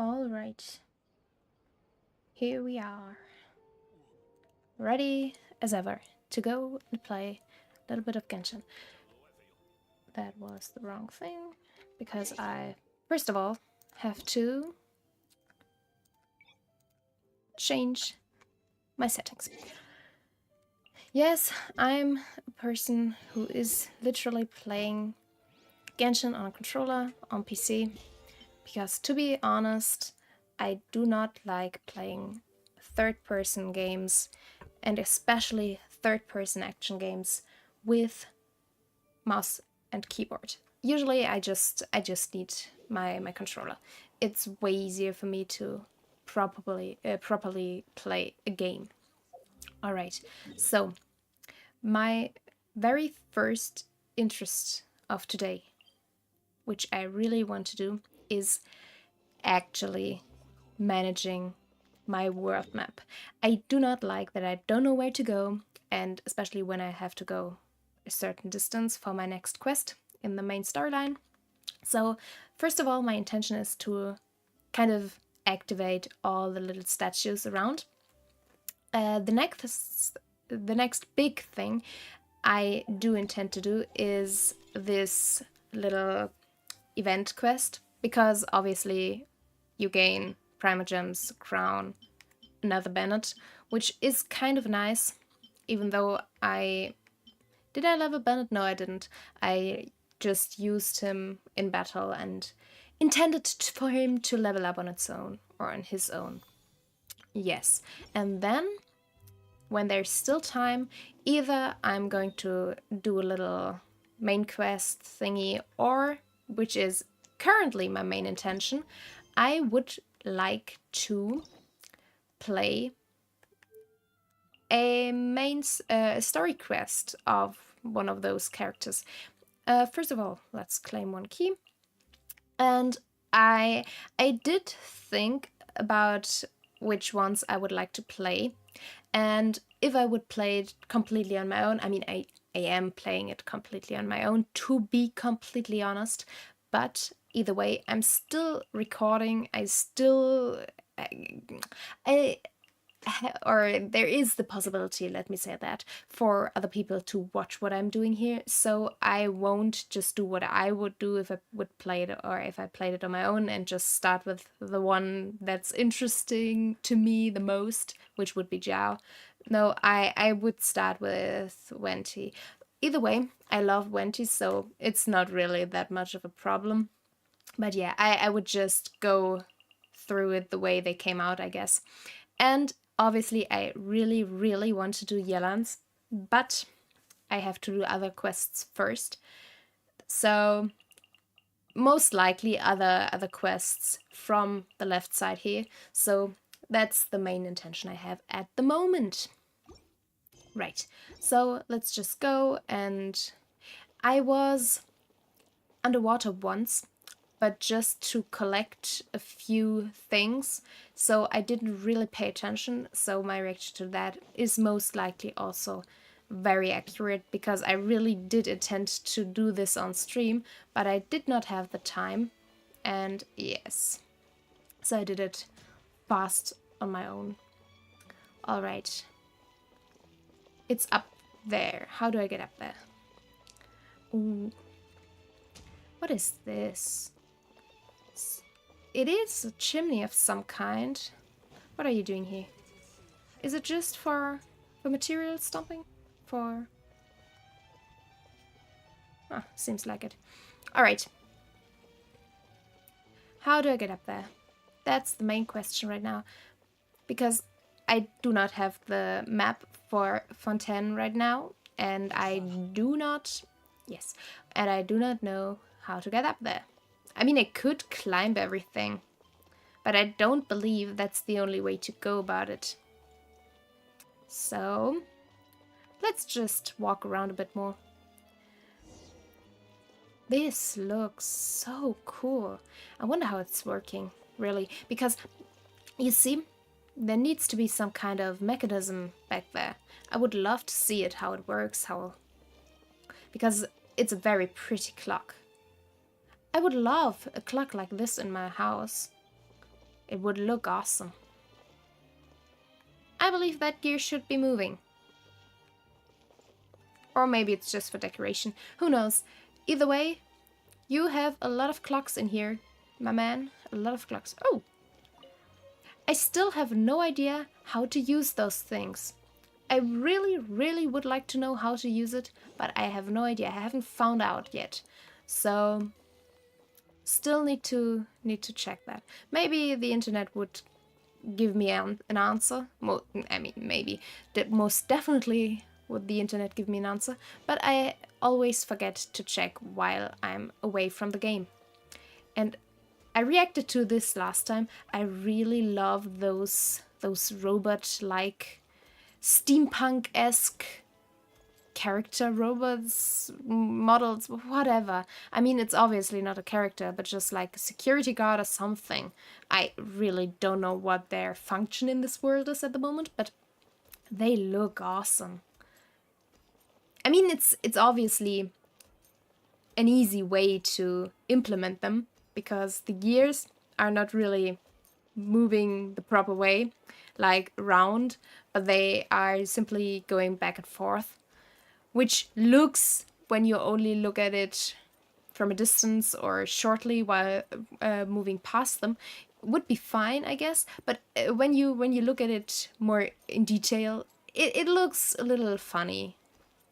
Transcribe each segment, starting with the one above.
All right, here we are, ready as ever to go and play a little bit of Genshin. That was the wrong thing, because I, first of all, have to change my settings. Yes, I'm a person who is literally playing Genshin on a controller on PC, because to be honest, I do not like playing third-person games, and especially third-person action games with mouse and keyboard. Usually I just need my controller. It's way easier for me to properly play a game. All right. So, my very first interest of today, which I really want to do, is actually managing my world map. I do not like that I don't know where to go, and especially when I have to go a certain distance for my next quest in the main storyline. So, first of all, my intention is to kind of activate all the little statues around. The next big thing I do intend to do is this little event quest, because obviously you gain Primogems, Crown, another Bennett, which is kind of nice, even though I... Did I level Bennett? No, I didn't. I just used him in battle and intended for him to level up on its own, or on his own. Yes. And then, when there's still time, either I'm going to do a little main quest thingy, or, which is currently my main intention, I would like to play a main story quest of one of those characters. First of all, let's claim one key. And I did think about which ones I would like to play. And if I would play it completely on my own, I mean, I am playing it completely on my own, to be completely honest. But either way, I'm still recording. I or there is the possibility, let me say that, for other people to watch what I'm doing here. So I won't just do what I would do if I would play it, or if I played it on my own, and just start with the one that's interesting to me the most, which would be Zhao. No, I would start with Venti. Either way, I love Venti, so it's not really that much of a problem. But yeah, I would just go through it the way they came out, I guess. And obviously, I really, really want to do Yelan's, but I have to do other quests first. So most likely other quests from the left side here. So that's the main intention I have at the moment. Right, so let's just go. And I was underwater once, but just to collect a few things, so I didn't really pay attention, so my reaction to that is most likely also very accurate, because I really did intend to do this on stream, but I did not have the time, and yes, so I did it fast on my own. Alright, it's up there. How do I get up there? Ooh. What is this? It is a chimney of some kind. What are you doing here? Is it just for material stumping? For... Ah, seems like it. Alright. How do I get up there? That's the main question right now. Because I do not have the map for Fontaine right now. And I do not... Yes. And I do not know how to get up there. I mean, I could climb everything, but I don't believe that's the only way to go about it. So, let's just walk around a bit more. This looks so cool. I wonder how it's working, really, because, you see, there needs to be some kind of mechanism back there. I would love to see it, how it works, because it's a very pretty clock. I would love a clock like this in my house. It would look awesome. I believe that gear should be moving. Or maybe it's just for decoration. Who knows? Either way, you have a lot of clocks in here, my man. A lot of clocks. Oh! I still have no idea how to use those things. I really, really would like to know how to use it, but I have no idea. I haven't found out yet. So, still need to check that. Maybe the internet would give me an answer. I mean, maybe. Most definitely would the internet give me an answer, but I always forget to check while I'm away from the game. And I reacted to this last time. I really love those robot-like, steampunk-esque character robots, models, whatever. I mean, it's obviously not a character, but just like a security guard or something. I really don't know what their function in this world is at the moment, but they look awesome. I mean, it's obviously an easy way to implement them, because the gears are not really moving the proper way, like round, but they are simply going back and forth, which looks, when you only look at it from a distance or shortly while moving past them, would be fine, I guess. But when you look at it more in detail, it looks a little funny,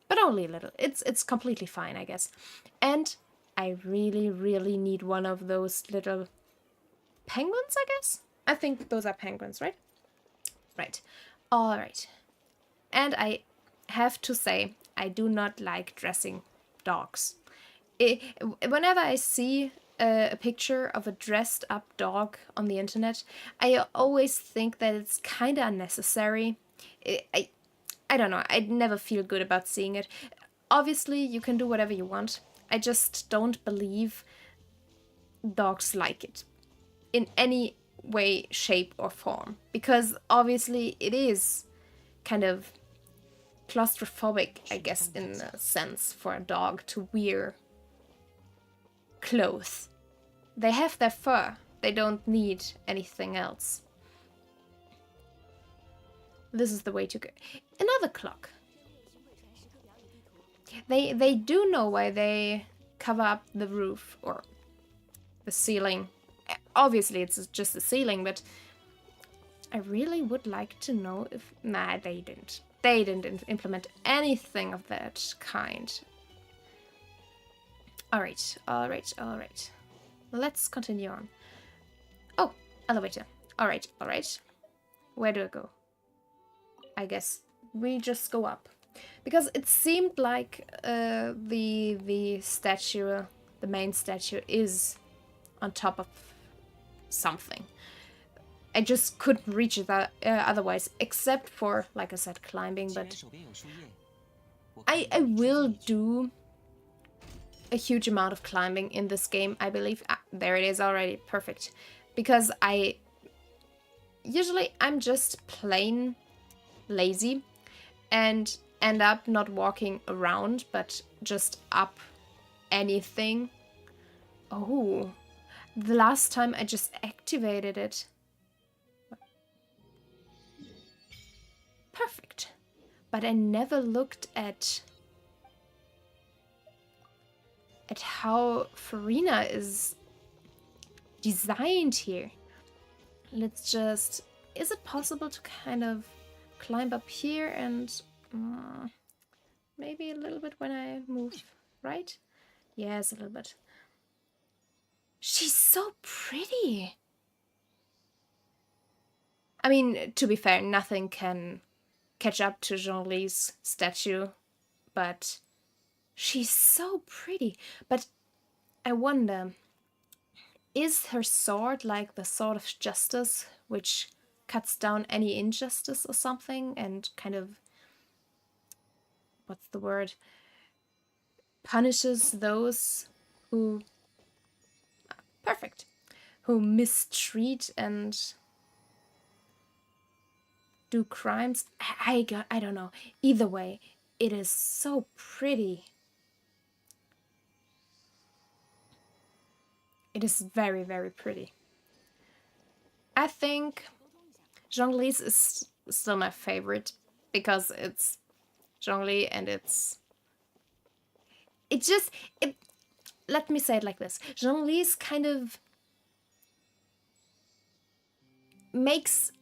but only a little. It's completely fine, I guess. And I really, really need one of those little penguins, I guess? I think those are penguins, right? Right. All right. And I have to say, I do not like dressing dogs. Whenever I see a picture of a dressed up dog on the internet, I always think that it's kind of unnecessary. I don't know, I never feel good about seeing it. Obviously, you can do whatever you want. I just don't believe dogs like it in any way, shape, or form. Because obviously it is kind of claustrophobic, I guess, in a sense, for a dog to wear clothes. They have their fur. They don't need anything else. This is the way to go. Another clock. They do know why they cover up the roof or the ceiling. Obviously, it's just the ceiling, but I really would like to know if... Nah, they didn't. They didn't implement anything of that kind. Alright, alright, alright. Let's continue on. Oh, elevator. Alright, alright. Where do I go? I guess we just go up. Because it seemed like the statue, the main statue, is on top of something. I just couldn't reach it otherwise, except for, like I said, climbing, but I will do a huge amount of climbing in this game, I believe. Ah, there it is already, perfect. Because usually I'm just plain lazy and end up not walking around, but just up anything. Oh, the last time I just activated it. Perfect. But I never looked at how Farina is designed here. Let's just... Is it possible to kind of climb up here and... maybe a little bit when I move, right? Yes, a little bit. She's so pretty! I mean, to be fair, nothing can catch up to Jean-Li's statue, but she's so pretty. But I wonder, is her sword like the sword of justice, which cuts down any injustice or something and kind of, what's the word, punishes those who... Perfect. Who mistreat and do crimes? I don't know. Either way, it is so pretty. It is very, very pretty. I think Zhongli's is still my favorite because it's Zhongli and it just it let me say it like this. Zhongli's kind of makes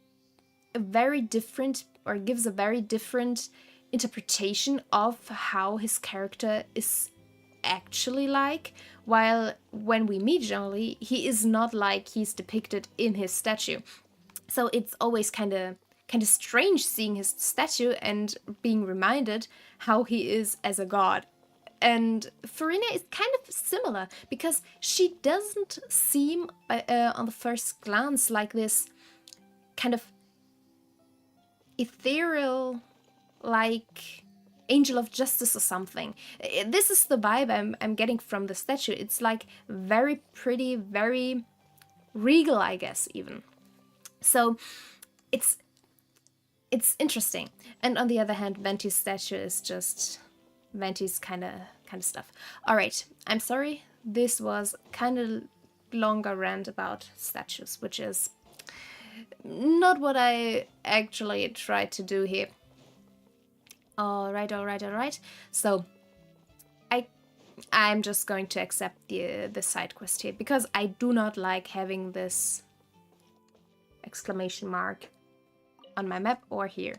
a very different or gives a very different interpretation of how his character is actually like, while when we meet Zhongli, he is not like he's depicted in his statue. So it's always kind of strange seeing his statue and being reminded how he is as a god. And Farina is kind of similar because she doesn't seem on the first glance like this kind of ethereal, like angel of justice or something. This is the vibe I'm getting from the statue. It's like very pretty, very regal, I guess, even. So it's interesting. And on the other hand, Ventis' statue is just Ventis kind of stuff. All right, I'm sorry. This was kind of longer rant about statues, which is not what I actually tried to do here. All right. So I'm just going to accept the side quest here because I do not like having this exclamation mark on my map or here.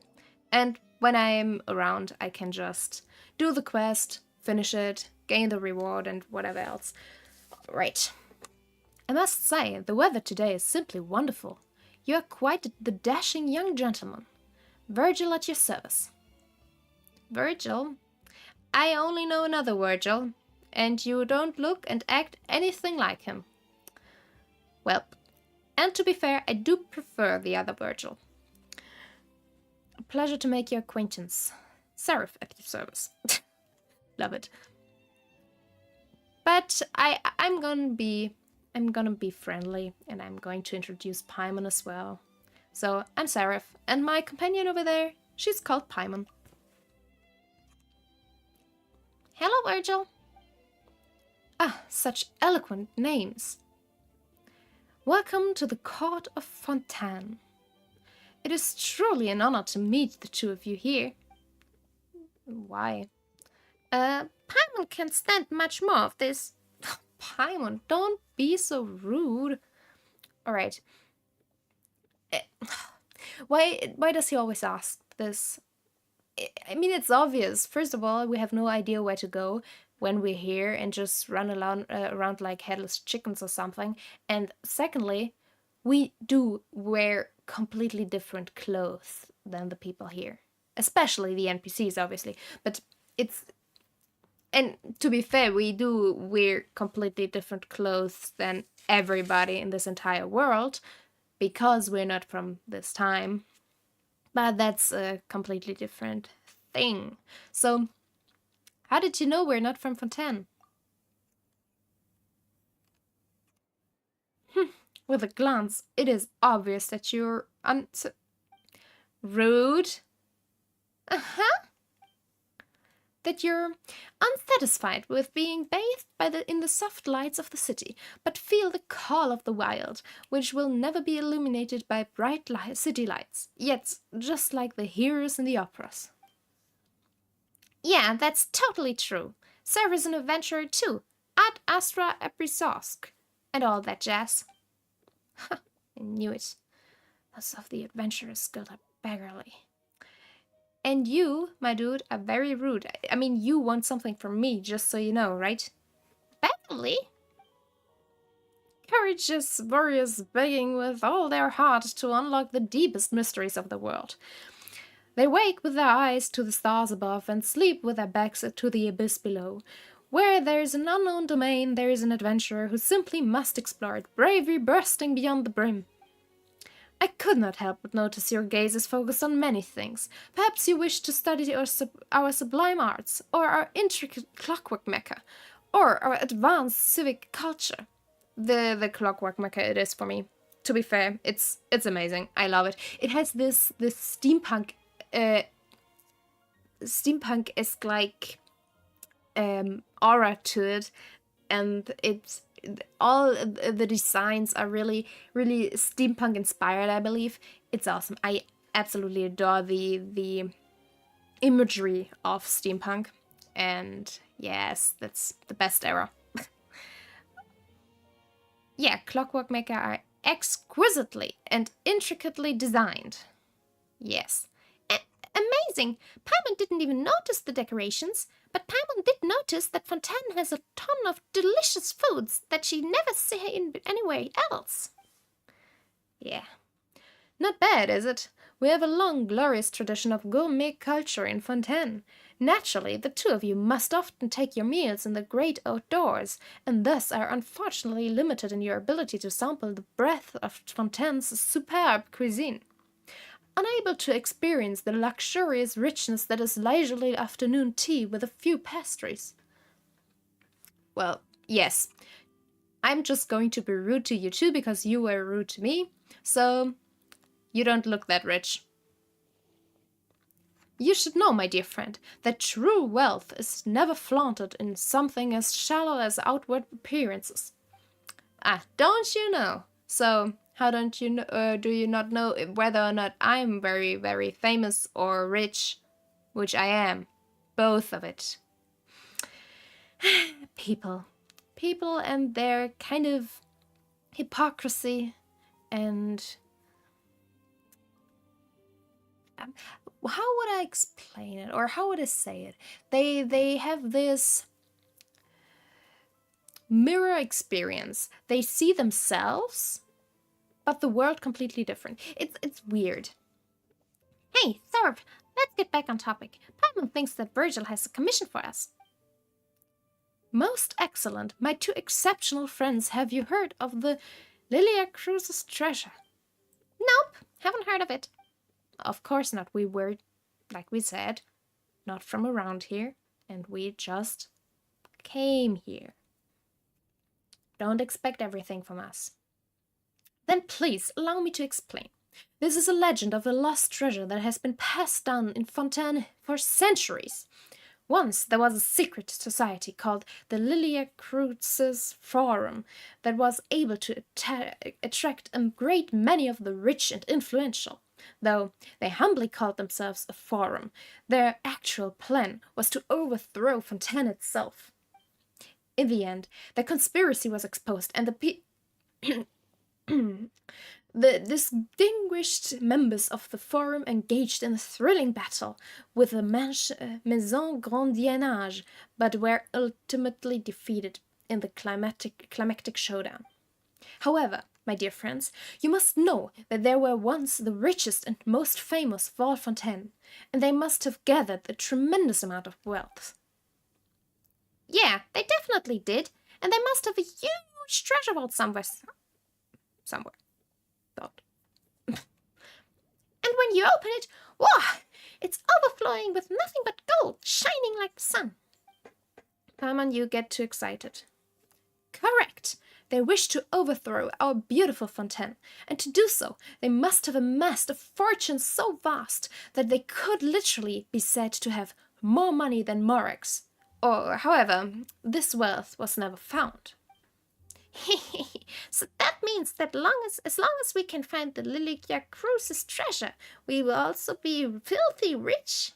And when I'm around, I can just do the quest, finish it, gain the reward, and whatever else. Right. I must say, the weather today is simply wonderful. You are quite the dashing young gentleman. Virgil at your service. Virgil? I only know another Virgil, and you don't look and act anything like him. Well, and to be fair, I do prefer the other Virgil. A pleasure to make your acquaintance. Seraph at your service. Love it. But I'm gonna be friendly, and I'm going to introduce Paimon as well. So I'm Seraph, and my companion over there, she's called Paimon. Hello, Virgil. Ah, such eloquent names. Welcome to the court of Fontaine. It is truly an honor to meet the two of you here. Why? Paimon can't stand much more of this. Paimon, don't be so rude. Alright. Why does he always ask this? I mean, it's obvious. First of all, we have no idea where to go when we're here and just run around like headless chickens or something. And secondly, we do wear completely different clothes than the people here. Especially the NPCs, obviously. But it's... And to be fair, we do wear completely different clothes than everybody in this entire world because we're not from this time. But that's a completely different thing. So, how did you know we're not from Fontaine? With a glance, it is obvious that you're rude. That you're unsatisfied with being bathed in the soft lights of the city, but feel the call of the wild, which will never be illuminated by bright city lights, yet just like the heroes in the operas. Yeah, that's totally true. Sarah is an adventurer too, ad astra ebrisosk, and all that jazz. I knew it. Those of the adventurers skilled are beggarly. And you, my dude, are very rude. I mean, you want something from me, just so you know, right? Beggarly? Courageous warriors begging with all their heart to unlock the deepest mysteries of the world. They wake with their eyes to the stars above and sleep with their backs to the abyss below. Where there is an unknown domain, there is an adventurer who simply must explore it, bravery bursting beyond the brim. I could not help but notice your gaze is focused on many things. Perhaps you wish to study our sublime arts, or our intricate clockwork mecha, or our advanced civic culture. The clockwork mecha it is for me. To be fair, it's amazing. I love it. It has this steampunk steampunk-esque like aura to it, and all the designs are really, really steampunk inspired, I believe. It's awesome. I absolutely adore the imagery of steampunk. And yes, that's the best era. Yeah, Clockwork Maker are exquisitely and intricately designed. Yes. Amazing! Paimon didn't even notice the decorations, but Paimon did notice that Fontaine has a ton of delicious foods that she never seen anywhere else. Yeah. Not bad, is it? We have a long, glorious tradition of gourmet culture in Fontaine. Naturally, the two of you must often take your meals in the great outdoors, and thus are unfortunately limited in your ability to sample the breadth of Fontaine's superb cuisine. Unable to experience the luxurious richness that is leisurely afternoon tea with a few pastries. Well, yes, I'm just going to be rude to you too because you were rude to me, so you don't look that rich. You should know, my dear friend, that true wealth is never flaunted in something as shallow as outward appearances. Ah, don't you know? So, how don't you know, do you not know whether or not I'm very, very famous or rich? Which I am. Both of it. People. People and their kind of hypocrisy and... how would I explain it? Or how would I say it? They have this mirror experience. They see themselves, but the world completely different. It's weird. Hey, Thorpe, let's get back on topic. Paimon thinks that Virgil has a commission for us. Most excellent. My two exceptional friends, have you heard of the Lilia Cruz's treasure? Nope, haven't heard of it. Of course not. We were, like we said, not from around here, and we just came here. Don't expect everything from us. Then please allow me to explain. This is a legend of a lost treasure that has been passed down in Fontaine for centuries. Once there was a secret society called the Lilia Cruz's Forum that was able to attract a great many of the rich and influential. Though they humbly called themselves a forum, their actual plan was to overthrow Fontaine itself. In the end, the conspiracy was exposed, and the distinguished members of the forum engaged in a thrilling battle with the Maison Grandiennage, but were ultimately defeated in the climactic showdown. However, my dear friends, you must know that they were once the richest and most famous of all Fontaine, and they must have gathered a tremendous amount of wealth. Yeah, they definitely did, and they must have a huge treasure vault somewhere. Thought. And when you open it, whoa, it's overflowing with nothing but gold, shining like the sun. Paimon, you get too excited. Correct. They wish to overthrow our beautiful Fontaine, and to do so, they must have amassed a fortune so vast that they could literally be said to have more money than Morax. Or, however, this wealth was never found. So that means that as long as we can find the Lilia Cruz's treasure, we will also be filthy rich?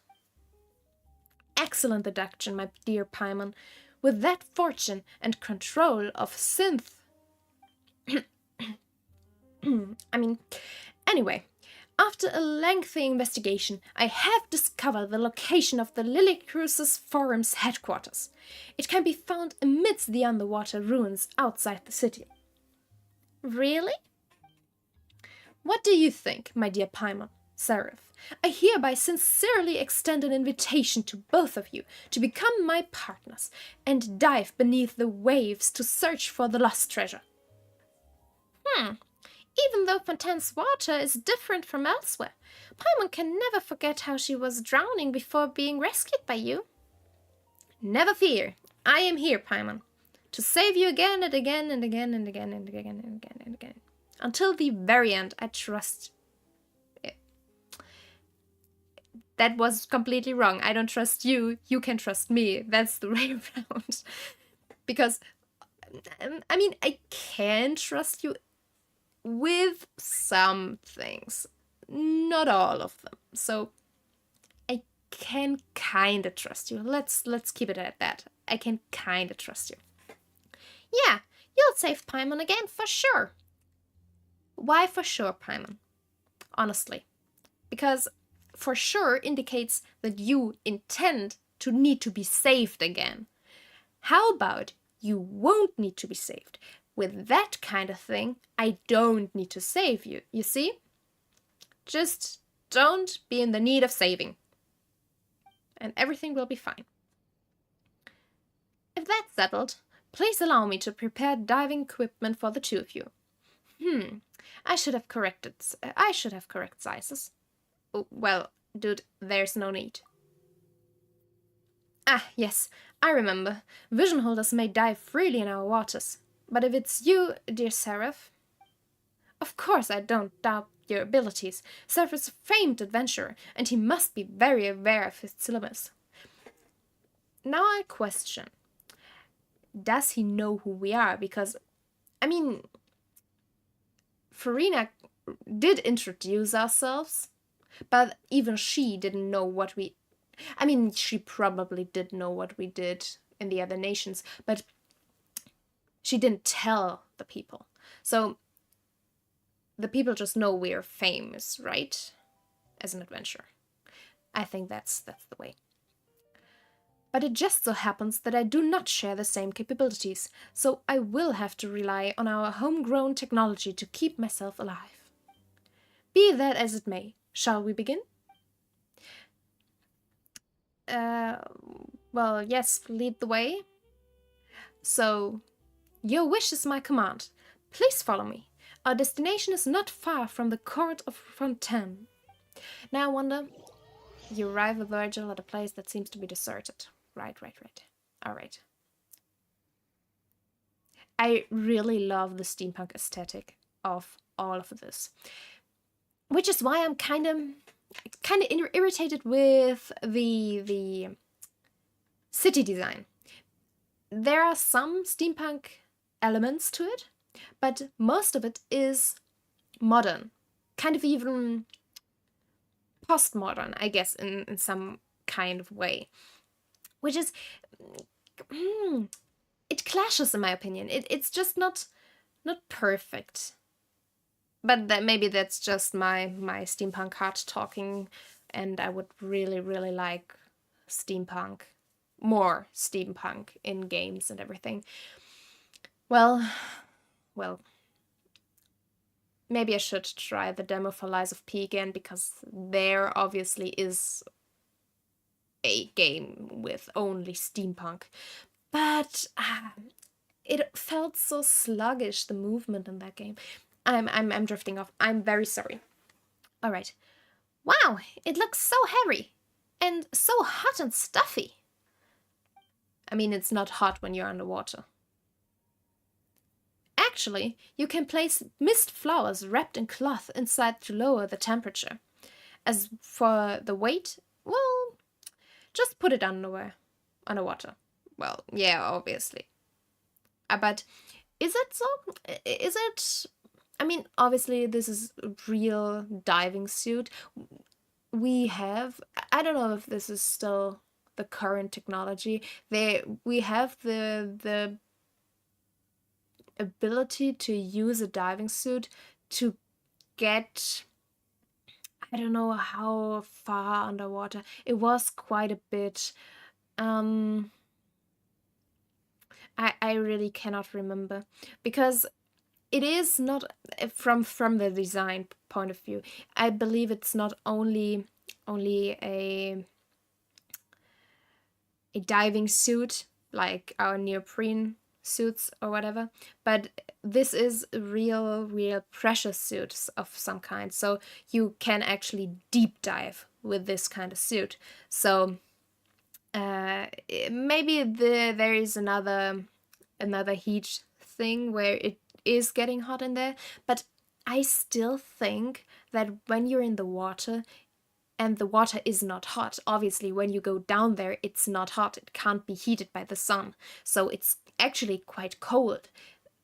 Excellent deduction, my dear Paimon. With that fortune and control of synth... Anyway, after a lengthy investigation, I have discovered the location of the Lilia Cruz's Forum's headquarters. It can be found amidst the underwater ruins outside the city. Really? What do you think, my dear Paimon? Seraph, I hereby sincerely extend an invitation to both of you to become my partners and dive beneath the waves to search for the lost treasure. Even though Fontaine's water is different from elsewhere, Paimon can never forget how she was drowning before being rescued by you. Never fear, I am here, Paimon, to save you again and again and again and again and again and again and again. Until the very end, I trust. That was completely wrong. I don't trust you. You can trust me. That's the way around. Because I mean, I can trust you with some things, not all of them. So I can kind of trust you. Let's keep it at that. I can kind of trust you. Yeah, you'll save Paimon again for sure. Why for sure, Paimon? Honestly, because for sure indicates that you intend to need to be saved again. How about you won't need to be saved? With that kind of thing, I don't need to save you, you see? Just don't be in the need of saving. And everything will be fine. If that's settled, please allow me to prepare diving equipment for the two of you. I should have corrected sizes. Oh, well, dude, there's no need. Ah, yes, I remember. Vision holders may dive freely in our waters. But if it's you, dear Seraph, of course I don't doubt your abilities. Seraph is a famed adventurer, and he must be very aware of his syllabus. Now I question, does he know who we are? Because, I mean, Farina did introduce ourselves, but even she didn't know what we... I mean, she probably did know what we did in the other nations, but she didn't tell the people. So the people just know we're famous, right? As an adventurer. I think that's the way. But it just so happens that I do not share the same capabilities, so I will have to rely on our homegrown technology to keep myself alive. Be that as it may, shall we begin? Well, yes, lead the way. So, your wish is my command. Please follow me. Our destination is not far from the court of Fontaine. Now I wonder, you arrive with Virgil at a place that seems to be deserted. Right. All right. I really love the steampunk aesthetic of all of this, which is why I'm kind of irritated with the city design. There are some steampunk elements to it, but most of it is modern, kind of even postmodern, I guess, in some kind of way, which is it clashes in my opinion. It's just not perfect. But maybe that's just my steampunk heart talking, and I would really like more steampunk in games and everything. Well, maybe I should try the demo for Lies of P again, because there obviously is a game with only steampunk. But it felt so sluggish, the movement in that game. I'm drifting off. I'm very sorry. All right. Wow, it looks so hairy and so hot and stuffy. I mean, it's not hot when you're underwater. Actually, you can place mist flowers wrapped in cloth inside to lower the temperature. As for the weight, well, just put it underwater. Well, yeah, obviously. But is it so? Is it... I mean, obviously, this is a real diving suit. We have... I don't know if this is still the current technology. We have the ability to use a diving suit to get... I don't know how far underwater. It was quite a bit. I really cannot remember, because it is not from the design point of view. I believe it's not only a diving suit like our neoprene suits or whatever, but this is real pressure suits of some kind, so you can actually deep dive with this kind of suit. So maybe there is another heat thing where it is getting hot in there, but I still think that when you're in the water and the water is not hot. Obviously, when you go down there, it's not hot. It can't be heated by the sun. So it's actually quite cold.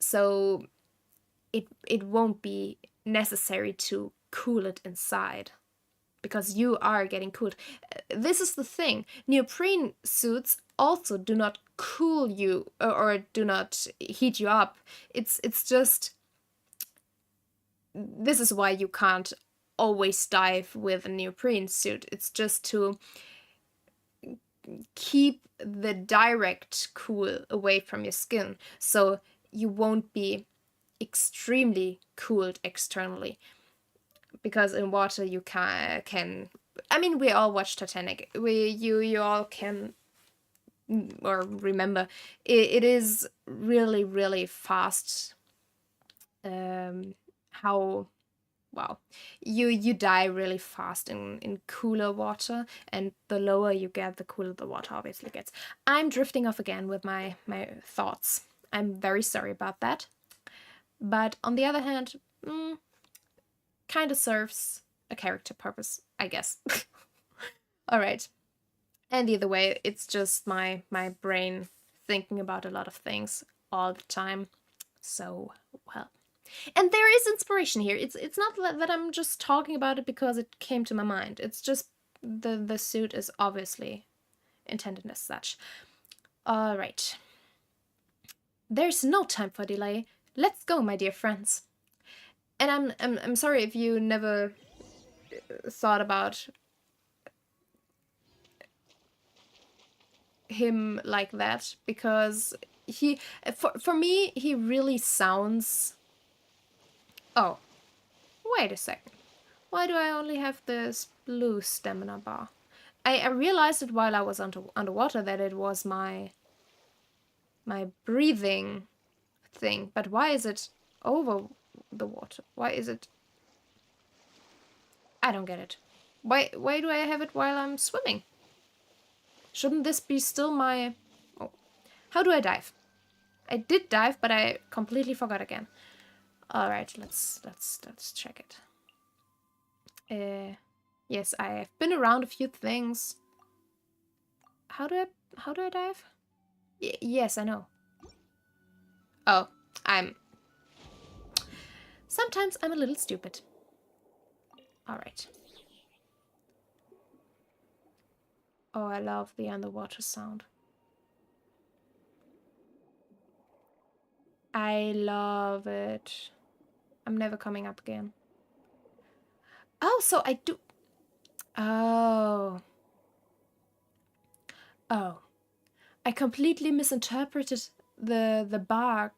So it won't be necessary to cool it inside because you are getting cooled. This is the thing. Neoprene suits also do not cool you or do not heat you up. It's just, this is why you can't always dive with a neoprene suit. It's just to keep the direct cool away from your skin, so you won't be extremely cooled externally. Because in water you can I mean, we all watch Titanic. You all can or remember it is really really fast. How wow, you die really fast in cooler water, and the lower you get, the cooler the water obviously gets. I'm drifting off again with my thoughts. I'm very sorry about that. But on the other hand, kind of serves a character purpose, I guess. All right. And either way, it's just my brain thinking about a lot of things all the time. So, well. And there is inspiration here. It's not that I'm just talking about it because it came to my mind. It's just the suit is obviously intended as such. All right. There's no time for delay. Let's go, my dear friends. And I'm sorry if you never thought about him like that, because he for me he really sounds. Oh, wait a second. Why do I only have this blue stamina bar? I realized it while I was underwater that it was my breathing thing, but why is it over the water? Why is it? I don't get it. Why do I have it while I'm swimming? Shouldn't this be still my... Oh. How do I dive? I did dive, but I completely forgot again. All right, let's check it. Yes, I have been around a few things. How do I dive? Yes, I know. Oh, sometimes I'm a little stupid. All right. Oh, I love the underwater sound. I love it. I'm never coming up again. Oh, so I do... Oh. Oh. I completely misinterpreted the bar.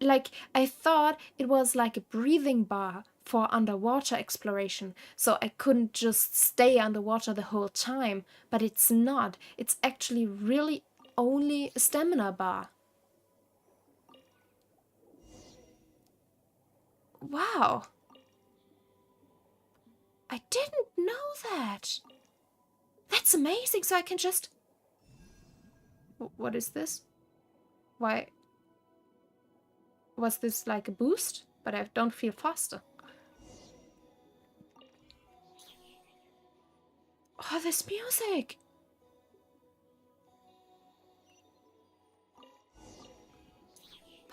Like, I thought it was like a breathing bar for underwater exploration, so I couldn't just stay underwater the whole time. But it's not. It's actually really only a stamina bar. Wow. I didn't know that. That's amazing. So I can just... What is this? Why? Was this like a boost? But I don't feel faster. Oh, this music!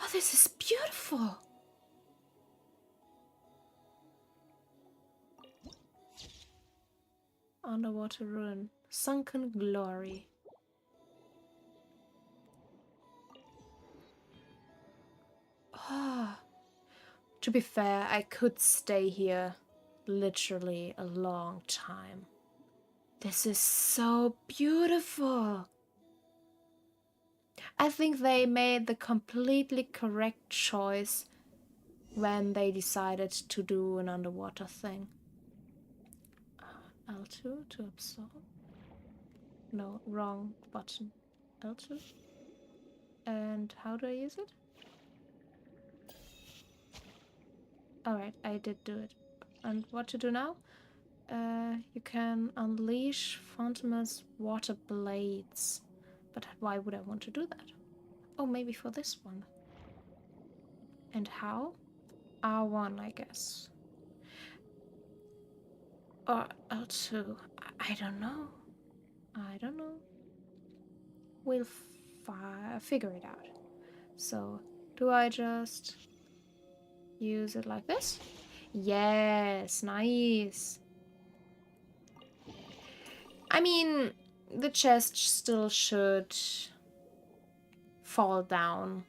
Oh, this is beautiful! Underwater ruin. Sunken glory. Ah. To be fair, I could stay here literally a long time. This is so beautiful. I think they made the completely correct choice when they decided to do an underwater thing. L2 to absorb. No, wrong button. L2. And how do I use it? Alright, I did do it. And what to do now? You can unleash Fontaine's water blades. But why would I want to do that? Oh, maybe for this one. And how? R1, I guess. Or L2? I don't know. I don't know. We'll figure it out. So, do I just use it like this? Yes, nice. I mean, the chest still should fall down.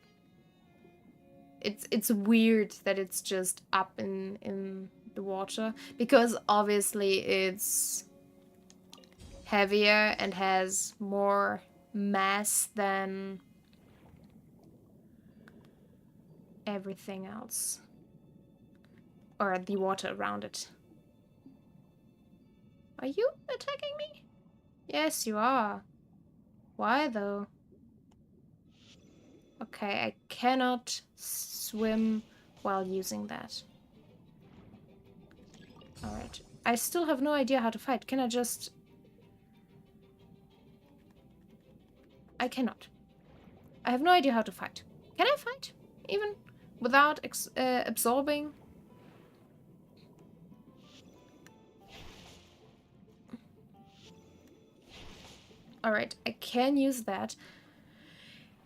It's weird that it's just up in the water, because obviously it's heavier and has more mass than everything else, or the water around it. Are you attacking me? Yes, you are. Why though? Okay, I cannot swim while using that. Alright. I still have no idea how to fight. Can I just... I cannot. I have no idea how to fight. Can I fight? Even without absorbing? Alright, I can use that.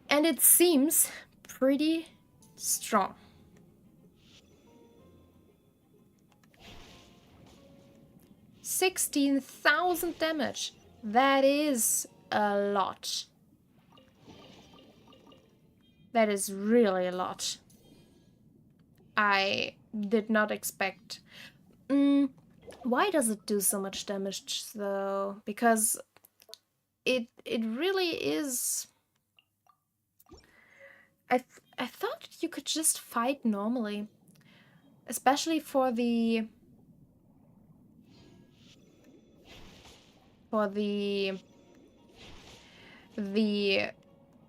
And it seems pretty strong. $16,000 damage. That is a lot. That is really a lot. I did not expect. Why does it do so much damage though? Because it really is. I thought you could just fight normally, especially for the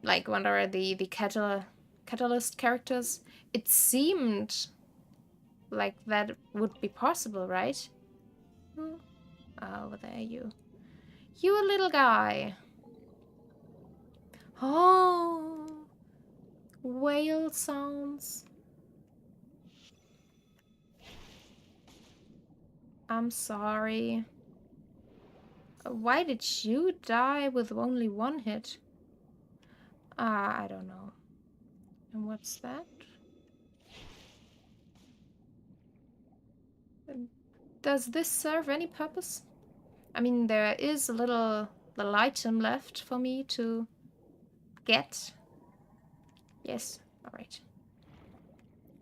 like what are the catalyst characters. It seemed like that would be possible, right? Over there, you little guy. Oh, whale sounds. I'm sorry. Why did you die with only one hit? I don't know. And what's that? Does this serve any purpose? I mean, there is a little item left for me to get. Yes, alright.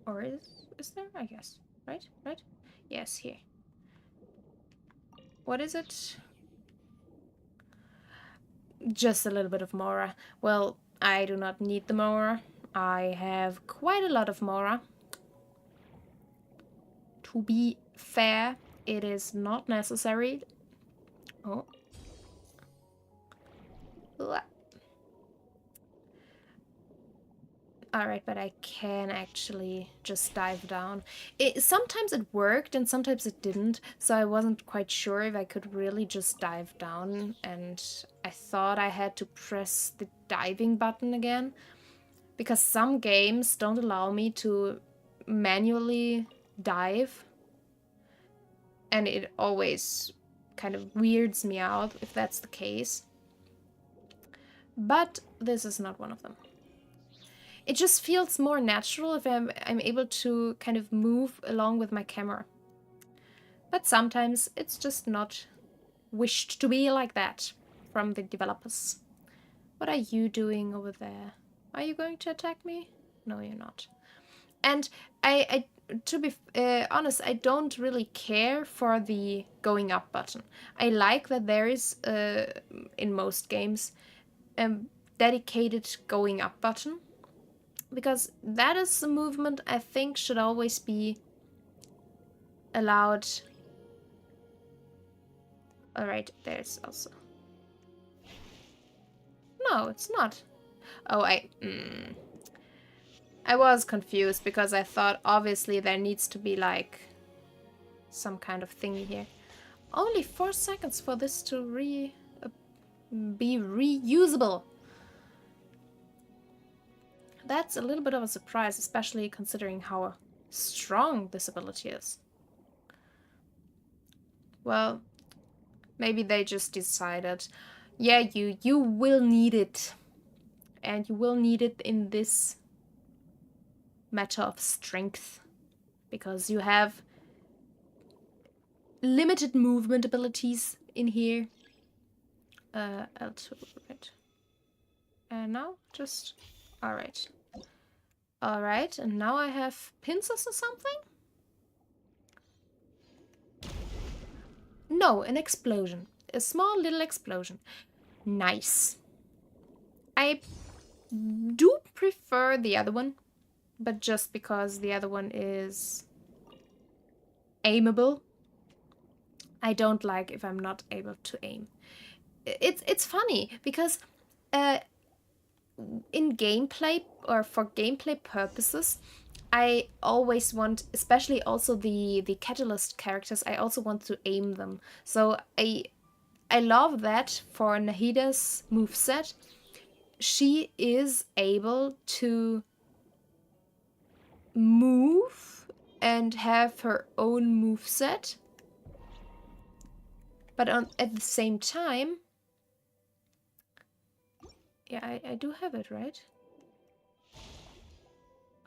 Or is there? I guess. Right? Right? Yes, here. What is it? Just a little bit of Mora. Well, I do not need the Mora. I have quite a lot of Mora. To be fair, it is not necessary. Oh. Alright, but I can actually just dive down. Sometimes it worked and sometimes it didn't, so I wasn't quite sure if I could really just dive down, and I thought I had to press the diving button again, because some games don't allow me to manually dive, and it always kind of weirds me out if that's the case. But this is not one of them. It just feels more natural if I'm able to kind of move along with my camera. But sometimes it's just not wished to be like that from the developers. What are you doing over there? Are you going to attack me? No, you're not. And to be honest, I don't really care for the going up button. I like that there is, in most games, a dedicated going up button, because that is a movement I think should always be allowed. Alright, there's also... No, it's not. Oh, I was confused because I thought obviously there needs to be like some kind of thingy here. Only 4 seconds for this to be reusable. That's a little bit of a surprise, especially considering how strong this ability is. Well, maybe they just decided, yeah, you will need it. And you will need it in this matter of strength. Because you have limited movement abilities in here. L2, right. And now just... Alright. Alright, and now I have pincers or something? No, an explosion. A small little explosion. Nice. I do prefer the other one, but just because the other one is aimable. I don't like if I'm not able to aim. It's funny because in gameplay or for gameplay purposes, I always want, especially also the catalyst characters, I also want to aim them. So I love that for Nahida's moveset. She is able to move and have her own moveset. But at the same time... Yeah, I do have it, right?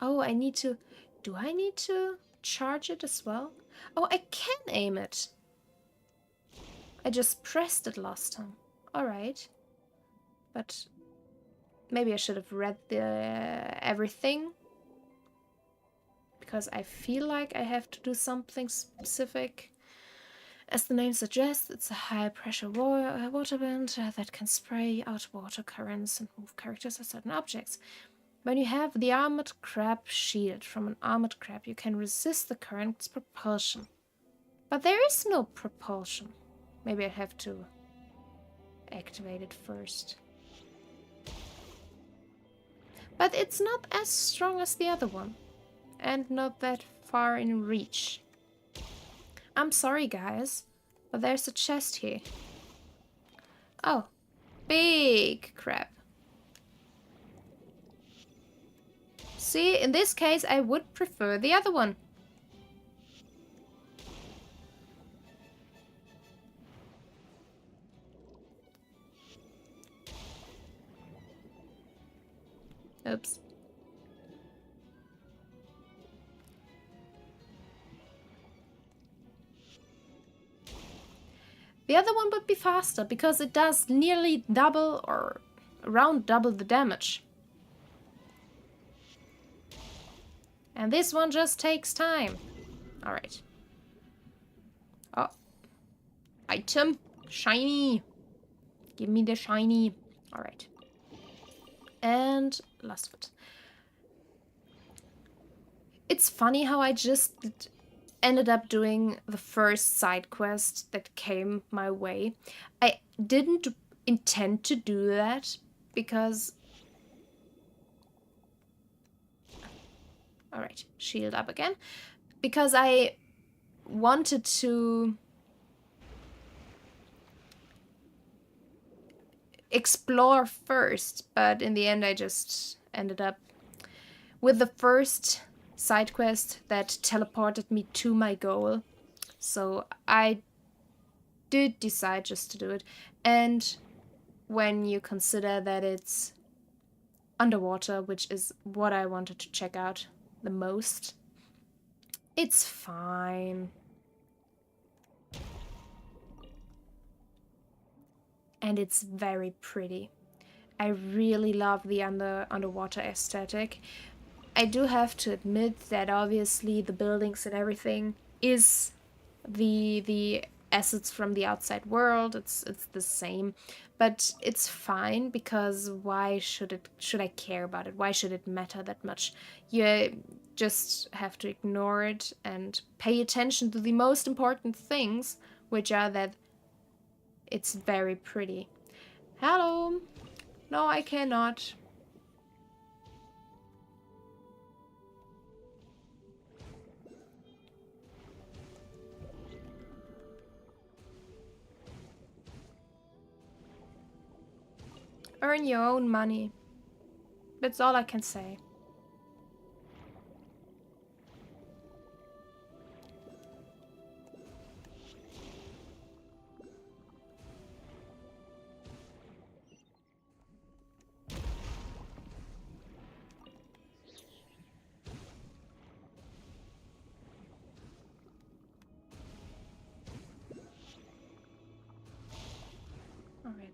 Oh, I need to... Do I need to charge it as well? Oh, I can aim it. I just pressed it last time. Alright. But maybe I should have read everything. Because I feel like I have to do something specific. As the name suggests, it's a high-pressure water bend that can spray out water currents and move characters or certain objects. When you have the armored crab shield from an armored crab, you can resist the current's propulsion. But there is no propulsion. Maybe I have to activate it first. But it's not as strong as the other one. And not that far in reach. I'm sorry, guys, but there's a chest here. Oh, big crap. See, in this case, I would prefer the other one. Oops. The other one would be faster because it does nearly double or around double the damage. And this one just takes time. Alright. Oh. Item. Shiny. Give me the shiny. Alright. And last foot. It's funny how I just ended up doing the first side quest that came my way. I didn't intend to do that because... Alright, shield up again. Because I wanted to explore first, but in the end I just ended up with the first side quest that teleported me to my goal. So I did decide just to do it. And when you consider that it's underwater, which is what I wanted to check out the most, it's fine. And it's very pretty. I really love the underwater aesthetic. I do have to admit that obviously the buildings and everything is the assets from the outside world. It's the same, but it's fine because why should I care about it? Why should it matter that much? You just have to ignore it and pay attention to the most important things, which are that it's very pretty. Hello. No, I cannot. Earn your own money. That's all I can say.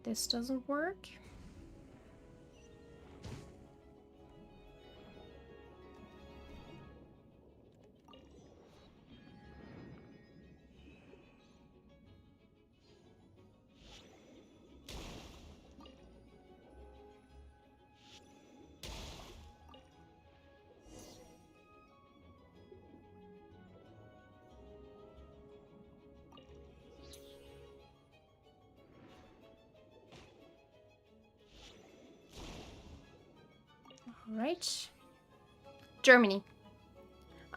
This doesn't work. Right. Germany.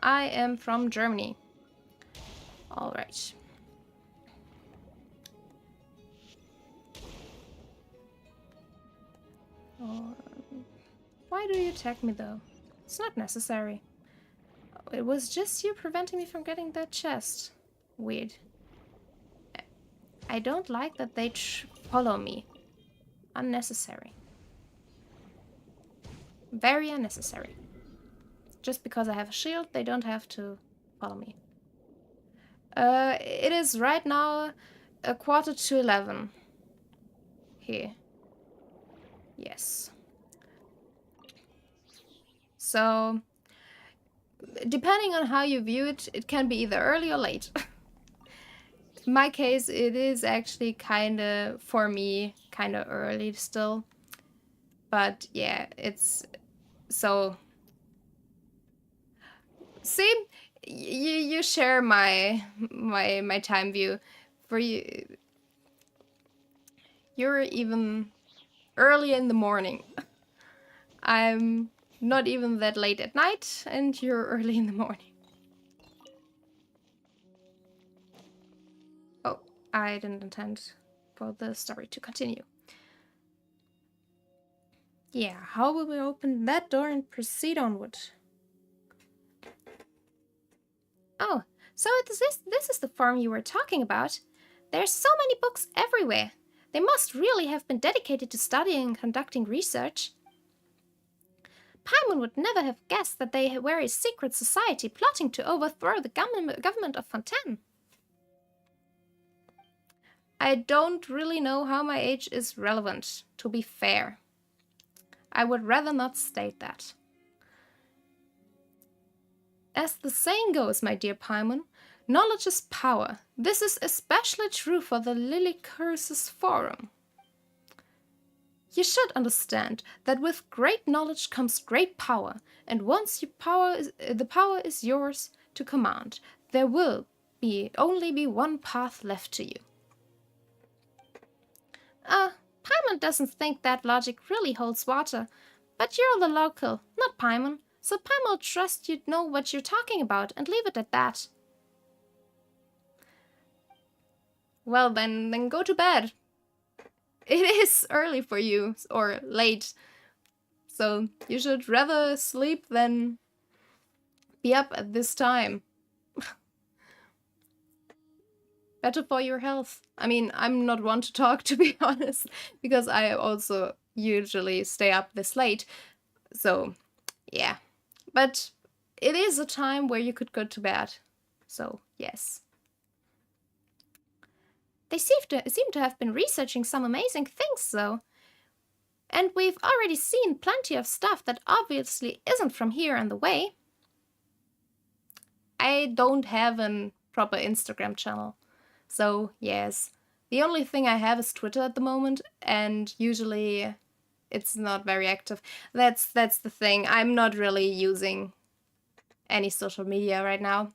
I am from Germany. All right. Why do you attack me though? It's not necessary. It was just you preventing me from getting that chest. Weird. I don't like that they follow me. Unnecessary. Very unnecessary. Just because I have a shield, they don't have to follow me. It is right now 11:15 here. Yes. So, depending on how you view it, it can be either early or late. In my case, it is actually kinda, for me, kinda early still. But yeah, it's... So... See? You share my time view. For you... You're even early in the morning. I'm not even that late at night, and you're early in the morning. Oh, I didn't intend for the story to continue. Yeah, how will we open that door and proceed onward? Oh, so this is the farm you were talking about. There's so many books everywhere. They must really have been dedicated to studying and conducting research. Paimon would never have guessed that they were a secret society plotting to overthrow the government of Fontaine. I don't really know how my age is relevant, to be fair. I would rather not state that. As the saying goes, my dear Paimon, knowledge is power. This is especially true for the Lilycursus Forum. You should understand that with great knowledge comes great power, and once the power is yours to command, there will only be one path left to you. Paimon doesn't think that logic really holds water, but you're the local, not Paimon, so Paimon will trust you know what you're talking about and leave it at that. Well, then go to bed. It is early for you, or late, so you should rather sleep than be up at this time. Better for your health. I mean, I'm not one to talk, to be honest, because I also usually stay up this late, so yeah. But it is a time where you could go to bed, so yes. They seem to have been researching some amazing things, though. And we've already seen plenty of stuff that obviously isn't from here on the way. I don't have a proper Instagram channel, so yes. The only thing I have is Twitter at the moment, and usually it's not very active. That's the thing. I'm not really using any social media right now,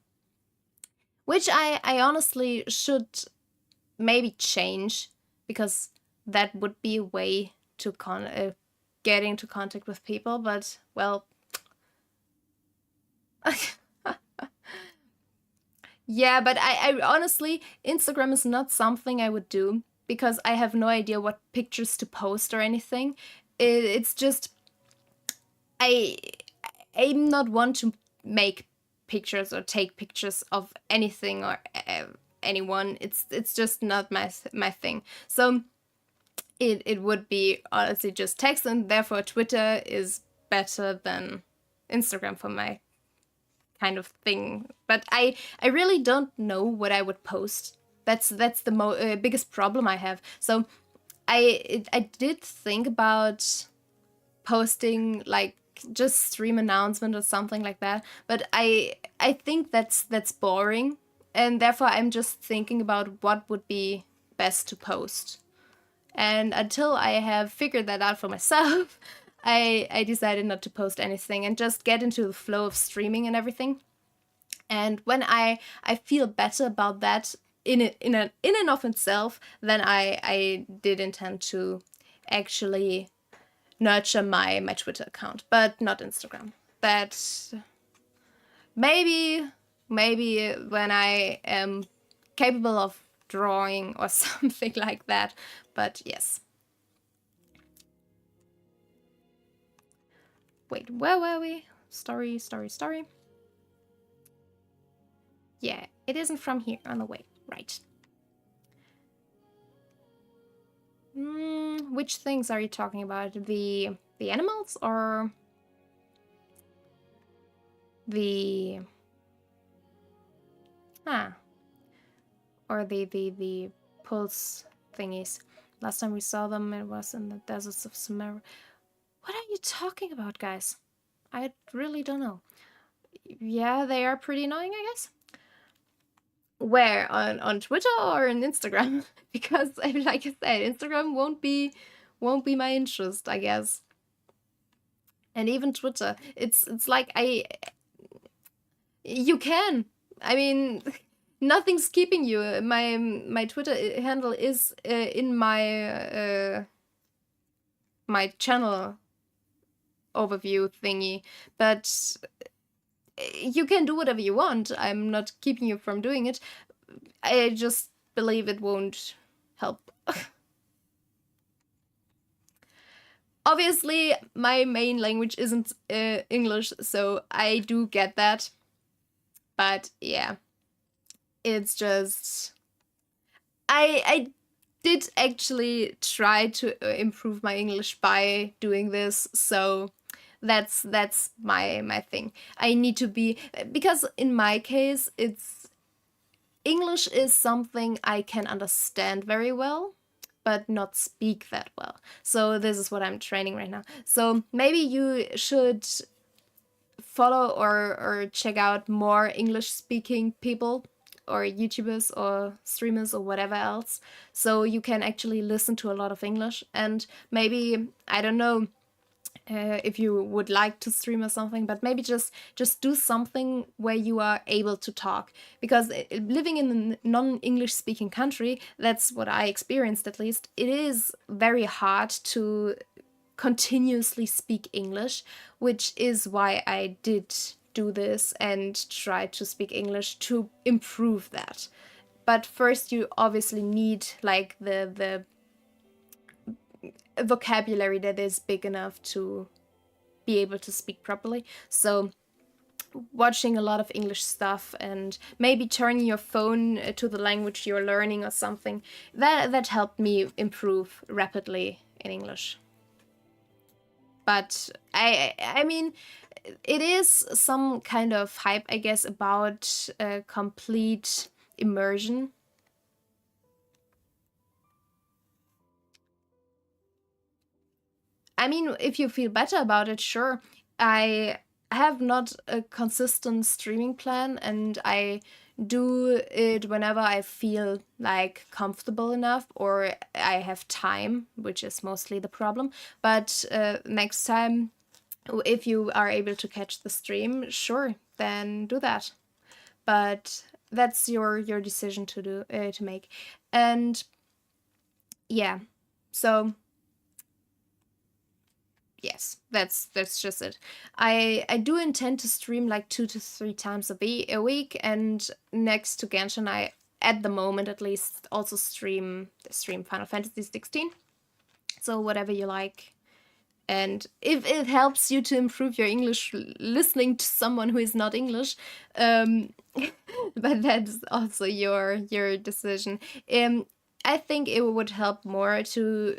which I honestly should maybe change, because that would be a way to get into contact with people, but well, yeah, but I honestly, Instagram is not something I would do, because I have no idea what pictures to post or anything. It's just, I'm not one to make pictures or take pictures of anything or anyone. It's just not my thing. So it would be honestly just text, and therefore Twitter is better than Instagram for my kind of thing. But I really don't know what I would post. That's the biggest problem I have. So I did think about posting like just stream announcement or something like that, but I think that's boring, and therefore I'm just thinking about what would be best to post. And until I have figured that out for myself, I decided not to post anything and just get into the flow of streaming and everything. And when I feel better about that in and of itself, then I did intend to actually nurture my Twitter account, but not Instagram. That maybe when I am capable of drawing or something like that. But yes. Wait, where were we? Story. Yeah, it isn't from here on the way. Right. Which things are you talking about? The animals or the or the pulse thingies? Last time we saw them, it was in the deserts of Sumeru. What are you talking about, guys? I really don't know. Yeah, they are pretty annoying, I guess. Where? On Twitter or on Instagram? Because like I said, Instagram won't be my interest, I guess. And even Twitter, it's like you can. I mean, nothing's keeping you. My Twitter handle is in my channel overview thingy, but you can do whatever you want. I'm not keeping you from doing it. I just believe it won't help. Obviously, my main language isn't English, so I do get that. But yeah, it's just I did actually try to improve my English by doing this, so that's my thing. I need to be, because in my case it's English is something I can understand very well, but not speak that well. So this is what I'm training right now. So maybe you should follow or check out more English speaking people or YouTubers or streamers or whatever else, so you can actually listen to a lot of English. And maybe, I don't know, if you would like to stream or something, but maybe just do something where you are able to talk, because living in a non-English speaking country, that's what I experienced at least, it is very hard to continuously speak English, which is why I did do this and try to speak English to improve that. But first you obviously need like the vocabulary that is big enough to be able to speak properly. So watching a lot of English stuff and maybe turning your phone to the language you're learning or something, that helped me improve rapidly in English. But I mean, it is some kind of hype, I guess, about complete immersion. I mean, if you feel better about it, sure. I have not a consistent streaming plan, and I do it whenever I feel like comfortable enough or I have time, which is mostly the problem. But next time, if you are able to catch the stream, sure, then do that. But that's your decision to make. And yeah, so yes, that's just it. I do intend to stream like 2 to 3 times a week, and next to Genshin, I at the moment at least also stream Final Fantasy 16. So whatever you like. And if it helps you to improve your English listening to someone who is not English, but that's also your decision. I think it would help more to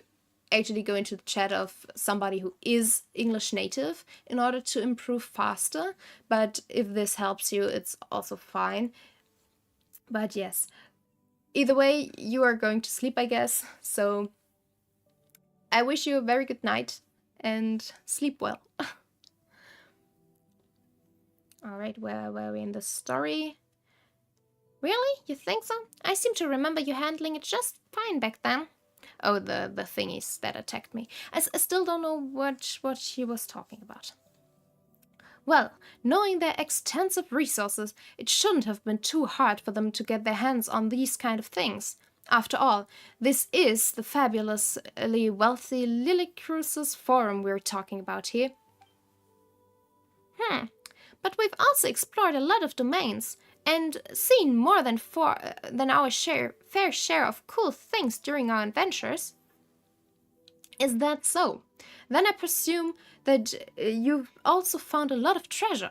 actually go into the chat of somebody who is English native in order to improve faster. But if this helps you, it's also fine. But yes, either way, you are going to sleep, I guess. So I wish you a very good night and sleep well. Alright, where were we in the story? Really? You think so? I seem to remember you handling it just fine back then. Oh, the thingies that attacked me. I still don't know what she was talking about. Well, knowing their extensive resources, it shouldn't have been too hard for them to get their hands on these kind of things. After all, this is the fabulously wealthy Lily Cruises Forum we're talking about here. But we've also explored a lot of domains and seen more than our fair share of cool things during our adventures. Is that so? Then I presume that you've also found a lot of treasure.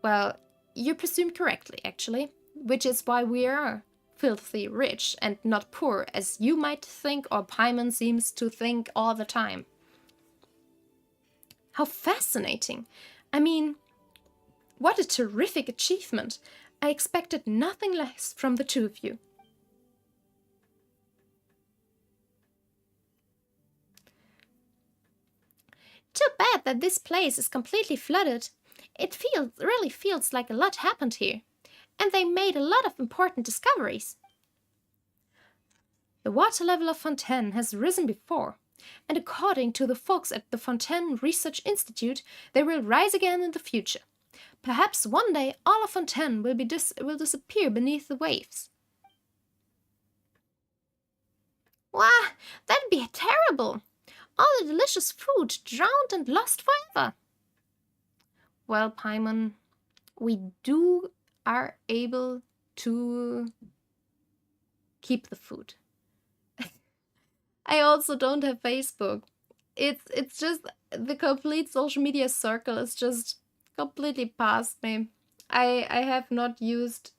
Well, you presume correctly, actually, which is why we are filthy rich and not poor, as you might think or Paimon seems to think all the time. How fascinating! I mean, what a terrific achievement! I expected nothing less from the two of you. Too bad that this place is completely flooded. It really feels like a lot happened here. And they made a lot of important discoveries. The water level of Fontaine has risen before, and according to the folks at the Fontaine Research Institute, they will rise again in the future. Perhaps one day all of Fontaine will disappear beneath the waves. Wah, that'd be terrible! All the delicious food drowned and lost forever. Well, Paimon, we are able to keep the food. I also don't have Facebook. It's just the complete social media circle is just completely past me. I have not used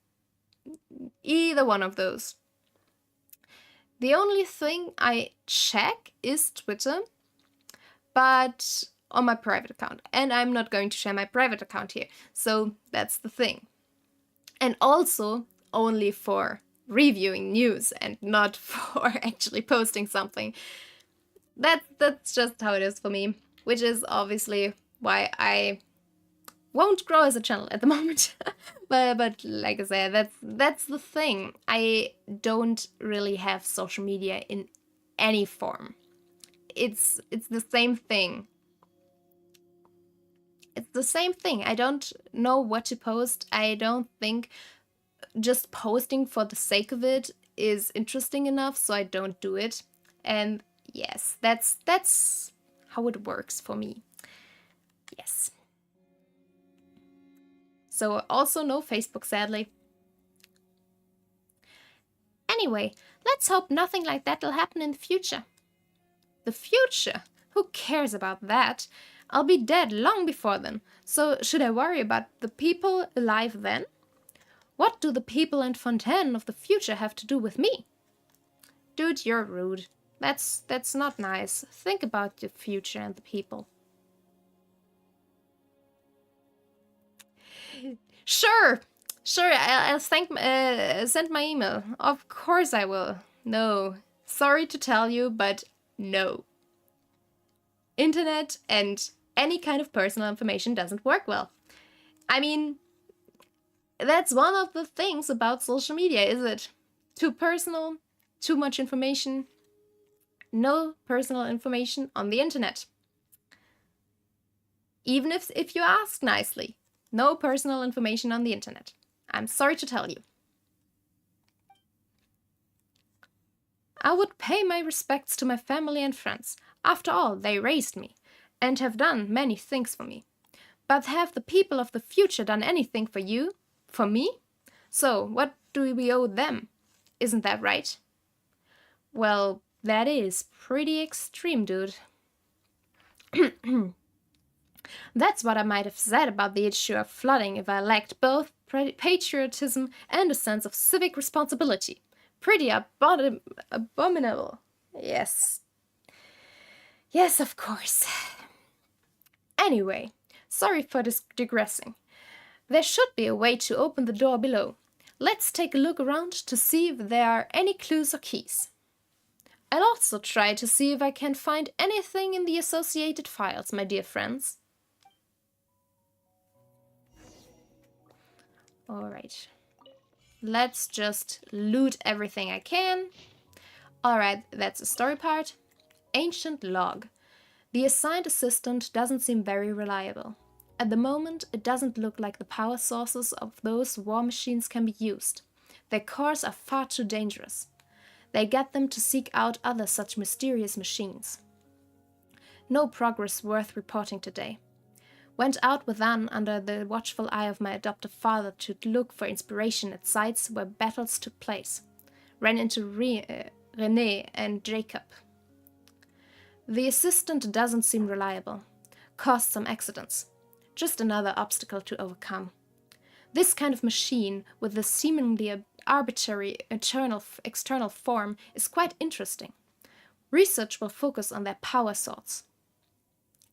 either one of those. The only thing I check is Twitter, but on my private account. And I'm not going to share my private account here. So that's the thing. And also only for reviewing news and not for actually posting something. That's just how it is for me, which is obviously why I won't grow as a channel at the moment. but like I said, that's the thing. I don't really have social media in any form. It's the same thing. It's the same thing. I don't know what to post. I don't think just posting for the sake of it is interesting enough, so I don't do it. And yes, that's how it works for me. Yes. So also no Facebook, sadly. Anyway, let's hope nothing like that will happen in the future. The future? Who cares about that? I'll be dead long before then, so should I worry about the people alive then? What do the people in Fontaine of the future have to do with me? Dude, you're rude. That's not nice. Think about the future and the people. Sure, I'll send my email. Of course I will. No, sorry to tell you, but no. Internet and any kind of personal information doesn't work well. I mean, that's one of the things about social media, is it? Too personal, too much information. No personal information on the internet. Even if you ask nicely. No personal information on the internet. I'm sorry to tell you. I would pay my respects to my family and friends. After all, they raised me, and have done many things for me. But have the people of the future done anything for you? For me? So, what do we owe them? Isn't that right? Well, that is pretty extreme, dude. That's what I might have said about the issue of flooding if I lacked both patriotism and a sense of civic responsibility. Pretty abominable. Yes. Yes, of course. Anyway, sorry for digressing. There should be a way to open the door below. Let's take a look around to see if there are any clues or keys. I'll also try to see if I can find anything in the associated files, my dear friends. Alright. Let's just loot everything I can. Alright, that's the story part. Ancient log. The assigned assistant doesn't seem very reliable. At the moment, it doesn't look like the power sources of those war machines can be used. Their cores are far too dangerous. They get them to seek out other such mysterious machines. No progress worth reporting today. Went out with Anne under the watchful eye of my adoptive father to look for inspiration at sites where battles took place. Ran into René and Jacob. The assistant doesn't seem reliable. Caused some accidents. Just another obstacle to overcome. This kind of machine, with a seemingly arbitrary external form, is quite interesting. Research will focus on their power source.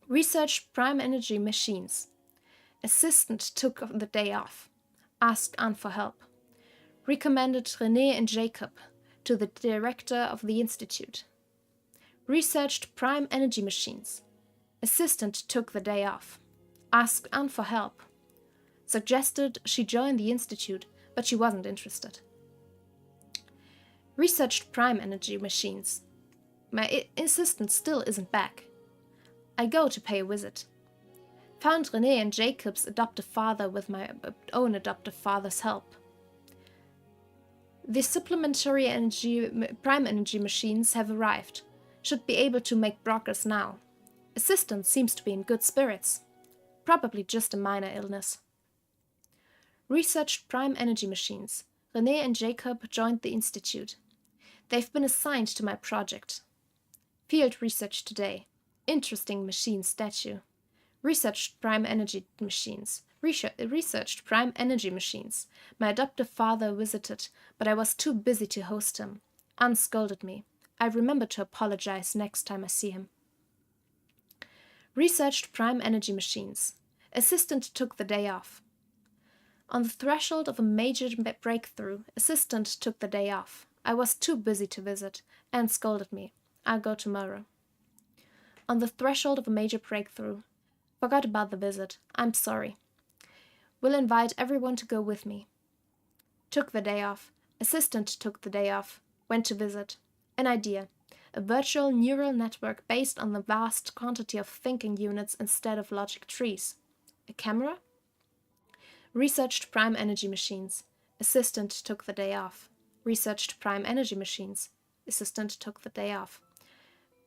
Researched prime energy machines. Assistant took the day off. Asked Anne for help. Recommended René and Jacob to the director of the institute. Researched prime energy machines. Assistant took the day off. Asked Anne for help. Suggested she join the institute, but she wasn't interested. Researched prime energy machines. My assistant still isn't back. I go to pay a visit. Found René and Jacob's adoptive father with my own adoptive father's help. The supplementary prime energy machines have arrived. Should be able to make progress now. Assistant seems to be in good spirits. Probably just a minor illness. Researched prime energy machines. René and Jacob joined the institute. They've been assigned to my project. Field research today. Interesting machine statue. Researched prime energy machines. Researched prime energy machines. My adoptive father visited, but I was too busy to host him. Anne scolded me. I remember to apologize next time I see him. Researched prime energy machines. Assistant took the day off. On the threshold of a major breakthrough, assistant took the day off. I was too busy to visit. Anne scolded me. I'll go tomorrow. On the threshold of a major breakthrough. Forgot about the visit. I'm sorry. Will invite everyone to go with me. Took the day off. Assistant took the day off. Went to visit. An idea. A virtual neural network based on the vast quantity of thinking units instead of logic trees. A camera? Researched prime energy machines. Assistant took the day off. Researched prime energy machines. Assistant took the day off.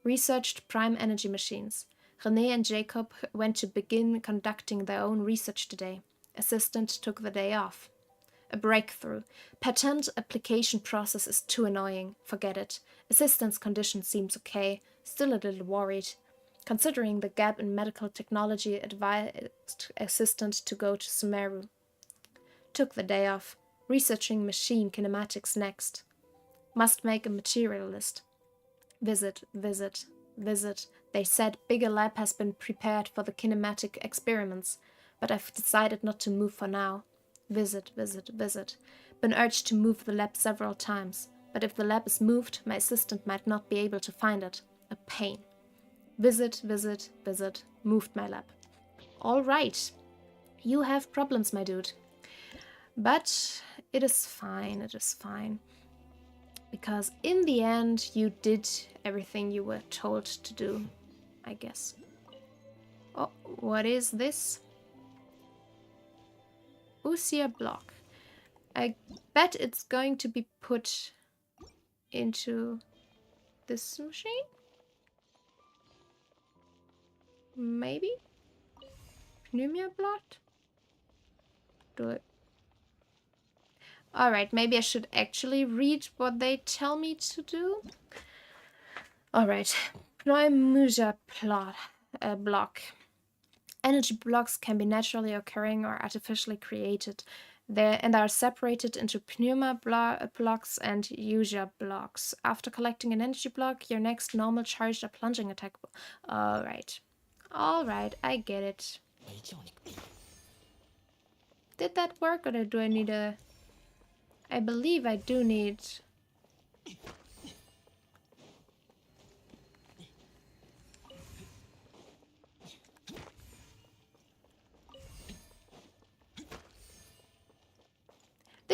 Researched prime energy machines. René and Jacob went to begin conducting their own research today. Assistant took the day off. A breakthrough. Patent application process is too annoying. Forget it. Assistant's condition seems okay. Still a little worried. Considering the gap in medical technology, advised assistant to go to Sumeru. Took the day off. Researching machine kinematics next. Must make a material list. Visit, visit, visit. They said bigger lab has been prepared for the kinematic experiments, but I've decided not to move for now. Visit, visit, visit. Been urged to move the lab several times, but if the lab is moved, my assistant might not be able to find it. A pain. Visit, visit, visit. Moved my lab. All right. You have problems, my dude. But it is fine, it is fine. Because in the end, you did everything you were told to do, I guess. Oh, what is this? Usia block. I bet it's going to be put into this machine? Maybe? Pneumia blot? Do it. Alright, maybe I should actually read what they tell me to do. Alright, Pneumonia block. Energy blocks can be naturally occurring or artificially created. They are separated into pneuma blocks and usia blocks. After collecting an energy block, your next normal charged or plunging attack. Alright. Alright, I get it. Did that work, or do I need a... I believe I do need...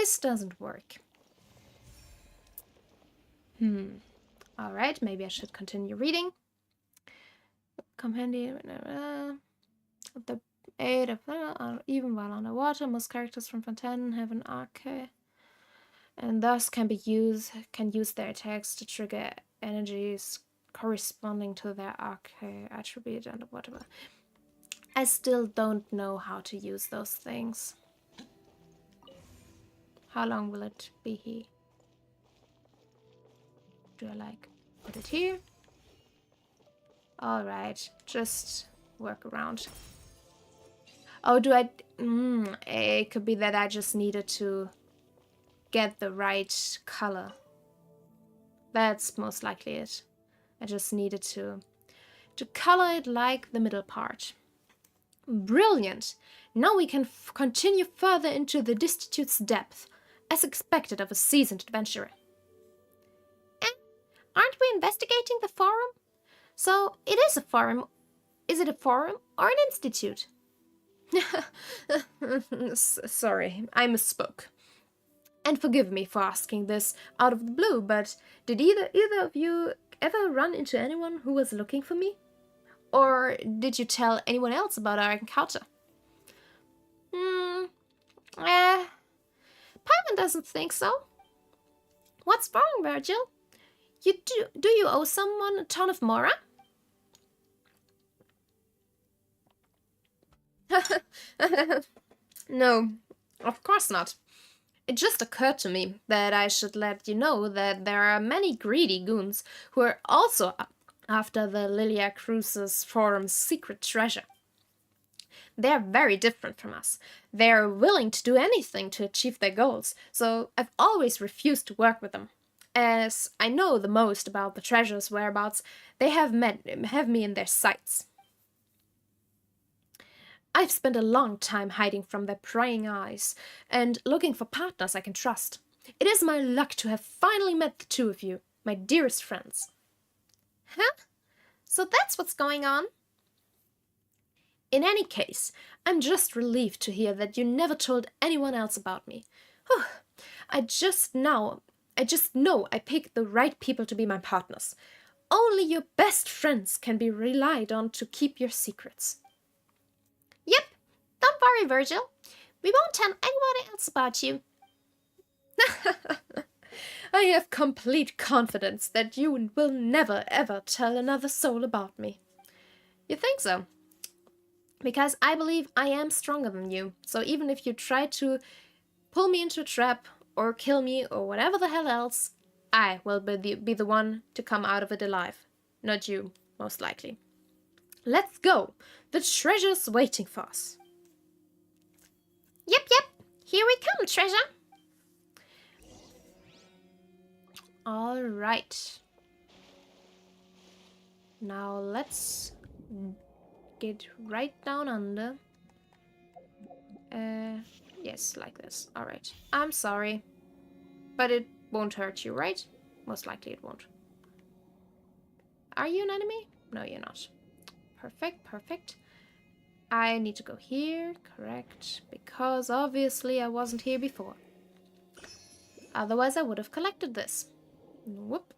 this doesn't work. Alright, maybe I should continue reading. Compendium, the aid of even while underwater, most characters from Fontaine have an arche, and thus can use their attacks to trigger energies corresponding to their arche attribute and whatever. I still don't know how to use those things. How long will it be here? Do I like put it here? Alright, just work around. Oh, do I... it could be that I just needed to get the right color. That's most likely it. I just needed to color it like the middle part. Brilliant! Now we can continue further into the Destitute's depth, as expected of a seasoned adventurer. Aren't we investigating the forum? So, it is a forum. Is it a forum or an institute? Sorry, I misspoke. And forgive me for asking this out of the blue, but did either of you ever run into anyone who was looking for me? Or did you tell anyone else about our encounter? Paimon doesn't think so. What's wrong, Virgil? Do you owe someone a ton of Mora? No, of course not. It just occurred to me that I should let you know that there are many greedy goons who are also after the Lilia Cruises Forum's secret treasure. They are very different from us. They are willing to do anything to achieve their goals, so I've always refused to work with them. As I know the most about the treasure's whereabouts, they have me in their sights. I've spent a long time hiding from their prying eyes and looking for partners I can trust. It is my luck to have finally met the two of you, my dearest friends. Huh? So that's what's going on? In any case, I'm just relieved to hear that you never told anyone else about me. Whew. I just know I picked the right people to be my partners. Only your best friends can be relied on to keep your secrets. Yep, don't worry, Virgil. We won't tell anyone else about you. I have complete confidence that you will never ever tell another soul about me. You think so? Because I believe I am stronger than you, so even if you try to pull me into a trap or kill me or whatever the hell else, I will be the one to come out of it alive. Not you, most likely. Let's go! The treasure's waiting for us. Yep, here we come, treasure! Alright. Now let's get right down under. Yes, like this. Alright. I'm sorry. But it won't hurt you, right? Most likely it won't. Are you an enemy? No, you're not. Perfect. I need to go here, correct, because obviously I wasn't here before. Otherwise I would have collected this. Whoop.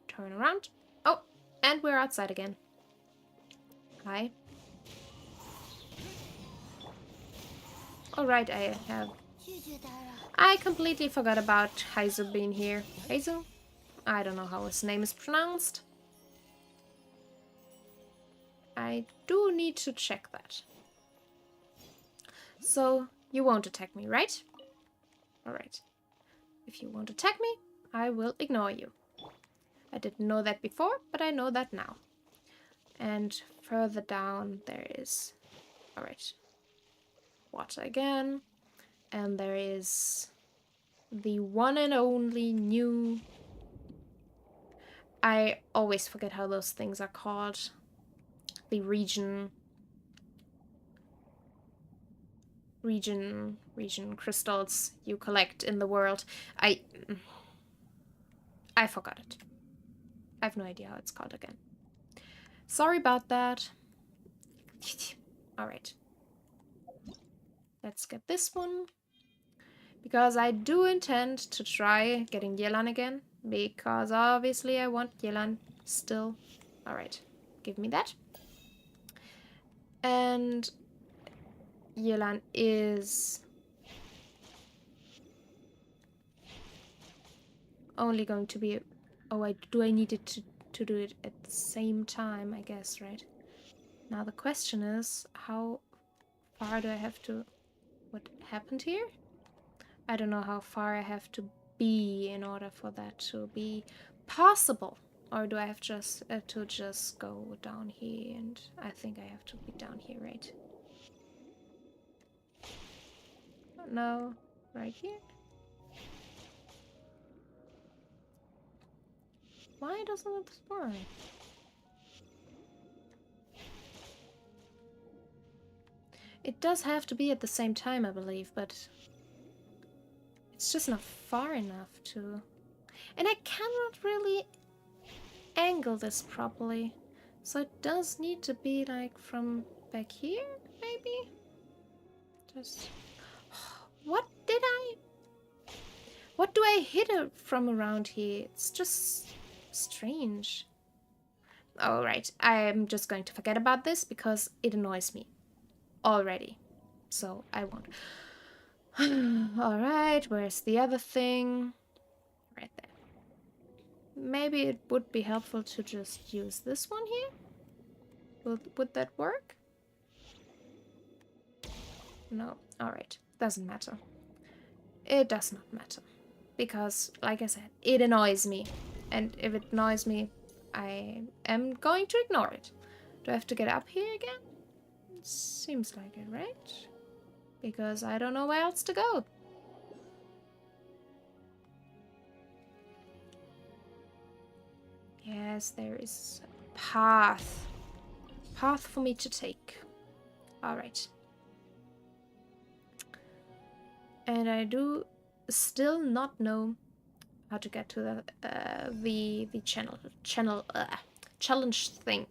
Turn around. Oh, and we're outside again. Hi. Alright, I completely forgot about Hazel being here. Hazel? I don't know how his name is pronounced. I do need to check that. So, you won't attack me, right? Alright. If you won't attack me, I will ignore you. I didn't know that before, but I know that now. And further down there is... Alright. Water again. And there is the one and only new... I always forget how those things are called. The region crystals you collect in the world. I forgot it. I have no idea how it's called again. Sorry about that. Alright. Let's get this one. Because I do intend to try getting Yelan again. Because obviously I want Yelan still. Alright, give me that. And Yelan is only going to be... Oh, I need it to do it at the same time, I guess, right? Now the question is, how far do I have to... What happened here? I don't know how far I have to be in order for that to be possible. Or do I have just to just go down here? And I think I have to be down here, right? No, right here? Why doesn't it spawn? It does have to be at the same time, I believe, but it's just not far enough to... And I cannot really angle this properly. So it does need to be like from back here, maybe? Just... What did I... What do I hit it from around here? It's just strange. Alright, I'm just going to forget about this because it annoys me already. So I won't. Alright, where's the other thing? Right there. Maybe it would be helpful to just use this one here? Would that work? No. Alright, doesn't matter. It does not matter. Because, like I said, it annoys me. And if it annoys me, I am going to ignore it. Do I have to get up here again? Seems like it, right? Because I don't know where else to go. Yes, there is a path. Path for me to take. Alright. And I do still not know how to get to the challenge thing.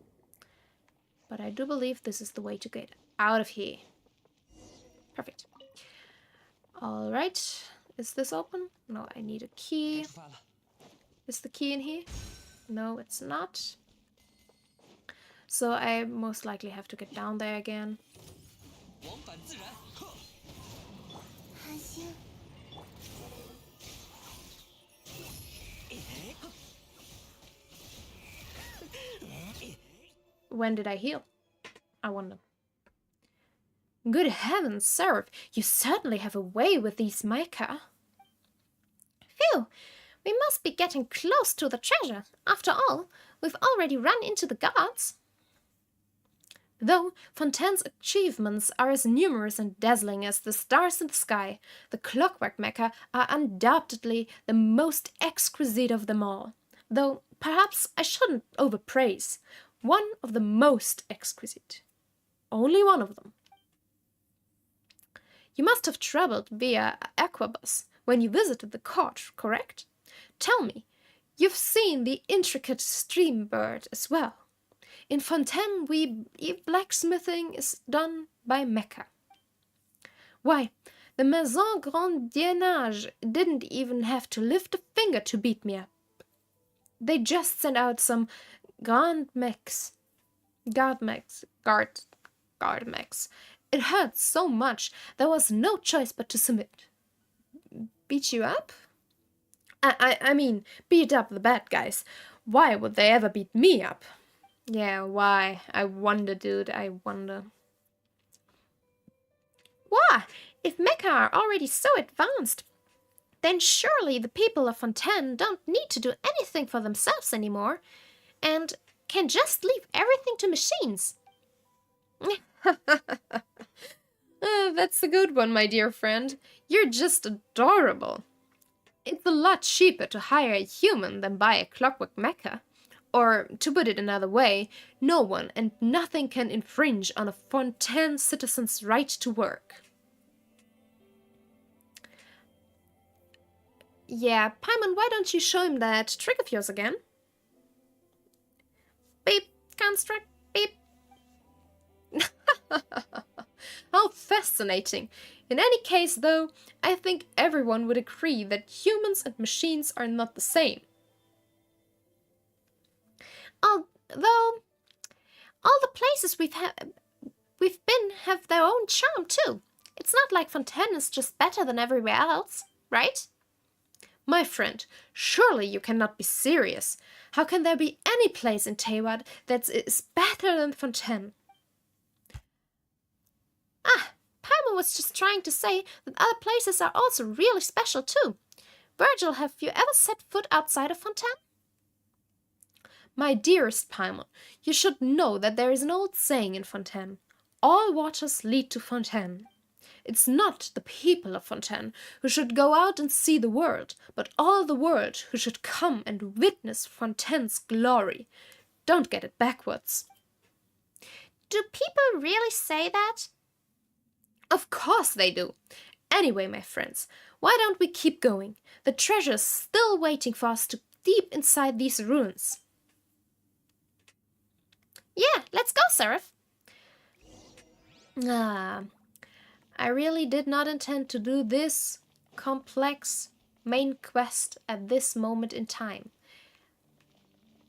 But I do believe this is the way to get out of here. Perfect. Alright. Is this open? No, I need a key. Is the key in here? No, it's not. So I most likely have to get down there again. When did I heal? I wonder. Good heavens, Seraph, you certainly have a way with these mecha. Phew, we must be getting close to the treasure. After all, we've already run into the guards. Though Fontaine's achievements are as numerous and dazzling as the stars in the sky, the clockwork mecha are undoubtedly the most exquisite of them all. Though perhaps I shouldn't overpraise. One of the most exquisite. Only one of them. You must have traveled via Aquabus when you visited the court, correct? Tell me, you've seen the intricate stream bird as well. In Fontaine, blacksmithing is done by mecha. Why, the Maison Grandiennage didn't even have to lift a finger to beat me up. They just sent out some guard mechs. It hurt so much, there was no choice but to submit. Beat you up? I mean, beat up the bad guys. Why would they ever beat me up? Yeah, why? I wonder, dude, I wonder. Why? If mecha are already so advanced, then surely the people of Fontaine don't need to do anything for themselves anymore, and can just leave everything to machines. That's a good one, my dear friend. You're just adorable. It's a lot cheaper to hire a human than buy a clockwork mecha. Or, to put it another way, no one and nothing can infringe on a Fontaine citizen's right to work. Yeah, Paimon, why don't you show him that trick of yours again? Beep, construct, beep. How fascinating. In any case, though, I think everyone would agree that humans and machines are not the same. Although all the places we've been have their own charm too. It's not like Fontaine is just better than everywhere else, right? My friend, surely you cannot be serious. How can there be any place in Teyvat that is better than Fontaine? Ah, Paimon was just trying to say that other places are also really special too. Virgil, have you ever set foot outside of Fontaine? My dearest Paimon, you should know that there is an old saying in Fontaine. All waters lead to Fontaine. It's not the people of Fontaine who should go out and see the world, but all the world who should come and witness Fontaine's glory. Don't get it backwards. Do people really say that? Of course they do. Anyway, my friends, why don't we keep going? The treasure's still waiting for us deep inside these ruins. Yeah, let's go, Seraph. Ah, I really did not intend to do this complex main quest at this moment in time.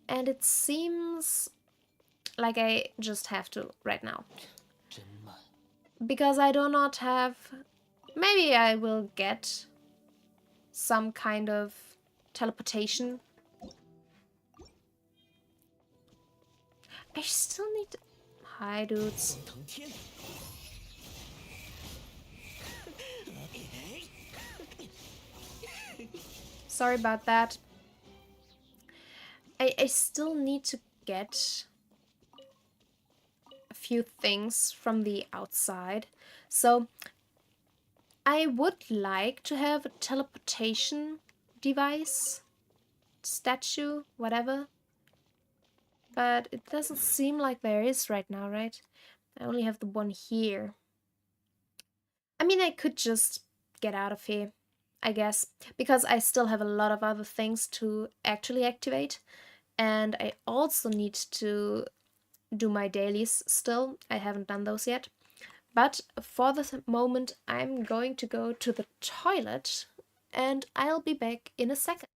And it seems like I just have to right now. Because I do not have... Maybe I will get some kind of teleportation. I still need to... Hi, dudes. Sorry about that. I still need to get a few things from the outside. So I would like to have a teleportation device, statue, whatever. But it doesn't seem like there is right now, right? I only have the one here. I mean, I could just get out of here, I guess, because I still have a lot of other things to actually activate. And I also need to do my dailies still. I haven't done those yet. But for the moment, I'm going to go to the toilet and I'll be back in a second.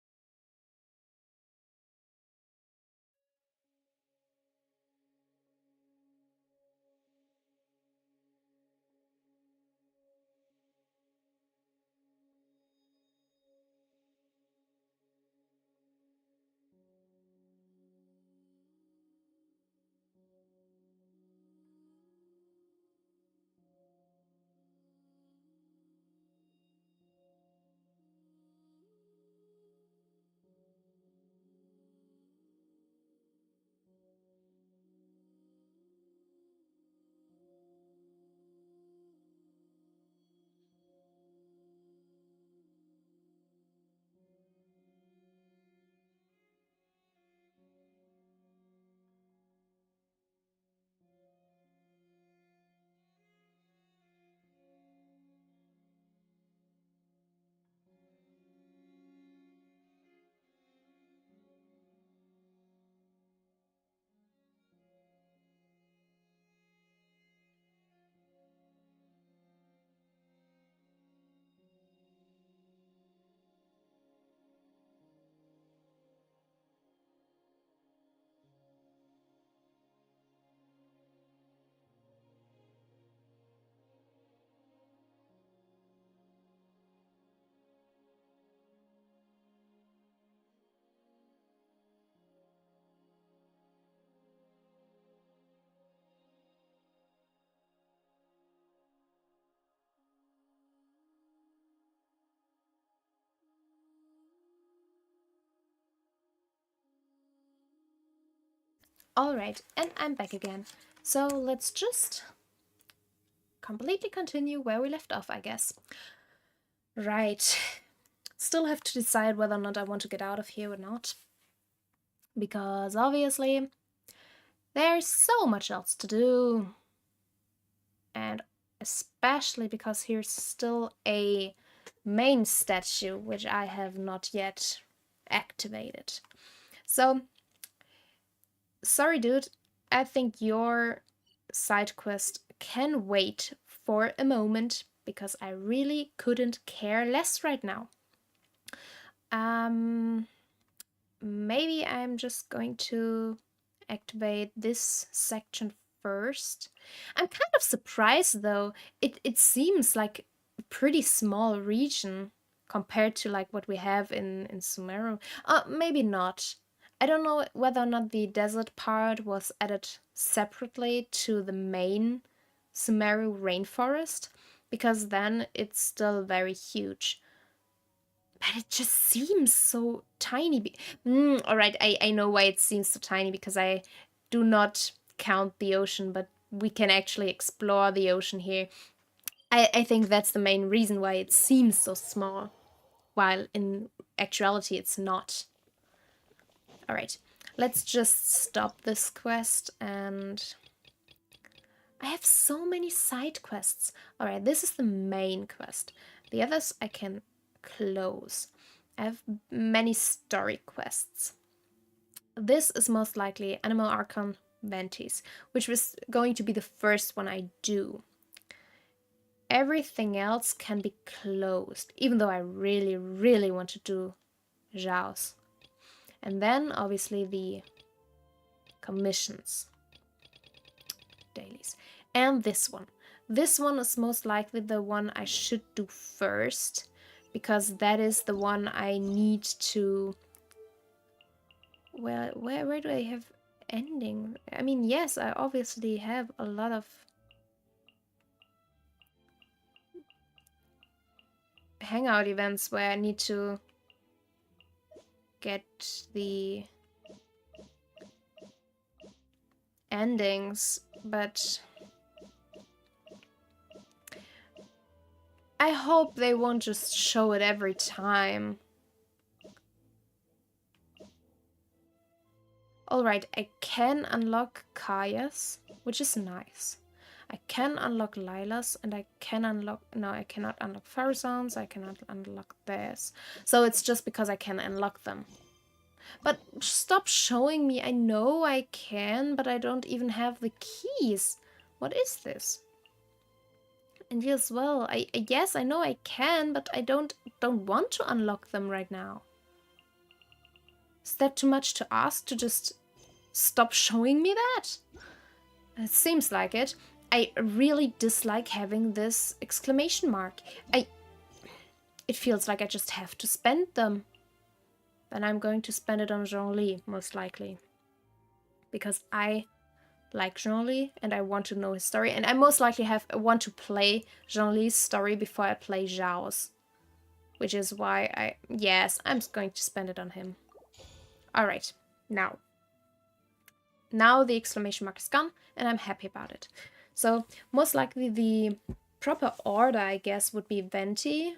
Alright, and I'm back again. So let's just completely continue where we left off, I guess. Right. Still have to decide whether or not I want to get out of here or not. Because obviously, there's so much else to do. And especially because here's still a main statue, which I have not yet activated. So, sorry dude, I think your side quest can wait for a moment because I really couldn't care less right now. Maybe I'm just going to activate this section first. I'm kind of surprised though. It seems like a pretty small region compared to like what we have in Sumeru. Maybe not. I don't know whether or not the desert part was added separately to the main Sumeru rainforest, because then it's still very huge. But it just seems so tiny. All right, I know why it seems so tiny, because I do not count the ocean, but we can actually explore the ocean here. I think that's the main reason why it seems so small, while in actuality it's not. All right, let's just stop this quest, and I have so many side quests. All right, this is the main quest. The others I can close. I have many story quests. This is most likely Animal Archon Ventis, which was going to be the first one I do. Everything else can be closed, even though I really, really want to do Zhao's. And then, obviously, the commissions. Dailies. And this one. This one is most likely the one I should do first, because that is the one I need to... Well, where do I have ending? I mean, yes, I obviously have a lot of hangout events where I need to get the endings, but I hope they won't just show it every time. Alright, I can unlock Kaya's, which is nice. I can unlock Lila's, and I can unlock... No, I cannot unlock Farazan's, I cannot unlock theirs. So it's just because I can unlock them. But stop showing me. I know I can, but I don't even have the keys. What is this? And you as well. Yes, I know I can, but I don't want to unlock them right now. Is that too much to ask, to just stop showing me that? It seems like it. I really dislike having this exclamation mark. It feels like I just have to spend them. Then I'm going to spend it on Zhongli, most likely. Because I like Zhongli and I want to know his story. And I most likely want to play Zhongli's story before I play Zhao's. Which is why yes, I'm going to spend it on him. Alright, now. Now the exclamation mark is gone, and I'm happy about it. So, most likely the proper order, I guess, would be Venti,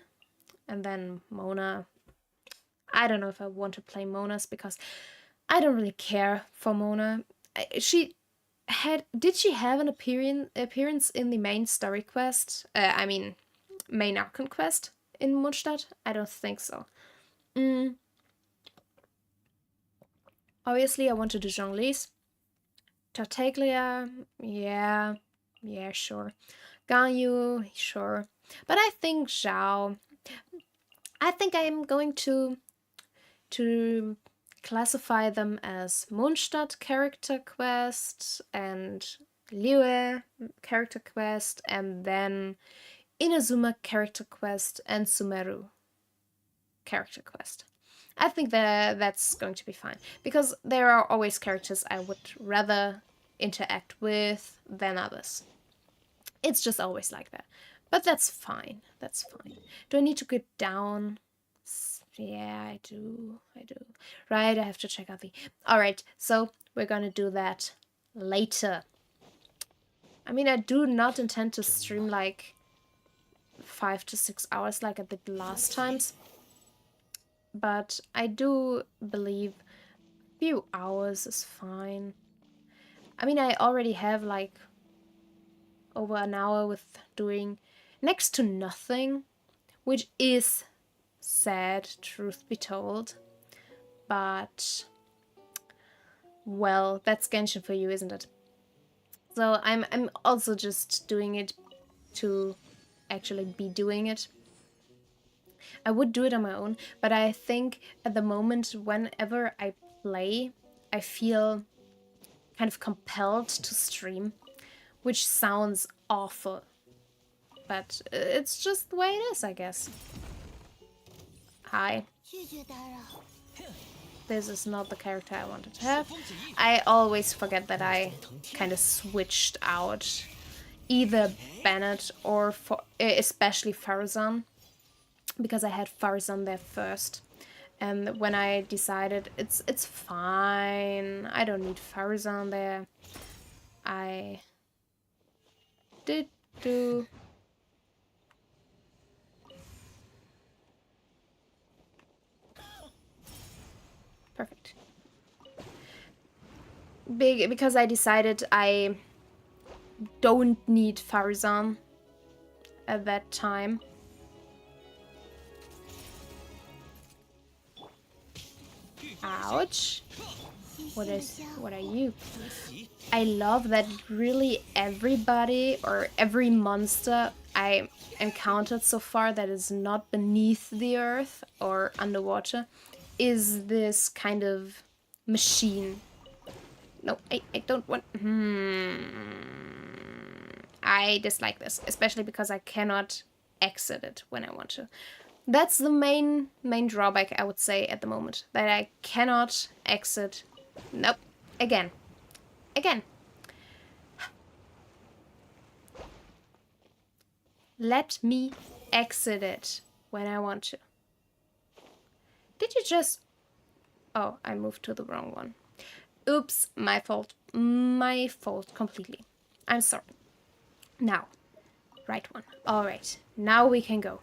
and then Mona. I don't know if I want to play Mona's, because I don't really care for Mona. Did she have an appearance in the main story quest? Main Archon quest in Mondstadt? I don't think so. Obviously, I want to do Zhongli's. Tartaglia, yeah, sure. Ganyu, sure. But I think Zhao... I think I'm going to classify them as Mondstadt character quest and Liyue character quest, and then Inazuma character quest and Sumeru character quest. I think that's going to be fine, because there are always characters I would rather interact with than others. It's just always like that. But that's fine. That's fine. Do I need to get down? Yeah, I do. Right, I have to check out the... Alright, so we're gonna do that later. I mean, I do not intend to stream like 5 to 6 hours like I did last times. But I do believe a few hours is fine. I mean, I already have like over an hour with doing next to nothing, which is sad, truth be told. But, well, that's Genshin for you, isn't it? So I'm also just doing it to actually be doing it. I would do it on my own, but I think at the moment, whenever I play, I feel kind of compelled to stream, which sounds awful, but it's just the way it is, I guess. Hi. This is not the character I wanted to have. I always forget that I kind of switched out either Bennett or especially Farazan, because I had Farazan there first. And when I decided it's fine, I don't need Farazan there, I did do... Perfect. Because I decided I don't need Farazan at that time. Ouch. What are you? I love that really everybody or every monster I encountered so far that is not beneath the earth or underwater is this kind of machine. No, I don't want... I dislike this, especially because I cannot exit it when I want to. That's the main drawback, I would say, at the moment. That I cannot exit. Nope. Again. Let me exit it when I want to. Did you just... Oh, I moved to the wrong one. Oops, my fault. My fault completely. I'm sorry. Now, right one. Alright, now we can go.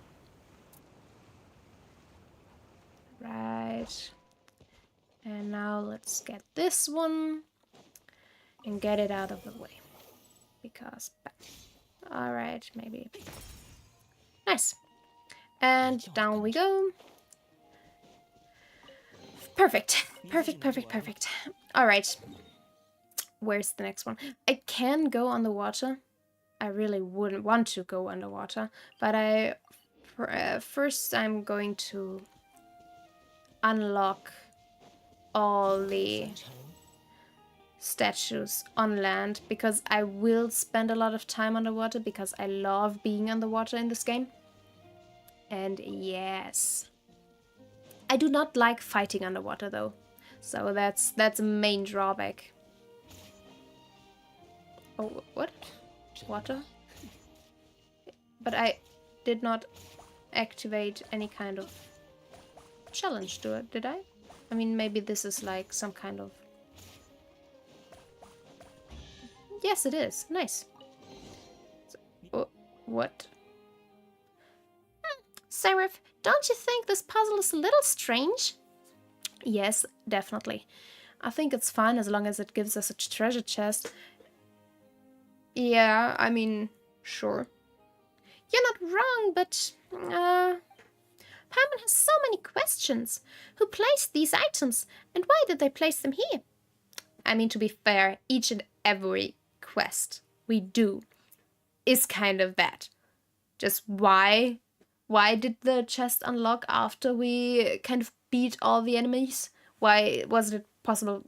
Right. And now let's get this one and get it out of the way. Because... Alright, maybe. Nice. And down we go. Perfect. Perfect. Alright. Where's the next one? I can go underwater. I really wouldn't want to go underwater. But first I'm going to unlock all the statues on land, because I will spend a lot of time underwater because I love being underwater in this game. And yes, I do not like fighting underwater though, so that's a main drawback. Oh, what? Water? But I did not activate any kind of challenge to it, did I? I mean, maybe this is like some kind of... Yes, it is. Nice. So, what? Seraph, don't you think this puzzle is a little strange? Yes, definitely. I think it's fine as long as it gives us a treasure chest. Yeah, I mean, sure. You're not wrong, but... Paimon has so many questions. Who placed these items, and why did they place them here? I mean, to be fair, each and every quest we do is kind of that. Just why did the chest unlock after we kind of beat all the enemies? Why wasn't it possible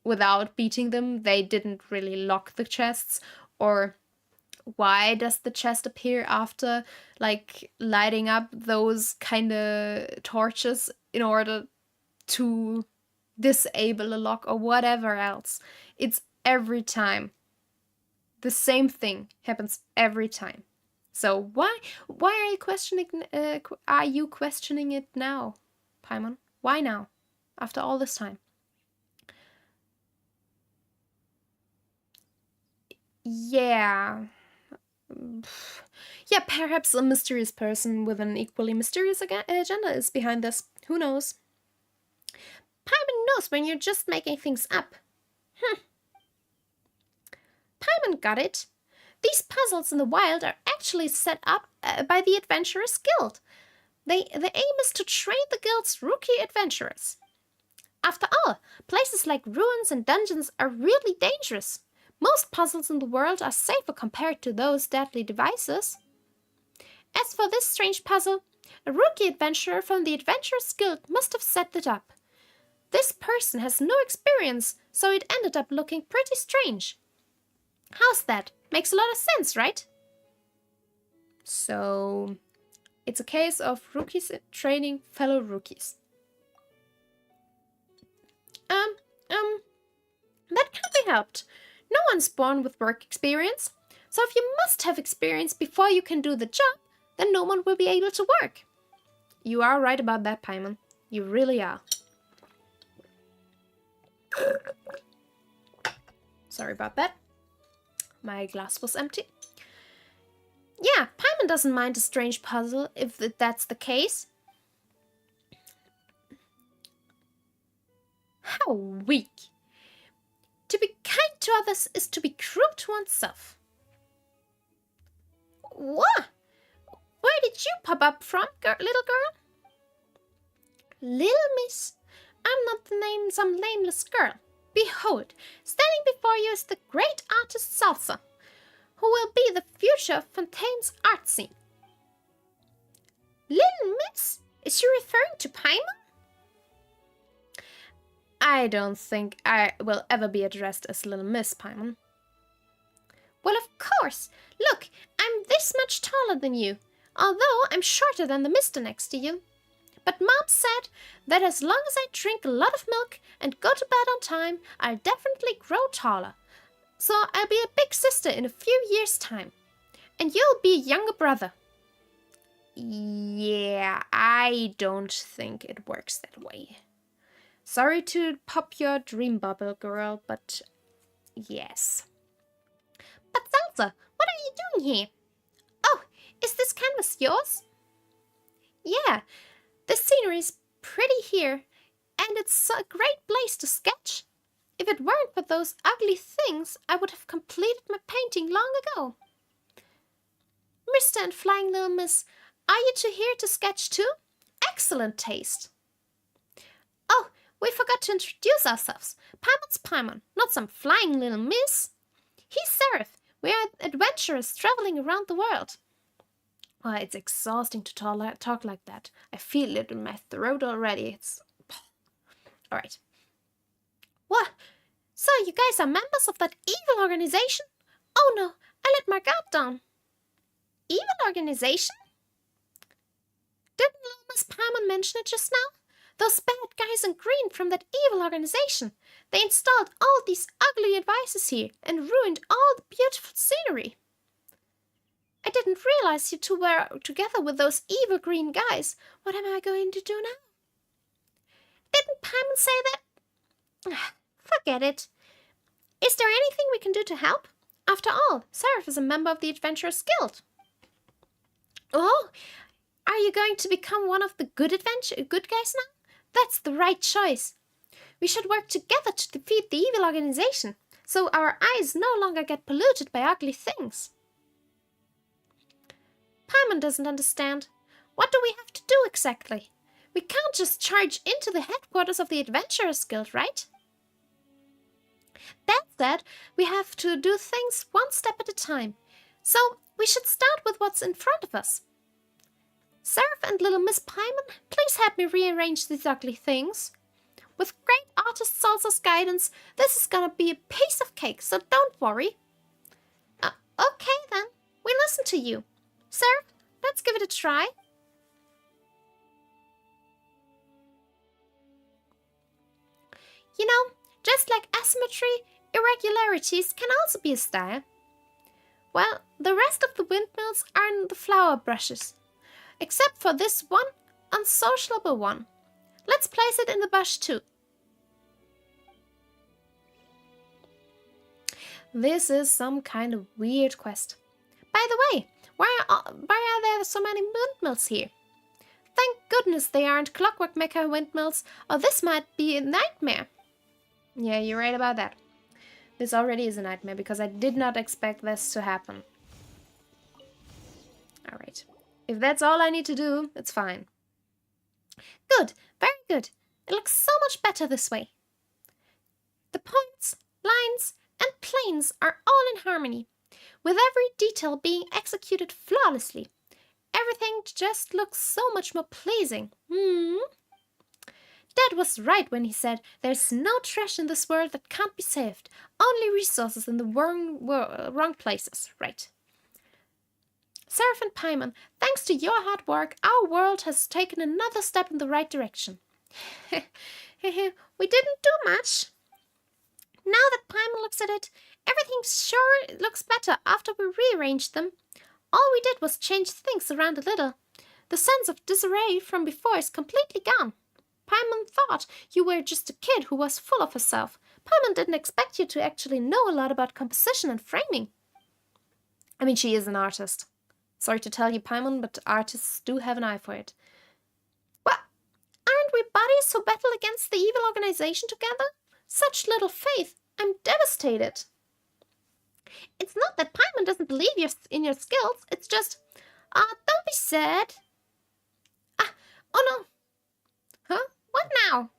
without beating them? They didn't really lock the chests. Or why does the chest appear after like lighting up those kind of torches in order to disable a lock or whatever else? It's every time. The same thing happens every time. So why are you questioning it now, Paimon? Why now? After all this time? Yeah. Yeah, perhaps a mysterious person with an equally mysterious agenda is behind this. Who knows? Paimon knows when you're just making things up. Paimon got it. These puzzles in the wild are actually set up by the Adventurers Guild. The aim is to train the guild's rookie adventurers. After all, places like ruins and dungeons are really dangerous. Most puzzles in the world are safer compared to those deadly devices. As for this strange puzzle, a rookie adventurer from the Adventurers Guild must have set it up. This person has no experience, so it ended up looking pretty strange. How's that? Makes a lot of sense, right? So, it's a case of rookies training fellow rookies. That can't be helped. No one's born with work experience. So if you must have experience before you can do the job, then no one will be able to work. You are right about that, Paimon. You really are. Sorry about that. My glass was empty. Yeah, Paimon doesn't mind a strange puzzle if that's the case. How weak. To be kind to others is to be cruel to oneself. What? Where did you pop up from, little girl? Little miss, I'm not some nameless girl. Behold, standing before you is the great artist Salsa, who will be the future of Fontaine's art scene. Little miss? Is she referring to Paimon? I don't think I will ever be addressed as Little Miss Paimon. Well, of course. Look, I'm this much taller than you, although I'm shorter than the mister next to you. But Mom said that as long as I drink a lot of milk and go to bed on time, I'll definitely grow taller. So I'll be a big sister in a few years' time. And you'll be a younger brother. Yeah, I don't think it works that way. Sorry to pop your dream bubble, girl, but yes. But Salsa, what are you doing here? Oh, is this canvas yours? Yeah, this scenery is pretty here, and it's a great place to sketch. If it weren't for those ugly things, I would have completed my painting long ago. Mister and Flying Little Miss, are you two here to sketch too? Excellent taste. Oh, we forgot to introduce ourselves. Paimon's Paimon, not some flying little miss. He's Seraph. We are adventurers traveling around the world. Well, it's exhausting to talk like that. I feel it in my throat already. It's... Alright. What? So you guys are members of that evil organization? Oh no, I let my guard down. Evil organization? Didn't little Miss Paimon mention it just now? Those bad guys in green from that evil organization. They installed all these ugly devices here and ruined all the beautiful scenery. I didn't realize you two were together with those evil green guys. What am I going to do now? Didn't Paimon say that? Forget it. Is there anything we can do to help? After all, Seraph is a member of the Adventurers Guild. Oh, are you going to become one of the good guys now? That's the right choice. We should work together to defeat the evil organization, so our eyes no longer get polluted by ugly things. Paimon doesn't understand. What do we have to do exactly? We can't just charge into the headquarters of the Adventurers Guild, right? That said, we have to do things one step at a time, so we should start with what's in front of us. Seraph and little Miss Paimon, please help me rearrange these ugly things. With great artist Salsa's guidance, this is gonna be a piece of cake, so don't worry. Okay then, we listen to you. Seraph, let's give it a try. You know, just like asymmetry, irregularities can also be a style. Well, the rest of the windmills are in the flower brushes. Except for this one unsociable one. Let's place it in the bush too. This is some kind of weird quest. By the way, why are there so many windmills here? Thank goodness they aren't clockwork mecha windmills, or this might be a nightmare. Yeah, you're right about that. This already is a nightmare because I did not expect this to happen. Alright. If that's all I need to do, it's fine. Good, very good. It looks so much better this way. The points, lines, and planes are all in harmony, with every detail being executed flawlessly. Everything just looks so much more pleasing. Dad was right when he said there's no trash in this world that can't be saved, only resources in the wrong places, right? Seraph and Paimon, thanks to your hard work, our world has taken another step in the right direction. We didn't do much. Now that Paimon looks at it, everything sure looks better after we rearranged them. All we did was change things around a little. The sense of disarray from before is completely gone. Paimon thought you were just a kid who was full of herself. Paimon didn't expect you to actually know a lot about composition and framing. I mean, she is an artist. Sorry to tell you, Paimon, but artists do have an eye for it. What? Aren't we buddies who battle against the evil organization together? Such little faith. I'm devastated. It's not that Paimon doesn't believe in your skills. It's just... don't be sad. Oh no. Huh? What now?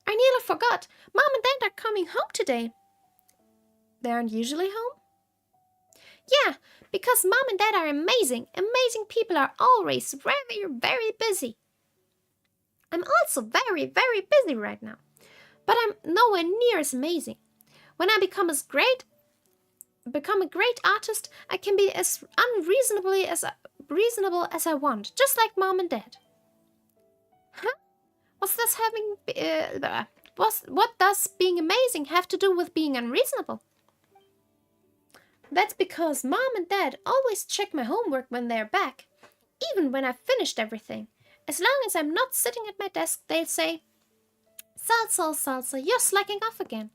I nearly forgot. Mom and Dad are coming home today. They aren't usually home? Yeah, because Mom and Dad are amazing. Amazing people are always very, very busy. I'm also very, very busy right now. But I'm nowhere near as amazing. When I become a great artist, I can be as reasonable as I want, just like Mom and Dad. Huh? What does being amazing have to do with being unreasonable? That's because Mom and Dad always check my homework when they're back, even when I've finished everything. As long as I'm not sitting at my desk, they'll say, Salsa, you're slacking off again.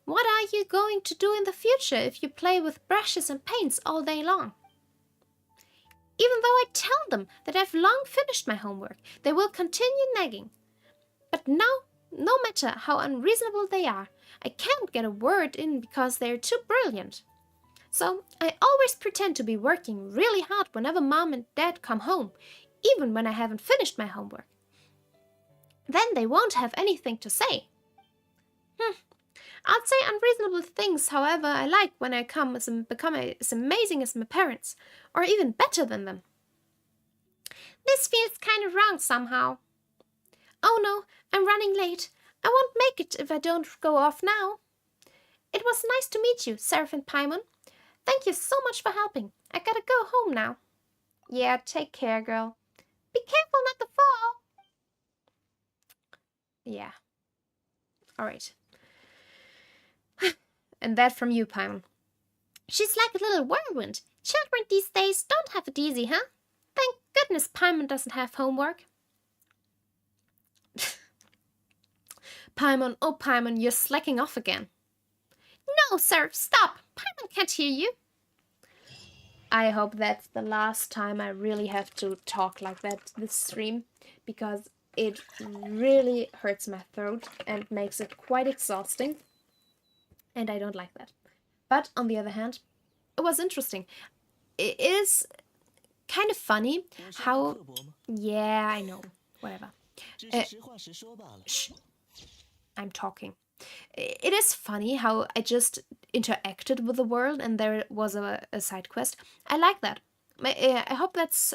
What are you going to do in the future if you play with brushes and paints all day long? Even though I tell them that I've long finished my homework, they will continue nagging. But now, no matter how unreasonable they are, I can't get a word in because they're too brilliant. So I always pretend to be working really hard whenever Mom and Dad come home, even when I haven't finished my homework. Then they won't have anything to say. I'd say unreasonable things however I like when I become as amazing as my parents, or even better than them. This feels kind of wrong somehow. Oh no, I'm running late. I won't make it if I don't go off now. It was nice to meet you, Seraph and Paimon. Thank you so much for helping. I gotta go home now. Yeah, take care, girl. Be careful not to fall. Yeah. Alright. And that from you, Paimon. She's like a little whirlwind. Children these days don't have it easy, huh? Thank goodness Paimon doesn't have homework. Paimon, oh Paimon, you're slacking off again. No, sir, stop. Paimon can't hear you. I hope that's the last time I really have to talk like that this stream, because it really hurts my throat and makes it quite exhausting. And I don't like that. But on the other hand, it was interesting. It is kind of funny how... Yeah, I know. Whatever. Shh. I'm talking. It is funny how I just interacted with the world and there was a side quest. I like that. I hope that's...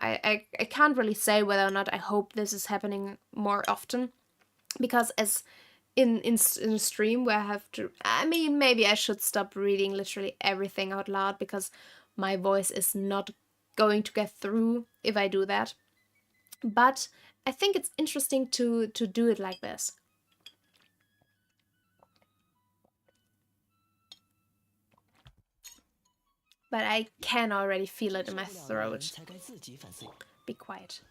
I can't really say whether or not I hope this is happening more often. Because as... In a stream where I have to... I mean, maybe I should stop reading literally everything out loud because my voice is not going to get through if I do that. But I think it's interesting to do it like this. But I can already feel it in my throat. Be quiet.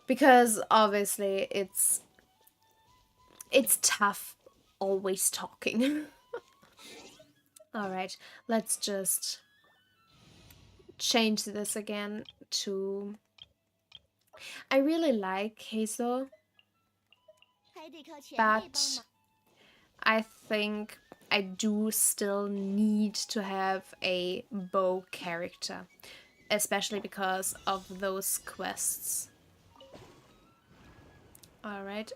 Because obviously it's tough always talking. Alright, let's just change this again to... I really like Heizo, but I think I do still need to have a bow character, especially because of those quests. Alright,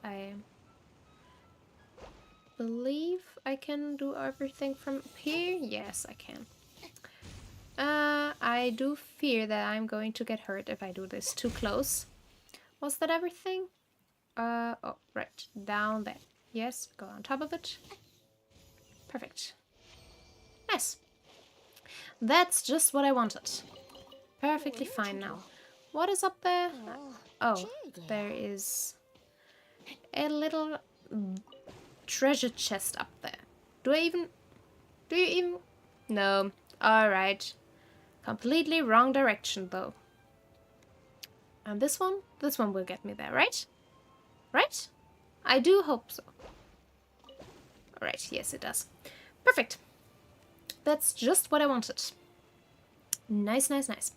believe I can do everything from up here. Yes, I can. I do fear that I'm going to get hurt if I do this too close. Was that everything? Oh, right. Down there. Yes, go on top of it. Perfect. Nice. That's just what I wanted. Perfectly fine now. What is up there? Oh, there is a little treasure chest up there. Do you even? No. Alright. Completely wrong direction though. And this one? This one will get me there, right? Right? I do hope so. Alright, yes it does. Perfect. That's just what I wanted. Nice, nice, nice.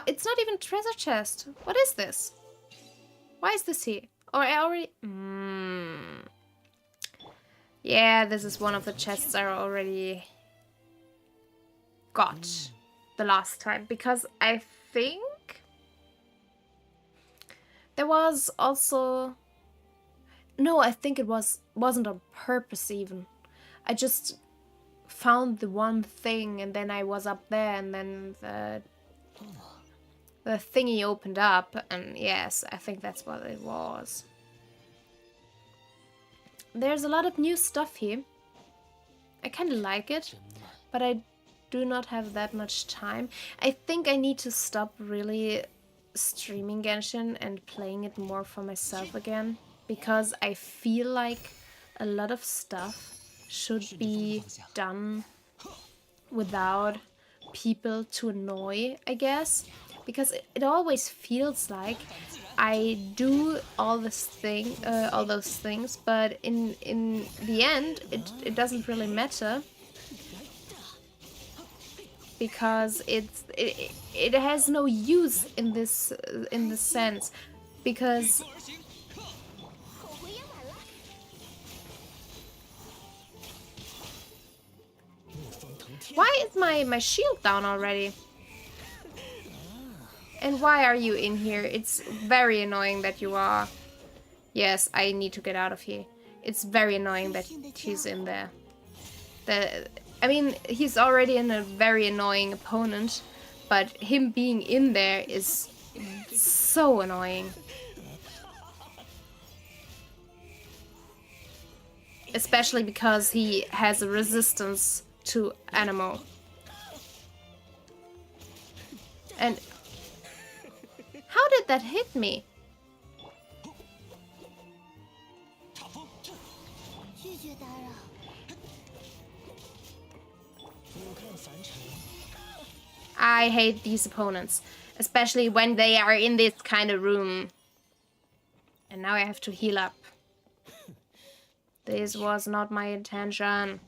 It's not even treasure chest. What is this? Why is this here? Or I already... Yeah, this is one of the chests I already got the last time. Because I think there was also... No, I think it wasn't on purpose even. I just found the one thing and then I was up there and then the thingy opened up and yes, I think that's what it was. There's a lot of new stuff here. I kind of like it, but I do not have that much time. I think I need to stop really streaming Genshin and playing it more for myself again, because I feel like a lot of stuff should be done without people to annoy, I guess, because it always feels like I do all those things, but in the end, it doesn't really matter, because it has no use in this sense, because why is my shield down already? And why are you in here? It's very annoying that you are. Yes, I need to get out of here. It's very annoying that he's in there. I mean, he's already a very annoying opponent, but him being in there is so annoying. Especially because he has a resistance to animal. And how did that hit me? I hate these opponents, especially when they are in this kind of room. And now I have to heal up. This was not my intention.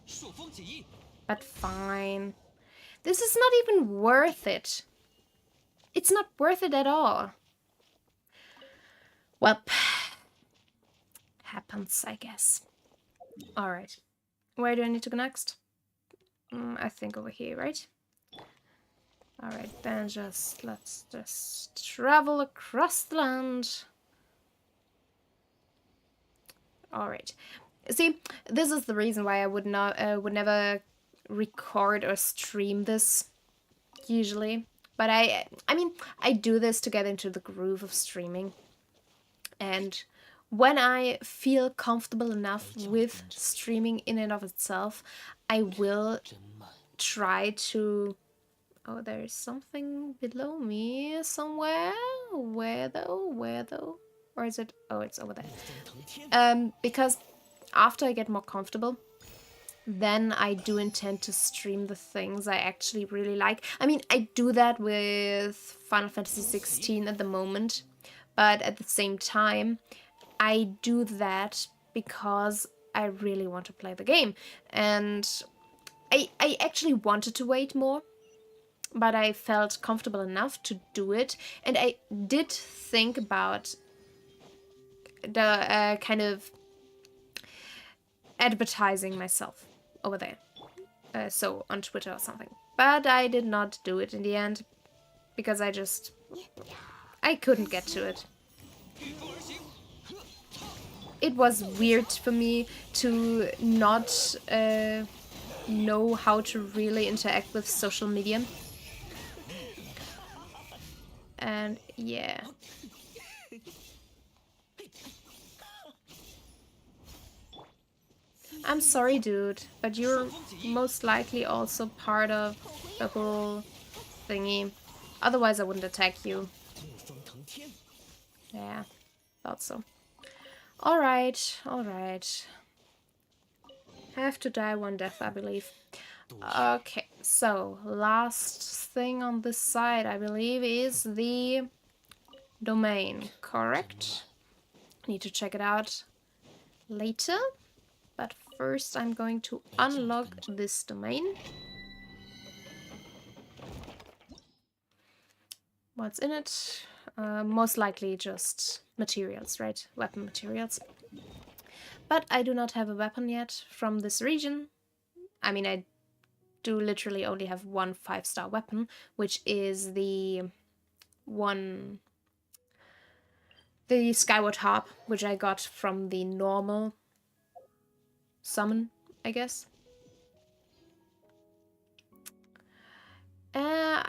But fine. This is not even worth it. It's not worth it at all. Well, happens, I guess. Alright. Where do I need to go next? I think over here, right? Alright, then let's just travel across the land. Alright. See, this is the reason why I would never record or stream this usually. But I mean, I do this to get into the groove of streaming. And when I feel comfortable enough with streaming in and of itself, I will try to... Oh, there is something below me somewhere. Where though? Where though? Or is it? Oh, it's over there. Because after I get more comfortable, then I do intend to stream the things I actually really like. I mean, I do that with Final Fantasy 16 at the moment, but at the same time, I do that because I really want to play the game. And I actually wanted to wait more, but I felt comfortable enough to do it. And I did think about the kind of advertising myself over there. So on Twitter or something. But I did not do it in the end, because I couldn't get to it. it was weird for me to not know how to really interact with social media. And yeah. I'm sorry, dude, but you're most likely also part of the whole thingy. Otherwise, I wouldn't attack you. Yeah, thought so. Alright, alright. Have to die one death, I believe. Okay, so last thing on this side, I believe, is the domain, correct? Need to check it out later. But first I'm going to unlock this domain. What's in it? Most likely just materials, right? Weapon materials. But I do not have a weapon yet from this region. I mean, I do literally only have one 5-star weapon, which is the Skyward Harp, which I got from the normal summon, I guess.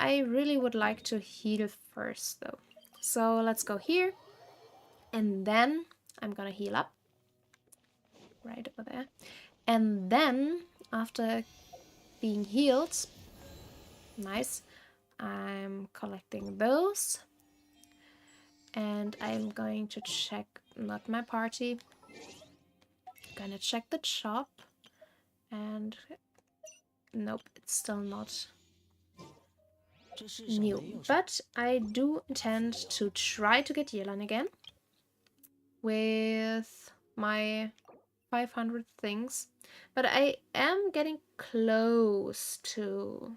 I really would like to heal first, though. So let's go here. And then I'm gonna heal up. Right over there. And then, after being healed, nice, I'm collecting those. And I'm going to check, not my party, gonna check the shop. And nope, it's still not new. But I do intend to try to get Yelan again with my 500 things. But I am getting close to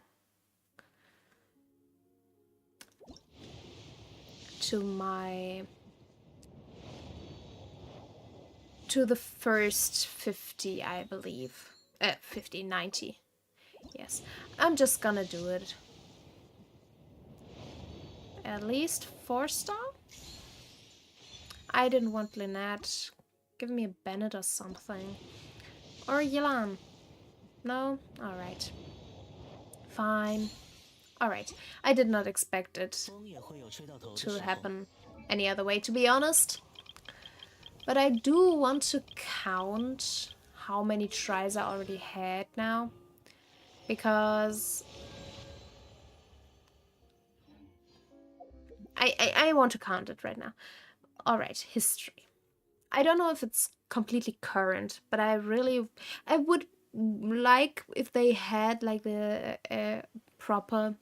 the first 50, I believe. 50, 90. Yes, I'm just gonna do it. At least 4-star? I didn't want Lynette. Give me a Bennett or something. Or Yelan. No? Alright. Fine. Alright. I did not expect it to happen any other way, to be honest. But I do want to count how many tries I already had now. Because I want to count it right now. Alright, history. I don't know if it's completely current, but I would like if they had like the proper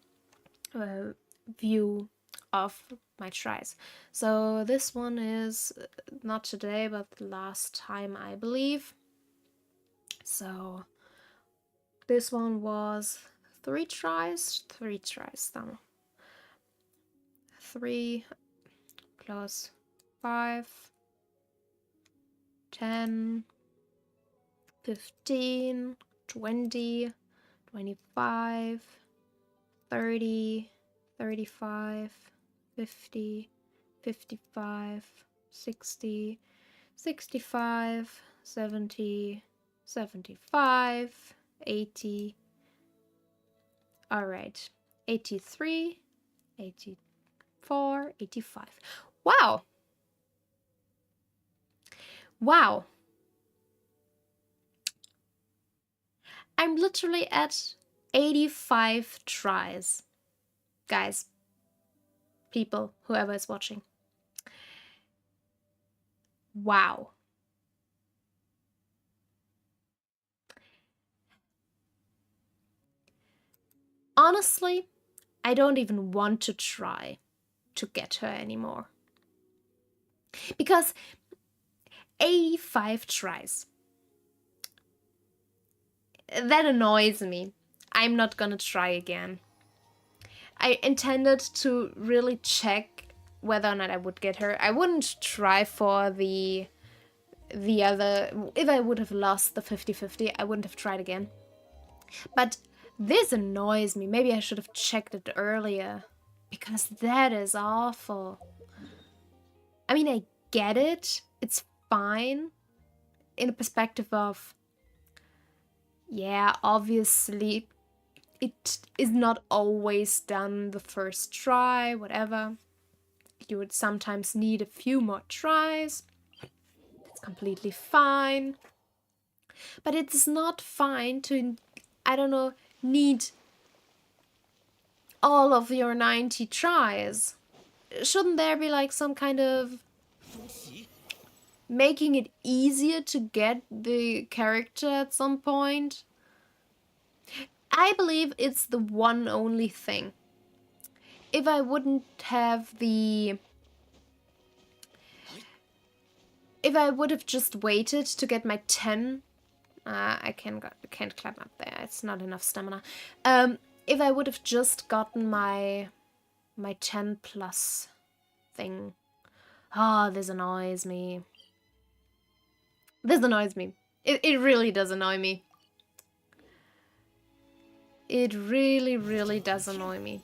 view of my tries. So this one is not today, but last time, I believe. So this one was 3 tries. 3 tries, then. 3 plus 5, 10, 15, 20, 25, 30, 35, 50, 55, 60, 65, 70, 75, 80. Alright, 83, 84, 85. Wow! Wow! I'm literally at 85 tries. Guys, people, whoever is watching. Wow. Honestly, I don't even want to try to get her anymore. Because 85 tries. That annoys me. I'm not gonna try again. I intended to really check whether or not I would get her. I wouldn't try for the other. If I would have lost the 50-50, I wouldn't have tried again. But this annoys me. Maybe I should have checked it earlier. Because that is awful. I mean, I get it. It's fine. in a perspective of, yeah, obviously it is not always done the first try, whatever. You would sometimes need a few more tries. It's completely fine. But it's not fine to, I don't know, need all of your 90 tries. Shouldn't there be like some kind of making it easier to get the character at some point? I believe it's the one only thing. If I wouldn't have the... If I would have just waited to get my 10... I can't climb up there. It's not enough stamina. If I would have just gotten my 10 plus thing. Ah, this annoys me. This annoys me. It really does annoy me. It really, really does annoy me.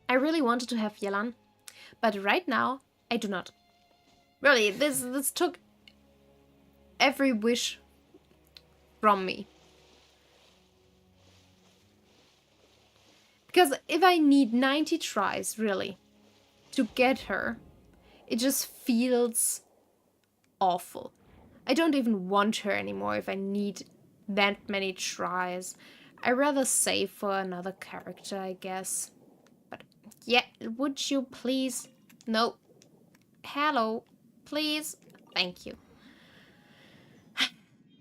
I really wanted to have Yelan, but right now I do not. Really, this took every wish from me. Because if I need 90 tries, really, to get her, it just feels awful. I don't even want her anymore if I need that many tries. I'd rather save for another character, I guess. But yeah, would you please? No. Hello. Please. Thank you.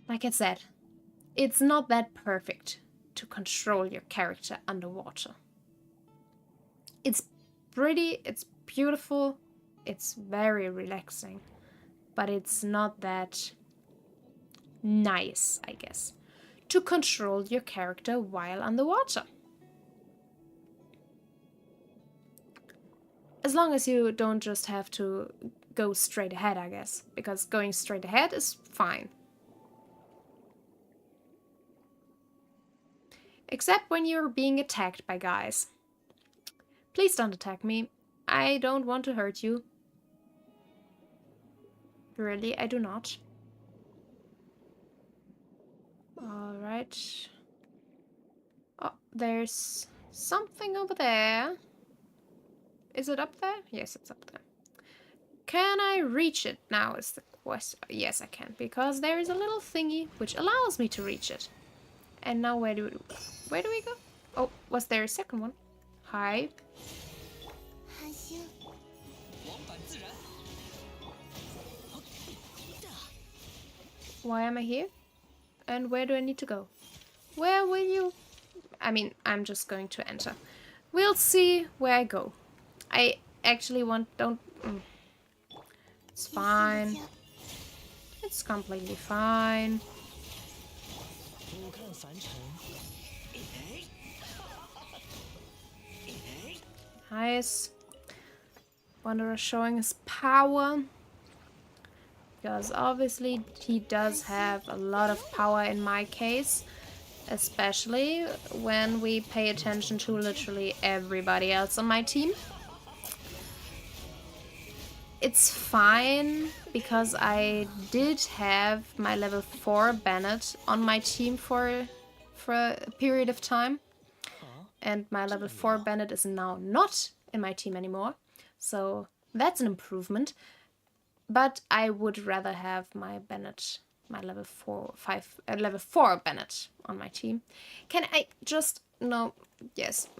Like I said, it's not that perfect to control your character underwater. It's pretty, it's beautiful, it's very relaxing, but it's not that nice, I guess, to control your character while underwater. As long as you don't just have to go straight ahead, I guess, because going straight ahead is fine. Except when you're being attacked by guys. Please don't attack me. I don't want to hurt you. Really, I do not. Alright. Oh, there's something over there. Is it up there? Yes, it's up there. Can I reach it now is the question. Yes, I can, because there is a little thingy which allows me to reach it. And now where do we go? Oh, was there a second one? Hi. Why am I here? And where do I need to go? Where will you... I mean, I'm just going to enter. We'll see where I go. I actually don't... It's fine. It's completely fine. Nice. Wanderer showing his power. Because obviously he does have a lot of power in my case. Especially when we pay attention to literally everybody else on my team. It's fine because I did have my level 4 Bennett on my team for a period of time. And my level 4 Bennett is now not in my team anymore. So that's an improvement. But I would rather have my Bennett, my level 4 Bennett on my team. Can I just... No. Yes.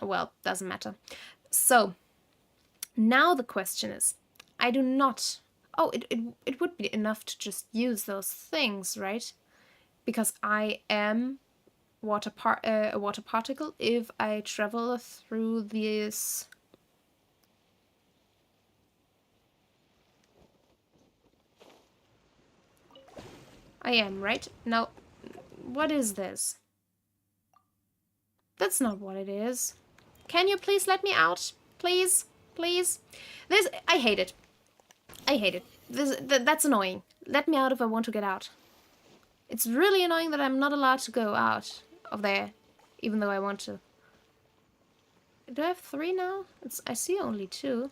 Well, doesn't matter. So, now the question is, I do not... Oh, it would be enough to just use those things, right? Because I am a water particle if I travel through this... I am, right? Now, what is this? That's not what it is. Can you please let me out? Please? Please? This... I hate it. I hate it. That's annoying. Let me out if I want to get out. It's really annoying that I'm not allowed to go out of there, even though I want to. Do I have 3 now? I see only 2.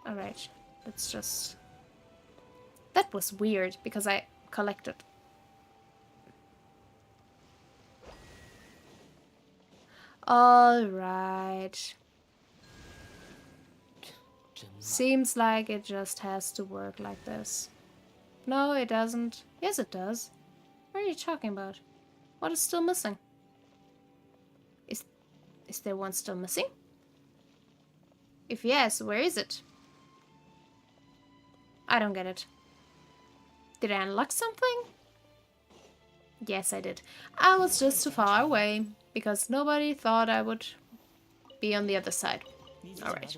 Alright, let's just... That was weird, because I collected. Alright. Seems like it just has to work like this. No, it doesn't. Yes, it does. What are you talking about? What is still missing? Is there one still missing? If yes, where is it? I don't get it. Did I unlock something? Yes, I did. I was just too far away, because nobody thought I would be on the other side. Alright.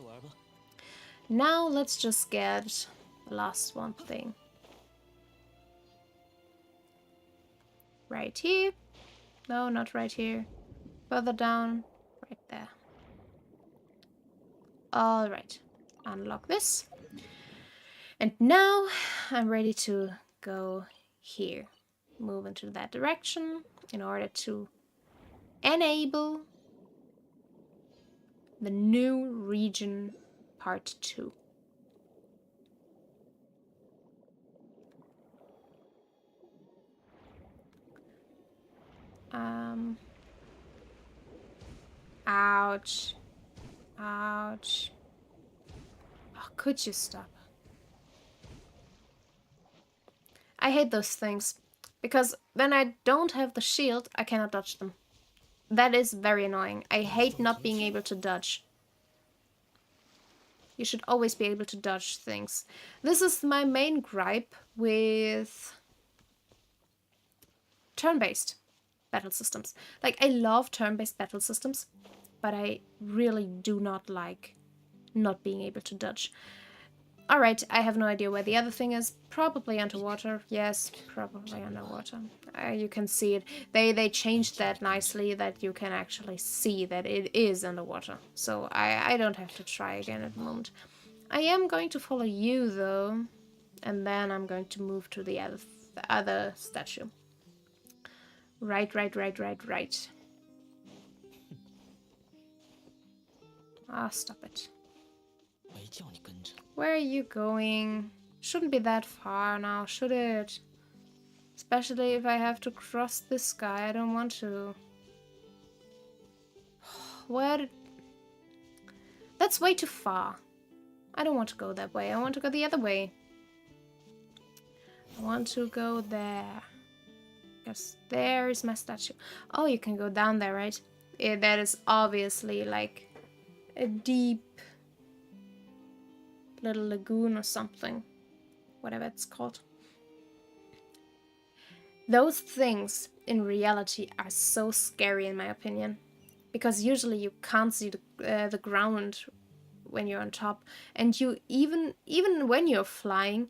Now let's just get the last one thing. Right here. No, not right here. Further down. Right there. Alright. Unlock this. And now I'm ready to go here. Move into that direction in order to enable the new region part 2. Ouch. Ouch. Oh, could you stop? I hate those things, because when I don't have the shield, I cannot dodge them. That is very annoying. I hate not being able to dodge. You should always be able to dodge things. This is my main gripe with turn-based battle systems. Like, I love turn-based battle systems, but I really do not like not being able to dodge. Alright, I have no idea where the other thing is. Probably underwater. Yes, probably underwater. You can see it. They changed that nicely, that you can actually see that it is underwater. So I don't have to try again at the moment. I am going to follow you, though. And then I'm going to move to the other statue. Right. Ah, stop it. Where are you going? Shouldn't be that far now, should it? Especially if I have to cross this sky. I don't want to. Where? That's way too far. I don't want to go that way. I want to go the other way. I want to go there. Because there is my statue. Oh, you can go down there, right? Yeah, that is obviously like a deep little lagoon or something, whatever it's called. Those things in reality are so scary in my opinion, because usually you can't see the ground when you're on top, and you even when you're flying,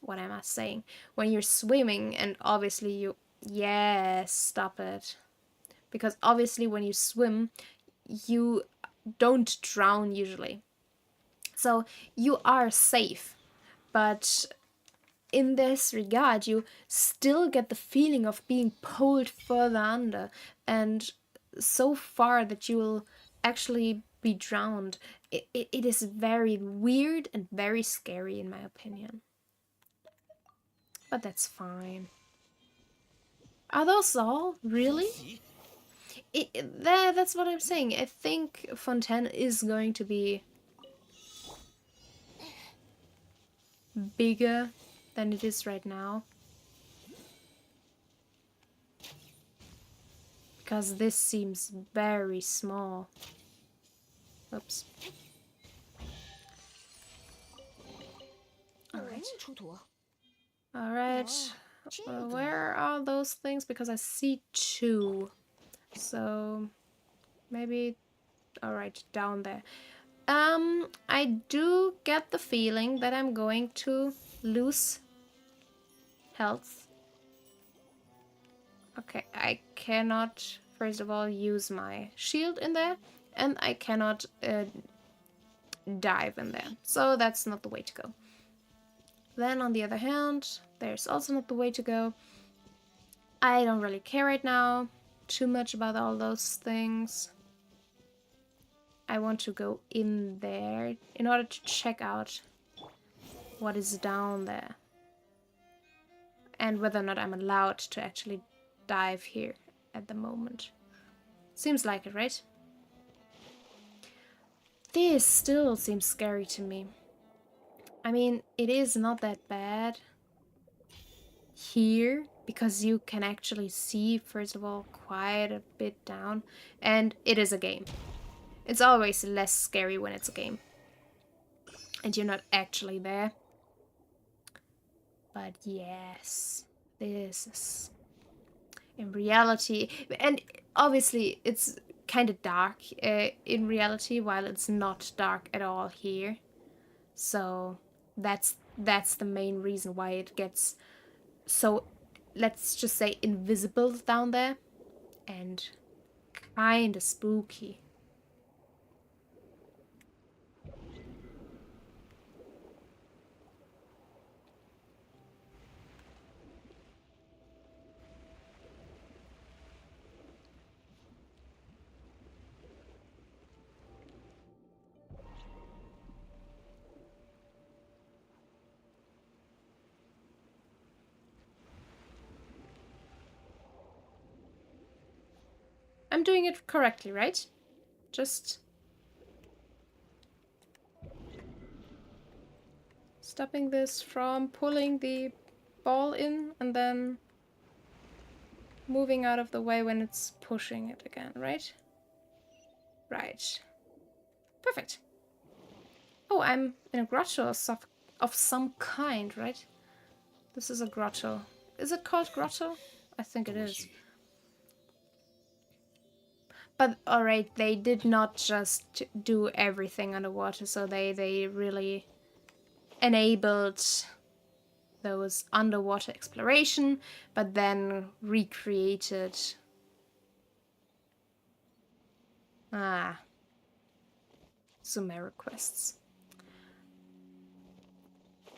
what am I saying? When you're swimming, and obviously you, yes, stop it, because obviously when you swim, you don't drown usually. So you are safe, but in this regard, you still get the feeling of being pulled further under, and so far that you will actually be drowned. It is very weird and very scary in my opinion. But that's fine. Are those all? Really? That's what I'm saying. I think Fontaine is going to be bigger than it is right now. Because this seems very small. Oops. Alright. Alright. Where are those things? Because I see 2. So maybe, alright, down there. I do get the feeling that I'm going to lose health. Okay, I cannot, first of all, use my shield in there, and I cannot dive in there. So that's not the way to go. Then on the other hand, there's also not the way to go. I don't really care right now too much about all those things. I want to go in there in order to check out what is down there. And whether or not I'm allowed to actually dive here at the moment. Seems like it, right? This still seems scary to me. I mean, it is not that bad here because you can actually see, first of all, quite a bit down. And it is a game. It's always less scary when it's a game. And you're not actually there. But yes, this is in reality, and obviously it's kind of dark in reality, while it's not dark at all here. So that's the main reason why it gets so, let's just say, invisible down there and kind of spooky. I'm doing it correctly, right? Just stopping this from pulling the ball in and then moving out of the way when it's pushing it again, right? Right. Perfect. Oh, I'm in a grotto of some kind, right? This is a grotto. Is it called grotto? I think it is. But alright, they did not just do everything underwater, so they really enabled those underwater exploration, but then recreated Sumeru quests.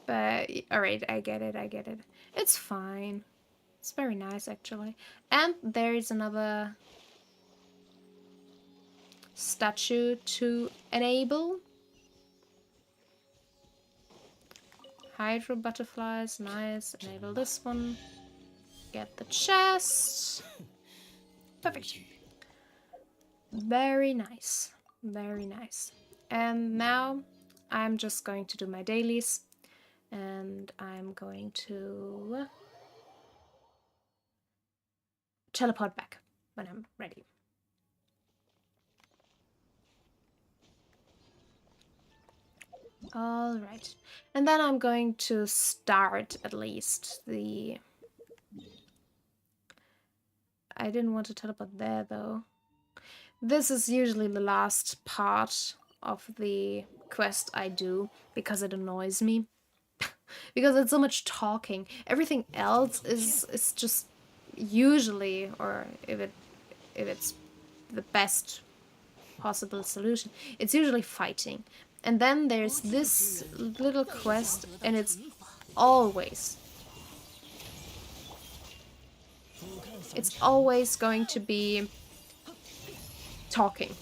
But alright, I get it. It's fine. It's very nice, actually. And there is another statue to enable. Hydro butterflies, nice. Enable this one. Get the chest. Perfect. Very nice. Very nice. And now I'm just going to do my dailies. And I'm going to teleport back when I'm ready. All right. And then I'm going to start at least the... I didn't want to teleport there though. This is usually the last part of the quest I do because it annoys me. Because it's so much talking. Everything else is just usually, or if it's the best possible solution, it's usually fighting. And then there's this little quest, and it's always going to be talking.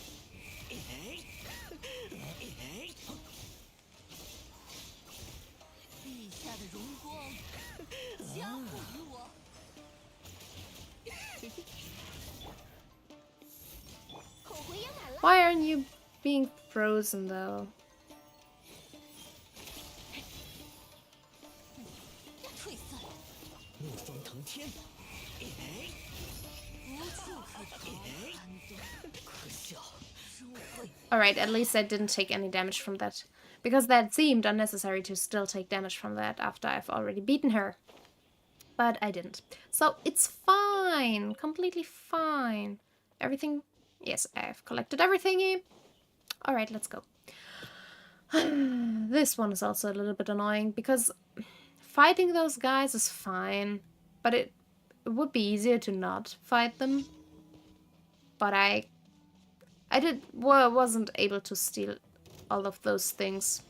Why aren't you being frozen though? Alright, at least I didn't take any damage from that. Because that seemed unnecessary to still take damage from that after I've already beaten her. But I didn't. So it's fine. Completely fine. Everything... Yes, I've collected everything. Alright, let's go. This one is also a little bit annoying because fighting those guys is fine. But it would be easier to not fight them. But I wasn't able to steal all of those things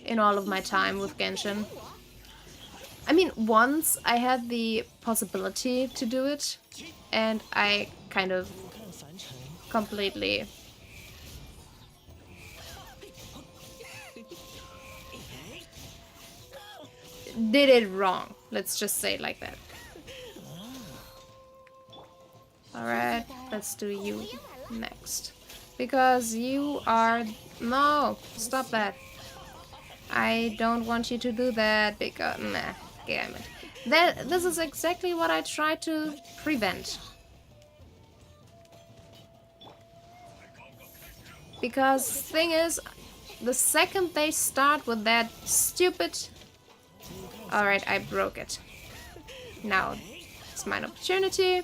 in all of my time with Genshin. I mean, once I had the possibility to do it, and I kind of completely did it wrong. Let's just say it like that. Alright, let's do you next. Because you are... No, stop that. I don't want you to do that because... Nah, damn it. This is exactly what I tried to prevent. Because thing is, the second they start with that stupid... Alright, I broke it. Now, it's my opportunity.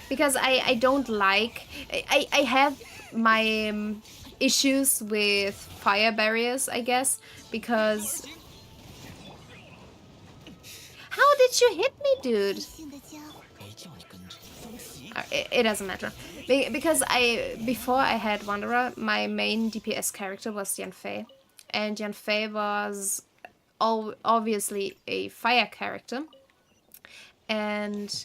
Because I don't like... I have my issues with fire barriers, I guess. Because... How did you hit me, dude? It doesn't matter. Because before I had Wanderer, my main DPS character was Yanfei. And Yanfei was obviously a fire character. And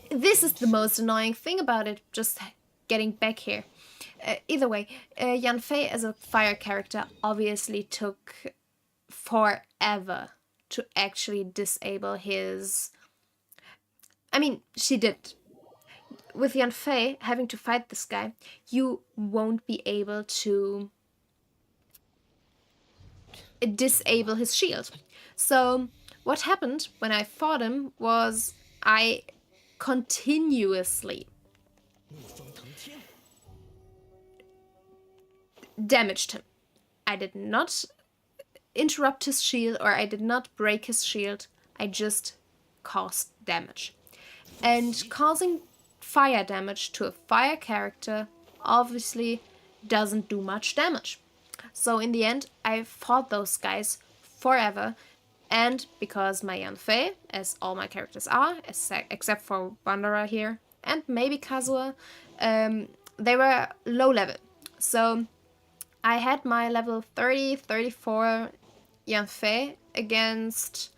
this is the most annoying thing about it, just getting back here. Either way, Yanfei as a fire character obviously took forever to actually disable his... I mean, she did. With Yanfei having to fight this guy, you won't be able to disable his shield. So what happened when I fought him was I continuously damaged him. I did not interrupt his shield, or I did not break his shield. I just caused damage. And causing fire damage to a fire character obviously doesn't do much damage. So in the end, I fought those guys forever. And because my Yanfei, as all my characters are, except for Wanderer here, and maybe Kazuha, they were low level. So I had my level 30, 34 Yanfei against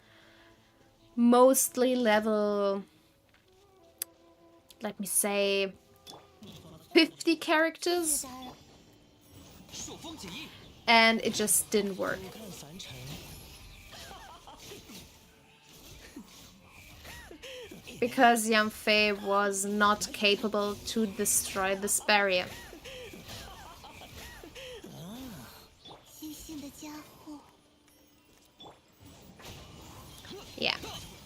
mostly level, let me say, 50 characters. And it just didn't work. Because Yanfei was not capable to destroy this barrier. Yeah,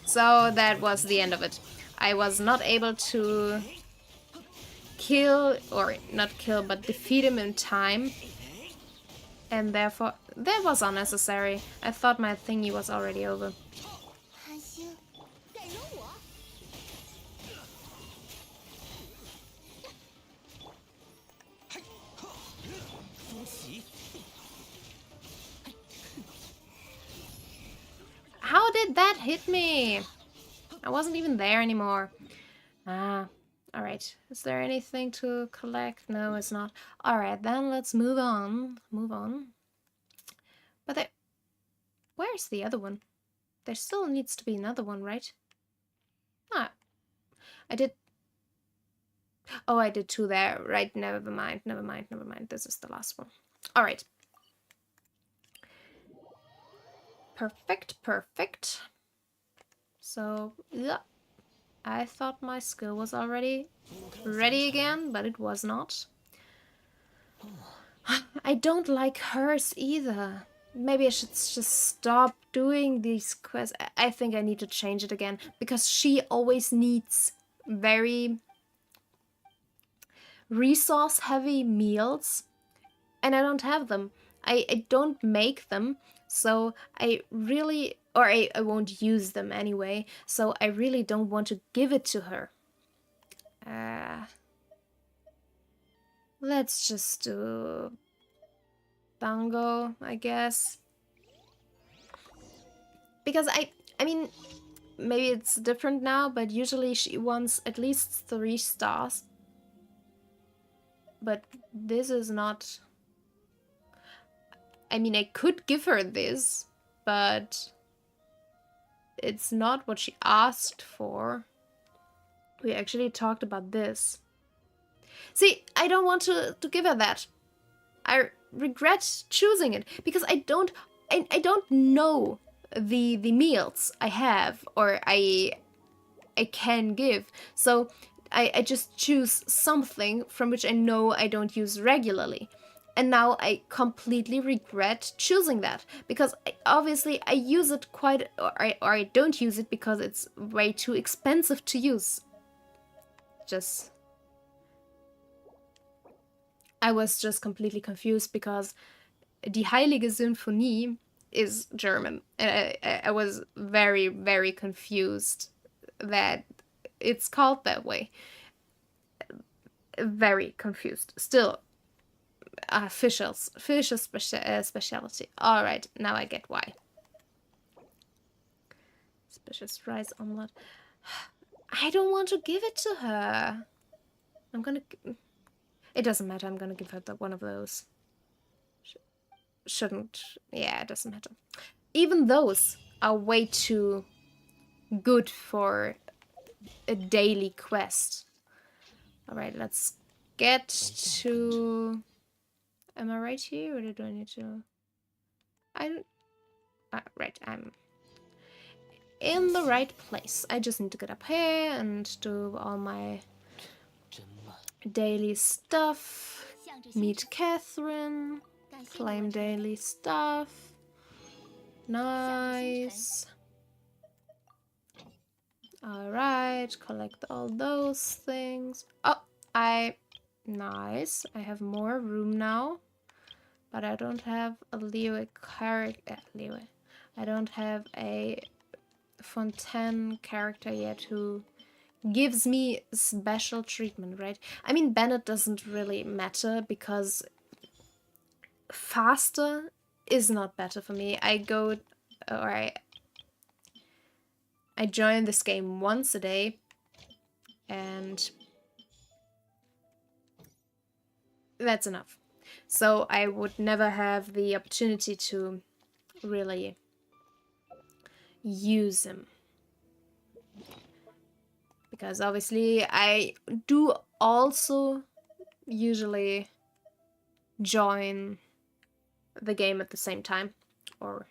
so that was the end of it. I was not able to kill, or not kill, but defeat him in time. And therefore, that was unnecessary. I thought my thingy was already over. How did that hit me? I wasn't even there anymore. Ah, alright. Is there anything to collect? No, it's not. Alright, then let's move on. Move on. But where's the other one? There still needs to be another one, right? Ah, I did... Oh, I did two there. Right, never mind, never mind, never mind. This is the last one. Alright. Perfect, perfect. So, yeah. I thought my skill was already ready again, but it was not. I don't like hers either. Maybe I should just stop doing these quests. I think I need to change it again, because she always needs very resource-heavy meals, and I don't have them. I don't make them. So I really, or I won't use them anyway, so I really don't want to give it to her. Let's just do Dango, I guess. Because I mean, maybe it's different now, but usually she wants at least 3 stars. But this is not... I mean, I could give her this, but it's not what she asked for. We actually talked about this. See, I don't want to give her that. I regret choosing it, because I don't I don't know the meals I have or I can give. So I just choose something from which I know I don't use regularly. And now I completely regret choosing that because obviously I use it quite, or I don't use it because it's way too expensive to use. Just, I was just completely confused because Die Heilige Symphonie is German. And I was very, very confused that it's called that way. Very confused. Still, Fisher's specialty. All right, now I get why. Specious rice omelette. I don't want to give it to her. I'm gonna. It doesn't matter. I'm gonna give her one of those. Shouldn't. Yeah, it doesn't matter. Even those are way too good for a daily quest. All right, let's get to. Am I right here, or do I need to? I don't. Right, I'm in the right place. I just need to get up here and do all my daily stuff. Meet Catherine. Claim daily stuff. Nice. Alright, collect all those things. Oh, nice. I have more room now. But I don't have a Leo character. I don't have a Fontaine character yet who gives me special treatment, right? I mean, Bennett doesn't really matter because faster is not better for me. I join this game once a day and that's enough. So I would never have the opportunity to really use him. Because obviously I do also usually join the game at the same time. Or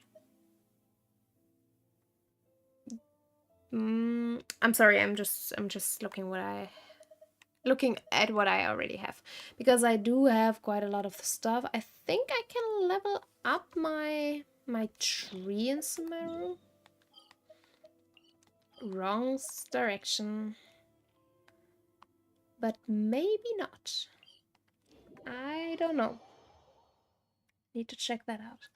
I'm sorry, I'm just looking at what I already have. Because I do have quite a lot of stuff. I think I can level up my tree in Sumeru. Wrong direction. But maybe not. I don't know. Need to check that out.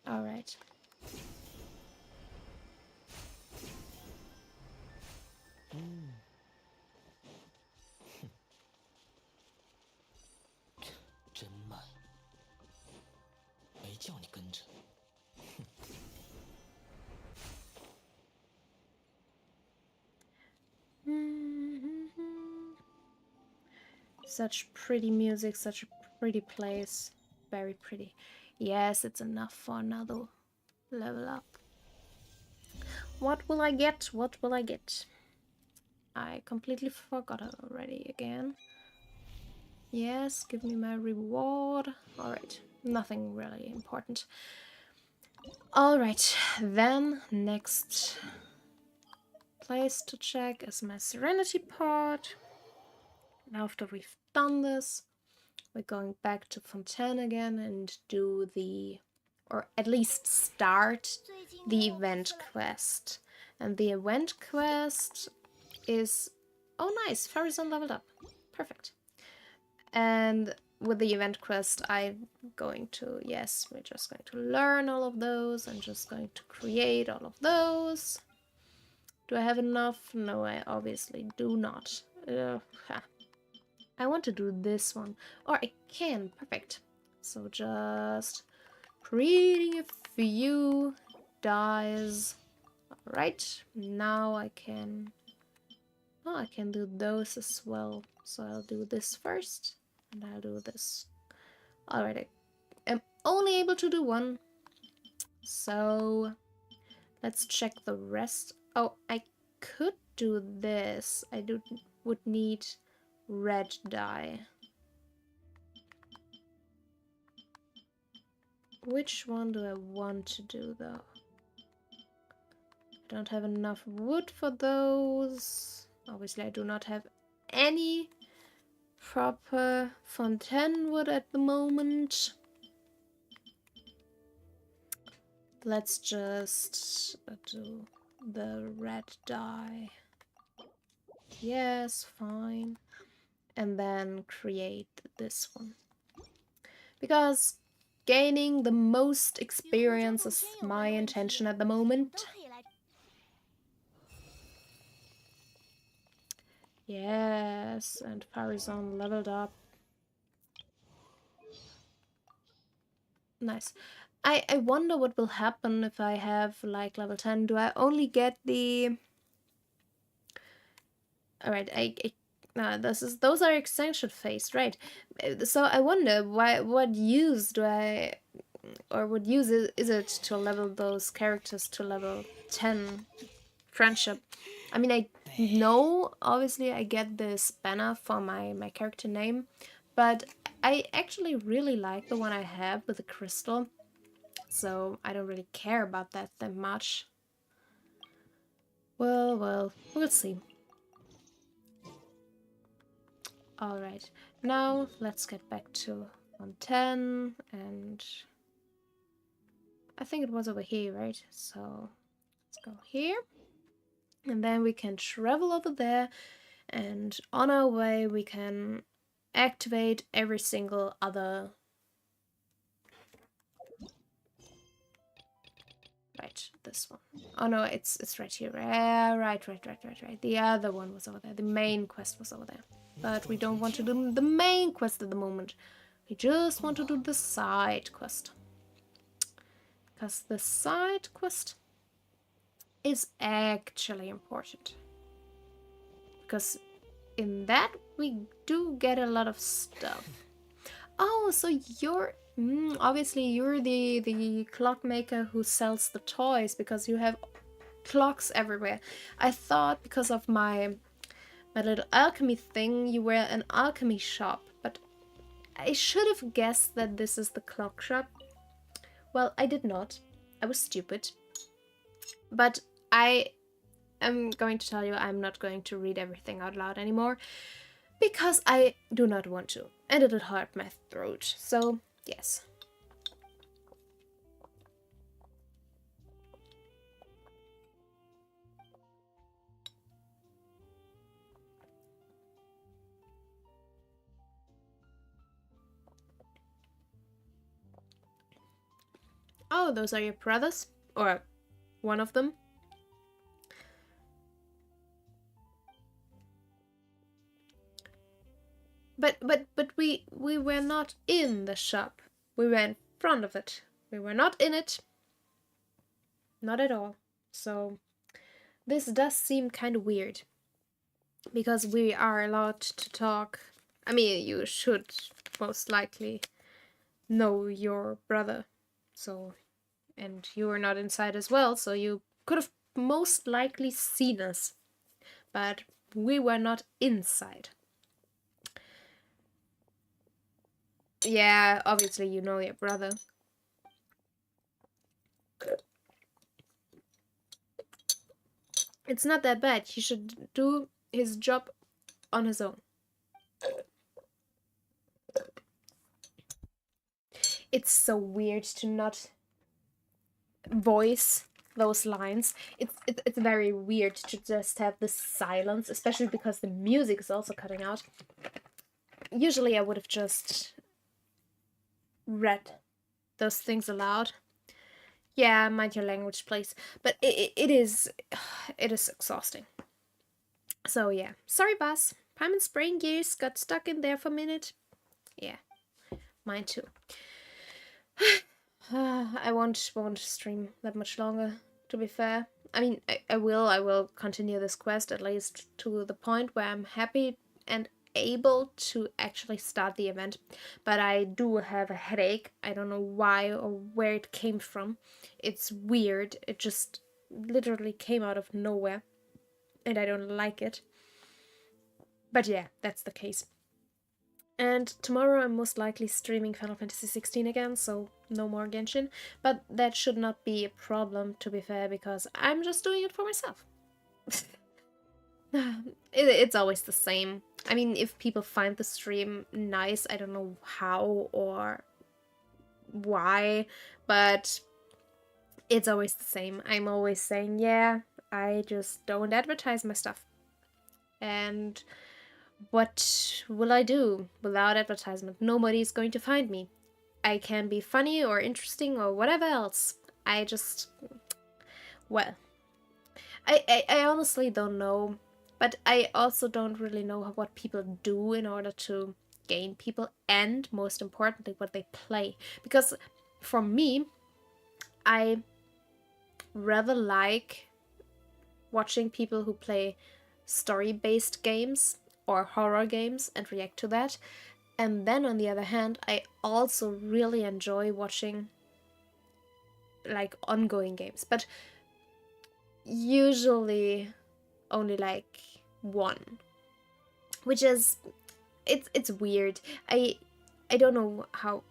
Alright. Such pretty music, such a pretty place. Very pretty. Yes, it's enough for another level up. What will I get? What will I get? I completely forgot already again. Yes, give me my reward. Alright, nothing really important. Alright, then next place to check is my Serenity part. After we've done this, we're going back to Fontaine again and do the, or at least start the event quest. And the event quest is, oh nice, Farazan leveled up. Perfect. And with the event quest, I'm going to, yes, we're just going to learn all of those. I'm just going to create all of those. Do I have enough? No, I obviously do not. I want to do this one. Or I can. Perfect. So just creating a few dies. Alright. Now I can... Oh, I can do those as well. So I'll do this first. And I'll do this. Alright. I am only able to do one. So let's check the rest. Oh, I could do this. Would need red dye. Which one do I want to do though? I don't have enough wood for those. Obviously, I do not have any proper Fontaine wood at the moment. Let's just do the red dye. Yes, fine. And then create this one. Because gaining the most experience is my intention at the moment. Yes, and Farazan leveled up. Nice. I wonder what will happen if I have like level 10. Do I only get the... Alright, those are extension phase, right? So I wonder what use do I... Or what use is it to level those characters to level 10 friendship? I mean, I know, obviously, I get this banner for my character name, but I actually really like the one I have with the crystal, so I don't really care about that much. Well, we'll see. Alright, now let's get back to 110, and I think it was over here, right? So let's go here, and then we can travel over there, and on our way we can activate every single other... Right, this one. Oh no, it's right here. Right. The other one was over there. The main quest was over there. But we don't want to do the main quest at the moment. We just want to do the side quest. Because the side quest is actually important. Because in that we do get a lot of stuff. Oh, so you're... obviously you're the clockmaker who sells the toys because you have clocks everywhere. I thought because of my little alchemy thing you were an alchemy shop, but I should have guessed that this is the clock shop. Well, I did not. I was stupid. But I am going to tell you I'm not going to read everything out loud anymore because I do not want to, and it'll hurt my throat. So, yes. Oh, those are your brothers? Or one of them? But we were not in the shop. We were in front of it. We were not in it. Not at all. So this does seem kind of weird. Because we are allowed to talk. I mean, you should most likely know your brother. So, and you were not inside as well, so you could have most likely seen us. But we were not inside. Yeah, obviously you know your brother. It's not that bad. He should do his job on his own. It's so weird to not voice those lines. It's very weird to just have this silence, especially because the music is also cutting out. Usually I would have just read those things aloud. Yeah, mind your language, please. But it is exhausting. So yeah, sorry, boss. Paimon's brain gears got stuck in there for a minute. Yeah, mine too. I won't stream that much longer, to be fair. I mean, I will continue this quest at least to the point where I'm happy and able to actually start the event. But I do have a headache. I don't know why or where it came from. It's weird. It just literally came out of nowhere. And I don't like it. But yeah, that's the case. And tomorrow I'm most likely streaming Final Fantasy 16 again, so no more Genshin. But that should not be a problem, to be fair, because I'm just doing it for myself. It's always the same. I mean, if people find the stream nice, I don't know how or why, but it's always the same. I'm always saying, yeah, I just don't advertise my stuff. And what will I do without advertisement? Nobody's going to find me. I can be funny or interesting or whatever else. I just, well, I honestly don't know. But I also don't really know what people do in order to gain people and, most importantly, what they play. Because for me, I rather like watching people who play story-based games or horror games and react to that. And then on the other hand, I also really enjoy watching like ongoing games, but usually only like one, which is it's weird. I don't know how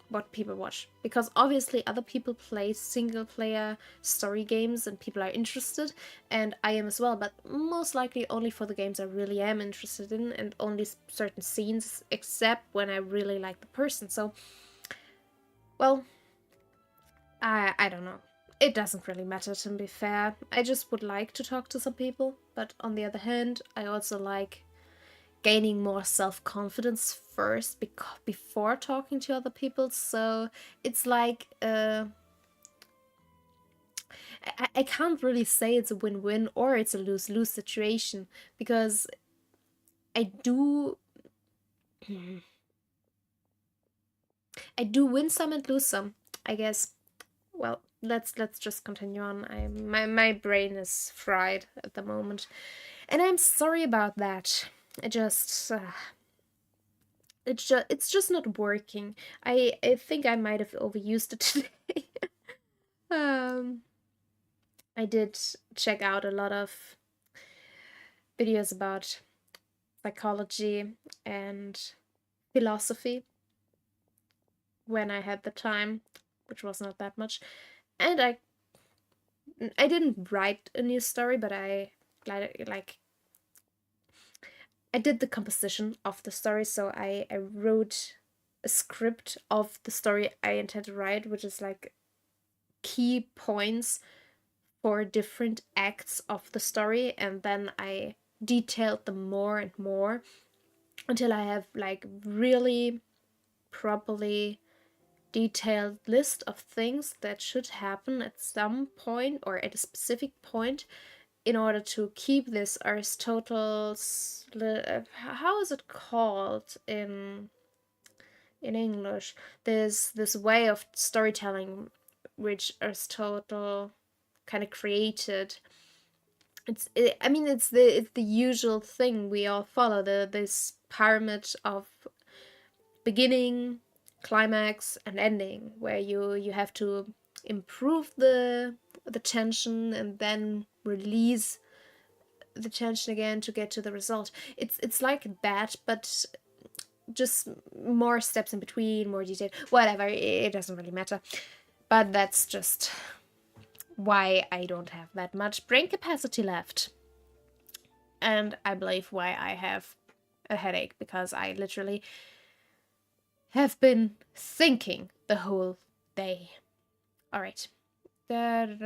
what people watch, because obviously other people play single player story games and people are interested, and I am as well, but most likely only for the games I really am interested in and only certain scenes, except when I really like the person. So, well, I don't know. It doesn't really matter, to be fair. I just would like to talk to some people, but on the other hand, I also like gaining more self-confidence first before talking to other people. So it's like I can't really say it's a win-win or it's a lose-lose situation, because I do I do win some and lose some, I guess. Well, let's just continue on. My brain is fried at the moment, and I'm sorry about that. I just it's just not working. I think I might have overused it today. um, I did check out a lot of videos about psychology and philosophy when I had the time, which was not that much. And I didn't write a new story, but like I did the composition of the story, so I wrote a script of the story I intend to write, which is like key points for different acts of the story, and then I detailed them more and more until I have like really properly detailed list of things that should happen at some point or at a specific point in order to keep this Aristotle's, how is it called in English? There's this way of storytelling which Aristotle kind of created. I mean, it's the usual thing we all follow, this pyramid of beginning, climax, and ending, where you have to improve the tension and then release the tension again to get to the result. It's like that, but just more steps in between, more detail, whatever. It doesn't really matter. But that's just why I don't have that much brain capacity left. And I believe why I have a headache, because I literally have been thinking the whole day. Alright. That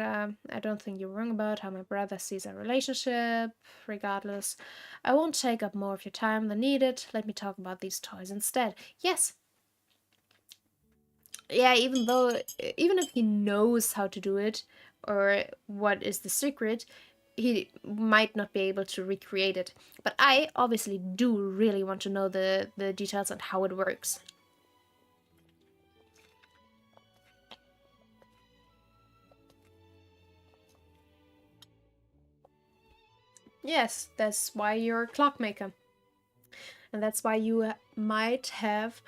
I don't think you're wrong about how my brother sees our relationship. Regardless, I won't take up more of your time than needed. Let me talk about these toys instead. Yes. Yeah, even if he knows how to do it or what is the secret, he might not be able to recreate it. But I obviously do really want to know the details on how it works. Yes, that's why you're a clockmaker. And that's why you might have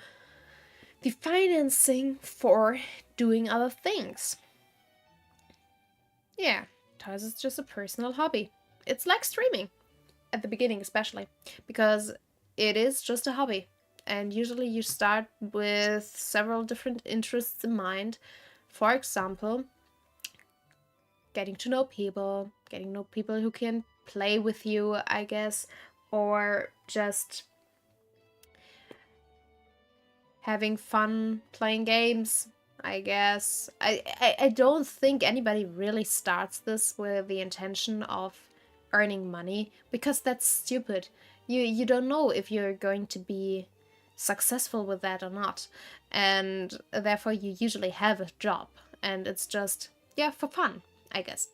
the financing for doing other things. Yeah, toys is just a personal hobby. It's like streaming, at the beginning especially, because it is just a hobby. And usually you start with several different interests in mind. For example, getting to know people who can play with you, I guess, or just having fun playing games, I guess. I don't think anybody really starts this with the intention of earning money, because that's stupid. You don't know if you're going to be successful with that or not. And therefore you usually have a job, and it's just, yeah, for fun, I guess.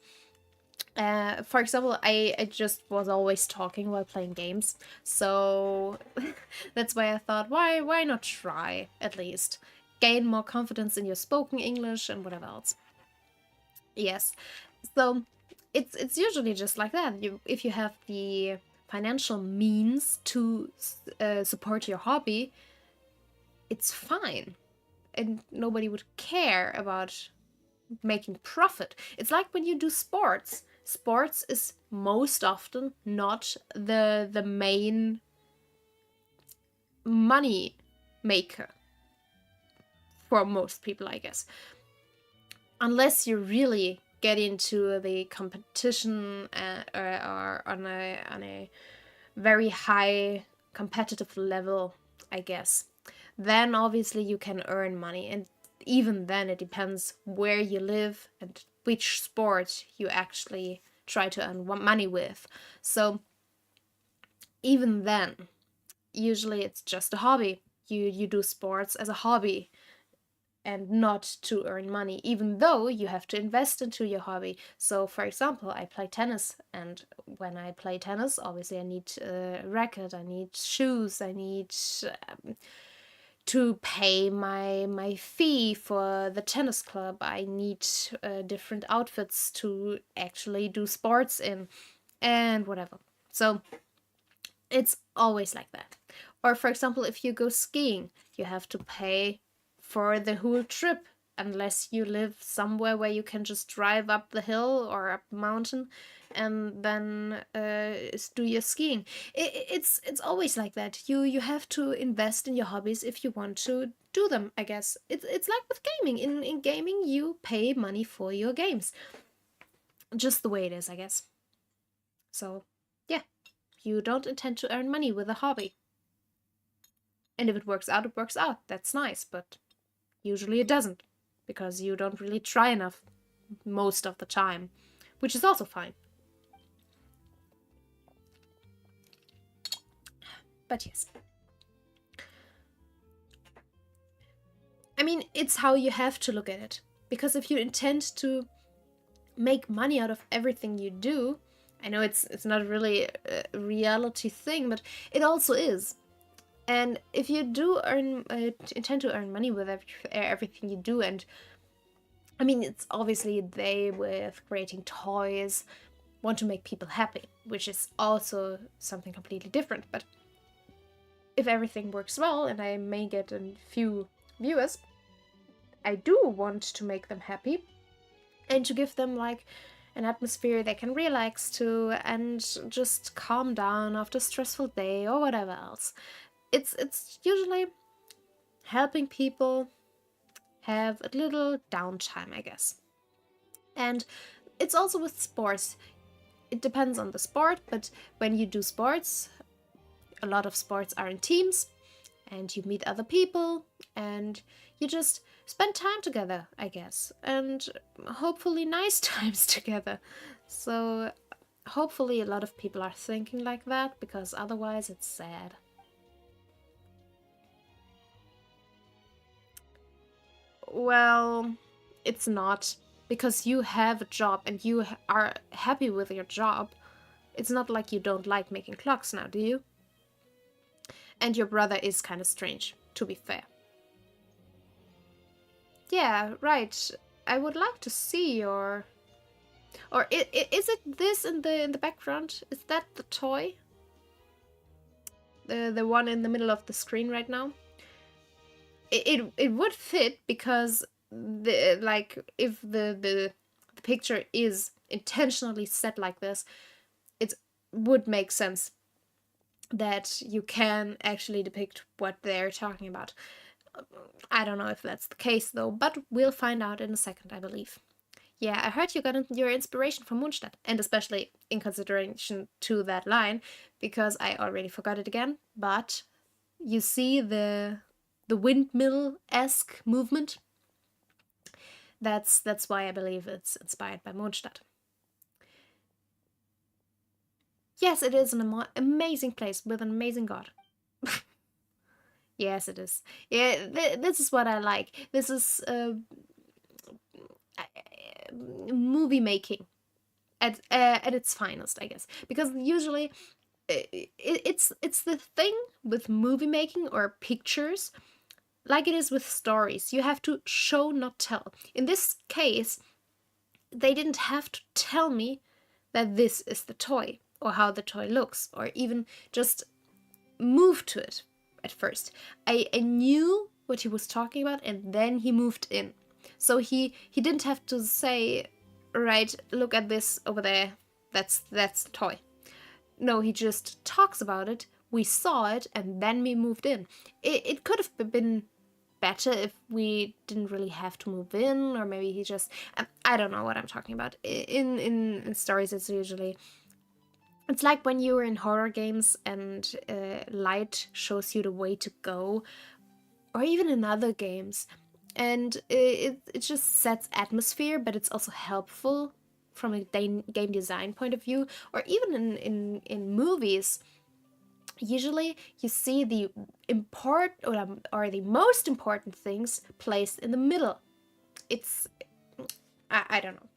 For example, I just was always talking while playing games, so that's why I thought, why not try at least gain more confidence in your spoken English and whatever else. Yes, so it's usually just like that. If you have the financial means to support your hobby, it's fine, and nobody would care about making profit. It's like when you do sports. Sports is most often not the main money maker for most people, I guess. Unless you really get into the competition or on a very high competitive level, I guess. Then obviously you can earn money, and even then it depends where you live and which sport you actually try to earn money with. So even then, usually it's just a hobby. You do sports as a hobby and not to earn money, even though you have to invest into your hobby. So, for example, I play tennis, and when I play tennis, obviously I need a racket, I need shoes, I need to pay my fee for the tennis club. I need different outfits to actually do sports in, and whatever. So it's always like that. Or for example, if you go skiing, you have to pay for the whole trip, unless you live somewhere where you can just drive up the hill or up the mountain and then do your skiing. It's always like that. You have to invest in your hobbies if you want to do them, I guess. It's like with gaming. In gaming, you pay money for your games. Just the way it is, I guess. So, yeah, you don't intend to earn money with a hobby. And if it works out, it works out. That's nice, but usually it doesn't, because you don't really try enough most of the time, which is also fine. But yes. I mean, it's how you have to look at it. Because if you intend to make money out of everything you do, I know it's not really a reality thing, but it also is. And if you do intend to earn money with everything you do, and I mean, it's obviously they with creating toys want to make people happy, which is also something completely different. But if everything works well and I may get a few viewers, I do want to make them happy and to give them like an atmosphere they can relax to and just calm down after a stressful day or whatever else. It's usually helping people have a little downtime, I guess. And it's also with sports. It depends on the sport, but when you do sports, a lot of sports are in teams, and you meet other people, and you just spend time together, I guess, and hopefully nice times together. So hopefully a lot of people are thinking like that, because otherwise it's sad. Well, it's not, because you have a job and you are happy with your job. It's not like you don't like making clocks now, do you? And your brother is kind of strange, to be fair. Yeah, right. I would like to see your. Or is it this in the background? Is that the toy? The one in the middle of the screen right now? It would fit, because the like if the picture is intentionally set like this, it would make sense. that you can actually depict what they're talking about. I don't know if that's the case though, but we'll find out in a second, I believe. Yeah, I heard you got your inspiration from Mondstadt, and especially in consideration to that line, because I already forgot it again. But you see the windmill-esque movement. That's why I believe it's inspired by Mondstadt. Yes, it is an amazing place with an amazing god. Yes, it is. Yeah, this is what I like. This is movie making at its finest, I guess. Because usually it's the thing with movie making or pictures, like it is with stories. You have to show, not tell. In this case, they didn't have to tell me that this is the toy or how the toy looks or even just move to it at first. I knew what he was talking about and then he moved in. So he didn't have to say, right, look at this over there. That's the toy. No, he just talks about it. We saw it and then we moved in. It could have been better if we didn't really have to move in, or maybe he just I don't know what I'm talking about. In stories it's usually, it's like when you're in horror games and light shows you the way to go, or even in other games, and it just sets atmosphere, but it's also helpful from a game design point of view, or even in movies. Usually you see the important or the most important things placed in the middle. It's I don't know.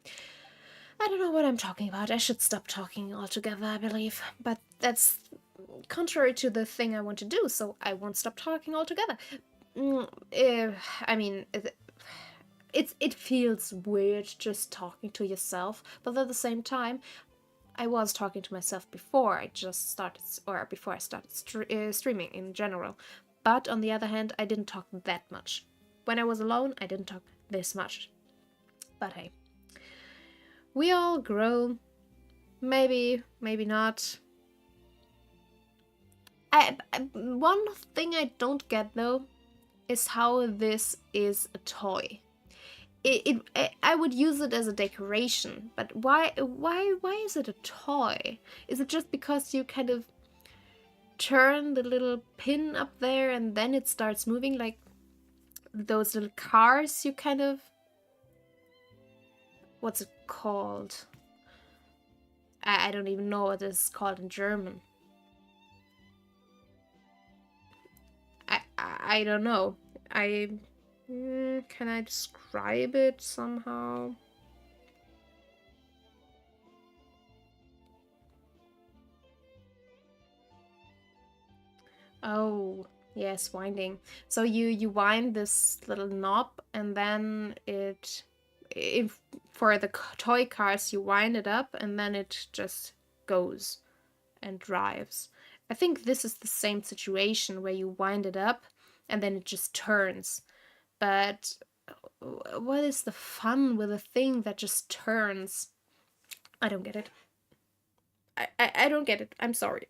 I don't know what I'm talking about. I should stop talking altogether, I believe. But that's contrary to the thing I want to do, so I won't stop talking altogether. I mean, it feels weird just talking to yourself, but at the same time, I was talking to myself before I just started, or before I started streaming in general. But on the other hand, I didn't talk that much. When I was alone, I didn't talk this much. But hey, we all grow. Maybe, maybe not. One thing I don't get though is how this is a toy. I would use it as a decoration, but why is it a toy? Is it just because you kind of turn the little pin up there and then it starts moving, like those little cars you kind of, what's it called? I don't even know what it's called in German. I don't know. Can I describe it somehow? Oh, yes, winding. So you wind this little knob and then if for the toy cars you wind it up and then it just goes and drives. I think this is the same situation where you wind it up and then it just turns. But what is the fun with a thing that just turns? I don't get it. I don't get it. I'm sorry.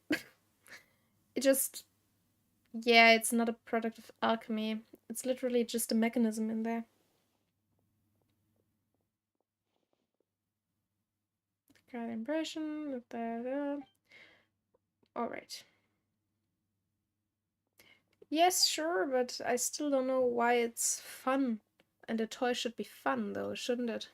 It just, yeah, it's not a product of alchemy. It's literally just a mechanism in there. Card impression. Alright. Yes, sure, but I still don't know why it's fun. And a toy should be fun, though, shouldn't it?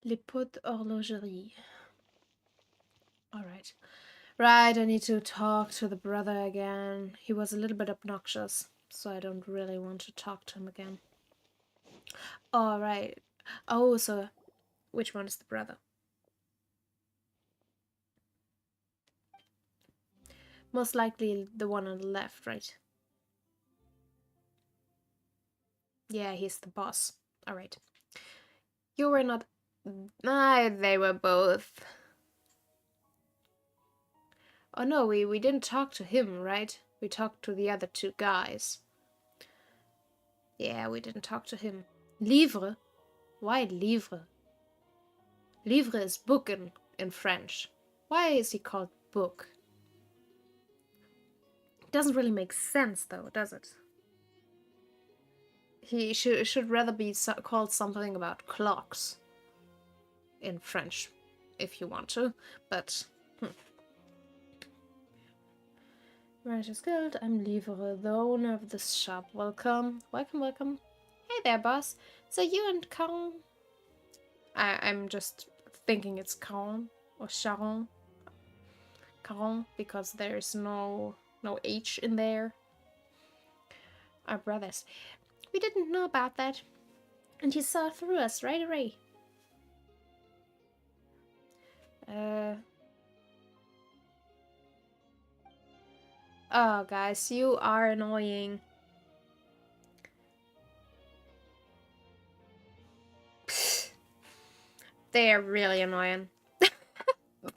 Les pots d'horlogerie. Alright. Right, I need to talk to the brother again. He was a little bit obnoxious, so I don't really want to talk to him again. Alright. Oh, so which one is the brother? Most likely the one on the left, right? Yeah, he's the boss. Alright. You were not... they were both. Oh no, we didn't talk to him, right? We talked to the other two guys. Yeah, we didn't talk to him. Livre? Why livre? Livre is book in French. Why is he called book? It doesn't really make sense though, does it? He should rather be called something about clocks in French, if you want to, but... Rancher's Guild, I'm Livre, the owner of this shop. Welcome. Welcome, welcome. Hey there, boss. So you and Caron... I'm just thinking it's Caron or Charon. Caron, because there's no H in there. Our brothers. We didn't know about that. And you saw through us right away. Oh, guys, you are annoying. They are really annoying.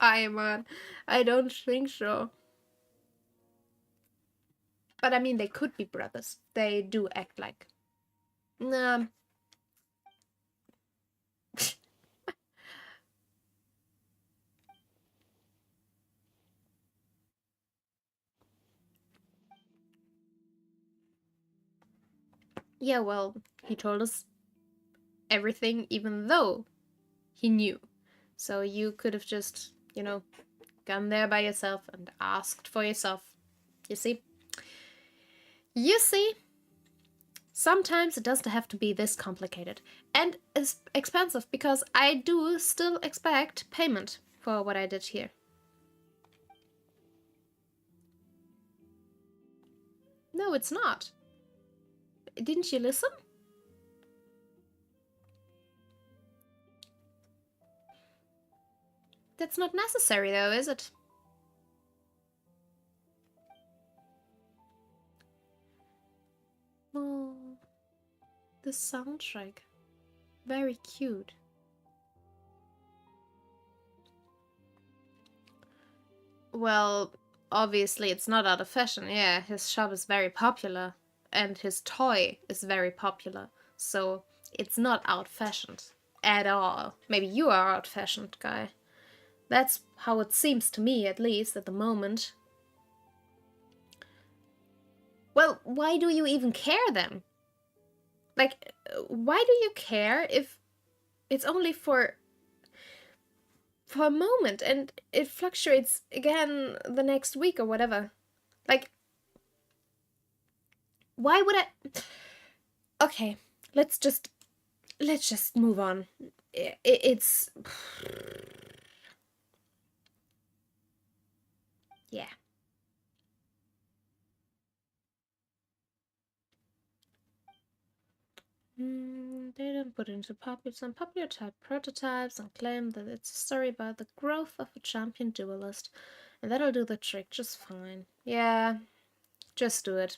Man. I don't think so. But I mean, they could be brothers. They do act like. Nah. Yeah, well, he told us everything even though he knew. So you could have just, gone there by yourself and asked for yourself. You see? You see? Sometimes it doesn't have to be this complicated. And it's expensive because I do still expect payment for what I did here. No, it's not. Didn't you listen? That's not necessary though, is it? Oh, the soundtrack. Very cute. Well, obviously it's not out of fashion. Yeah, his shop is very popular. And his toy is very popular. So it's not out-fashioned at all. Maybe you are out-fashioned, guy. That's how it seems to me, at least, at the moment. Well, why do you even care then? Like, why do you care if it's only for a moment and it fluctuates again the next week or whatever? Like, why would I... Okay, let's just move on. It's... Yeah. They don't put into some popular type prototypes and claim that it's a story about the growth of a champion duelist. And that'll do the trick just fine. Yeah, just do it.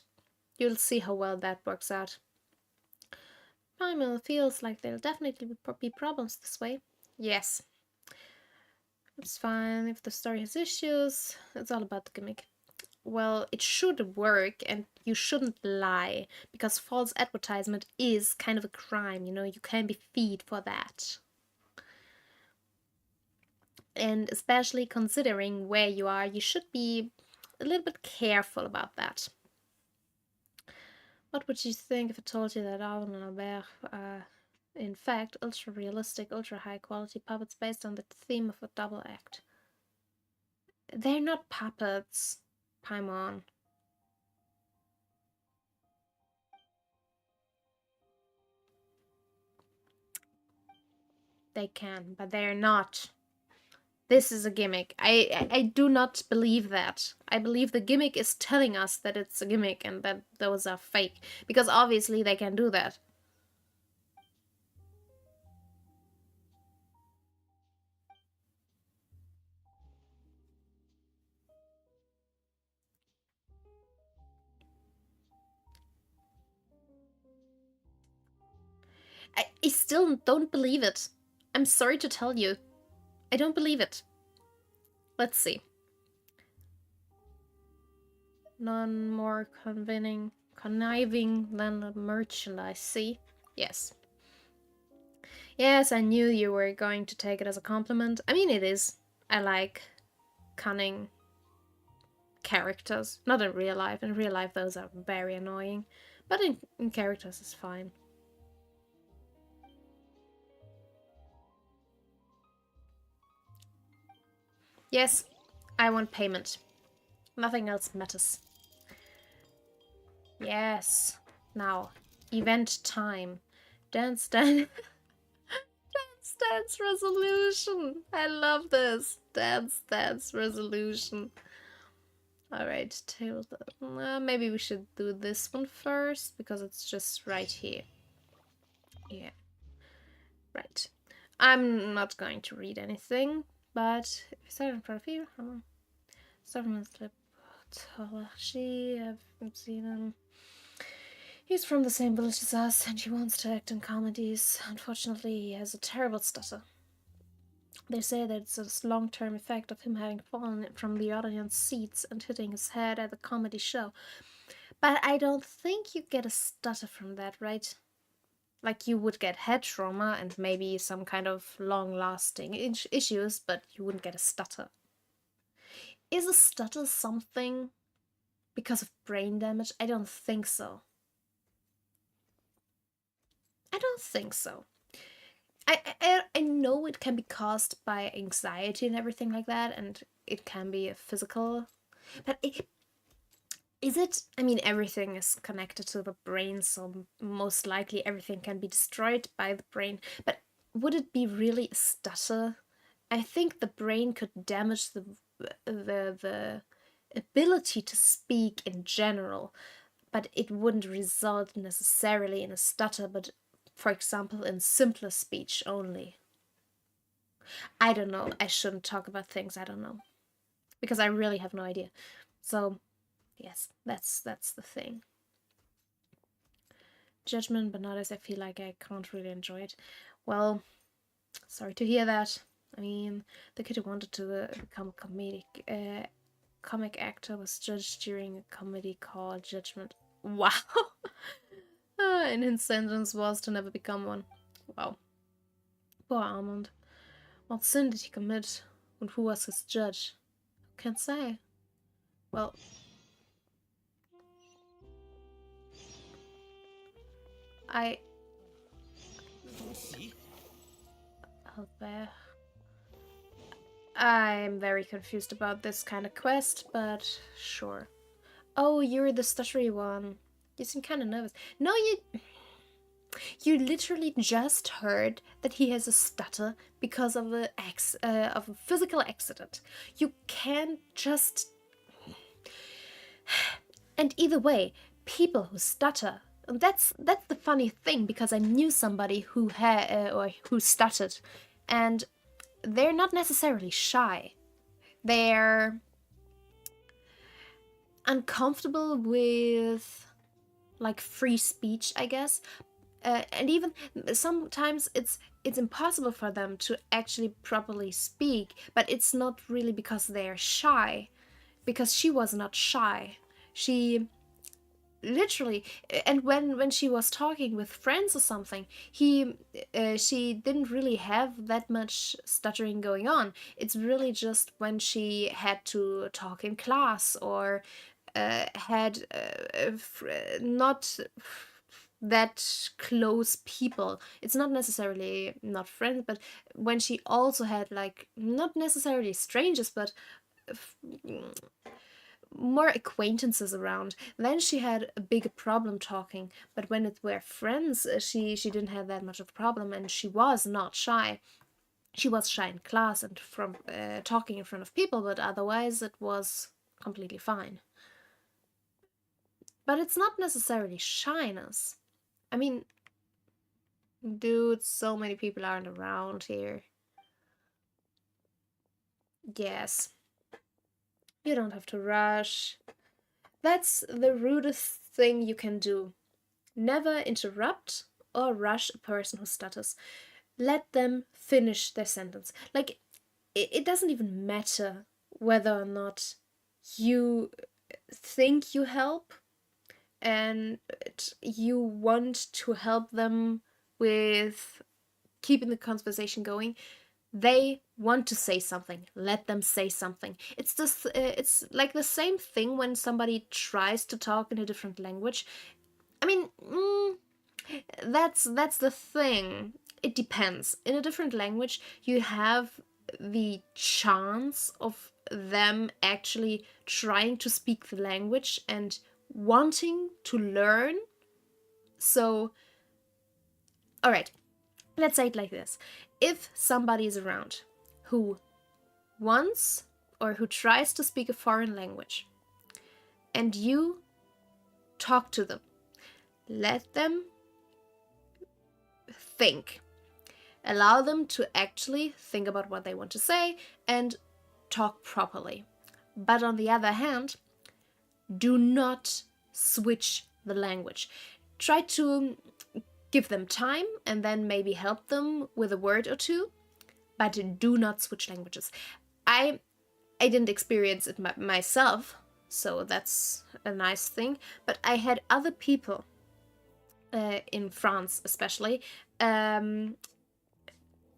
You'll see how well that works out. Primal feels like there'll definitely be problems this way. Yes. It's fine if the story has issues. It's all about the gimmick. Well, it should work and you shouldn't lie, because false advertisement is kind of a crime, you can be feed for that. And especially considering where you are, you should be a little bit careful about that. What would you think if I told you that Arwen and Albert are, in fact, ultra-realistic, ultra-high-quality puppets based on the theme of a double act? They're not puppets, Paimon. They can, but they're not. This is a gimmick. I do not believe that. I believe the gimmick is telling us that it's a gimmick and that those are fake. Because obviously they can do that. I still don't believe it. I'm sorry to tell you. I don't believe it. Let's see. None more conniving than a merchandise, see? Yes. Yes, I knew you were going to take it as a compliment. I mean, it is. I like cunning characters. Not in real life. In real life, those are very annoying. But in characters, it's fine. Yes, I want payment. Nothing else matters. Yes. Now, event time. Dance, dance. Dance resolution. I love this. Dance resolution. Alright, maybe we should do this one first because it's just right here. Yeah. Right. I'm not going to read anything, but if you start in front of you, start from the slip. She, I've seen him. He's from the same village as us, and he wants to act in comedies. Unfortunately, he has a terrible stutter. They say that it's a long-term effect of him having fallen from the audience seats and hitting his head at the comedy show. But I don't think you get a stutter from that, right? Like you would get head trauma and maybe some kind of long-lasting issues, but you wouldn't get a stutter. Is a stutter something because of brain damage? I don't think so. I don't think so. I know it can be caused by anxiety and everything like that, and it can be a physical. But is it? I mean, everything is connected to the brain, so most likely everything can be destroyed by the brain. But would it be really a stutter? I think the brain could damage the ability to speak in general, but it wouldn't result necessarily in a stutter, but for example, in simpler speech only. I don't know. I shouldn't talk about things I don't know because I really have no idea. So, yes, that's the thing. Judgment, but not as I feel like I can't really enjoy it. Well, sorry to hear that. I mean, the kid who wanted to become a comic actor was judged during a comedy called Judgment. Wow. And his sentence was to never become one. Wow. Poor Armand. What sin did he commit? And who was his judge? Can't say. Well, Albert. I'm very confused about this kind of quest, but sure. Oh, you're the stuttery one. You seem kind of nervous. No, you literally just heard that he has a stutter because of of a physical accident. You can't just. And either way, people who stutter. That's the funny thing because I knew somebody who had or who stuttered, and they're not necessarily shy. They're uncomfortable with like free speech, I guess. And even sometimes it's impossible for them to actually properly speak, but it's not really because they're shy, because she was not shy. She literally, and when she was talking with friends or something, she didn't really have that much stuttering going on. It's really just when she had to talk in class or had not that close people. It's not necessarily not friends, but when she also had like not necessarily strangers, but more acquaintances around, then she had a bigger problem talking. But when it were friends, she didn't have that much of a problem, and she was not shy. She was shy in class and from talking in front of people, but otherwise it was completely fine. But it's not necessarily shyness. I mean, dude, so many people aren't around here. Yes. You don't have to rush. That's the rudest thing you can do. Never interrupt or rush a person who stutters. Let them finish their sentence. Like, it doesn't even matter whether or not you think you help and you want to help them with keeping the conversation going, they want to say something. Let them say something. It's just it's like the same thing when somebody tries to talk in a different language. I mean, that's the thing. It depends. In a different language, you have the chance of them actually trying to speak the language and wanting to learn. So, all right, let's say it like this. If somebody is around who wants or who tries to speak a foreign language and you talk to them, let them think. Allow them to actually think about what they want to say and talk properly. But on the other hand, do not switch the language. Try to give them time and then maybe help them with a word or two, but do not switch languages. I didn't experience it myself, so that's a nice thing, but I had other people in France especially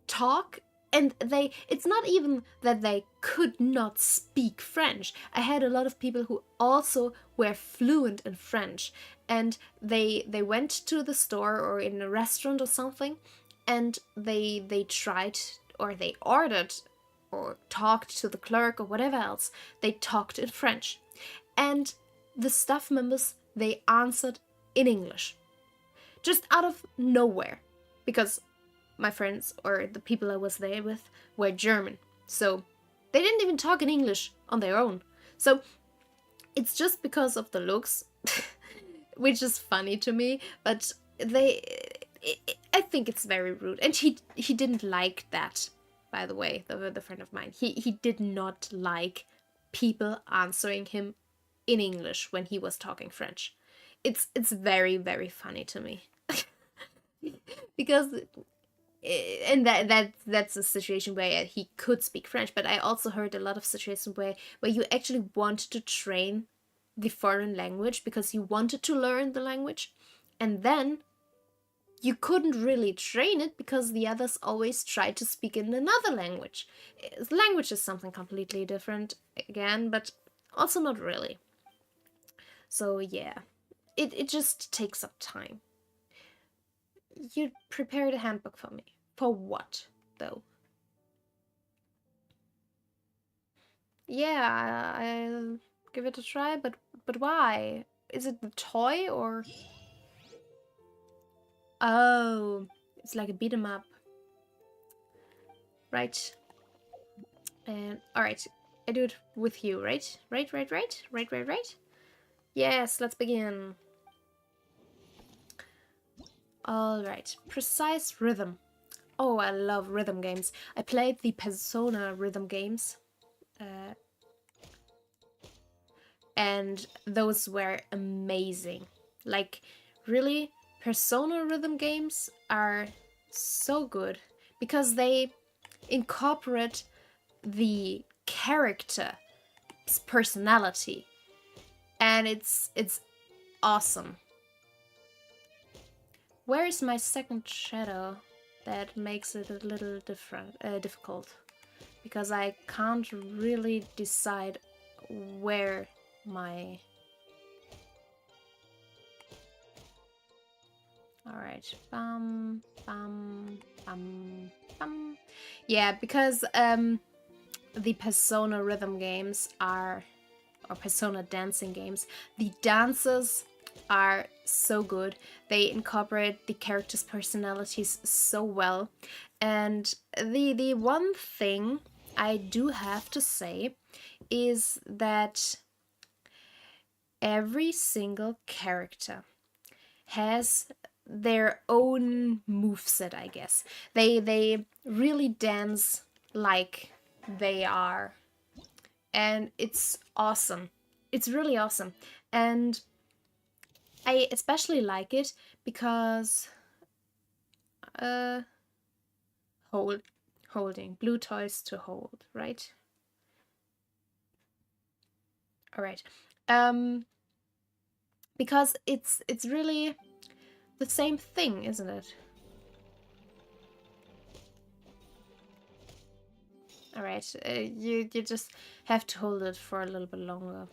talk, and it's not even that they could not speak French. I had a lot of people who also were fluent in French, and they went to the store or in a restaurant or something, and they tried or they ordered or talked to the clerk or whatever else. They talked in French, and the staff members, they answered in English just out of nowhere, because my friends or the people I was there with were German. So they didn't even talk in English on their own. So it's just because of the looks, which is funny to me, but I think it's very rude. And he didn't like that, by the way, the friend of mine. He did not like people answering him in English when he was talking French. It's very, very funny to me. Because and that's a situation where he could speak French, but I also heard a lot of situations where you actually wanted to train the foreign language because you wanted to learn the language, and then you couldn't really train it because the others always tried to speak in another language. Language is something completely different again, but also not really. So yeah, it just takes up time. You prepared a handbook for me. For what, though? Yeah, I'll give it a try, but why? Is it the toy or? Oh, it's like a beat 'em up, right? And all right, I do it with you, right? Right. Yes, let's begin. All right, precise rhythm. Oh, I love rhythm games. I played the Persona rhythm games, uh, and those were amazing. Like, really, Persona rhythm games are so good because they incorporate the character's personality, and it's awesome. Where is my second shadow? That makes it a little difficult, because I can't really decide where my... Alright, bum, bum, bum, bum. Yeah, because the Persona rhythm games are, or Persona dancing games, the dances are so good. They incorporate the characters' personalities so well. And the one thing I do have to say is that every single character has their own moveset, I guess. They really dance like they are. And it's awesome. It's really awesome. And I especially like it because uh holding blue toys to hold, right? All right. Um, because it's really the same thing, isn't it? All right, you just have to hold it for a little bit longer.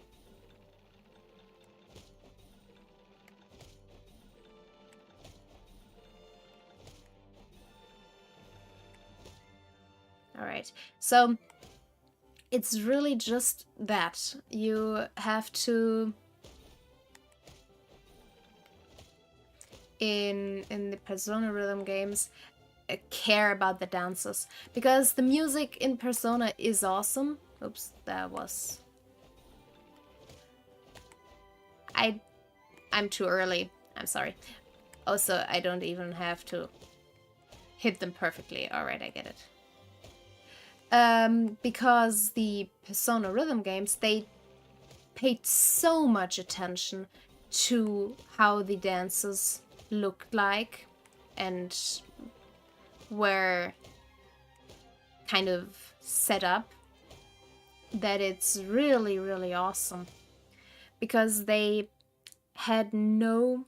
All right, so it's really just that you have to in the Persona rhythm games care about the dances, because the music in Persona is awesome. Oops, that was I'm too early. I'm sorry. Also, I don't even have to hit them perfectly. All right, I get it. Because the Persona rhythm games, they paid so much attention to how the dances looked like and were kind of set up, that it's really, really awesome. Because they had no...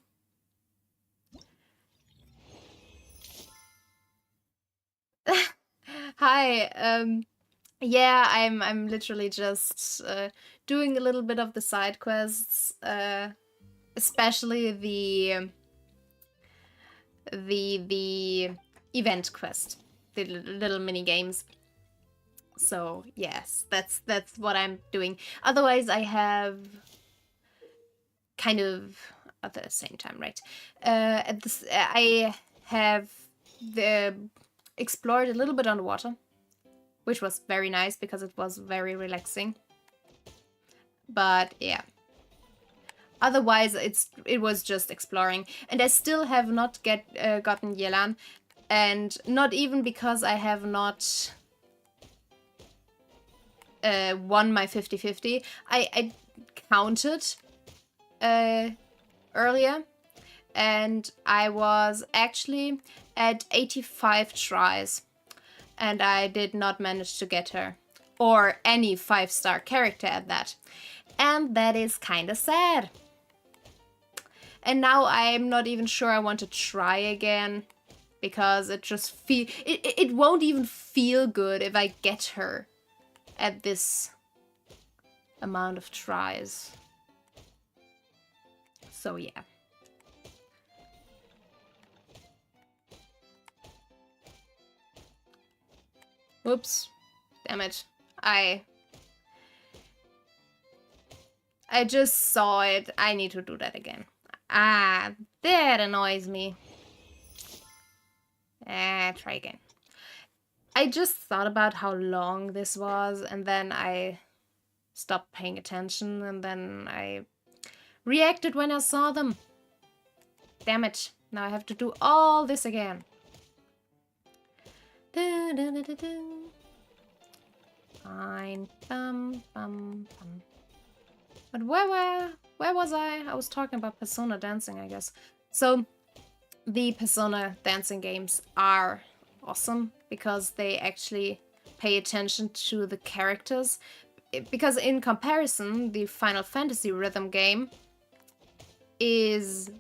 Hi, yeah, I'm literally just doing a little bit of the side quests, especially the event quest, the little mini games. So yes, that's what I'm doing. Otherwise, I have kind of at the same time, right? At this, I have the explored a little bit underwater, which was very nice because it was very relaxing. But yeah, otherwise it was just exploring, and I still have not gotten Yelan, and not even because I have not won my 50-50. I counted earlier, and I was actually at 85 tries, and I did not manage to get her, or any 5-star character at that. And that is kind of sad. And now I'm not even sure I want to try again, because it just it won't even feel good if I get her at this amount of tries. So yeah. Whoops. Damn it. I just saw it. I need to do that again. Ah, that annoys me. Try again. I just thought about how long this was, and then I stopped paying attention, and then I reacted when I saw them. Damn it. Now I have to do all this again. Fine. But where was I? I was talking about Persona dancing, I guess. So the Persona dancing games are awesome because they actually pay attention to the characters. Because in comparison, the Final Fantasy rhythm game is...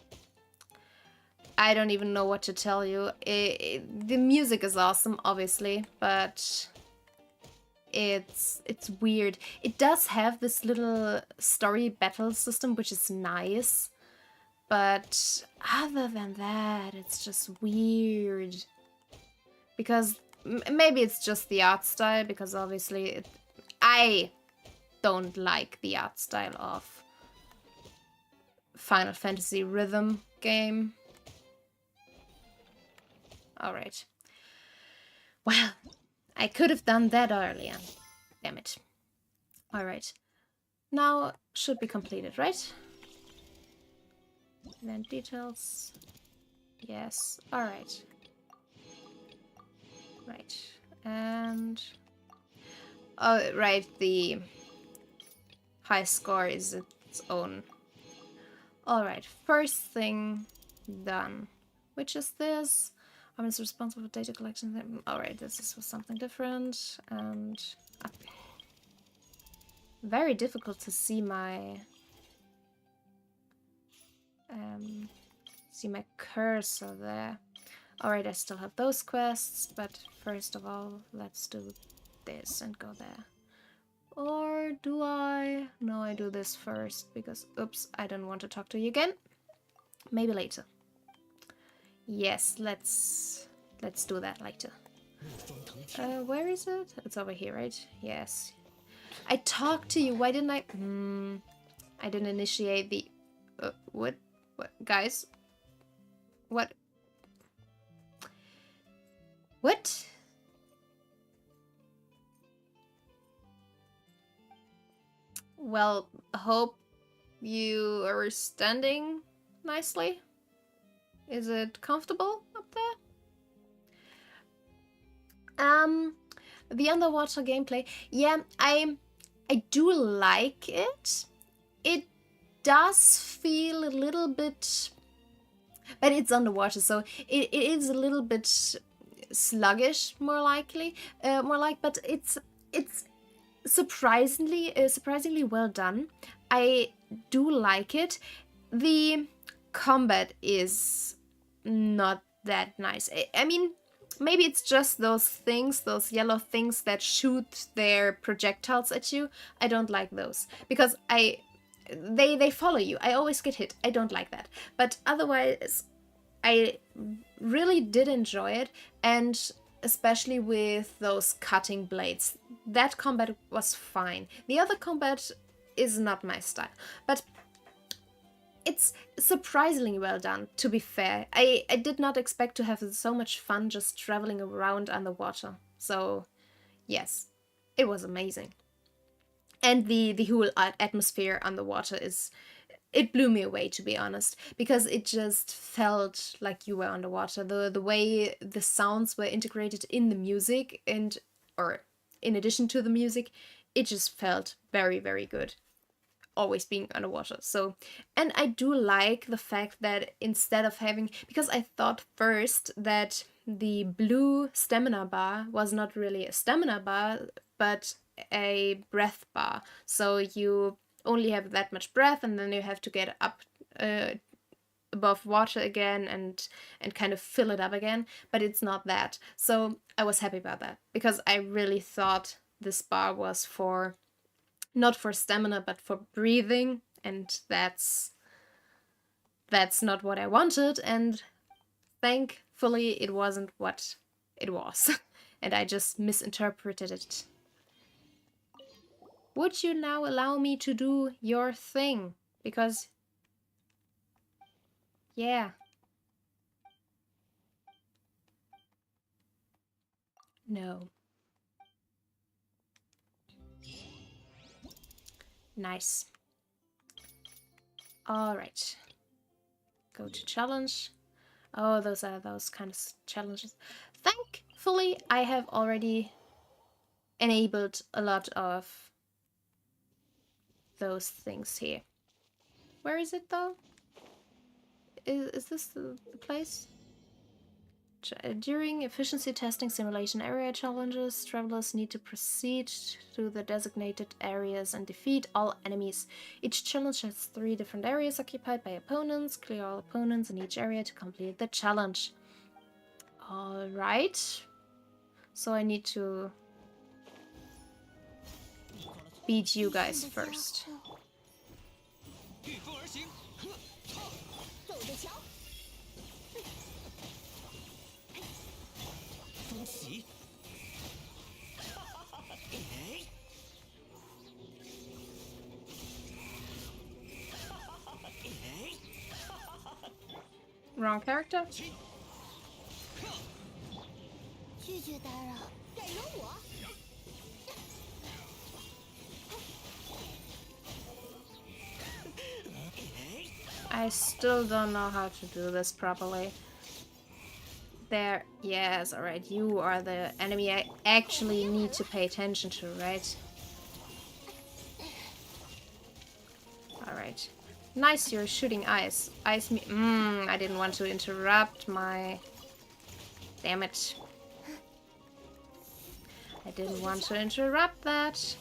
I don't even know what to tell you. The music is awesome, obviously, but it's weird. It does have this little story battle system, which is nice, but other than that, it's just weird. Because maybe it's just the art style, because obviously I don't like the art style of Final Fantasy rhythm game. Alright. Well, I could have done that earlier. Damn it. Alright. Now should be completed, right? Event details. Yes. Alright. Right. And... oh, right. The high score is its own. Alright. First thing done. Which is this? I'm responsible for data collection. Alright, this is something different. And very difficult to see my See my cursor there. Alright, I still have those quests, but first of all, let's do this and go there. Or do I? No, I do this first because, oops, I don't want to talk to you again. Maybe later. Yes, let's do that later. Where is it? It's over here, right? Yes. I talked to you. Why didn't I? I didn't initiate the. What? What, guys? What? What? Well, hope you are standing nicely. Is it comfortable up there? The underwater gameplay. Yeah, I do like it. It does feel a little bit, but it's underwater, so it is a little bit sluggish, more like, but it's surprisingly well done. I do like it. The combat is not that nice. I mean, maybe it's just those things, those yellow things that shoot their projectiles at you. I don't like those because they follow you. I always get hit. I don't like that. But otherwise, I really did enjoy it, and especially with those cutting blades. That combat was fine. The other combat is not my style, but it's surprisingly well done, to be fair. I did not expect to have so much fun just traveling around underwater. So, yes, it was amazing. And the whole atmosphere underwater it blew me away, to be honest, because it just felt like you were underwater. The way the sounds were integrated in the music or in addition to the music, it just felt very, very good. Always being underwater. So, and I do like the fact that instead of having, because I thought first that the blue stamina bar was not really a stamina bar, but a breath bar. So you only have that much breath, and then you have to get up above water again and kind of fill it up again, but it's not that. So I was happy about that, because I really thought this bar was for not for stamina but for breathing, and that's not what I wanted, and thankfully it wasn't what it was. And I just misinterpreted it. Would you now allow me to do your thing? Because, yeah. No. Nice. Alright. Go to challenge. Oh, those are those kind of challenges. Thankfully, I have already enabled a lot of those things here. Where is it though? Is this the place? During efficiency testing simulation area challenges, travelers need to proceed to the designated areas and defeat all enemies. Each challenge has 3 different areas occupied by opponents. Clear all opponents in each area to complete the challenge. Alright. So I need to beat you guys first. Wrong character? I still don't know how to do this properly. There, yes, alright, you are the enemy I actually need to pay attention to, right? Alright. Nice, you're shooting ice. Ice me. I didn't want to interrupt my... Damn it. I didn't want to interrupt that,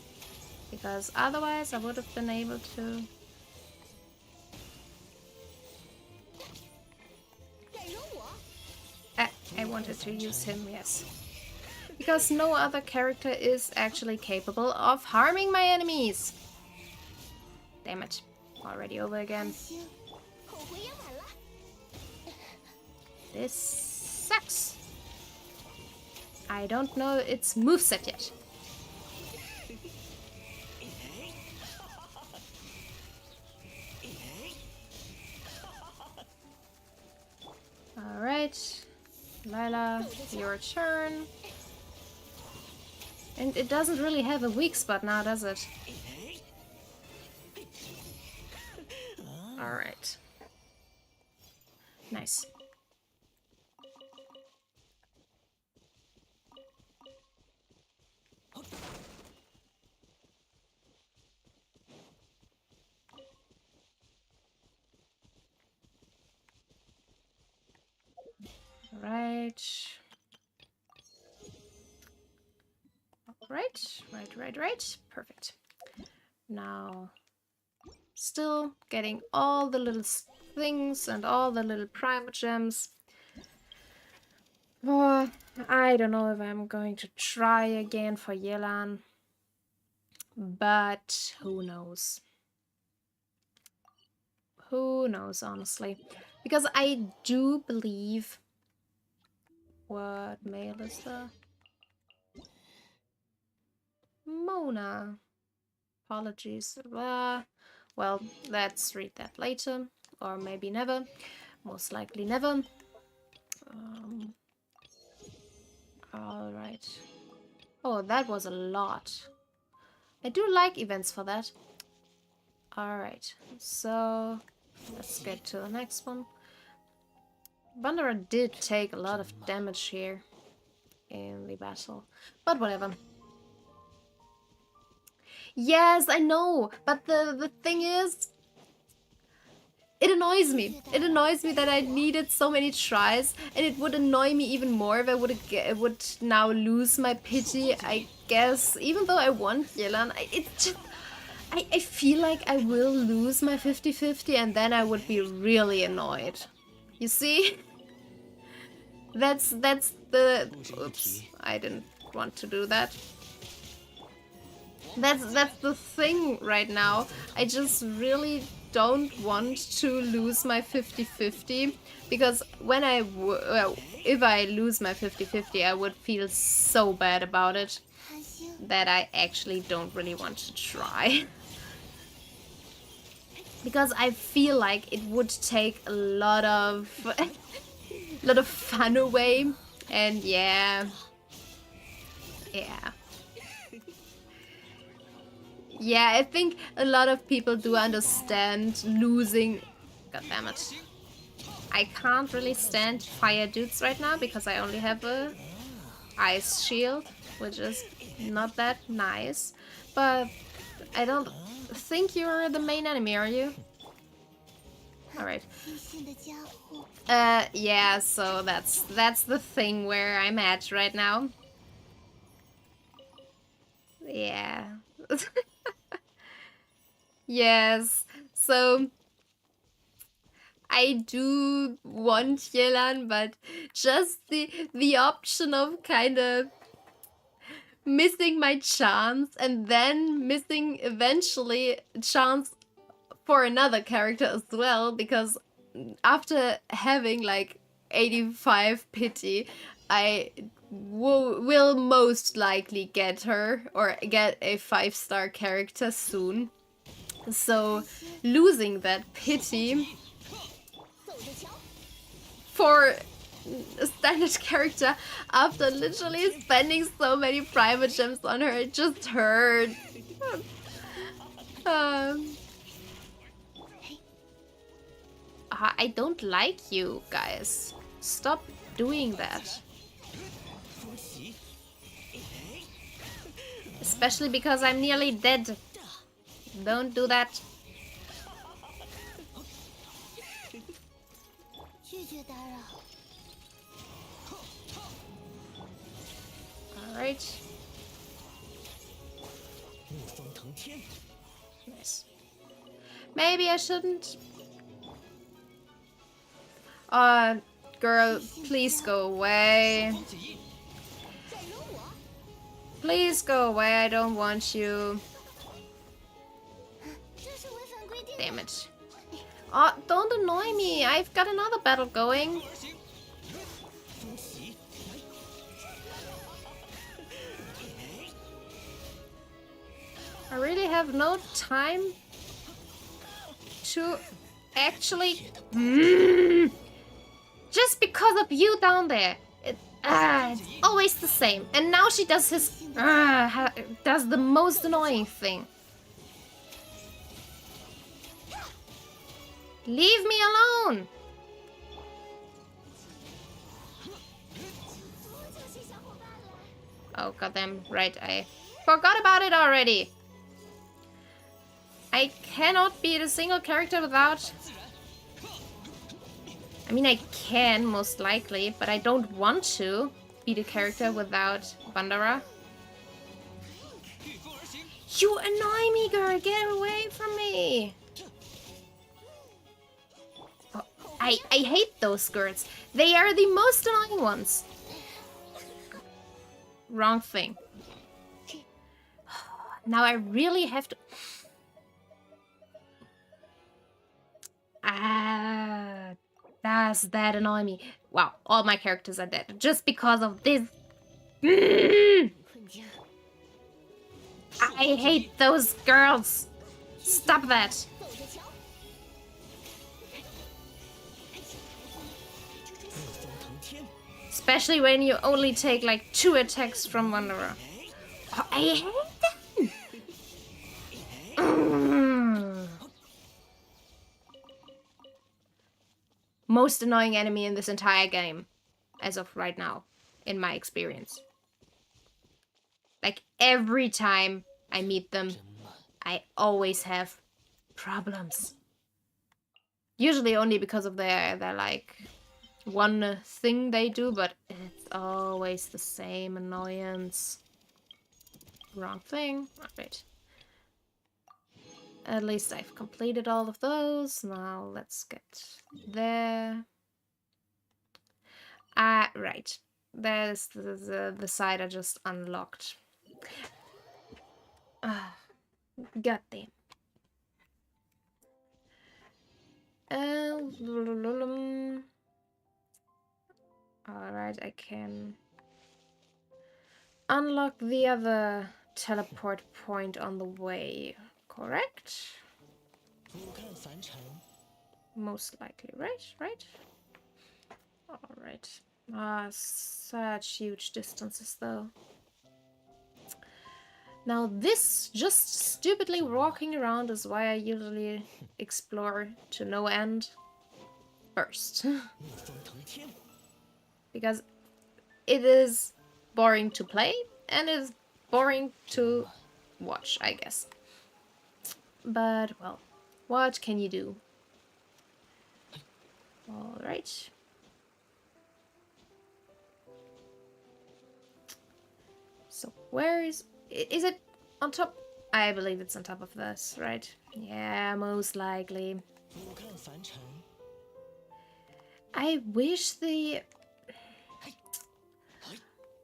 because otherwise I would have been able to... wanted to use him, yes. Because no other character is actually capable of harming my enemies. Damn it. Already over again. This sucks. I don't know its moveset yet. Alright. Lila, your turn. And it doesn't really have a weak spot now, does it? Alright. Nice. Right. Right. Perfect. Now, still getting all the little things and all the little primal gems. Oh, I don't know if I'm going to try again for Yelan, but who knows? Who knows, honestly? Because I do believe... What mail is that? Mona. Apologies. Well, let's read that later. Or maybe never. Most likely never. Alright. Oh, that was a lot. I do like events for that. Alright, so let's get to the next one. Wanderer did take a lot of damage here in the battle, but whatever. Yes, I know, but the thing is, it annoys me. It annoys me that I needed so many tries, and it would annoy me even more if I would now lose my pity, I guess. Even though I want Yelan, I feel like I will lose my 50-50 and then I would be really annoyed. You see? That's the... Oops, I didn't want to do that. That's the thing right now. I just really don't want to lose my 50-50 because when if I lose my 50-50, I would feel so bad about it that I actually don't really want to try. Because I feel like it would take a lot of fun away, and yeah, I think a lot of people do understand losing. God damn it! I can't really stand fire dudes right now because I only have a ice shield, which is not that nice. But I don't think you're the main enemy, are you? Alright. Yeah, so that's the thing where I'm at right now. Yeah. Yes. So I do want Yelan, but just the option of kind of missing my chance and then missing eventually a chance for another character as well, because after having like 85 pity, I will most likely get her or get a 5-star character soon. So losing that pity for a standard character after literally spending so many private gems on her, it just hurt. I don't like you guys. Stop doing that. Especially because I'm nearly dead. Don't do that. Alright. Nice. Maybe I shouldn't. girl, please go away. Please go away, I don't want you. Damn it. Oh, don't annoy me. I've got another battle going. I really have no time to actually... Just because of you down there. It's always the same. And now she does does the most annoying thing. Leave me alone! Oh, goddamn, right, I forgot about it already. I cannot be the single character without... I mean, I can, most likely, but I don't want to be the character without Bandara. You annoy me, girl! Get away from me! Oh, I hate those skirts. They are the most annoying ones. Wrong thing. Now I really have to... Does that annoy me? Wow, all my characters are dead. Just because of this. I hate those girls. Stop that. Especially when you only take like 2 attacks from Wanderer. Oh, I hate them. Most annoying enemy in this entire game, as of right now, in my experience. Like, every time I meet them, I always have problems. Usually only because of their like, one thing they do, but it's always the same annoyance. Wrong thing. Alright. At least I've completed all of those. Now let's get there. Right. There's the side I just unlocked. God damn. Alright, I can unlock the other teleport point on the way. Correct? Most likely, right? Alright. Such huge distances though. Now this just stupidly walking around is why I usually explore to no end first. Because it is boring to play and it is boring to watch, I guess. But, well, what can you do? Alright. So, where is it on top? I believe it's on top of this, right? Yeah, most likely. I wish the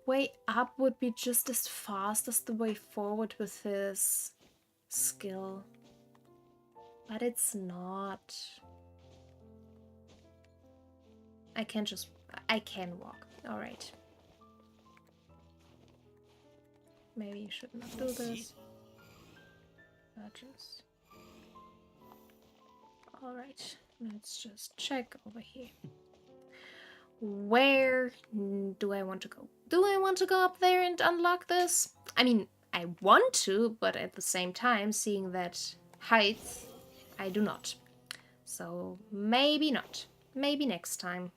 way up would be just as fast as the way forward with his skill. But it's not. I can walk. Alright. Maybe you should not do this. Just... Alright. Let's just check over here. Where do I want to go? Do I want to go up there and unlock this? I mean, I want to, but at the same time, seeing that height, I do not. So maybe not. Maybe next time.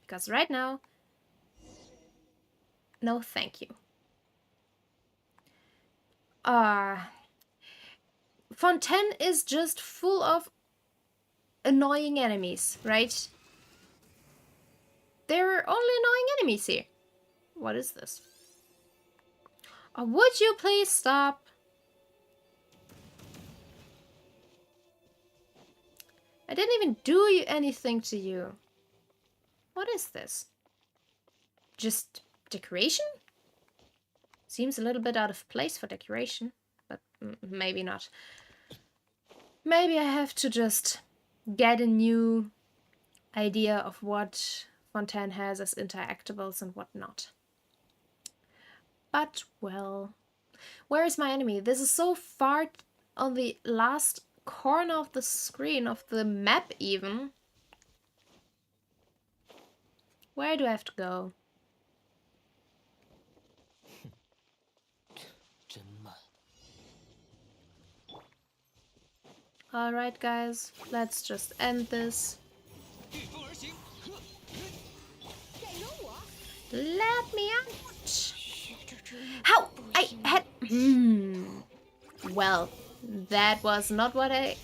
Because right now, no thank you. Fontaine is just full of annoying enemies, right? There are only annoying enemies here. What is this? Oh, would you please stop? I didn't even do anything to you. What is this? Just decoration? Seems a little bit out of place for decoration, but maybe not. Maybe I have to just get a new idea of what Fontaine has as interactables and what not. But, well, where is my enemy? This is so far on the last corner of the screen, of the map even. Where do I have to go? Alright guys, let's just end this. Let me out! How? I had... Well, that was not what I...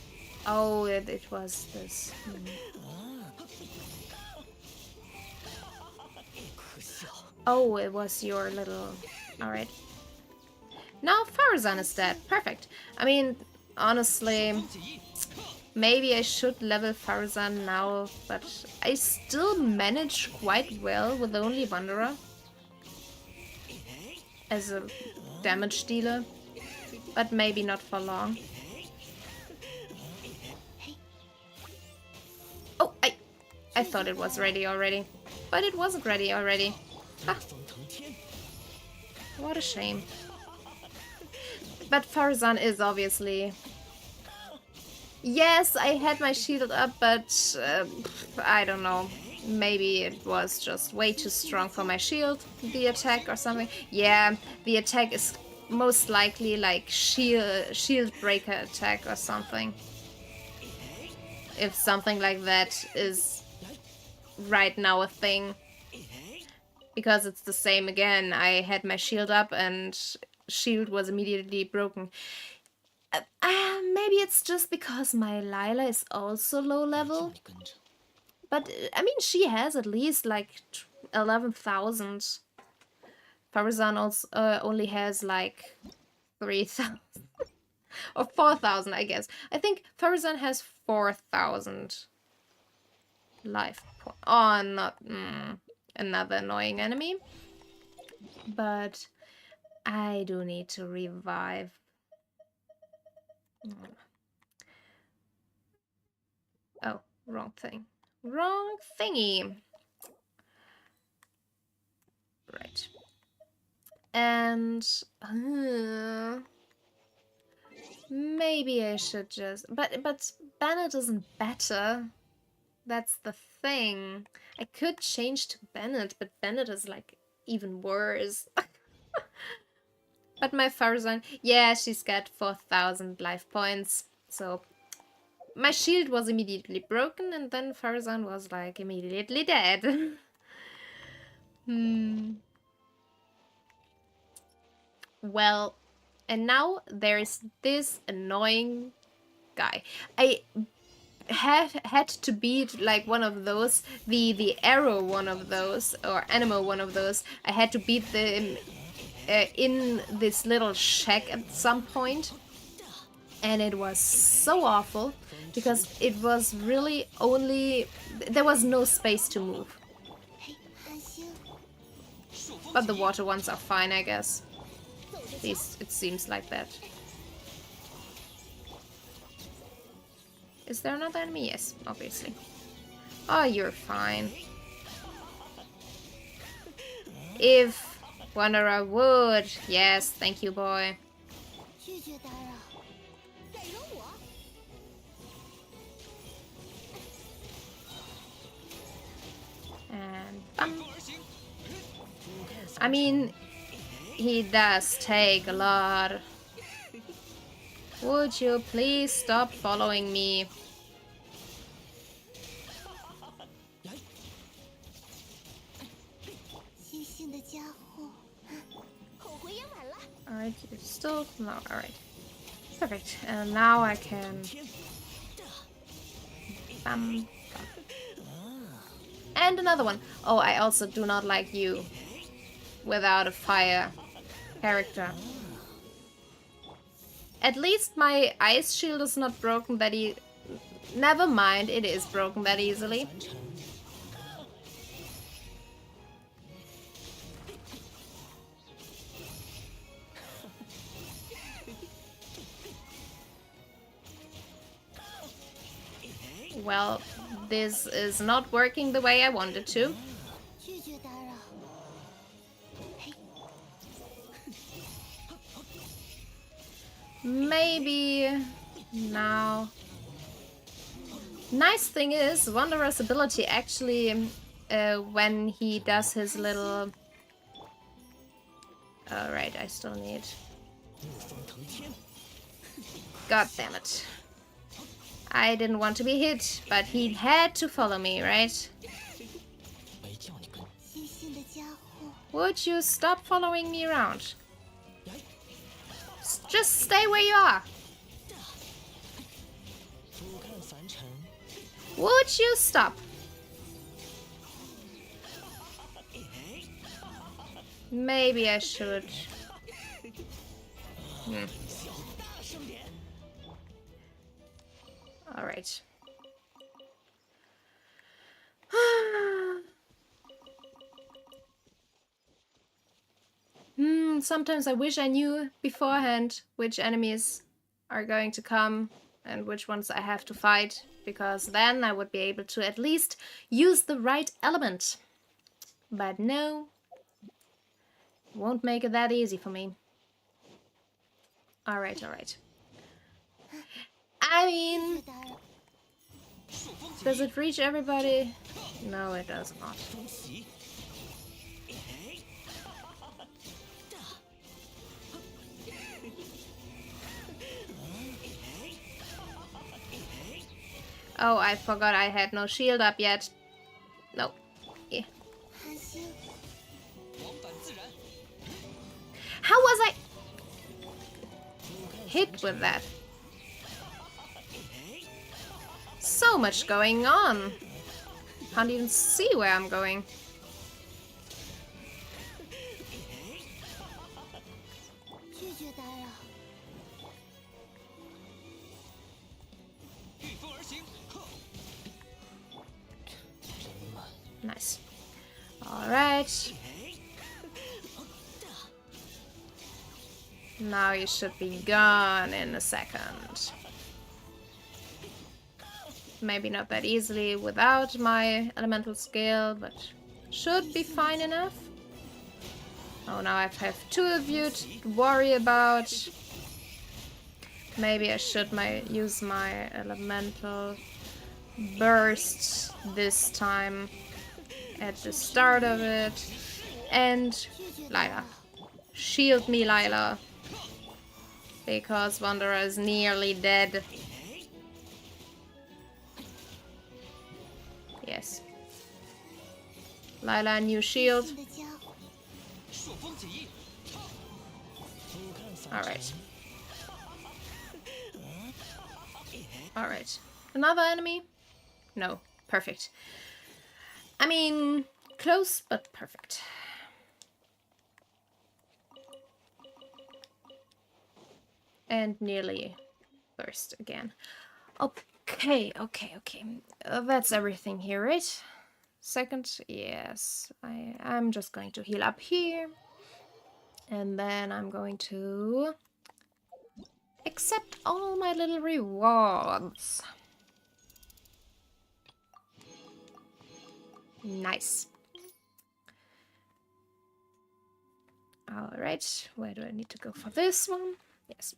Oh, it was this. Oh, it was your little... Alright. Now Farazan is dead. Perfect. I mean, honestly, maybe I should level Farazan now, but I still manage quite well with only Wanderer as a damage dealer, but maybe not for long. Oh, I thought it was ready already, but it wasn't ready already. Ah. What a shame. But Farazan is obviously... Yes, I had my shield up, but I don't know. Maybe it was just way too strong for my shield, the attack or something. Yeah, the attack is most likely like shield breaker attack or something. If something like that is right now a thing. Because it's the same again. I had my shield up and shield was immediately broken. Maybe it's just because my Lila is also low level. But, I mean, she has at least, like, 11,000. Farazan also, only has, like, 3,000. Or 4,000, I guess. I think Farazan has 4,000 life points. Oh, not... another annoying enemy. But I do need to revive. Oh, wrong thing. Wrong thingy. Right. And maybe I should just... But Bennett isn't better. That's the thing. I could change to Bennett, but Bennett is like even worse. But my Farazan, yeah, she's got 4,000 life points. So my shield was immediately broken, and then Farazan was like immediately dead. Well, and now there's this annoying guy. I had to beat like one of those, the arrow one of those, or animal one of those. I had to beat them in this little shack at some point, and it was so awful because it was really only... there was no space to move. But the water ones are fine, I guess. At least it seems like that. Is there another enemy? Yes, obviously. Oh, you're fine. If Wanderer would. Yes, thank you, boy. And bam. I mean, he does take a lot. Would you please stop following me? Alright, you're still... no, alright. Perfect. And now I can... bam, bam. And another one. Oh, I also do not like you without a fire character. At least my ice shield is not broken that Never mind, it is broken that easily. Well, this is not working the way I wanted to. Maybe now. Nice thing is, Wanderer's ability actually, when he does his little... Alright, I still need... God damn it. I didn't want to be hit, but he had to follow me, right? Would you stop following me around? Just stay where you are. Would you stop? Maybe I should. All right. Sometimes I wish I knew beforehand which enemies are going to come and which ones I have to fight, because then I would be able to at least use the right element. But no, won't make it that easy for me. Alright, alright. I mean, does it reach everybody? No, it does not. Oh, I forgot I had no shield up yet. Nope. Yeah. How was I hit with that? So much going on. Can't even see where I'm going. Nice. Alright. Now you should be gone in a second. Maybe not that easily without my elemental skill, but should be fine enough. Oh, now I have two of you to worry about. Maybe I should use my elemental burst this time at the start of it. And Lila. Shield me, Lila. Because Wanderer is nearly dead. Yes. Lila, new shield. Alright. Alright. Another enemy? No. Perfect. I mean, close but perfect. And nearly burst again. Okay. That's everything here, right? Second, yes. I'm just going to heal up here. And then I'm going to accept all my little rewards. Nice. Alright, where do I need to go for this one? Yes.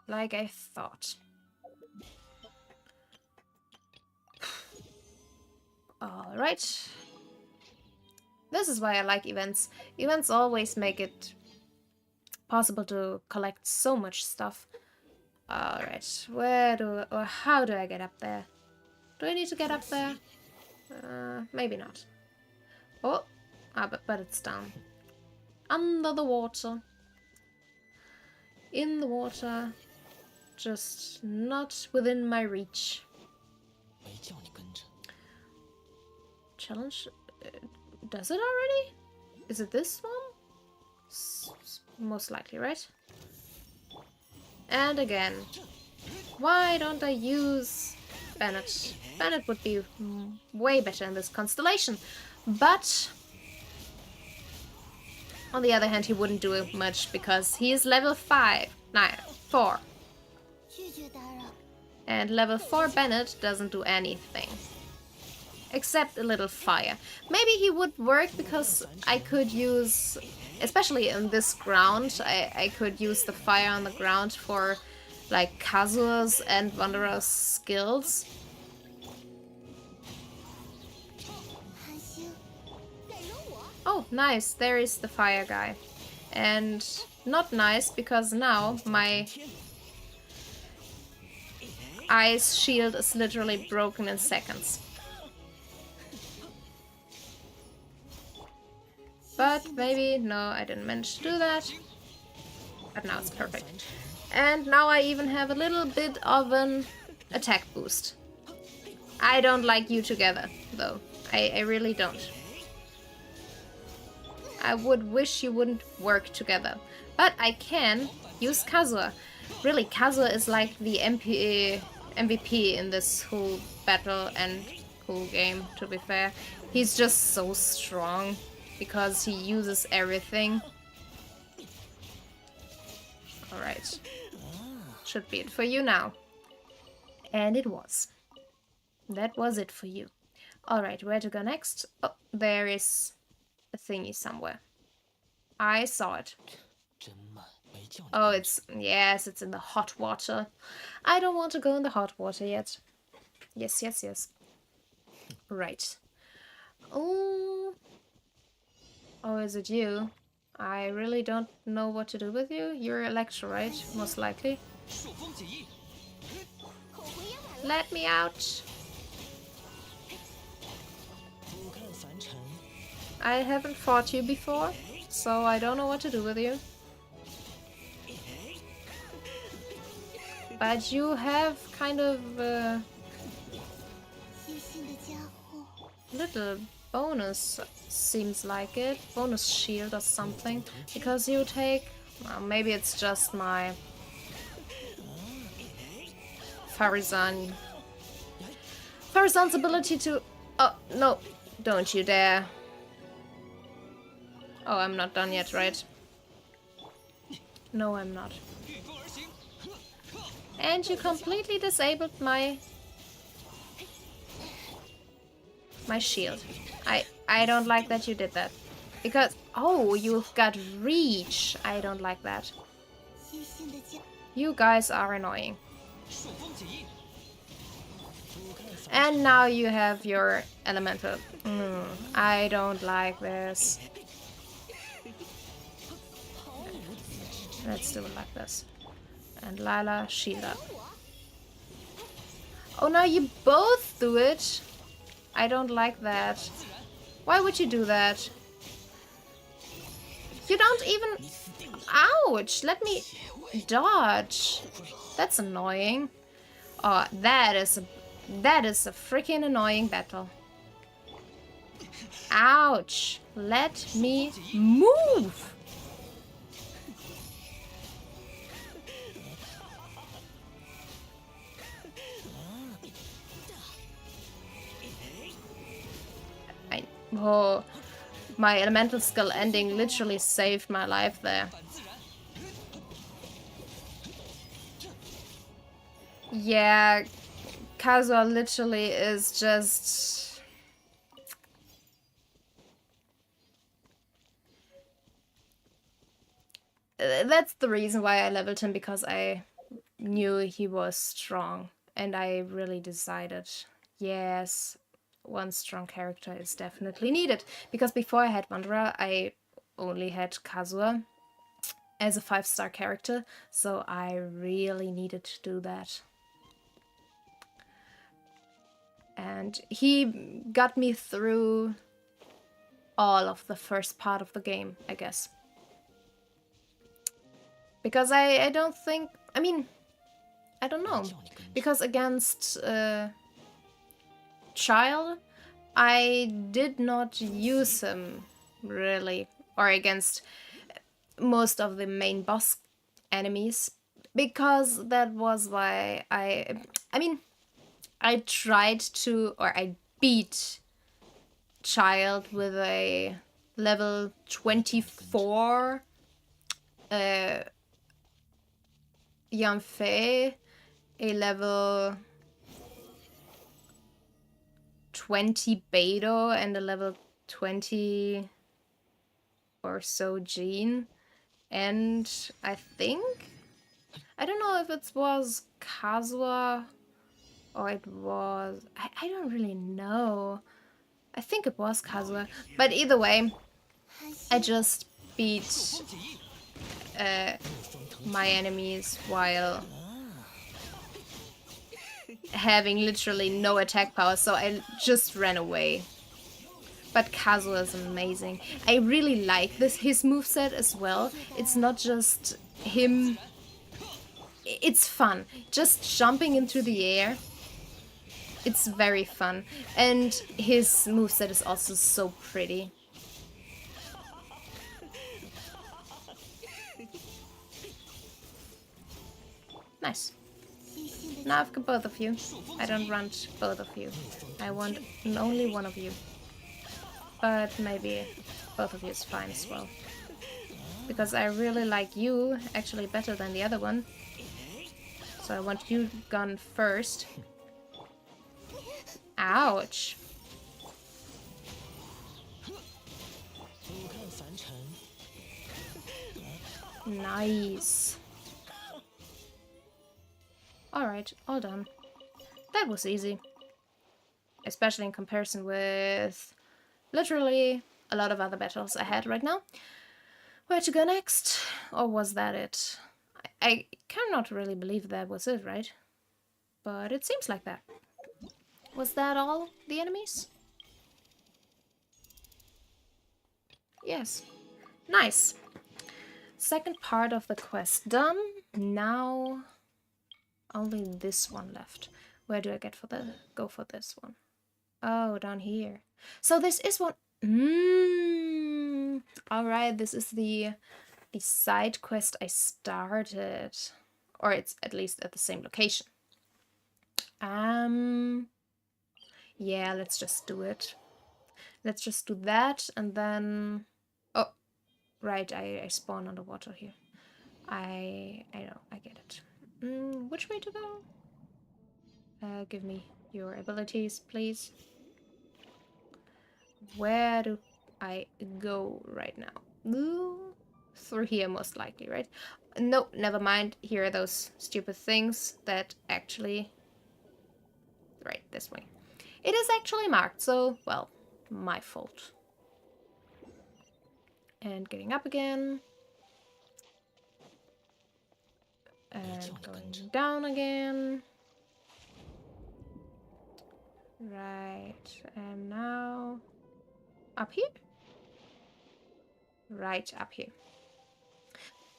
Like I thought. Alright. This is why I like events. Events always make it possible to collect so much stuff. Alright, how do I get up there? Do I need to get up there? Maybe not. Oh, but it's down. Under the water. In the water. Just not within my reach. Challenge? Does it already? Is it this one? Most likely, right? And again. Why don't I use Bennett? Bennett would be way better in this constellation. But on the other hand, he wouldn't do much because he is level 4. And level 4 Bennett doesn't do anything. Except a little fire. Maybe he would work because I could use, especially in this ground, I could use the fire on the ground for like Kazua's and Wanderer's skills. Oh, nice. There is the fire guy. And not nice because now my ice shield is literally broken in seconds. But maybe, no, I didn't manage to do that. But now it's perfect. And now I even have a little bit of an attack boost. I don't like you together, though. I really don't. I would wish you wouldn't work together. But I can use Kazuha. Really, Kazuha is like the MVP in this whole battle and whole game, to be fair. He's just so strong because he uses everything. Alright. Should be it for you now. And it was. That was it for you. Alright, where to go next? Oh, there is a thingy somewhere. I saw it. Oh, yes, it's in the hot water. I don't want to go in the hot water yet. Yes, yes, yes. Right. Oh, is it you? I really don't know what to do with you. You're Electro, right? Most likely. Let me out. I haven't fought you before, so I don't know what to do with you. But you have kind of little bonus, seems like it. Bonus shield or something. Because you take... Well, maybe it's just my... Farizan's ability to... Oh, no. Don't you dare. Oh, I'm not done yet, right? No, I'm not. And you completely disabled my shield. I don't like that you did that. Because, oh, you've got reach. I don't like that. You guys are annoying. And now you have your elemental. I don't like this. Let's do it like this. And Lila, shield up. Oh, now you both do it. I don't like that. Why would you do that? You don't even... Ouch! Let me dodge. That's annoying. Oh, that is a freaking annoying battle. Ouch! Let me move! Oh, my elemental skill ending literally saved my life there. Yeah, Kazuha literally is just... That's the reason why I leveled him, because I knew he was strong. And I really decided, yes, one strong character is definitely needed. Because before I had Wanderer, I only had Kazuha as a 5-star character. So I really needed to do that. And he got me through all of the first part of the game, I guess. Because I don't think... I mean, I don't know. Because against Child, I did not use him, really. Or against most of the main boss enemies. Because that was why I mean... I tried to, or I beat Child with a level 24 Yanfei, a level 20 Beidou and a level 20 or so Jean. And I think, I don't know if it was Kazuha or it was, I don't really know. I think it was Kazuha. But either way, I just beat my enemies while having literally no attack power, so I just ran away. But Kazuha is amazing. I really like his moveset as well. It's not just him. It's fun. Just jumping into the air. It's very fun. And his moveset is also so pretty. Nice. Now I've got both of you. I don't want both of you. I want only one of you. But maybe both of you is fine as well. Because I really like you actually better than the other one. So I want you gone first. Ouch. Nice. Alright, all done. That was easy. Especially in comparison with literally a lot of other battles I had right now. Where to go next? Or was that it? I cannot really believe that was it, right? But it seems like that. Was that all the enemies? Yes. Nice. Second part of the quest done. Now only this one left. Where do I go for this one? Oh, down here. So this is one. Alright, this is the side quest I started. Or it's at least at the same location. Yeah, let's just do it. Let's just do that and then... Oh, right, I spawn underwater here. I know, I get it. Which way to go? Give me your abilities, please. Where do I go right now? Ooh, through here, most likely, right? No, never mind. Here are those stupid things that actually... Right, this way. It is actually marked, so, well, my fault. And getting up again. And going down again. Right, and now up here? Right, up here.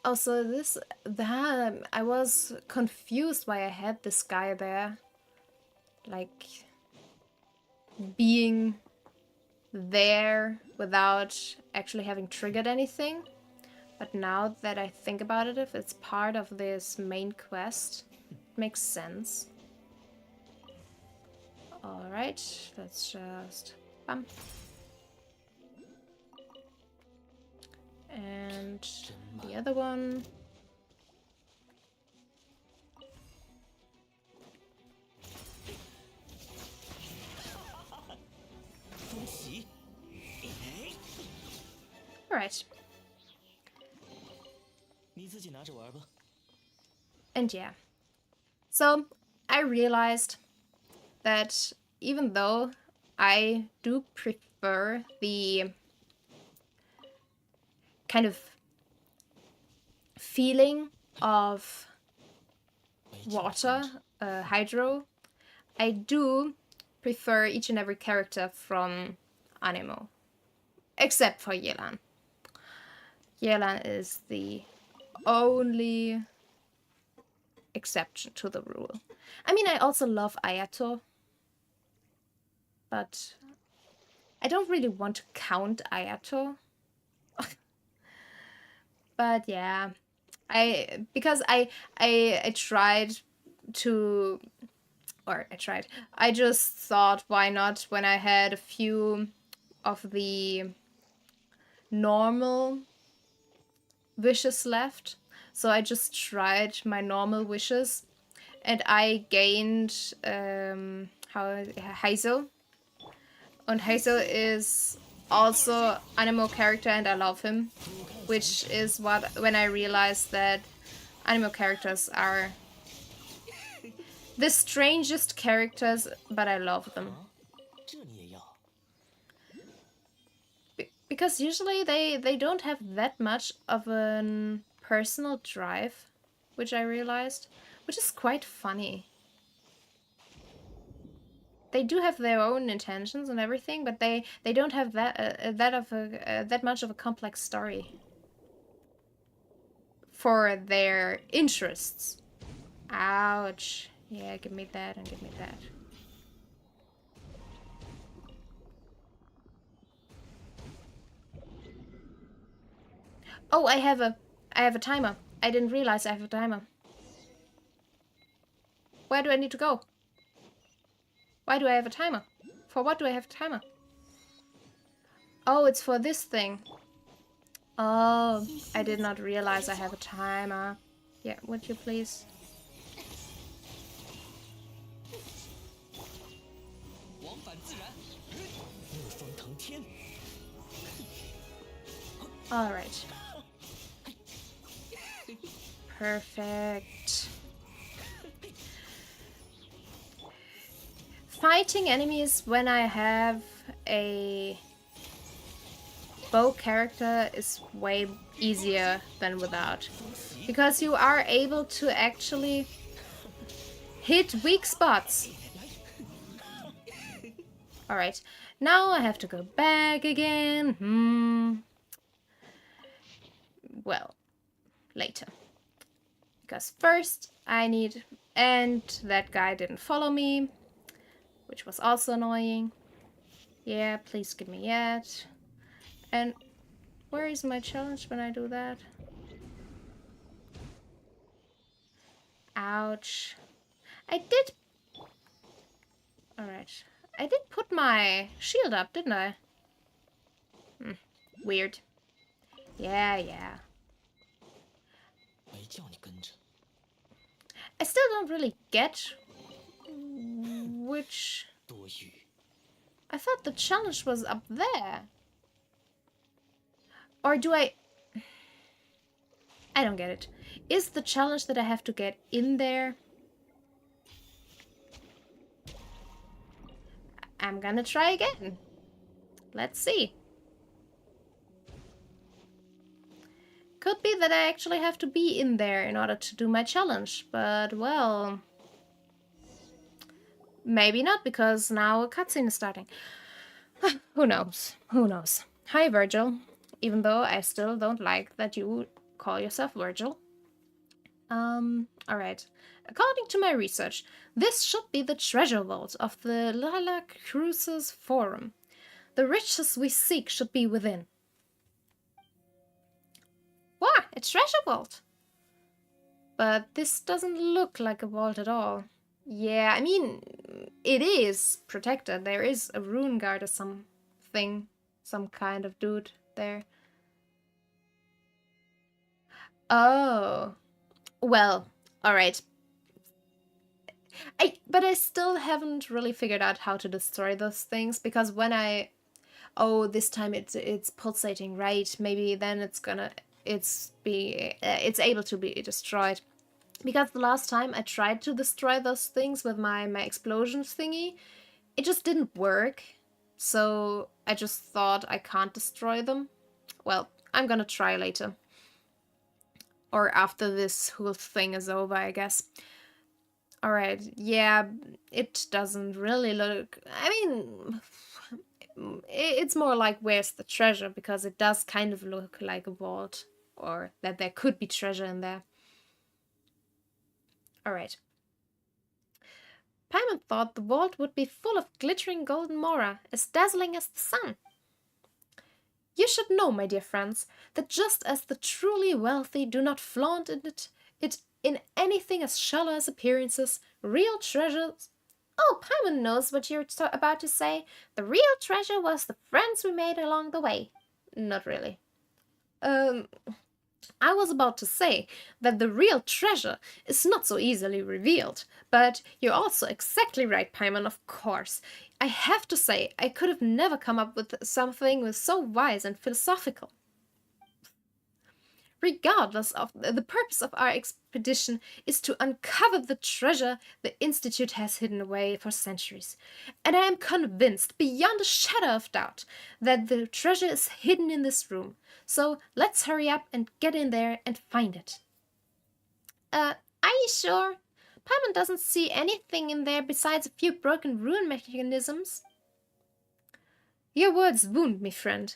Also, I was confused why I had this guy there. Like, being there without actually having triggered anything. But now that I think about it, if it's part of this main quest, it makes sense. Alright, let's just bump. And the other one. Alright. And yeah. So I realized that even though I do prefer the kind of feeling of water, hydro, I do prefer each and every character from Anemo. Except for Yelan. Yelan is the only exception to the rule. I mean, I also love Ayato, but I don't really want to count Ayato. But yeah, I tried to, I just thought, why not, when I had a few of the normal wishes left. So I just tried my normal wishes. and I gained Heizo. And Heizo is also anime character, and I love him, which is when I realized that anime characters are the strangest characters, but I love them. Because usually they don't have that much of a personal drive, which I realized, which is quite funny. They do have their own intentions and everything, but they don't have that much of a complex story for their interests. Ouch. Yeah, give me that and give me that. Oh, I have a timer. I didn't realize I have a timer. Where do I need to go? Why do I have a timer? For what do I have a timer? Oh, it's for this thing. Oh, I did not realize I have a timer. Yeah, would you please? Alright. Perfect. Fighting enemies when I have a bow character is way easier than without. Because you are able to actually hit weak spots. Alright, now I have to go back again. Well, later. Because first I need... And that guy didn't follow me, which was also annoying. Yeah, please give me that. And where is my challenge when I do that? Ouch. I did... Alright. I did put my shield up, didn't I? Weird. Yeah. I still don't really get which... I thought the challenge was up there. Or do I... I don't get it. Is the challenge that I have to get in there? I'm gonna try again. Let's see. Could be that I actually have to be in there in order to do my challenge, but well... Maybe not, because now a cutscene is starting. Who knows? Who knows? Hi, Virgil. Even though I still don't like that you call yourself Virgil. Alright. According to my research, this should be the treasure vault of the Lilac Cruises Forum. The riches we seek should be within. What? A treasure vault? But this doesn't look like a vault at all. Yeah, I mean, it is protected. There is a rune guard or something. Some kind of dude there. Oh. Well, alright. But I still haven't really figured out how to destroy those things, because when I... Oh, this time it's pulsating, right? Maybe then it's able to be destroyed. Because the last time I tried to destroy those things with my explosion thingy, it just didn't work. So I just thought I can't destroy them. Well, I'm gonna try later. Or after this whole thing is over, I guess. Alright, yeah, it doesn't really look... I mean, it's more like where's the treasure, because it does kind of look like a vault. Or that there could be treasure in there. Alright. Paimon thought the vault would be full of glittering golden mora, as dazzling as the sun. You should know, my dear friends, that just as the truly wealthy do not flaunt it in anything as shallow as appearances, real treasures... Oh, Paimon knows what you're about to say. The real treasure was the friends we made along the way. Not really. I was about to say that the real treasure is not so easily revealed, but you're also exactly right, Paimon, of course. I have to say, I could have never come up with something with so wise and philosophical. Regardless of the purpose of our expedition is to uncover the treasure the Institute has hidden away for centuries. And I am convinced, beyond a shadow of doubt, that the treasure is hidden in this room. So let's hurry up and get in there and find it. Uh, are you sure? Paimon doesn't see anything in there besides a few broken rune mechanisms. Your words wound me, friend.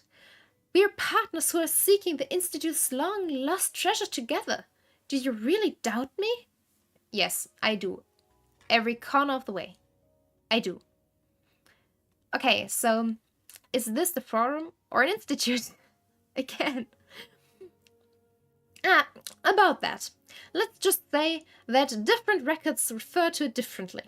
We are partners who are seeking the Institute's long lost treasure together. Do you really doubt me? Yes, I do. Every corner of the way. I do. Okay, so is this the forum or an institute? Again. Ah, about that. Let's just say that different records refer to it differently.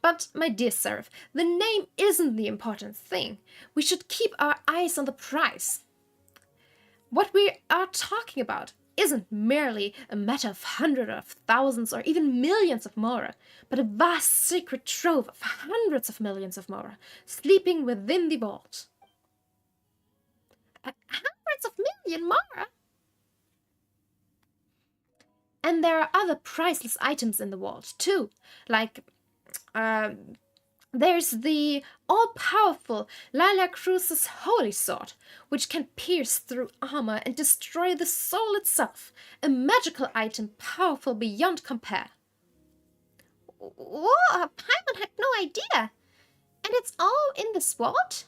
But, my dear Seraph, the name isn't the important thing. We should keep our eyes on the prize. What we are talking about isn't merely a matter of hundreds of thousands or even millions of mora, but a vast secret trove of hundreds of millions of mora, sleeping within the vault. Hundreds of million mora? And there are other priceless items in the vault, too, like there's the all-powerful Lila Cruz's holy sword, which can pierce through armor and destroy the soul itself, a magical item powerful beyond compare. Whoa, Paimon had no idea. And it's all in this vault?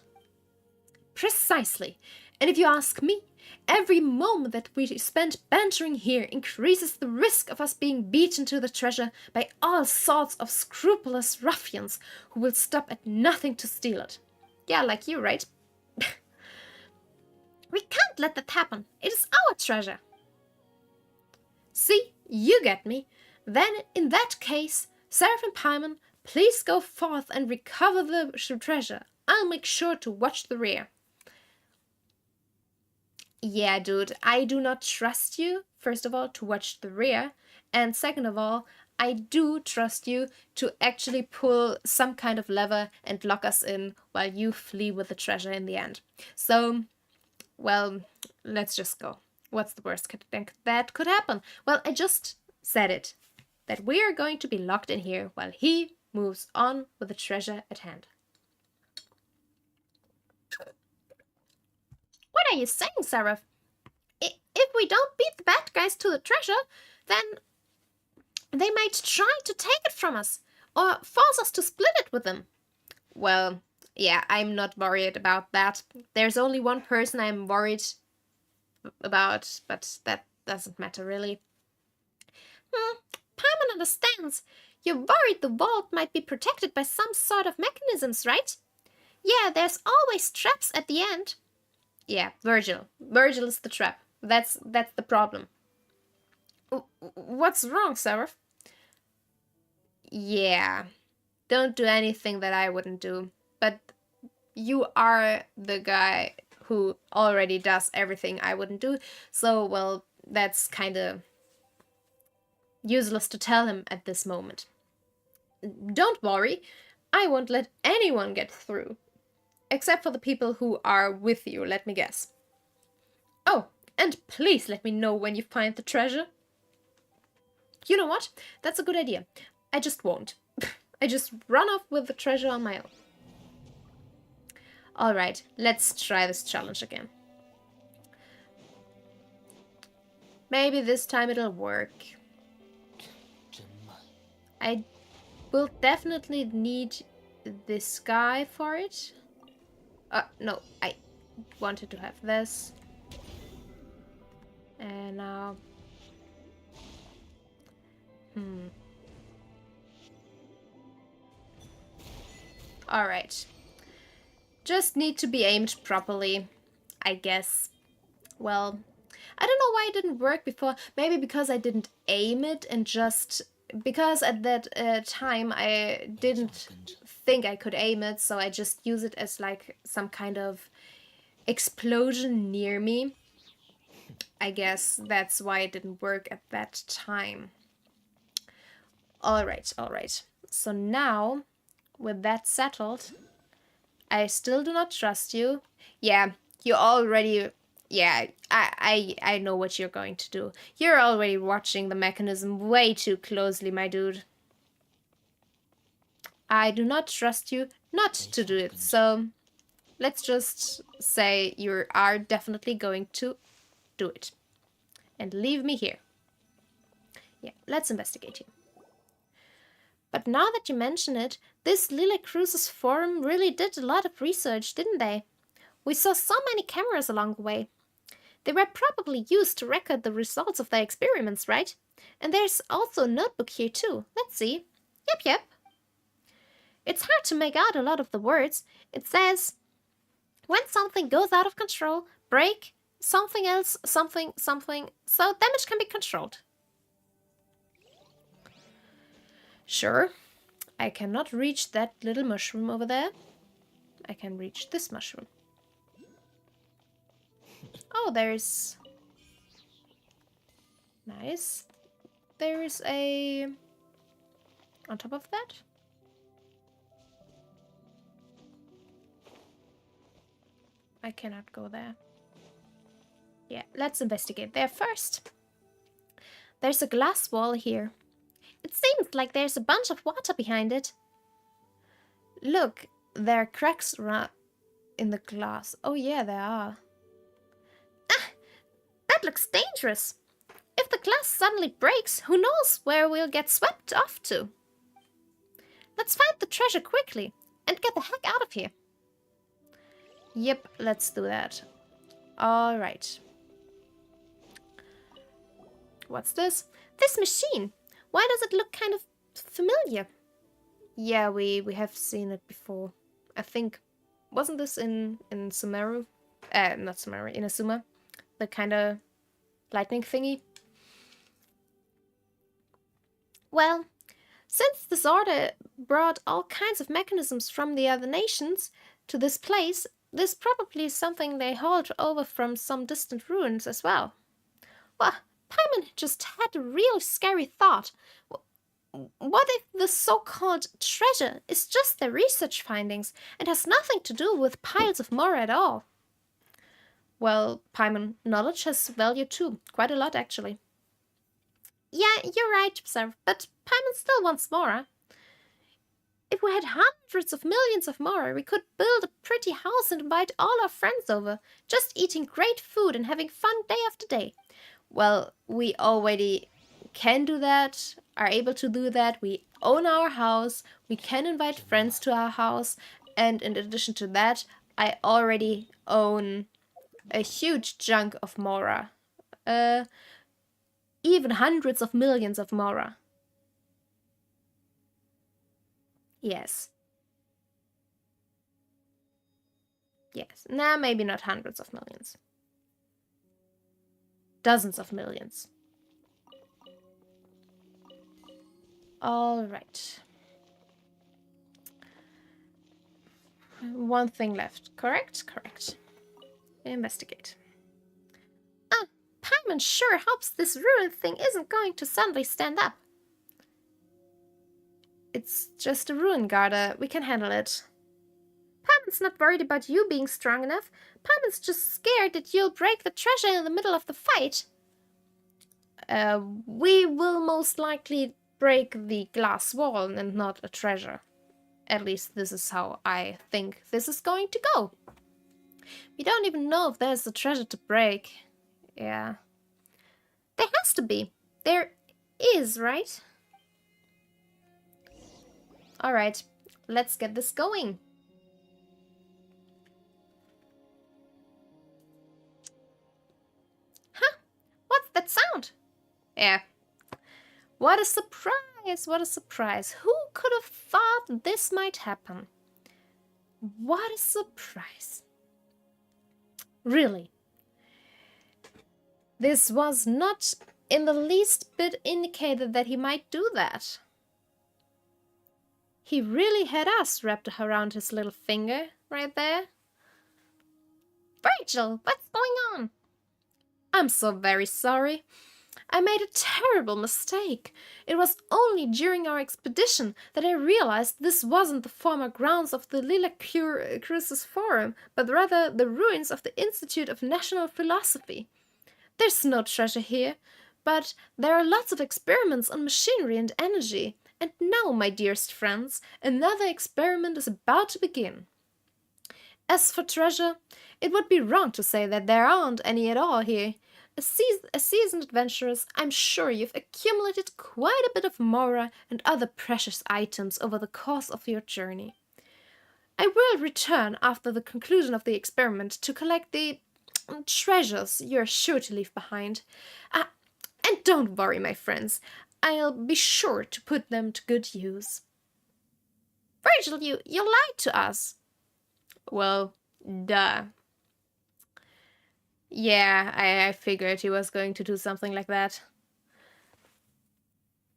Precisely. And if you ask me, every moment that we spend bantering here increases the risk of us being beaten to the treasure by all sorts of scrupulous ruffians who will stop at nothing to steal it. Yeah, like you, right? We can't let that happen. It is our treasure. See, you get me. Then, in that case, Seraph and Paimon, please go forth and recover the treasure. I'll make sure to watch the rear. Yeah, dude, I do not trust you, first of all, to watch the rear, and second of all, I do trust you to actually pull some kind of lever and lock us in while you flee with the treasure in the end. So, well, let's just go. What's the worst that could happen? Well, I just said it, that we are going to be locked in here while he moves on with the treasure at hand. What are you saying, Seraph? If we don't beat the bad guys to the treasure, then they might try to take it from us, or force us to split it with them. Well, yeah, I'm not worried about that. There's only one person I'm worried about, but that doesn't matter really. Paimon understands. You're worried the vault might be protected by some sort of mechanisms, right? Yeah, there's always traps at the end. Yeah, Virgil. Virgil is the trap. That's the problem. What's wrong, Seraph? Yeah, don't do anything that I wouldn't do. But you are the guy who already does everything I wouldn't do. So, well, that's kind of useless to tell him at this moment. Don't worry, I won't let anyone get through. Except for the people who are with you, let me guess. Oh, and please let me know when you find the treasure. You know what? That's a good idea. I just won't. I just run off with the treasure on my own. Alright, let's try this challenge again. Maybe this time it'll work. I will definitely need this guy for it. No, I wanted to have this. And now... Alright. Just need to be aimed properly, I guess. Well, I don't know why it didn't work before. Maybe because I didn't aim it and just... Because at that time I didn't think I could aim it, so I just use it as like some kind of explosion near me. I guess that's why it didn't work at that time. All right, all right. So now, with that settled, I still do not trust you. Yeah, you already. Yeah, I know what you're going to do. You're already watching the mechanism way too closely, my dude. I do not trust you not to do it, so let's just say you are definitely going to do it. And leave me here. Yeah, let's investigate here. But now that you mention it, this Lily Cruz's forum really did a lot of research, didn't they? We saw so many cameras along the way. They were probably used to record the results of their experiments, right? And there's also a notebook here too. Let's see. Yep. It's hard to make out a lot of the words. It says, when something goes out of control, break, something else, something, so damage can be controlled. Sure, I cannot reach that little mushroom over there. I can reach this mushroom. Oh, there's... Nice. There's a... On top of that? I cannot go there. Yeah, let's investigate there first. There's a glass wall here. It seems like there's a bunch of water behind it. Look, there are cracks in the glass. Oh yeah, there are. Ah, that looks dangerous. If the glass suddenly breaks, who knows where we'll get swept off to. Let's find the treasure quickly and get the heck out of here. Yep, let's do that. All right. What's this? This machine. Why does it look kind of familiar? Yeah, we have seen it before. I think, wasn't this in Sumeru? Not Sumeru, in Asuma. The kind of lightning thingy. Well, since this order brought all kinds of mechanisms from the other nations to this place, this probably is something they hauled over from some distant ruins as well. Well, Paimon just had a real scary thought. What if the so-called treasure is just their research findings and has nothing to do with piles of more at all? Well, Paimon, knowledge has value too. Quite a lot, actually. Yeah, you're right, Observe, but Paimon still wants more. If we had hundreds of millions of more, we could build a pretty house and invite all our friends over, just eating great food and having fun day after day. Well, we already can do that, are able to do that. We own our house, we can invite friends to our house, and in addition to that, I already own a huge chunk of Mora. Even hundreds of millions of Mora. Yes. Yes. Nah, maybe not hundreds of millions. Dozens of millions. All right. One thing left. Correct? Correct. Investigate. Ah, Paimon sure hopes this ruined thing isn't going to suddenly stand up. It's just a ruin, Garda. We can handle it. Paimon's not worried about you being strong enough. Paimon's just scared that you'll break the treasure in the middle of the fight. We will most likely break the glass wall and not a treasure. At least this is how I think this is going to go. We don't even know if there's a treasure to break. Yeah. There has to be. There is, right? Alright, let's get this going. Huh? What's that sound? Yeah. What a surprise! What a surprise! Who could have thought this might happen? What a surprise! Really. This was not in the least bit indicated that he might do that. He really had us wrapped around his little finger right there. Rachel, what's going on? I'm so very sorry. I made a terrible mistake. It was only during our expedition that I realized this wasn't the former grounds of the Lila Crucis Forum, but rather the ruins of the Institute of National Philosophy. There's no treasure here, but there are lots of experiments on machinery and energy. And now, my dearest friends, another experiment is about to begin. As for treasure, it would be wrong to say that there aren't any at all here. As seasoned adventurers, I'm sure you've accumulated quite a bit of mora and other precious items over the course of your journey. I will return after the conclusion of the experiment to collect the treasures you're sure to leave behind. Uh, and don't worry, my friends, I'll be sure to put them to good use. Virgil, you lied to us. Well, duh. Yeah, I figured he was going to do something like that.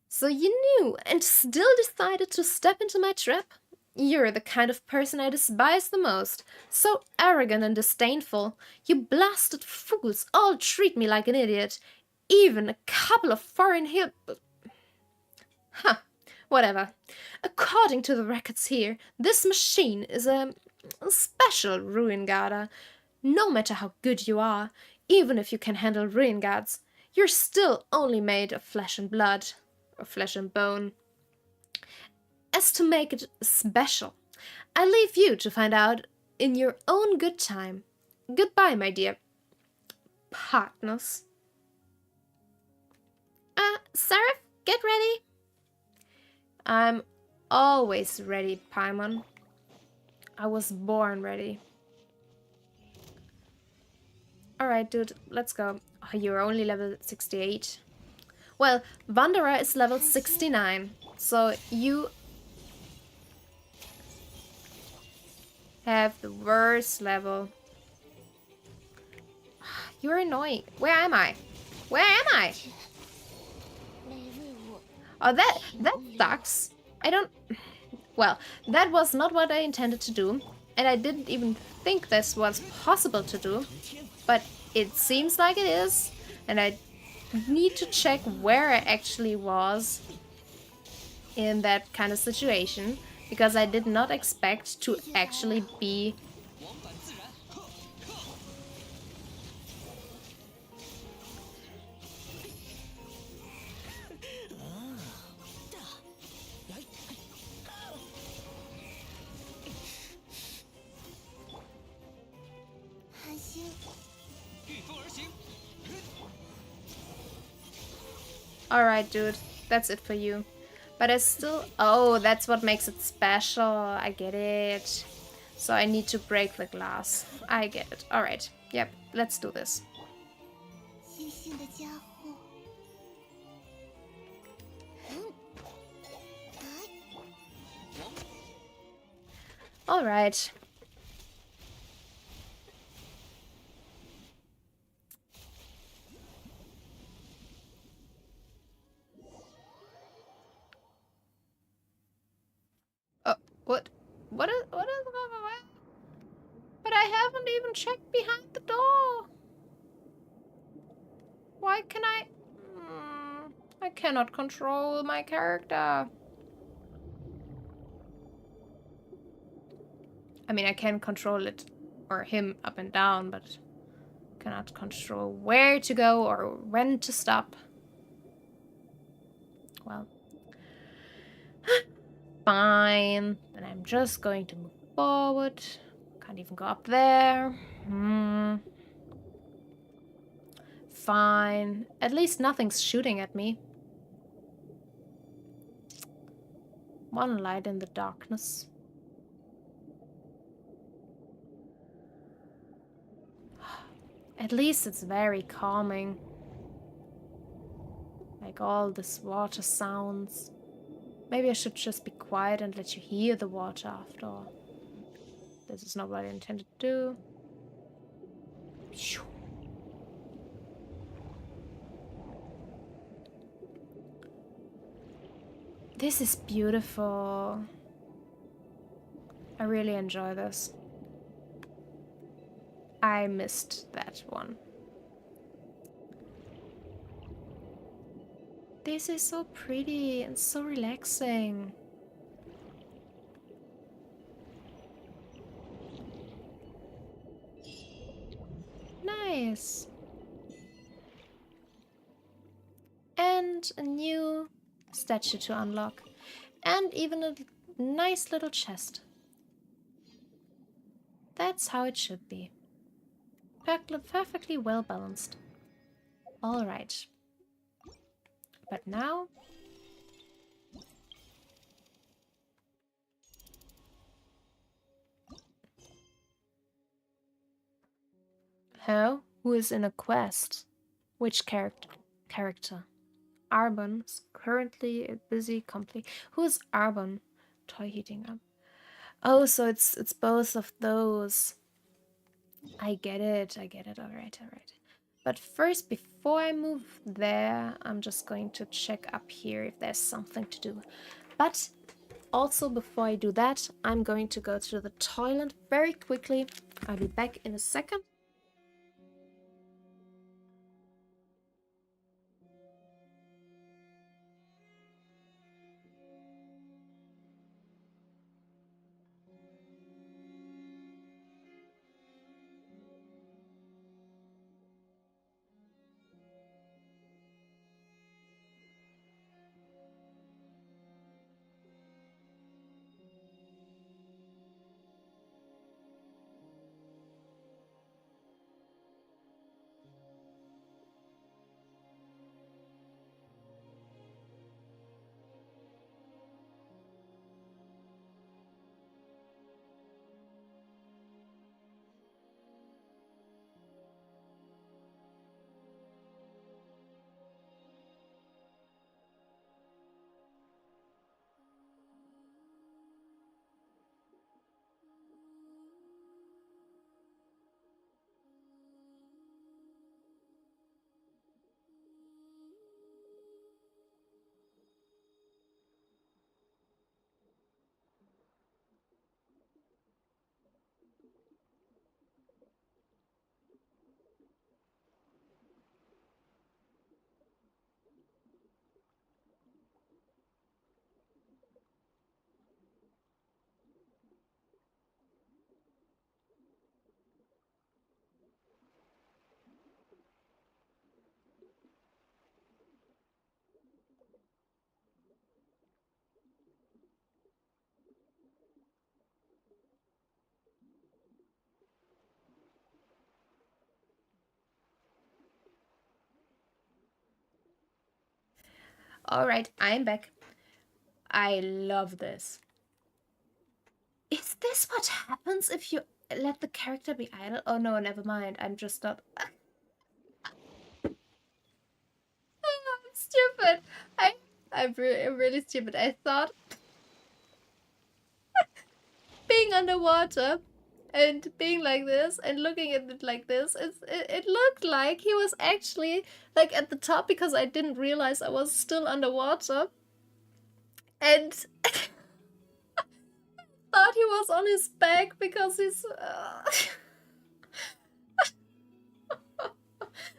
So you knew and still decided to step into my trap? You're the kind of person I despise the most. So arrogant and disdainful. You blasted fools all treat me like an idiot. Even a couple of foreign hill... Huh, whatever. According to the records here, this machine is a special ruin guarder. No matter how good you are, even if you can handle ruin guards, you're still only made of flesh and blood, or flesh and bone. As to make it special, I leave you to find out in your own good time. Goodbye, my dear partners. Seraph, get ready. I'm always ready, Paimon. I was born ready. Alright, dude, let's go. Oh, you're only level 68. Well, Wanderer is level 69, so you have the worst level. You're annoying. Where am I? Where am I? Oh, that sucks. I don't... Well, that was not what I intended to do, and I didn't even think this was possible to do, but it seems like it is, and I need to check where I actually was in that kind of situation, because I did not expect to actually be... Alright, dude, that's it for you. But I still... Oh, that's what makes it special. I get it. So I need to break the glass. I get it. Alright. Yep, let's do this. Alright. What is... But I haven't even checked behind the door. Why can I... I cannot control my character. I mean, I can control it, or him, up and down, but cannot control where to go or when to stop. Well... Fine. Then I'm just going to move forward. Can't even go up there. Fine. At least nothing's shooting at me. One light in the darkness. At least it's very calming. Like all this water sounds. Maybe I should just be quiet and let you hear the water after all. This is not what I intended to do. This is beautiful. I really enjoy this. I missed that one. This is so pretty and so relaxing. Nice. And a new statue to unlock. And even a nice little chest. That's how it should be. Perfectly well balanced. Alright. But now... How? Who is in a quest? Which character? Arbon is currently busy complete. Who's Arbon? Toy heating up. Oh, so it's both of those. I get it. Alright. But first, before I move there, I'm just going to check up here if there's something to do. But also, before I do that, I'm going to go to the toilet very quickly. I'll be back in a second. Alright, I'm back. I love this. Is this what happens if you let the character be idle? Oh no, never mind. I'm just not... I'm stupid. I'm really stupid. I thought being underwater and being like this and looking at it like this, it looked like he was actually like at the top because I didn't realize I was still underwater. And thought he was on his back because he's...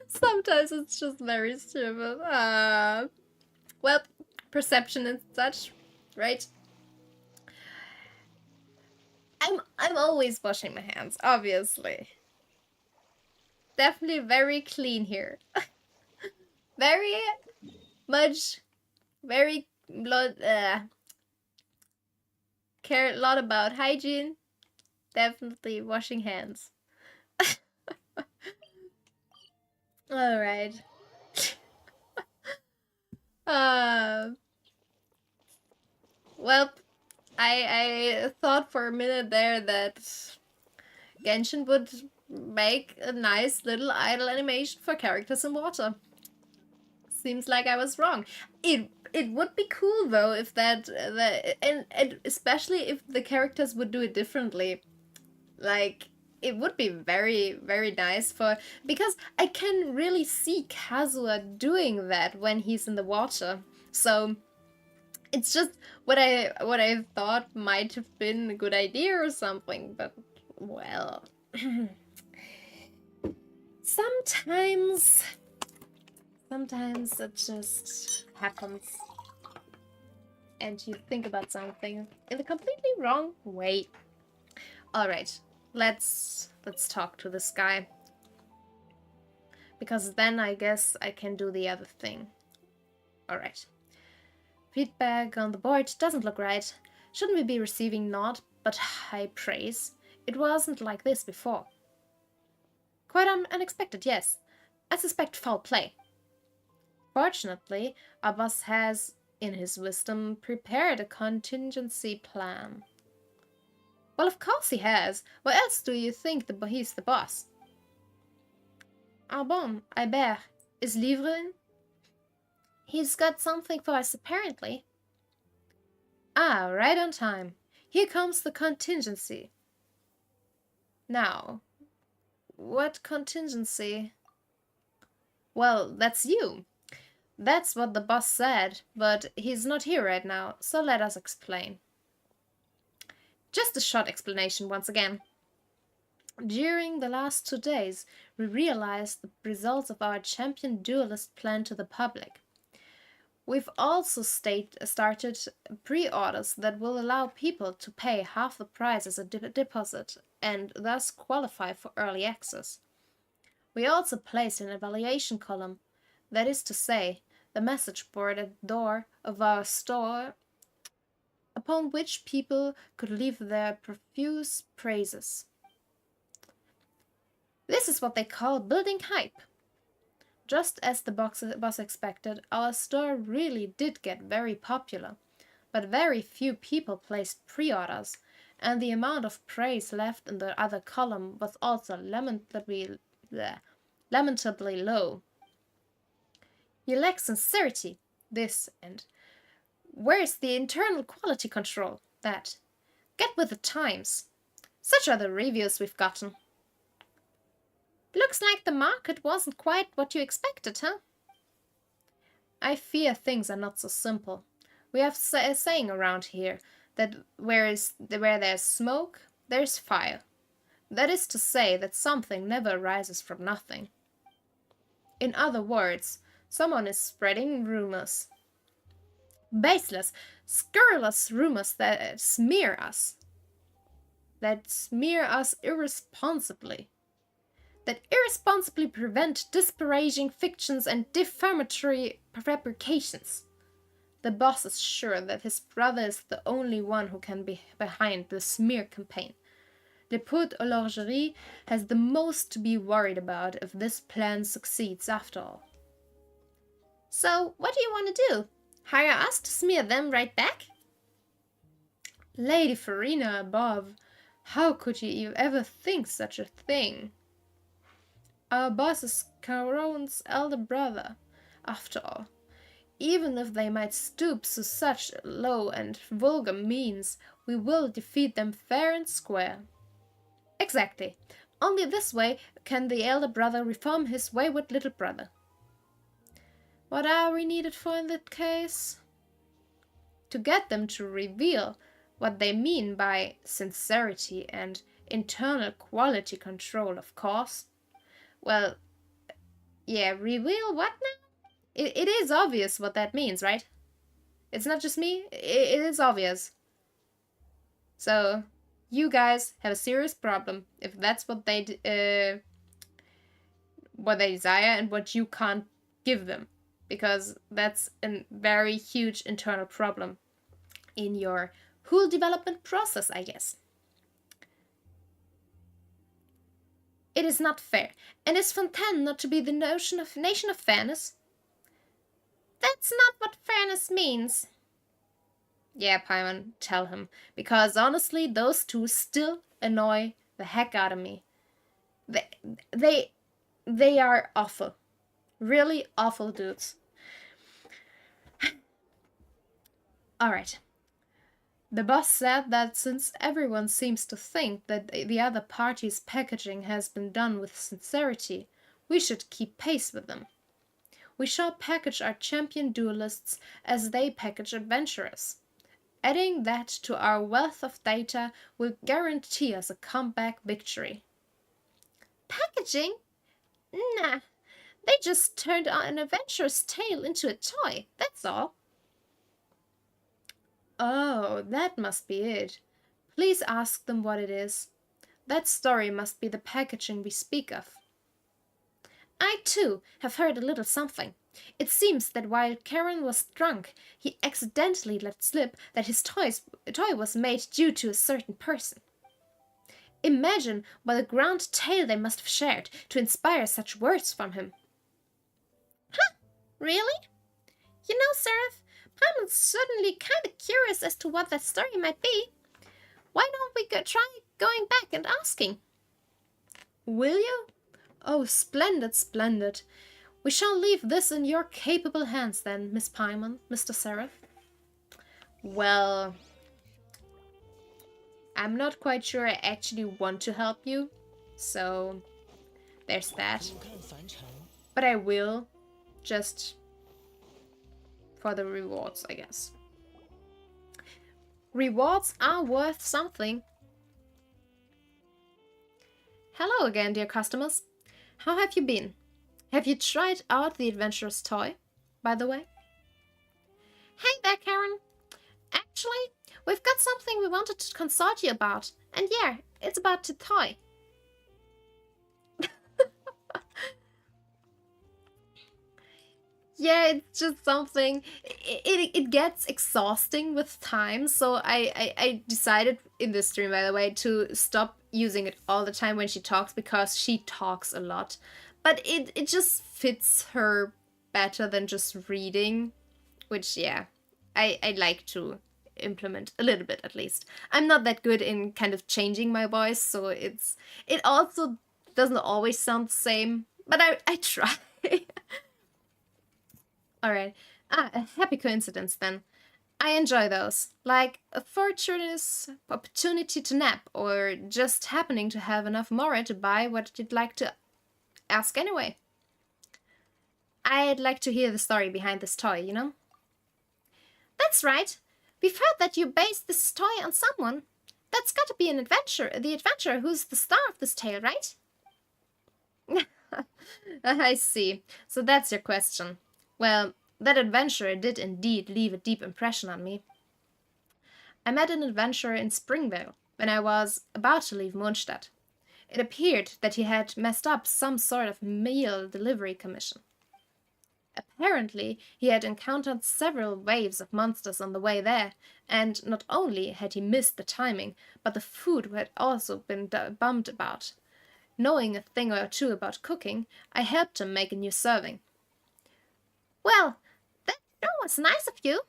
Sometimes it's just very stupid. Well, perception and such, right? I'm always washing my hands, obviously. Definitely very clean here. Very much, very care a lot about hygiene. Definitely washing hands. All right. Well, I thought for a minute there that Genshin would make a nice little idle animation for characters in water. Seems like I was wrong. It would be cool though if and especially if the characters would do it differently. Like it would be very nice because I can really see Kazuha doing that when he's in the water. So it's just what I thought might have been a good idea or something, but well, sometimes Sometimes it just happens and you think about something in the completely wrong way. All right, let's talk to this guy, because then I guess I can do the other thing. All right. Feedback on the board doesn't look right. Shouldn't we be receiving not but high praise? It wasn't like this before. Quite unexpected, yes. I suspect foul play. Fortunately, our boss has, in his wisdom, prepared a contingency plan. Well, of course he has. Why else do you think he's the boss? Ah bon, Albert. Is Livre in? He's got something for us, apparently. Ah, right on time. Here comes the contingency. Now, what contingency? Well, that's you. That's what the boss said, but he's not here right now, so let us explain. Just a short explanation once again. During the last 2 days, we realized the results of our champion duelist plan to the public. We've also started pre-orders that will allow people to pay half the price as a deposit and thus qualify for early access. We also placed an evaluation column, that is to say, the message board at the door of our store, upon which people could leave their profuse praises. This is what they call building hype. Just as the boss expected, our store really did get very popular, but very few people placed pre-orders, and the amount of praise left in the other column was also lamentably low. You lack sincerity, this, and where's the internal quality control? That. Get with the times. Such are the reviews we've gotten. Looks like the market wasn't quite what you expected, huh? I fear things are not so simple. We have a saying around here that where there's smoke, there's fire. That is to say that something never rises from nothing. In other words, someone is spreading rumors. Baseless, scurrilous rumors that smear us irresponsibly. That irresponsibly prevent disparaging fictions and defamatory fabrications. The boss is sure that his brother is the only one who can be behind the smear campaign. Le Pot Horlogerie has the most to be worried about if this plan succeeds after all. So, what do you want to do? Hire us to smear them right back? Lady Farina above, how could you ever think such a thing? Our boss is Caron's elder brother, after all. Even if they might stoop to such low and vulgar means, we will defeat them fair and square. Exactly. Only this way can the elder brother reform his wayward little brother. What are we needed for in that case? To get them to reveal what they mean by sincerity and internal quality control, of course. Well, yeah, reveal what now? It is obvious what that means, right? It's not just me, it is obvious. So, you guys have a serious problem if that's what they desire and what you can't give them, because that's a very huge internal problem in your whole development process, I guess. It is not fair, and is Fontaine not to be the nation of fairness? That's not what fairness means. Yeah, Paimon, tell him, because honestly, those two still annoy the heck out of me. They are awful. Really awful dudes. Alright. The boss said that since everyone seems to think that the other party's packaging has been done with sincerity, we should keep pace with them. We shall package our champion duelists as they package adventurers. Adding that to our wealth of data will guarantee us a comeback victory. Packaging? Nah, They just turned an adventurous tale into a toy, that's all. Oh, that must be it. Please ask them what it is. That story must be the packaging we speak of. I, too, have heard a little something. It seems that while Karen was drunk, he accidentally let slip that his toy was made due to a certain person. Imagine what a grand tale they must have shared to inspire such words from him. Really? You know, Seraph, I'm suddenly kind of curious as to what that story might be. Why don't we try going back and asking? Will you? Oh, splendid, splendid. We shall leave this in your capable hands then, Miss Paimon, Mr. Seraph. Well, I'm not quite sure I actually want to help you, so there's that. But I will, just for the rewards, I guess. Rewards are worth something. Hello again, dear customers. How have you been? Have you tried out the adventurous toy, by the way? Hey there, Karen. Actually, we've got something we wanted to consult you about. And yeah, it's about the toy. Yeah, it's just something. It gets exhausting with time, so I decided in this stream, by the way, to stop using it all the time when she talks because she talks a lot. But it just fits her better than just reading, which, yeah, I like to implement a little bit at least. I'm not that good in kind of changing my voice, so it also doesn't always sound the same, but I try. Alright. A happy coincidence then. I enjoy those. Like a fortuitous opportunity to nap, or just happening to have enough more to buy what you'd like to ask anyway. I'd like to hear the story behind this toy, you know? That's right. We've heard that you based this toy on someone. That's got to be the adventurer who's the star of this tale, right? I see. So that's your question. Well, that adventurer did indeed leave a deep impression on me. I met an adventurer in Springvale when I was about to leave Mondstadt. It appeared that he had messed up some sort of meal delivery commission. Apparently, he had encountered several waves of monsters on the way there, and not only had he missed the timing, but the food had also been bummed about. Knowing a thing or two about cooking, I helped him make a new serving. Well, that sure was nice of you.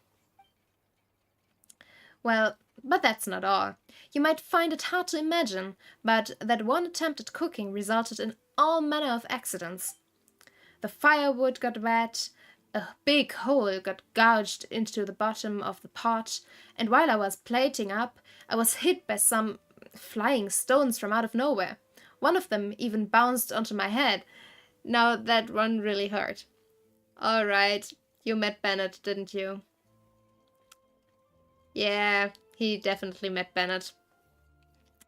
Well, but that's not all. You might find it hard to imagine, but that one attempt at cooking resulted in all manner of accidents. The firewood got wet, a big hole got gouged into the bottom of the pot, and while I was plating up, I was hit by some flying stones from out of nowhere. One of them even bounced onto my head. Now that one really hurt. Alright, you met Bennett, didn't you? Yeah, he definitely met Bennett.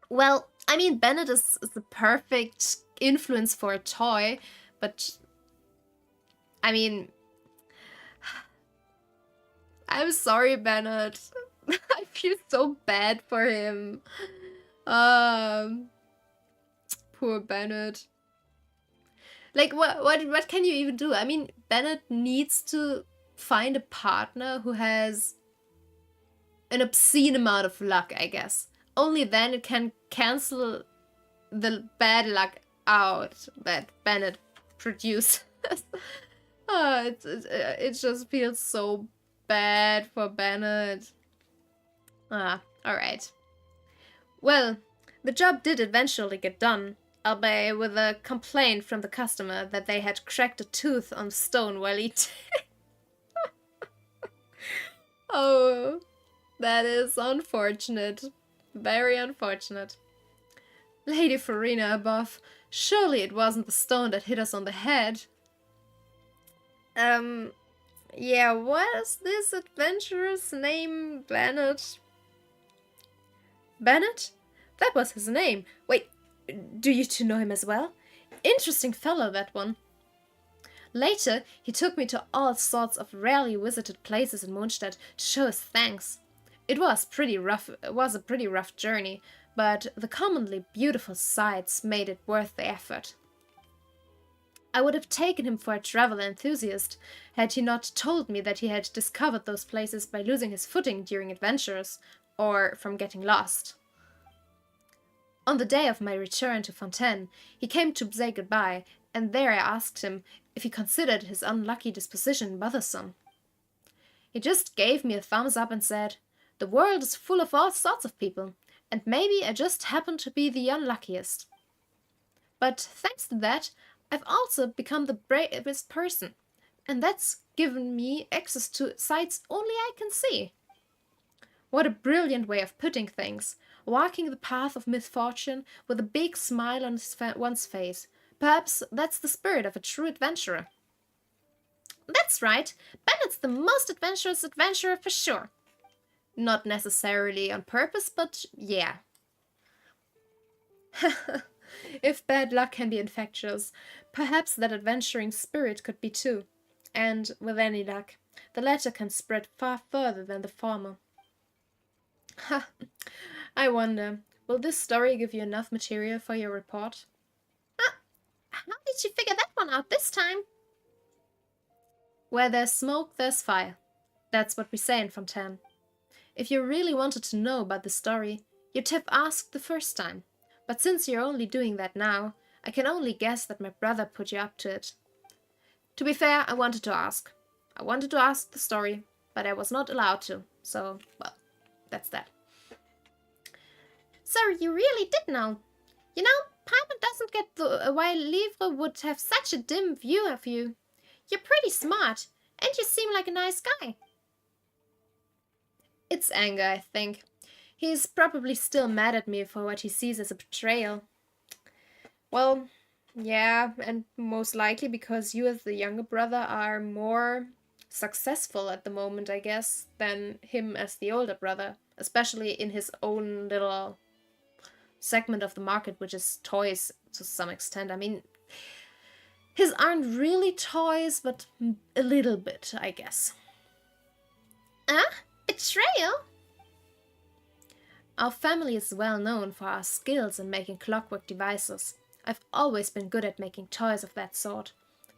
Well, I mean, Bennett is the perfect influence for a toy, but I mean, I'm sorry, Bennett. I feel so bad for him. Poor Bennett. Like, what can you even do? I mean, Bennett needs to find a partner who has an obscene amount of luck, I guess. Only then it can cancel the bad luck out that Bennett produces. It just feels so bad for Bennett. Alright. Well, the job did eventually get done, albeit with a complaint from the customer that they had cracked a tooth on stone while eating. Oh, that is unfortunate. Very unfortunate. Lady Farina above, surely it wasn't the stone that hit us on the head. Yeah, what is this adventurer's name, Bennett? Bennett? That was his name. Wait, do you two know him as well? Interesting fellow, that one. Later, he took me to all sorts of rarely visited places in Mondstadt to show his thanks. It was a pretty rough journey, but the commonly beautiful sights made it worth the effort. I would have taken him for a travel enthusiast had he not told me that he had discovered those places by losing his footing during adventures, or from getting lost. On the day of my return to Fontaine, he came to say goodbye, and there I asked him if he considered his unlucky disposition bothersome. He just gave me a thumbs up and said, "The world is full of all sorts of people, and maybe I just happen to be the unluckiest. But thanks to that, I've also become the bravest person, and that's given me access to sights only I can see." What a brilliant way of putting things, walking the path of misfortune with a big smile on one's face. Perhaps that's the spirit of a true adventurer. That's right, Bennett's the most adventurous adventurer for sure. Not necessarily on purpose, but yeah. If bad luck can be infectious, perhaps that adventuring spirit could be too. And with any luck, the latter can spread far further than the former. Ha! I wonder, will this story give you enough material for your report? How did you figure that one out this time? Where there's smoke, there's fire. That's what we say in Fontaine. If you really wanted to know about the story, you'd have asked the first time. But since you're only doing that now, I can only guess that my brother put you up to it. To be fair, I wanted to ask. I wanted to ask the story, but I was not allowed to. So, well, that's that. So you really did know. You know, Paimon doesn't get why Livre would have such a dim view of you. You're pretty smart, and you seem like a nice guy. It's anger, I think. He's probably still mad at me for what he sees as a betrayal. Well, yeah, and most likely because you as the younger brother are more successful at the moment, I guess, than him as the older brother, especially in his own little segment of the market, which is toys to some extent. I mean, his aren't really toys, but a little bit, I guess. Betrayal? Our family is well known for our skills in making clockwork devices. I've always been good at making toys of that sort.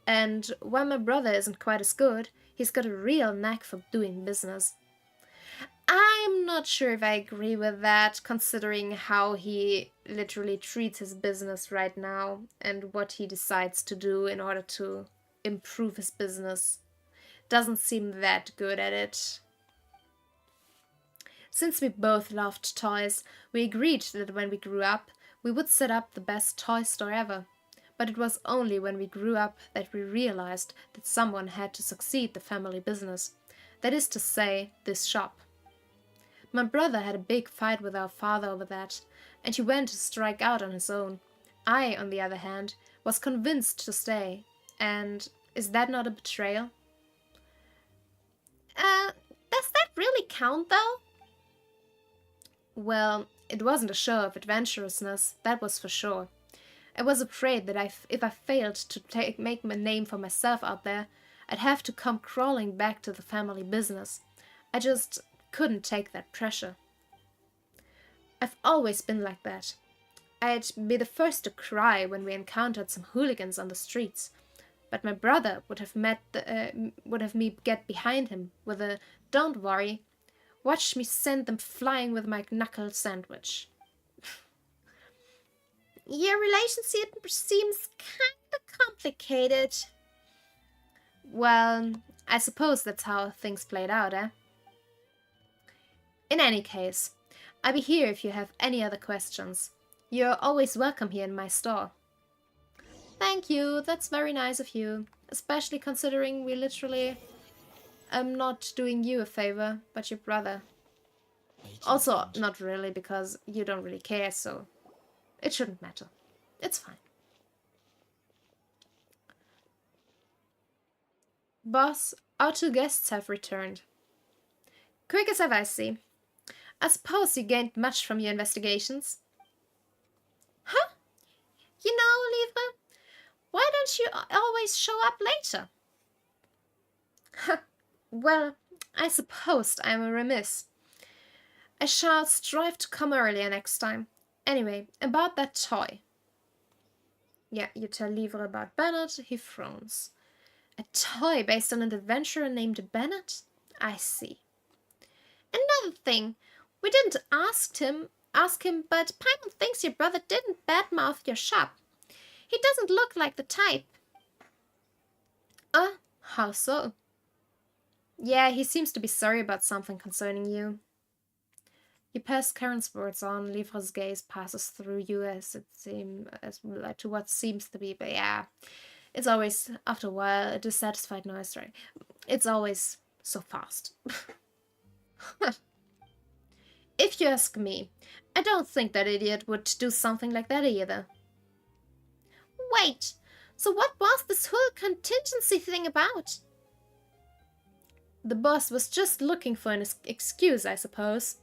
And when my brother isn't quite as good, he's got a real knack for doing business. I'm not sure if I agree with that, considering how he literally treats his business right now and what he decides to do in order to improve his business. Doesn't seem that good at it. Since we both loved toys, we agreed that when we grew up, we would set up the best toy store ever. But it was only when we grew up that we realized that someone had to succeed the family business. That is to say, this shop. My brother had a big fight with our father over that, and he went to strike out on his own. I, on the other hand, was convinced to stay. And is that not a betrayal? Does that really count, though? Well, it wasn't a show of adventurousness, that was for sure. I was afraid that if I failed to make my name for myself out there, I'd have to come crawling back to the family business. I just couldn't take that pressure. I've always been like that. I'd be the first to cry when we encountered some hooligans on the streets, but my brother would have me get behind him with a "Don't worry, watch me send them flying with my knuckle sandwich." Your relationship seems kinda complicated. Well, I suppose that's how things played out, eh? In any case, I'll be here if you have any other questions. You're always welcome here in my store. Thank you, that's very nice of you. Especially considering we literally am not doing you a favor, but your brother. Also, not really, because you don't really care, so it shouldn't matter. It's fine. Boss, our two guests have returned. Quick as ever, I see. I suppose you gained much from your investigations? Huh? You know, Livre, Why don't you always show up later? Well, I suppose I am remiss. I shall strive to come earlier next time. Anyway, about that toy. Yeah, you tell Livre about Bennett, he frowns. A toy based on an adventurer named Bennett? I see. Another thing, we didn't ask him, but Paimon thinks your brother didn't badmouth your shop. He doesn't look like the type. How so? Yeah, he seems to be sorry about something concerning you. You pass Karen's words on. Livre's gaze passes through you as to what seems to be, but yeah, it's always after a while a dissatisfied noise, right? It's always so fast. If you ask me, I don't think that idiot would do something like that either. Wait, so what was this whole contingency thing about? The boss was just looking for an excuse, I suppose.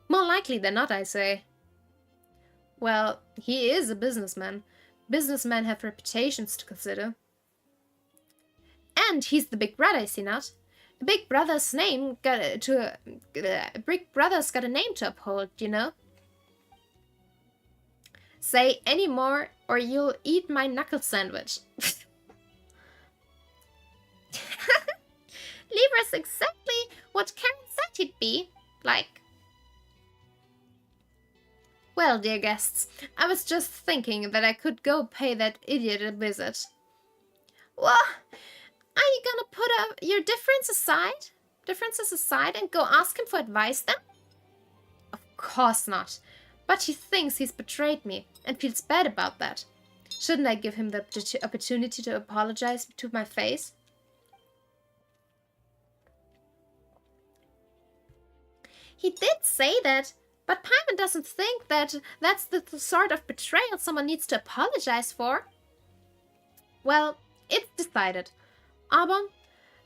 More likely than not, I say. Well, he is a businessman. Businessmen have reputations to consider. And he's the big brother, is he not? Big Brother's got a name to uphold, you know. Say any more, or you'll eat my knuckle sandwich. Libra's exactly what Karen said he'd be. Like. Well, dear guests, I was just thinking that I could go pay that idiot a visit. What? Are you gonna put your differences aside and go ask him for advice then? Of course not. But he thinks he's betrayed me and feels bad about that. Shouldn't I give him the opportunity to apologize to my face? He did say that, but Paimon doesn't think that that's the sort of betrayal someone needs to apologize for. Well, it's decided. Aber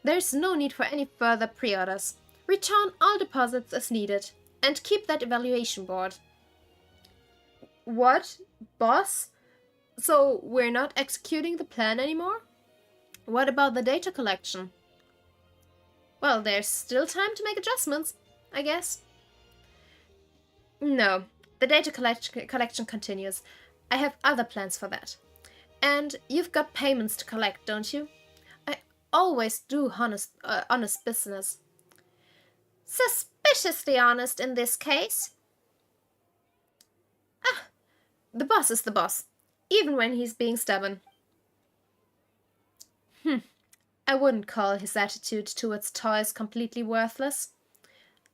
there's no need for any further pre-orders. Return all deposits as needed, and keep that evaluation board. What? Boss? So we're not executing the plan anymore? What about the data collection? Well, there's still time to make adjustments, I guess. No, the data collection continues. I have other plans for that. And you've got payments to collect, don't you? Always do honest business. Suspiciously honest in this case. The boss is the boss, even when he's being stubborn. I wouldn't call his attitude towards toys completely worthless.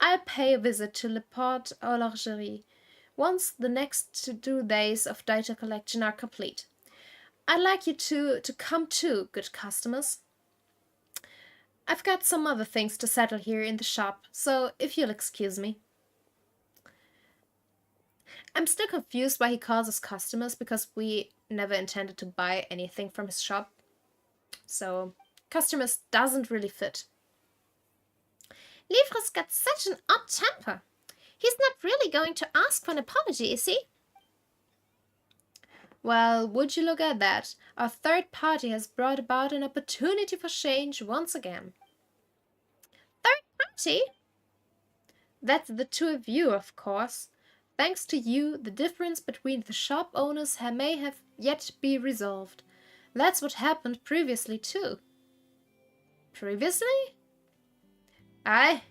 I'll pay a visit to Le Port Horlogerie once the next 2 days of data collection are complete. I'd like you to come too, good customers. I've got some other things to settle here in the shop, so if you'll excuse me. I'm still confused why he calls us customers, because we never intended to buy anything from his shop. So, customers doesn't really fit. Livre's got such an odd temper. He's not really going to ask for an apology, is he? Well, would you look at that? Our third party has brought about an opportunity for change once again. Third party? That's the two of you, of course. Thanks to you, the difference between the shop owners may have yet be resolved. That's what happened previously, too. Previously? Aye.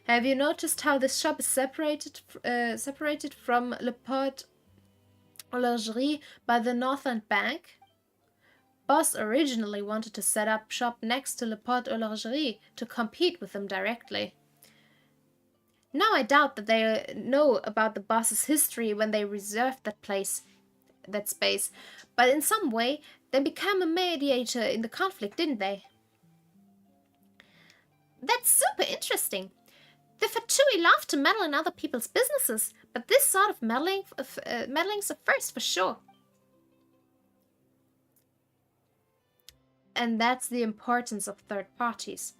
Have you noticed how this shop is separated from Le Port Horlogerie by the northern bank? Boss originally wanted to set up shop next to Le Port Horlogerie to compete with them directly. Now I doubt that they know about the boss's history when they reserved that space, but in some way they became a mediator in the conflict, didn't they? That's super interesting. The Fatui love to meddle in other people's businesses, but this sort of meddling's a first for sure. And that's the importance of third parties.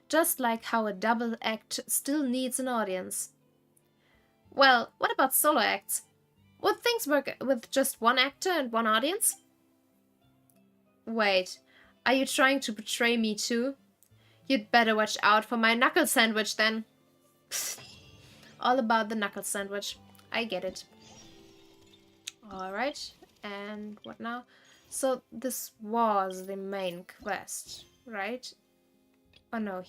Just like how a double act still needs an audience. Well, what about solo acts? Would things work with just one actor and one audience? Wait, are you trying to betray me too? You'd better watch out for my knuckle sandwich then. Psst. All about the knuckle sandwich. I get it. Alright, and what now? So this was the main quest, right? Oh no,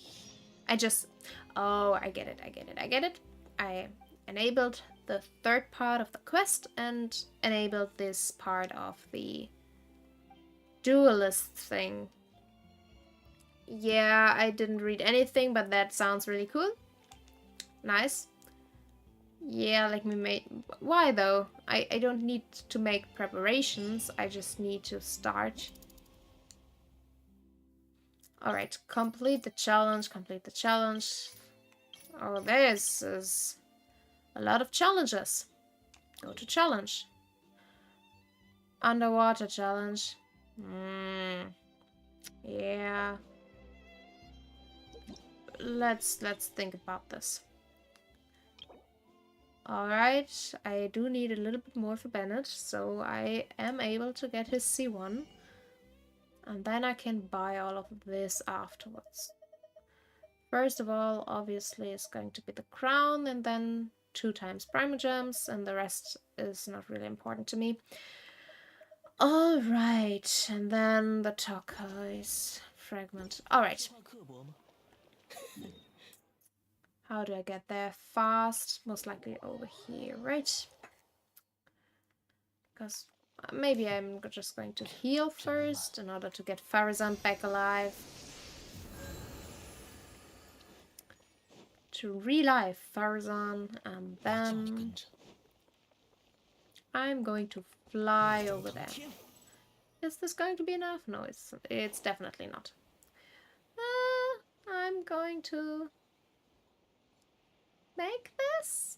I just... Oh, I get it, I get it, I get it. I enabled the third part of the quest and enabled this part of the duelist thing. Yeah, I didn't read anything, but that sounds really cool. Nice. Yeah, let me make... Why though? I don't need to make preparations. I just need to start. Alright, complete the challenge, complete the challenge. Oh, this is a lot of challenges. Go to challenge. Underwater challenge. Yeah. Let's think about this. Alright, I do need a little bit more for Bennett, so I am able to get his C1. And then I can buy all of this afterwards. First of all, obviously, it's going to be the crown, and then 2 times Primogems, and the rest is not really important to me. Alright, and then the turquoise fragment. Alright. How do I get there fast? Most likely over here, right? Because maybe I'm just going to heal first in order to get Farazan back alive. To relive Farazan, and then I'm going to fly over there. Is this going to be enough? No, it's definitely not. I'm going to make this?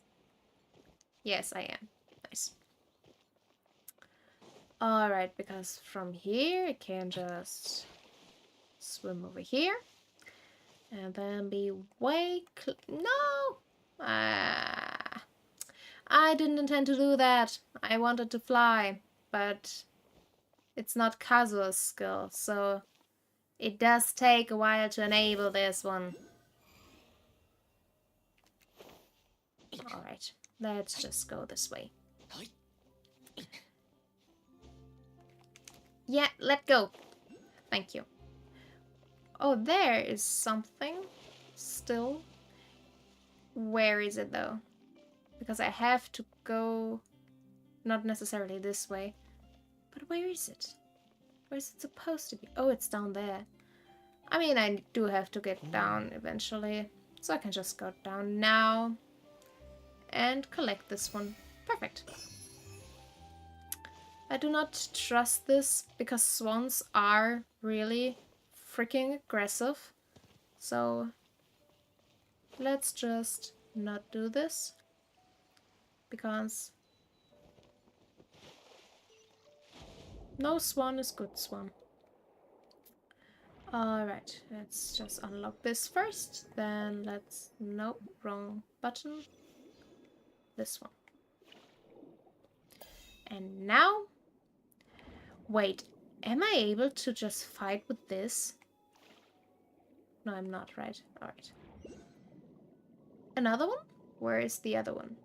Yes, I am. Nice. Alright, because from here I can just swim over here. And then be way... No! I didn't intend to do that. I wanted to fly, but it's not Kazua's skill, so it does take a while to enable this one. Alright, let's just go this way. Yeah, let go. Thank you. Oh, there is something still. Where is it though? Because I have to go, not necessarily this way, but where is it? Where is it supposed to be? Oh, it's down there. I mean, I do have to get down eventually, so I can just go down now and collect this one. Perfect. I do not trust this because swans are really freaking aggressive. So let's just not do this because no swan is good swan. Alright, let's just unlock this first. Then let's... Nope, wrong button. This one. And now... Wait, am I able to just fight with this? No, I'm not, right? Alright. Another one? Where is the other one?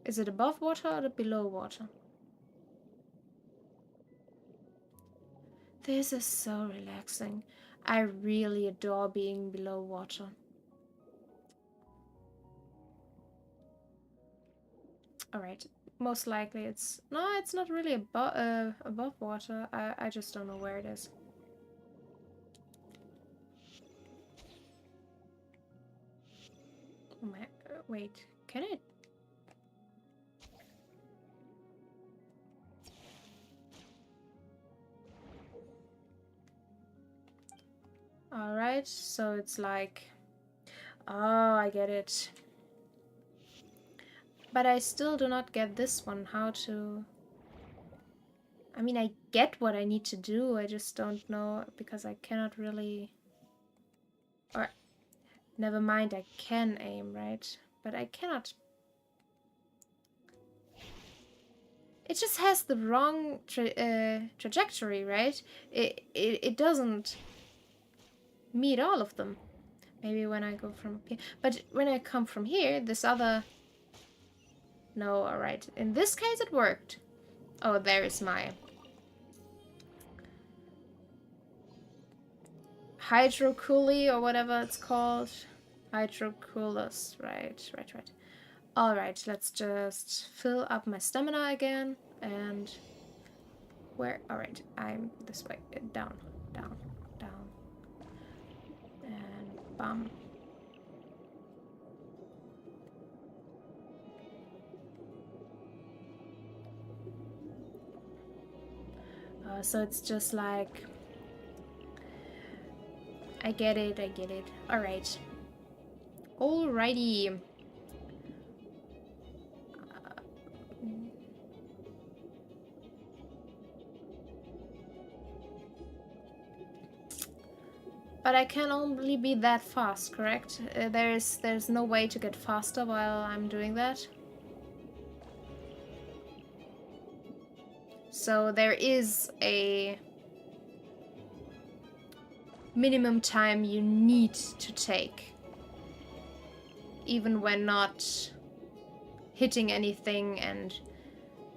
Is it above water or below water? This is so relaxing. I really adore being below water. Alright, most likely it's... No, it's not really above water. I just don't know where it is. Oh my... wait, can it... Alright, so it's like... Oh, I get it. But I still do not get this one, how to... I mean, I get what I need to do, I just don't know, because I cannot really... Or, never mind, I can aim, right? But I cannot... It just has the wrong trajectory, right? It doesn't meet all of them. Maybe when I go from here. But when I come from here, this other... No, alright. In this case it worked. Oh, there is my... Hydrocoolie or whatever it's called. Hydrocoolus. Right. Alright, let's just fill up my stamina again. And... Where? Alright, I'm this way. Down. And bum. So it's just like... I get it. Alright. Alrighty. But I can only be that fast, correct? There's no way to get faster while I'm doing that. So there is a minimum time you need to take, even when not hitting anything and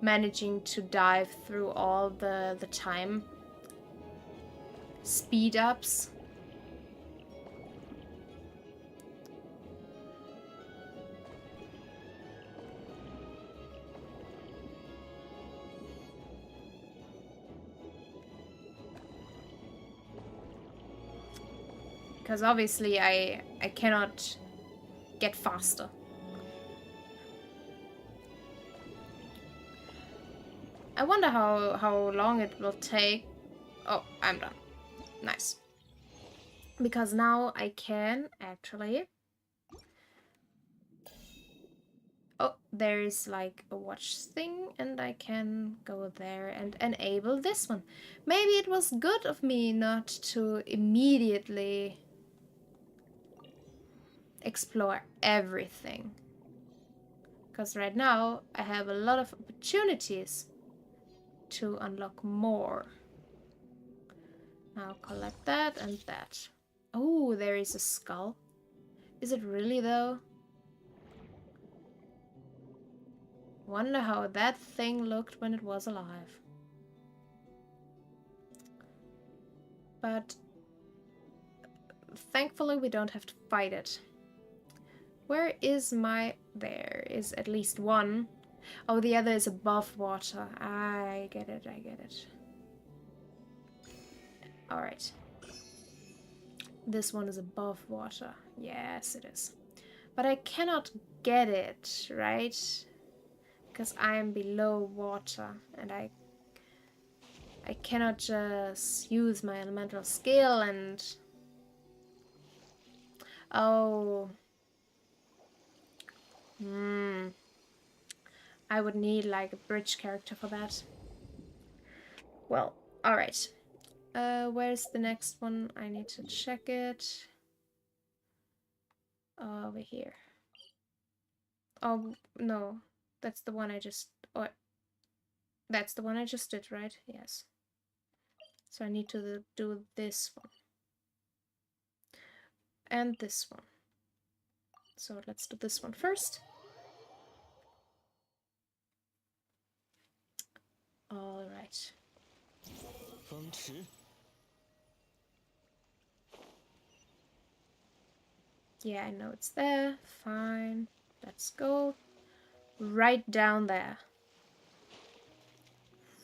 managing to dive through all the time speed ups. Because obviously I cannot get faster. I wonder how long it will take. Oh, I'm done. Nice. Because now I can actually... Oh, there is like a watch thing and I can go there and enable this one. Maybe it was good of me not to immediately explore everything. Because right now I have a lot of opportunities to unlock more. Now collect that and that. Oh, there is a skull. Is it really though? Wonder how that thing looked when it was alive. But thankfully we don't have to fight it. Where is my... There is at least one. Oh, the other is above water. I get it. Alright. This one is above water. Yes, it is. But I cannot get it, right? Because I'm below water and I cannot just use my elemental skill and... Oh. I would need like a bridge character for that. Well, alright. Where's the next one? I need to check it. Over here. Oh, no. That's the one I just... Oh, that's the one I just did, right? Yes. So I need to do this one. And this one. So let's do this one first. Alright. Yeah, I know it's there. Fine. Let's go. Right down there.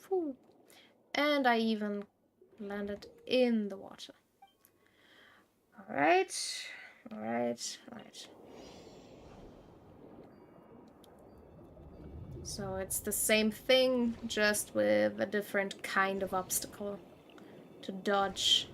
Whew. And I even landed in the water. Alright. So it's the same thing, just with a different kind of obstacle to dodge.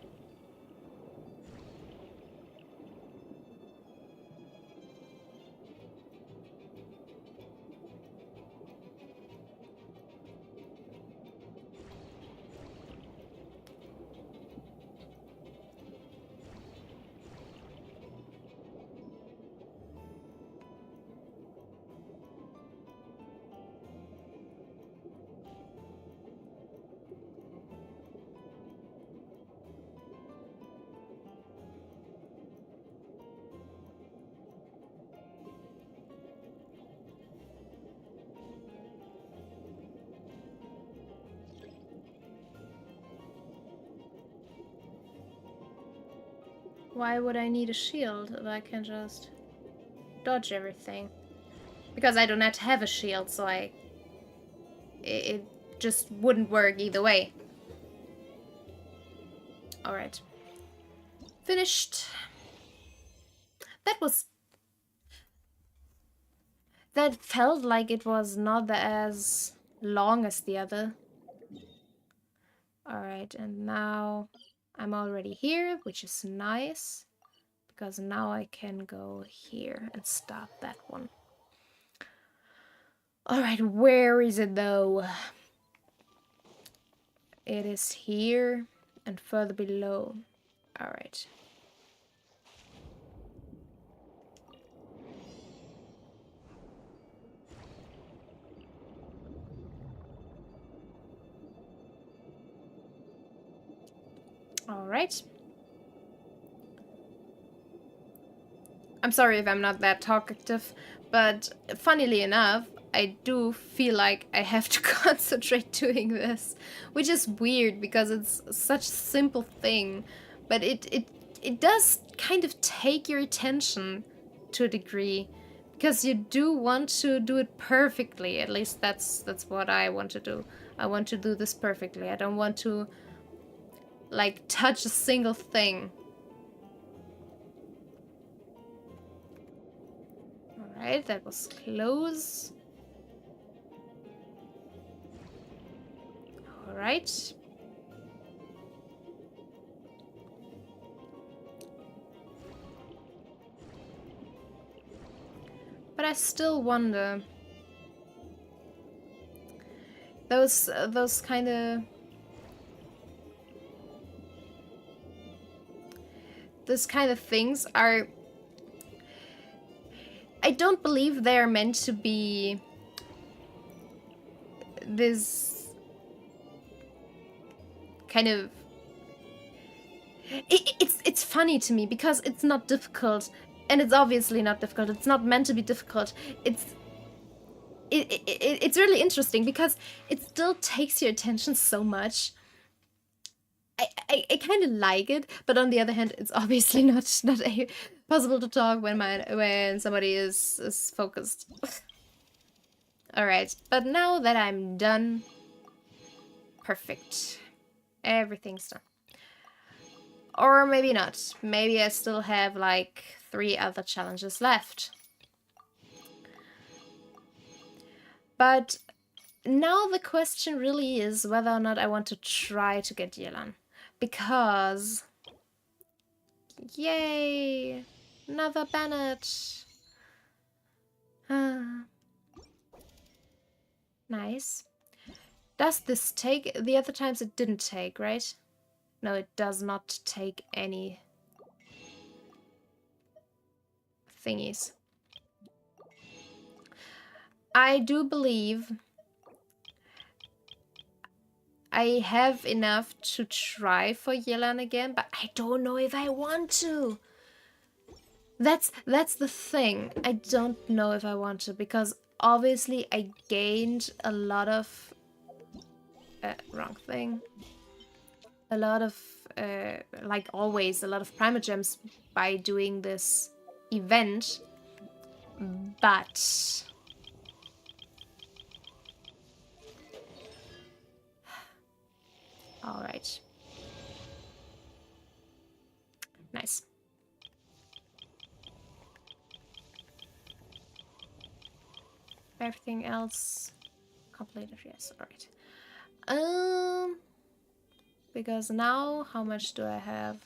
Why would I need a shield if I can just dodge everything? Because I do not have a shield, so it just wouldn't work either way. Alright. Finished. That felt like it was not as long as the other. Alright, and now I'm already here, which is nice. Because now I can go here and start that one. Alright, where is it though? It is here and further below. Alright. Alright. I'm sorry if I'm not that talkative, but funnily enough, I do feel like I have to concentrate doing this, which is weird because it's such a simple thing, but it does kind of take your attention to a degree, because you do want to do it perfectly. At least that's what I want to do. I want to do this perfectly. I don't want to like touch a single thing. Alright, that was close. Alright. But I still wonder. Those kind of... Those kind of things are... I don't believe they're meant to be this kind of... It's funny to me because it's not difficult, and it's obviously not difficult. It's not meant to be difficult. It's really interesting because it still takes your attention so much. I kind of like it, but on the other hand, it's obviously not possible to talk when somebody is focused. Alright, but now that I'm done, perfect. Everything's done. Or maybe not. Maybe I still have like 3 other challenges left. But now the question really is whether or not I want to try to get Yelan. Because... Yay! Another Bennett! Nice. Does this take? The other times it didn't take, right? No, it does not take any thingies. I do believe I have enough to try for Yelan again, but I don't know if I want to. That's the thing. I don't know if I want to, because obviously I gained a lot of... wrong thing. A lot of, like always, a lot of Primogems by doing this event, but... Alright. Nice. Everything else completed, yes, alright. Because now, how much do I have?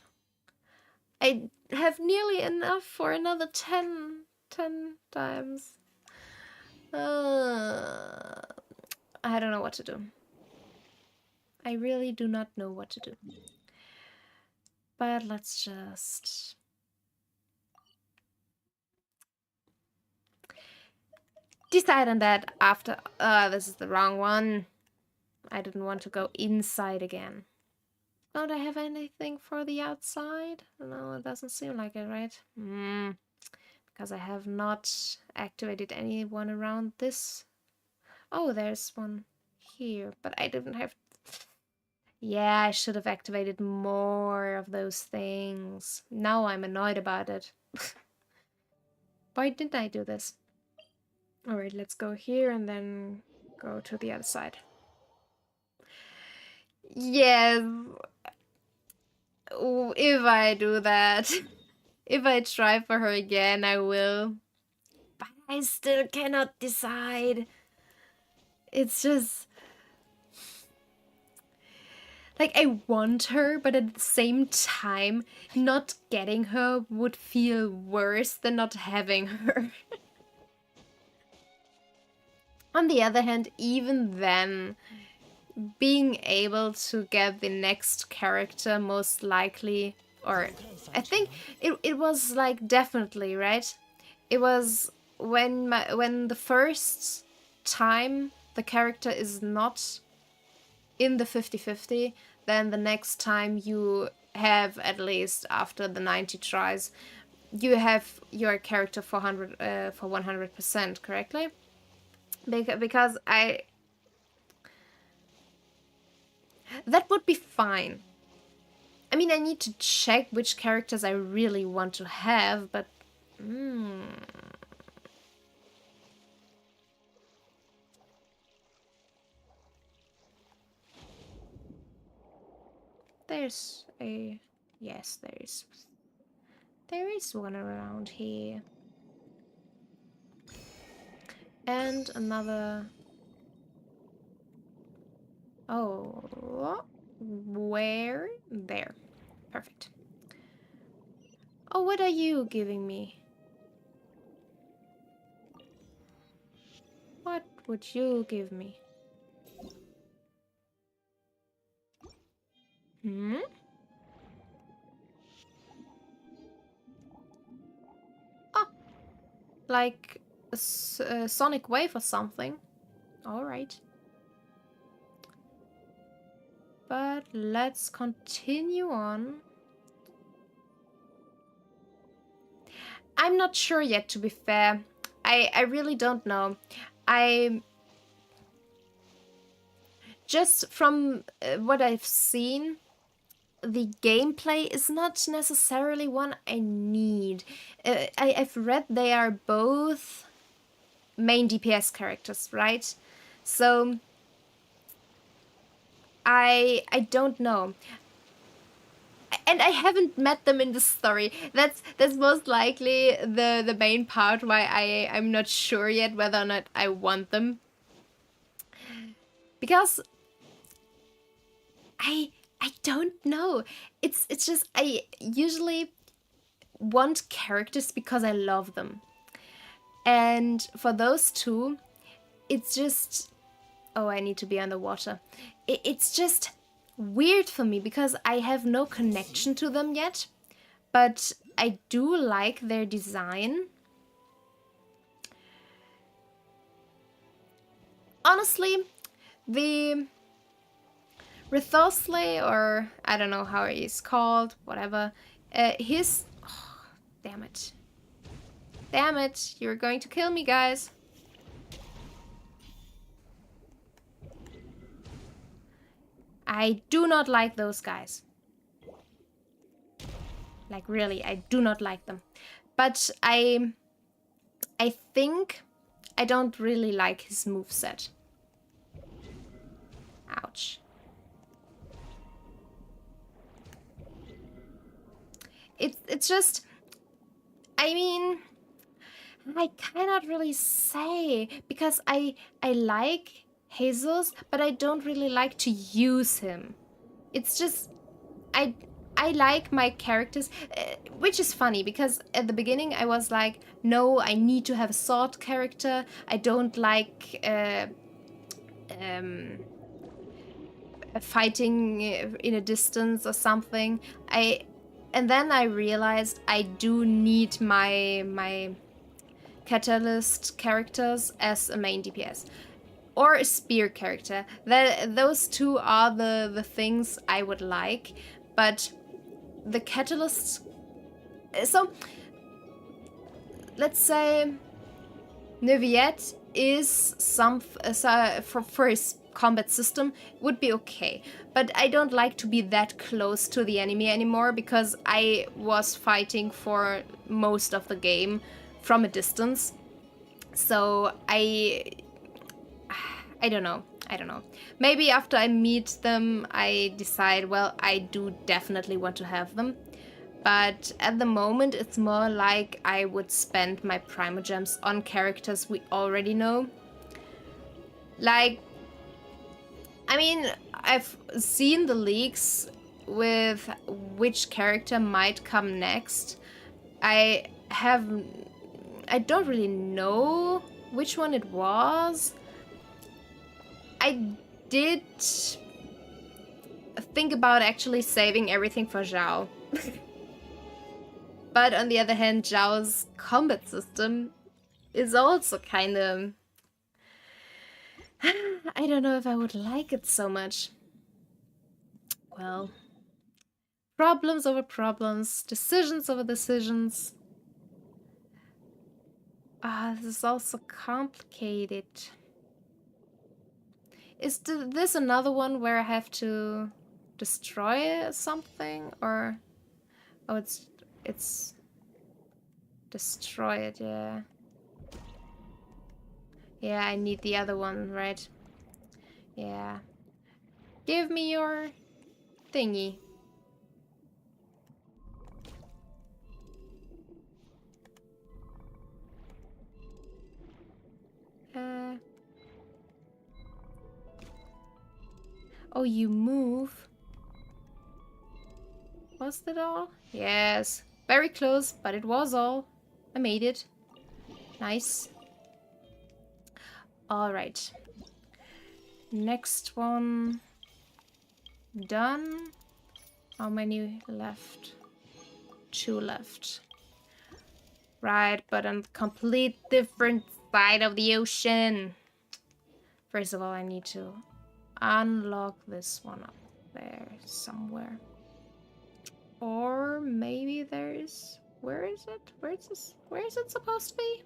I have nearly enough for another 10 times. I don't know what to do. I really do not know what to do. But let's just... decide on that after... this is the wrong one. I didn't want to go inside again. Don't I have anything for the outside? No, it doesn't seem like it, right? Because I have not activated anyone around this. Oh, there's one here, but I didn't have... Yeah, I should have activated more of those things. Now I'm annoyed about it. Why didn't I do this? Alright, let's go here and then go to the other side. Yes. If I do that. If I try for her again, I will. But I still cannot decide. It's just... like, I want her, but at the same time, not getting her would feel worse than not having her. On the other hand, even then, being able to get the next character most likely, or I think it was like definitely, right? It was when the first time the character is not in the 50-50, then the next time you have, at least after the 90 tries, you have your character for 100%, correctly? Because that would be fine. I mean, I need to check which characters I really want to have, but... There's a... yes, there is. There is one around here. And another... oh... where? There. Perfect. Oh, what are you giving me? What would you give me? Hmm? Oh, like a sonic wave or something. Alright. But let's continue on. I'm not sure yet, to be fair. I really don't know. I... just from what I've seen, the gameplay is not necessarily one I need. I've read they are both main DPS characters, right? So I don't know. And I haven't met them in the story. That's most likely the main part why I'm not sure yet whether or not I want them. Because I don't know. It's just I usually want characters because I love them. And for those two, it's just... oh, I need to be underwater. It's just weird for me because I have no connection to them yet, but I do like their design. Honestly, the Rithosley, or I don't know how he's called, whatever, his... oh, damn it. Damn it, you're going to kill me, guys. I do not like those guys. Like, really, I do not like them. But I think I don't really like his moveset. Ouch. It's just... I mean... I cannot really say, because I like Jesus, but I don't really like to use him. It's just... I like my characters, which is funny, because at the beginning I was like, no, I need to have a sword character. I don't like fighting in a distance or something. And then I realized I do need my catalyst characters as a main DPS. Or a spear character. Those two are the things I would like. But the catalyst... so, let's say Neviette is some... for a combat system would be okay. But I don't like to be that close to the enemy anymore, because I was fighting for most of the game from a distance. So I don't know. I don't know. Maybe after I meet them, I decide, well, I do definitely want to have them. But at the moment, it's more like I would spend my Primogems on characters we already know. Like, I mean, I've seen the leaks with which character might come next. I don't really know which one it was. I did think about actually saving everything for Zhao. But on the other hand, Zhao's combat system is also kind of... I don't know if I would like it so much. Well, problems over problems, decisions over decisions. This is also complicated. Is this another one where I have to destroy something, or... Oh, it's destroy it, yeah. Yeah, I need the other one, right? Yeah. Give me your thingy. Oh, you move. Was that all? Yes. Very close, but it was all. I made it. Nice. Alright. Next one. Done. How many left? 2 left. Right, but on a complete different side of the ocean. First of all, I need to unlock this one up there somewhere. Or maybe there's... Where is it? Where is this? Where is it supposed to be?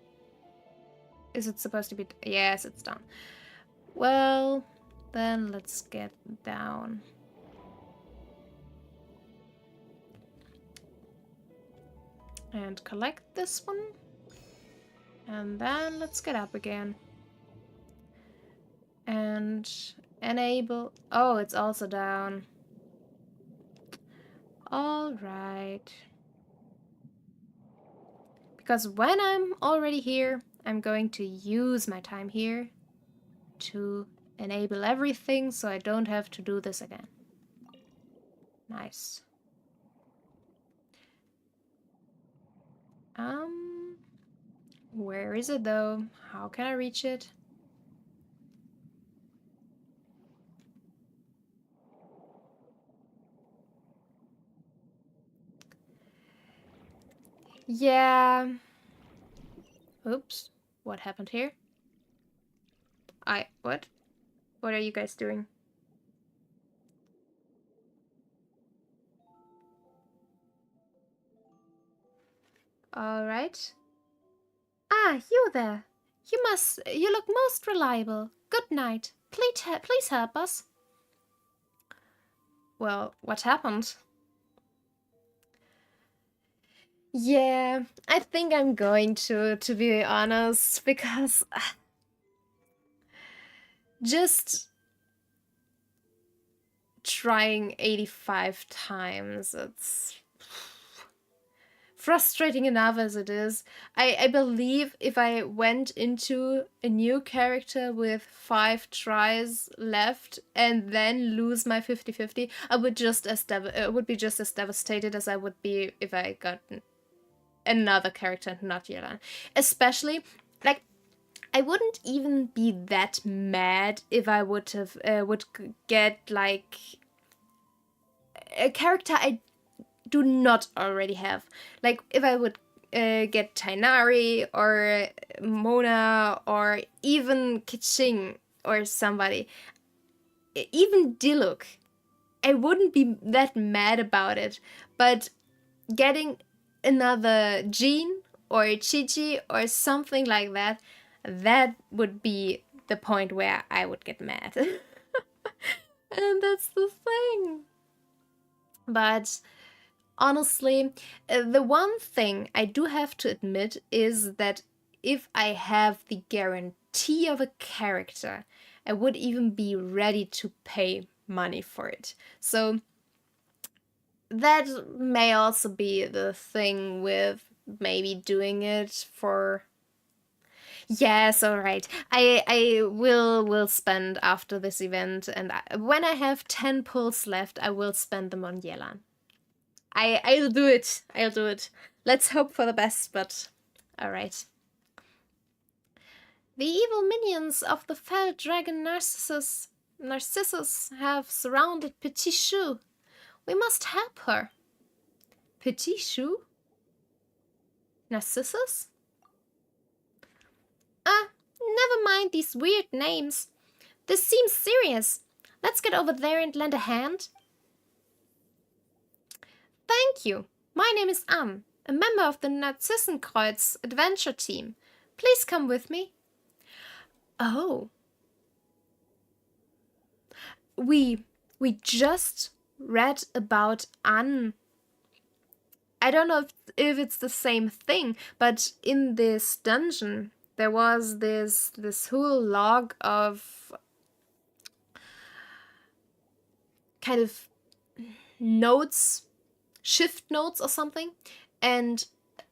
Is it supposed to be... Yes, it's done. Well, then let's get down. And collect this one. And then let's get up again. And enable... Oh, it's also down. Alright. Because when I'm already here, I'm going to use my time here to enable everything so I don't have to do this again. Nice. Where is it though? How can I reach it? Yeah. Oops. What happened here? What? What are you guys doing? Alright. Ah, you there. You look most reliable. Good night. Please help us. Well, what happened? Yeah, I think I'm going to be honest, because just trying 85 times, it's frustrating enough as it is. I believe if I went into a new character with 5 tries left and then lose my 50-50, I would be just as devastated as I would be if I got another character, not Yelan. Especially, like, I wouldn't even be that mad if I would get like a character I do not already have. Like, if I would get Tainari or Mona or even Keqing or somebody, even Diluc, I wouldn't be that mad about it. But getting another Jean or Chi-Chi or something like that, that would be the point where I would get mad. And that's the thing. But honestly, the one thing I do have to admit is that if I have the guarantee of a character, I would even be ready to pay money for it. So that may also be the thing with maybe doing it for. Yes, all right. I will spend after this event, and when I have 10 pulls left, I will spend them on Yelan. I'll do it. I'll do it. Let's hope for the best, but all right. The evil minions of the fell dragon Narcissus have surrounded Petit Chou. We must help her. Petit Chou? Narcissus? Never mind these weird names. This seems serious. Let's get over there and lend a hand. Thank you. My name is Anne, a member of the Narzissenkreuz adventure team. Please come with me. Oh. We just read about Anne. I don't know if it's the same thing, but in this dungeon there was this whole log of kind of notes, shift notes or something, and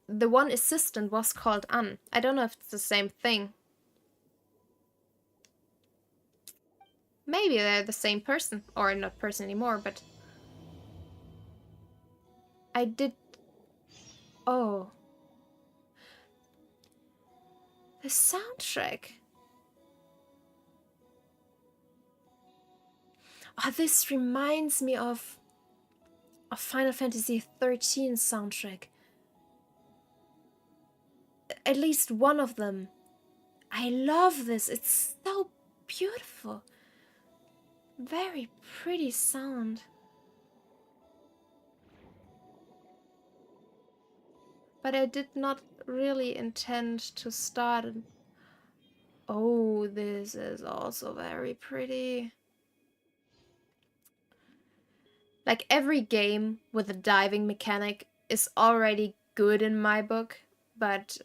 the one assistant was called Anne. I don't know if it's the same thing. Maybe they're the same person, or not person anymore, but I did. Oh, the soundtrack. Oh, this reminds me of Final Fantasy XIII soundtrack. At least one of them. I love this. It's so beautiful. Very pretty sound. But I did not really intend to start. Oh, this is also very pretty. Like, every game with a diving mechanic is already good in my book, but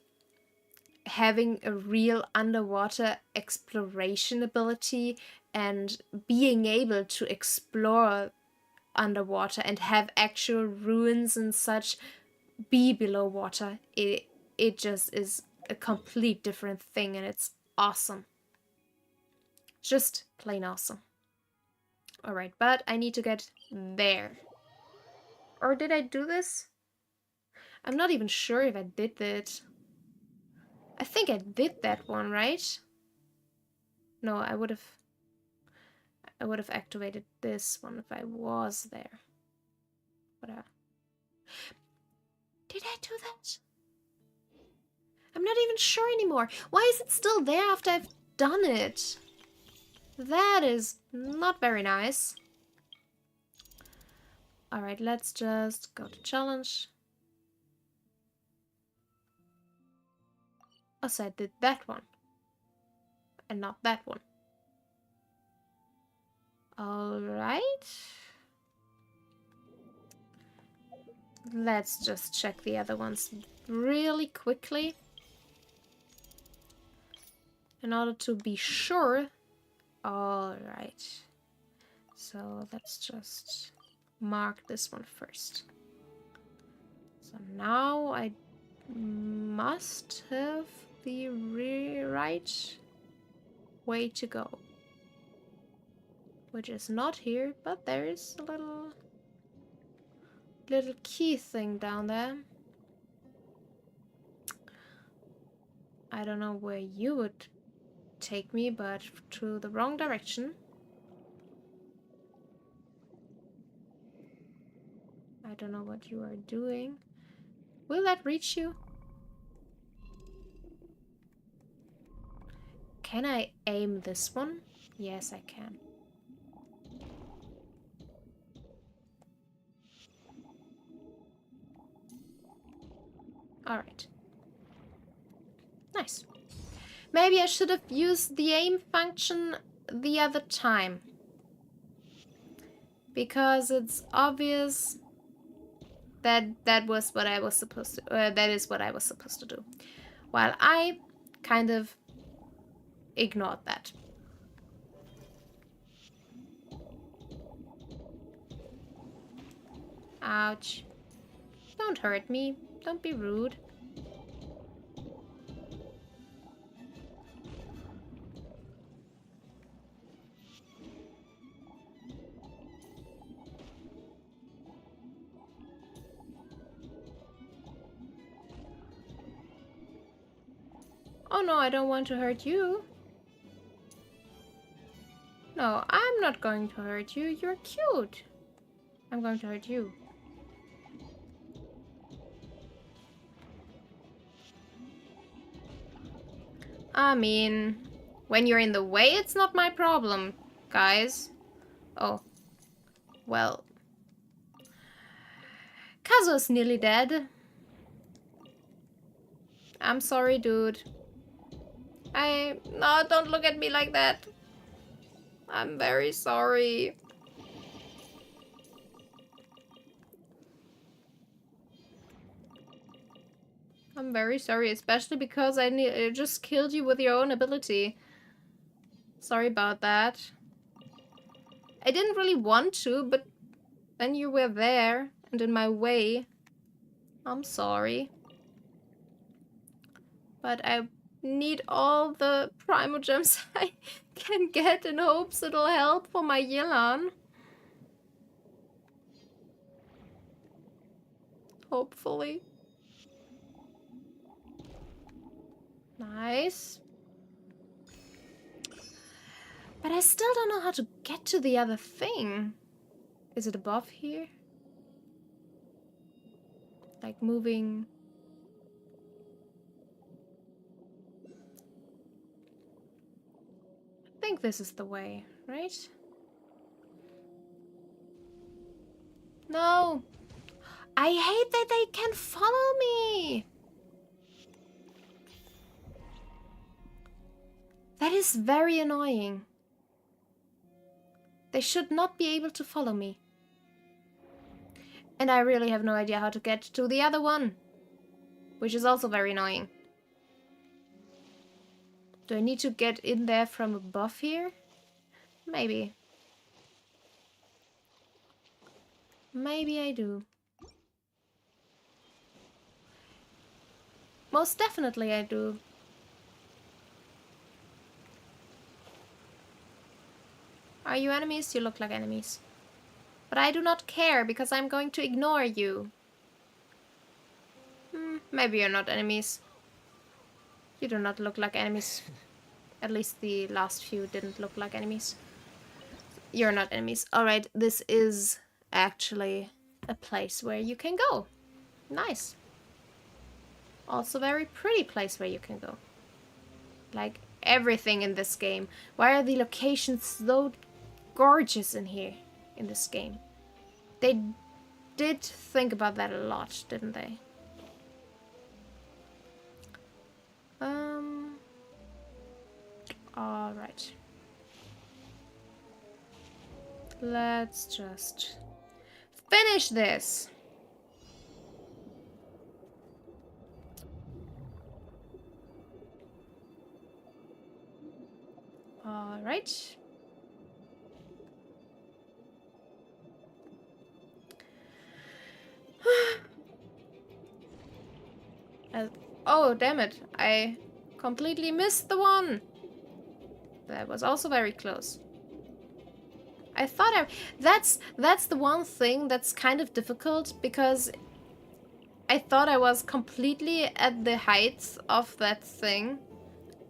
having a real underwater exploration ability and being able to explore underwater and have actual ruins and such be below water, it just is a complete different thing, and it's awesome. Just plain awesome. Alright, but I need to get there. Or did I do this? I'm not even sure if I did it. I think I did that one, right? No, I would have activated this one if I was there. Whatever. Did I do that? I'm not even sure anymore. Why is it still there after I've done it? That is not very nice. Alright, let's just go to challenge. Oh, so I did that one. And not that one. Alright. Let's just check the other ones really quickly. In order to be sure. Alright. So let's just mark this one first. So now I must have the right way to go. Which is not here, but there is a little key thing down there. I don't know where you would take me, but to the wrong direction. I don't know what you are doing. Will that reach you? Can I aim this one? Yes, I can. Alright. Nice. Maybe I should have used the aim function the other time. Because it's obvious that that was what I was supposed to, that is what I was supposed to do. While I kind of ignored that. Ouch. Don't hurt me. Don't be rude. Oh no, I don't want to hurt you. No, I'm not going to hurt you. You're cute. I'm going to hurt you. I mean, when you're in the way, it's not my problem, guys. Oh. Well. Kazu's nearly dead. I'm sorry, dude. No, don't look at me like that. I'm very sorry. I'm very sorry, especially because I just killed you with your own ability. Sorry about that. I didn't really want to, but then you were there and in my way. I'm sorry. But I need all the primogems I can get in hopes it'll help for my Yelan. Hopefully. Nice. But I still don't know how to get to the other thing. Is it above here? Like moving... I think this is the way, right? No! I hate that they can follow me! That is very annoying. They should not be able to follow me. And I really have no idea how to get to the other one. Which is also very annoying. Do I need to get in there from above here? Maybe. Maybe I do. Most definitely I do. Are you enemies? You look like enemies. But I do not care because I'm going to ignore you. Maybe you're not enemies. You do not look like enemies. At least the last few didn't look like enemies. You're not enemies. Alright, this is actually a place where you can go. Nice. Also very pretty place where you can go. Like everything in this game. Why are the locations so gorgeous in here, in this game? They did think about that a lot, didn't they? Alright. Let's just finish this. Alright. Oh, damn it. I completely missed the one. That was also very close. I thought that's the one thing that's kind of difficult because I thought I was completely at the heights of that thing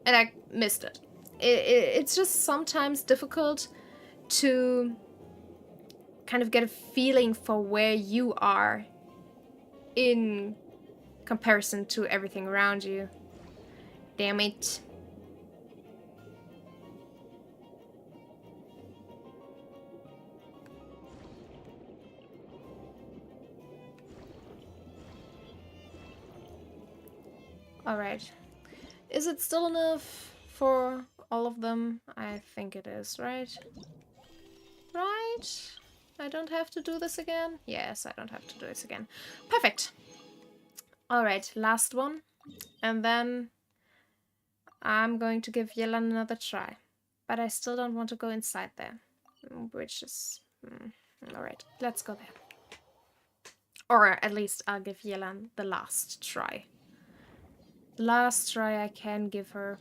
and I missed it. It's just sometimes difficult to kind of get a feeling for where you are in comparison to everything around you. Damn it. Alright. Is it still enough for all of them? I think it is, right? Right? I don't have to do this again. Yes, I don't have to do this again. Perfect. All right, last one. And then I'm going to give Yelan another try. But I still don't want to go inside there. Which is... all right, let's go there. Or at least I'll give Yelan the last try. Last try I can give her.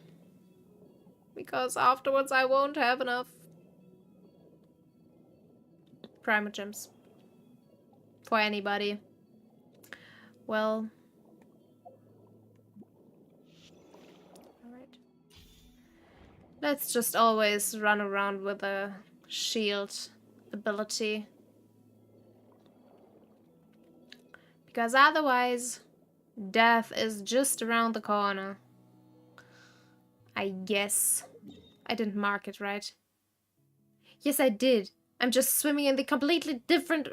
Because afterwards I won't have enough Primogems for anybody. Well... alright. Let's just always run around with a shield ability. Because otherwise, death is just around the corner. I guess. I didn't mark it right. Yes, I did. I'm just swimming in the completely different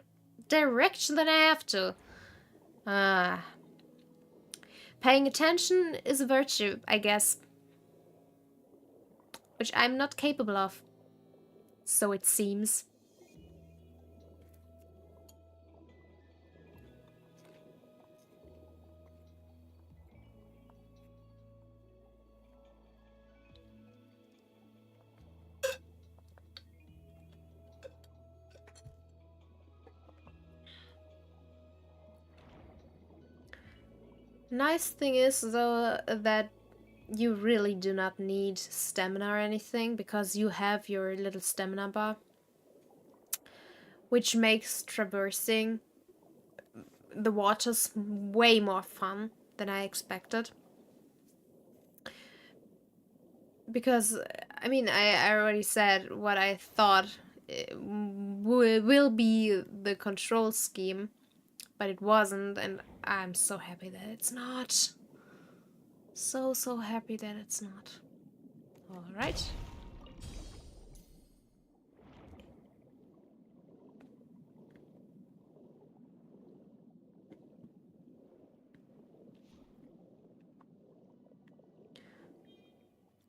direction than I have to. Paying attention is a virtue, I guess. Which I'm not capable of. So it seems. Nice thing is, though, that you really do not need stamina or anything, because you have your little stamina bar, which makes traversing the waters way more fun than I expected. Because, I mean, I already said what I thought will be the control scheme, but it wasn't, and I'm so happy that it's not. So happy that it's not. Alright.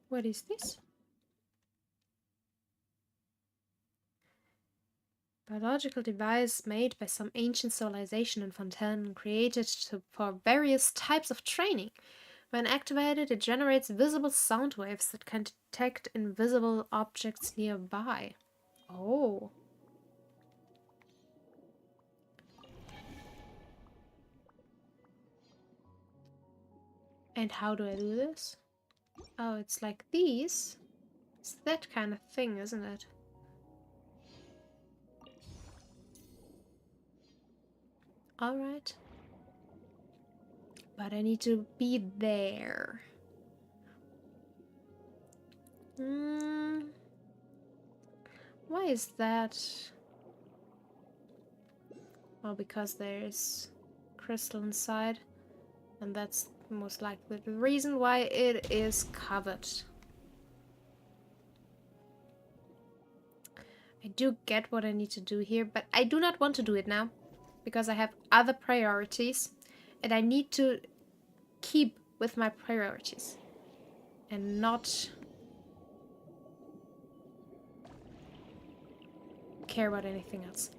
What is this? Biological device made by some ancient civilization in Fontaine and created for various types of training. When activated, it generates visible sound waves that can detect invisible objects nearby. Oh. And how do I do this? Oh, it's like these. It's that kind of thing, isn't it? Alright. But I need to be there. Why is that? Well, because there's crystal inside. And that's most likely the reason why it is covered. I do get what I need to do here, but I do not want to do it now. Because I have other priorities. And I need to keep with my priorities. And not care about anything else.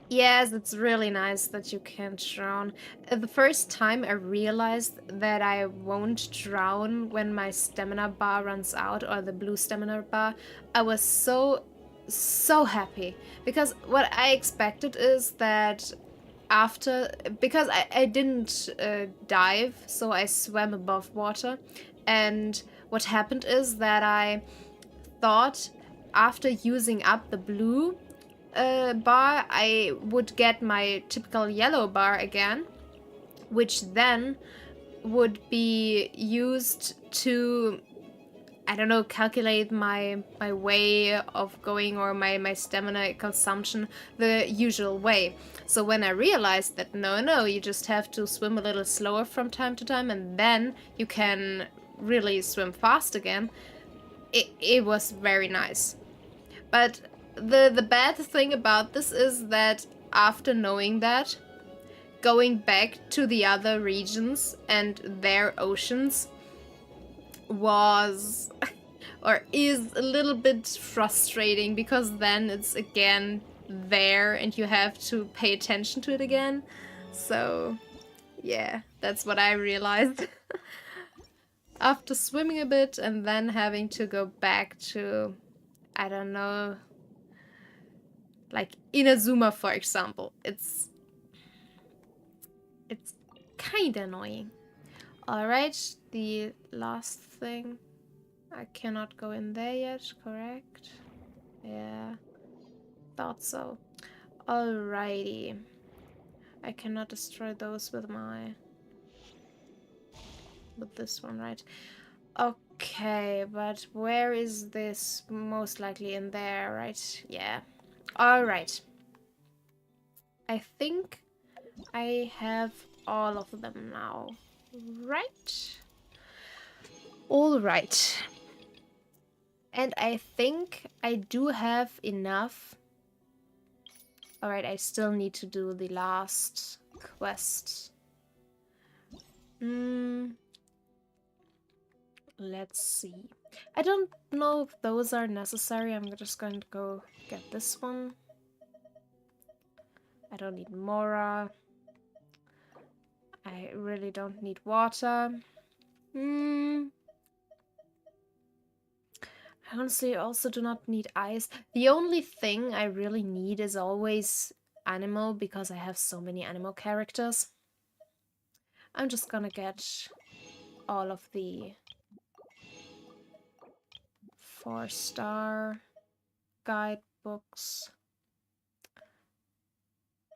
Yes, it's really nice that you can't drown. The first time I realized that I won't drown when my stamina bar runs out, or the blue stamina bar, I was so happy. Because what I expected is that after, because I didn't dive, so I swam above water, and what happened is that I thought after using up the blue bar, I would get my typical yellow bar again, which then would be used to, I don't know, calculate my way of going, or my stamina consumption the usual way. So when I realized that no, you just have to swim a little slower from time to time, and then you can really swim fast again, it was very nice. But the bad thing about this is that after knowing that, going back to the other regions and their oceans was or is a little bit frustrating, because then it's again there and you have to pay attention to it again. So, yeah, that's what I realized. After swimming a bit and then having to go back to, I don't know, like Inazuma, for example. It's kind of annoying. Alright, the last thing. I cannot go in there yet, correct? Yeah, thought so. Alrighty. I cannot destroy those with this one, right? Okay, but where is this? Most likely in there, right? Yeah. Alright. I think I have all of them now. Right? Alright. And I think I do have enough. Alright, I still need to do the last quest. Let's see. I don't know if those are necessary. I'm just going to go get this one. I don't need Mora. I really don't need water. I honestly also do not need ice. The only thing I really need is always animal because I have so many animal characters. I'm just gonna get all of the 4-star guidebooks.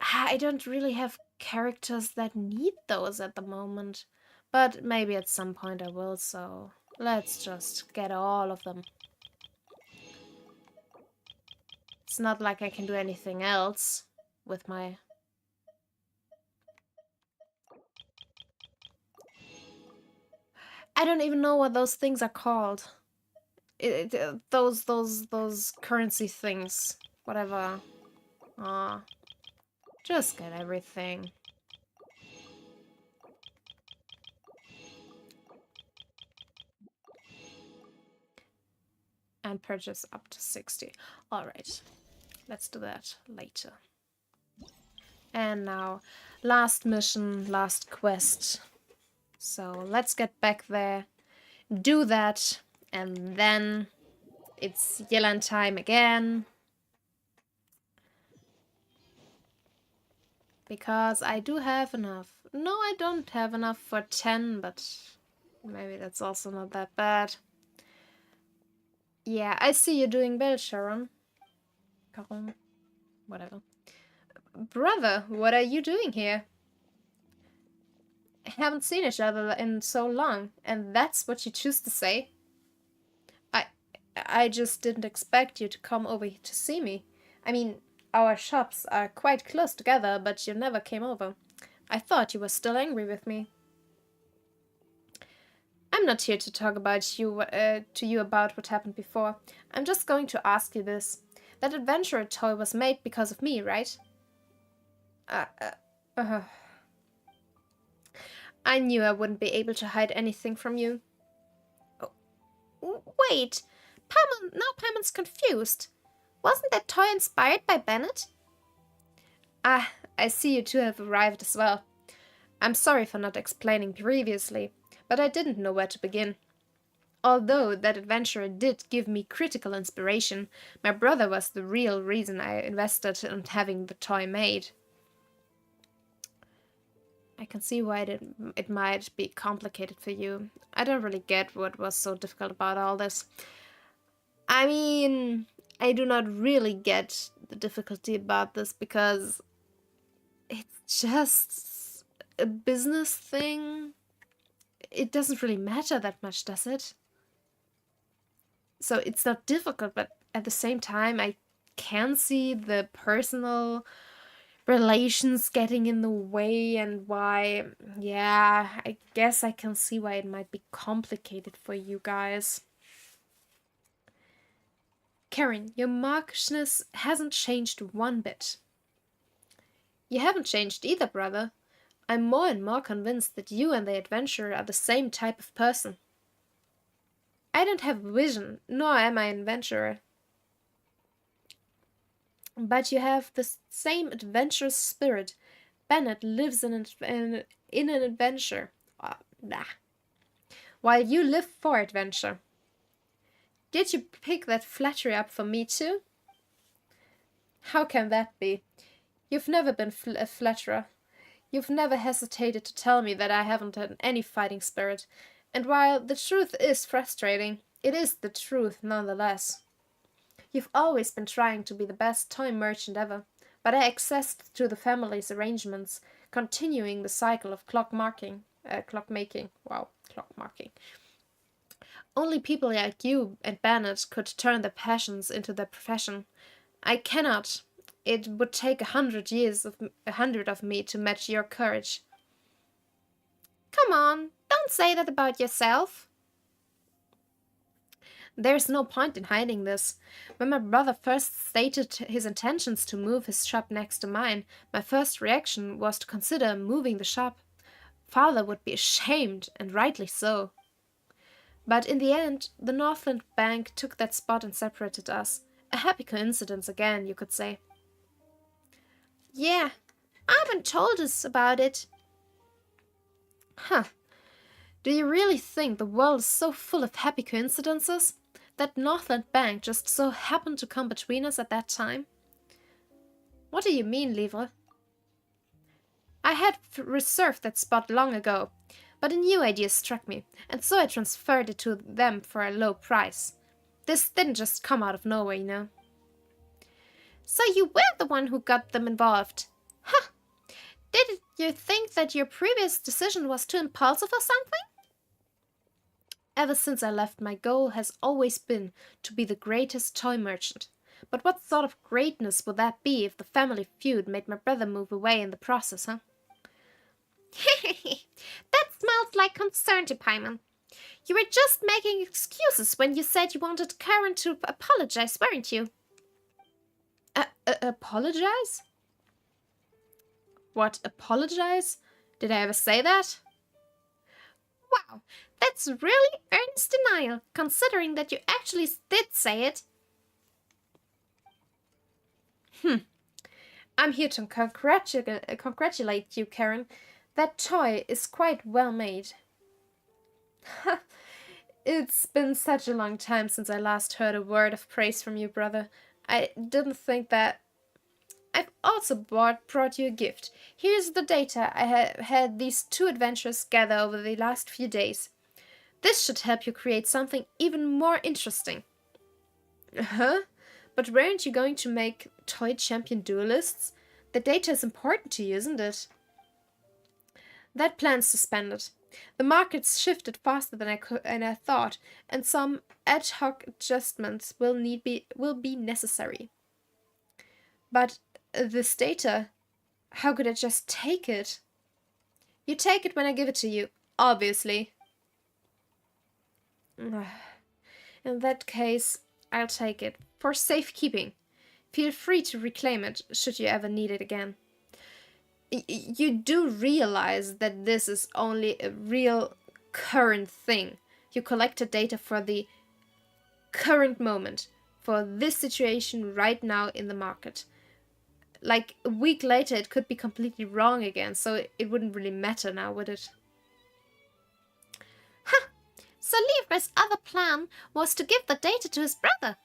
I don't really have characters that need those at the moment, but maybe at some point I will, so let's just get all of them. It's not like I can do anything else with my... I don't even know what those things are called. Those currency things. Whatever. Just get everything. And purchase up to 60. Alright. Let's do that later. And now, last mission, last quest. So let's get back there, do that, and then it's Yelan time again. Because I do have enough. No, I don't have enough for 10, but maybe that's also not that bad. Yeah, I see you doing well, Sharon. Caron. Whatever. Brother, what are you doing here? Haven't seen each other in so long, and that's what you choose to say? I just didn't expect you to come over to see me. I mean, our shops are quite close together, but you never came over. I thought you were still angry with me. I'm not here to talk about you to you about what happened before. I'm just going to ask you this. That adventurer toy was made because of me, right? I knew I wouldn't be able to hide anything from you. Oh, wait, Paimon's confused. Wasn't that toy inspired by Bennett? Ah, I see you two have arrived as well. I'm sorry for not explaining previously, but I didn't know where to begin. Although that adventurer did give me critical inspiration, my brother was the real reason I invested in having the toy made. I can see why it might be complicated for you. I don't really get what was so difficult about all this. I mean, I do not really get the difficulty about this because it's just a business thing. It doesn't really matter that much, does it? So it's not difficult, but at the same time, I can see the personal relations getting in the way and why, yeah, I guess I can see why it might be complicated for you guys. Karen, your mawkishness hasn't changed one bit. You haven't changed either, brother. I'm more and more convinced that you and the adventurer are the same type of person. I don't have vision, nor am I an adventurer. But you have the same adventurous spirit. Bennett lives in an adventure. Nah. While you live for adventure. Did you pick that flattery up for me too? How can that be? You've never been a flatterer. You've never hesitated to tell me that I haven't had any fighting spirit. And while the truth is frustrating, it is the truth nonetheless. You've always been trying to be the best toy merchant ever, but I accessed to the family's arrangements, continuing the cycle of clock making. Only people like you and Bennett could turn their passions into their profession. I cannot. It would take 100 of me to match your courage. Come on, don't say that about yourself. There's no point in hiding this. When my brother first stated his intentions to move his shop next to mine, my first reaction was to consider moving the shop. Father would be ashamed, and rightly so. But in the end, the Northland Bank took that spot and separated us. A happy coincidence again, you could say. Yeah, I haven't told us about it. Huh. Do you really think the world is so full of happy coincidences? That Northland Bank just so happened to come between us at that time? What do you mean, Livre? I had reserved that spot long ago, but a new idea struck me, and so I transferred it to them for a low price. This didn't just come out of nowhere, you know. So you were the one who got them involved. Huh. Did you think that your previous decision was too impulsive or something? Ever since I left, my goal has always been to be the greatest toy merchant. But what sort of greatness would that be if the family feud made my brother move away in the process, huh? That smells like concern, Paimon. You were just making excuses when you said you wanted Karen to apologize, weren't you? Apologize? What, apologize? Did I ever say that? Wow, that's really earnest denial, considering that you actually did say it. I'm here to congratulate you, Karen. That toy is quite well made. It's been such a long time since I last heard a word of praise from you, brother. I didn't think that. I've also brought you a gift. Here's the data I have had these two adventurers gather over the last few days. This should help you create something even more interesting. Huh? But weren't you going to make toy champion duelists? The data is important to you, isn't it? That plan's suspended. The market's shifted faster than I thought, and some ad hoc adjustments will be necessary. But this data, how could I just take it? You take it when I give it to you, obviously. In that case, I'll take it, for safekeeping. Feel free to reclaim it, should you ever need it again. You do realize that this is only a real current thing. You collected data for the current moment, for this situation right now in the market. Like, a week later, it could be completely wrong again, so it wouldn't really matter now, would it? Huh! So Livre's other plan was to give the data to his brother.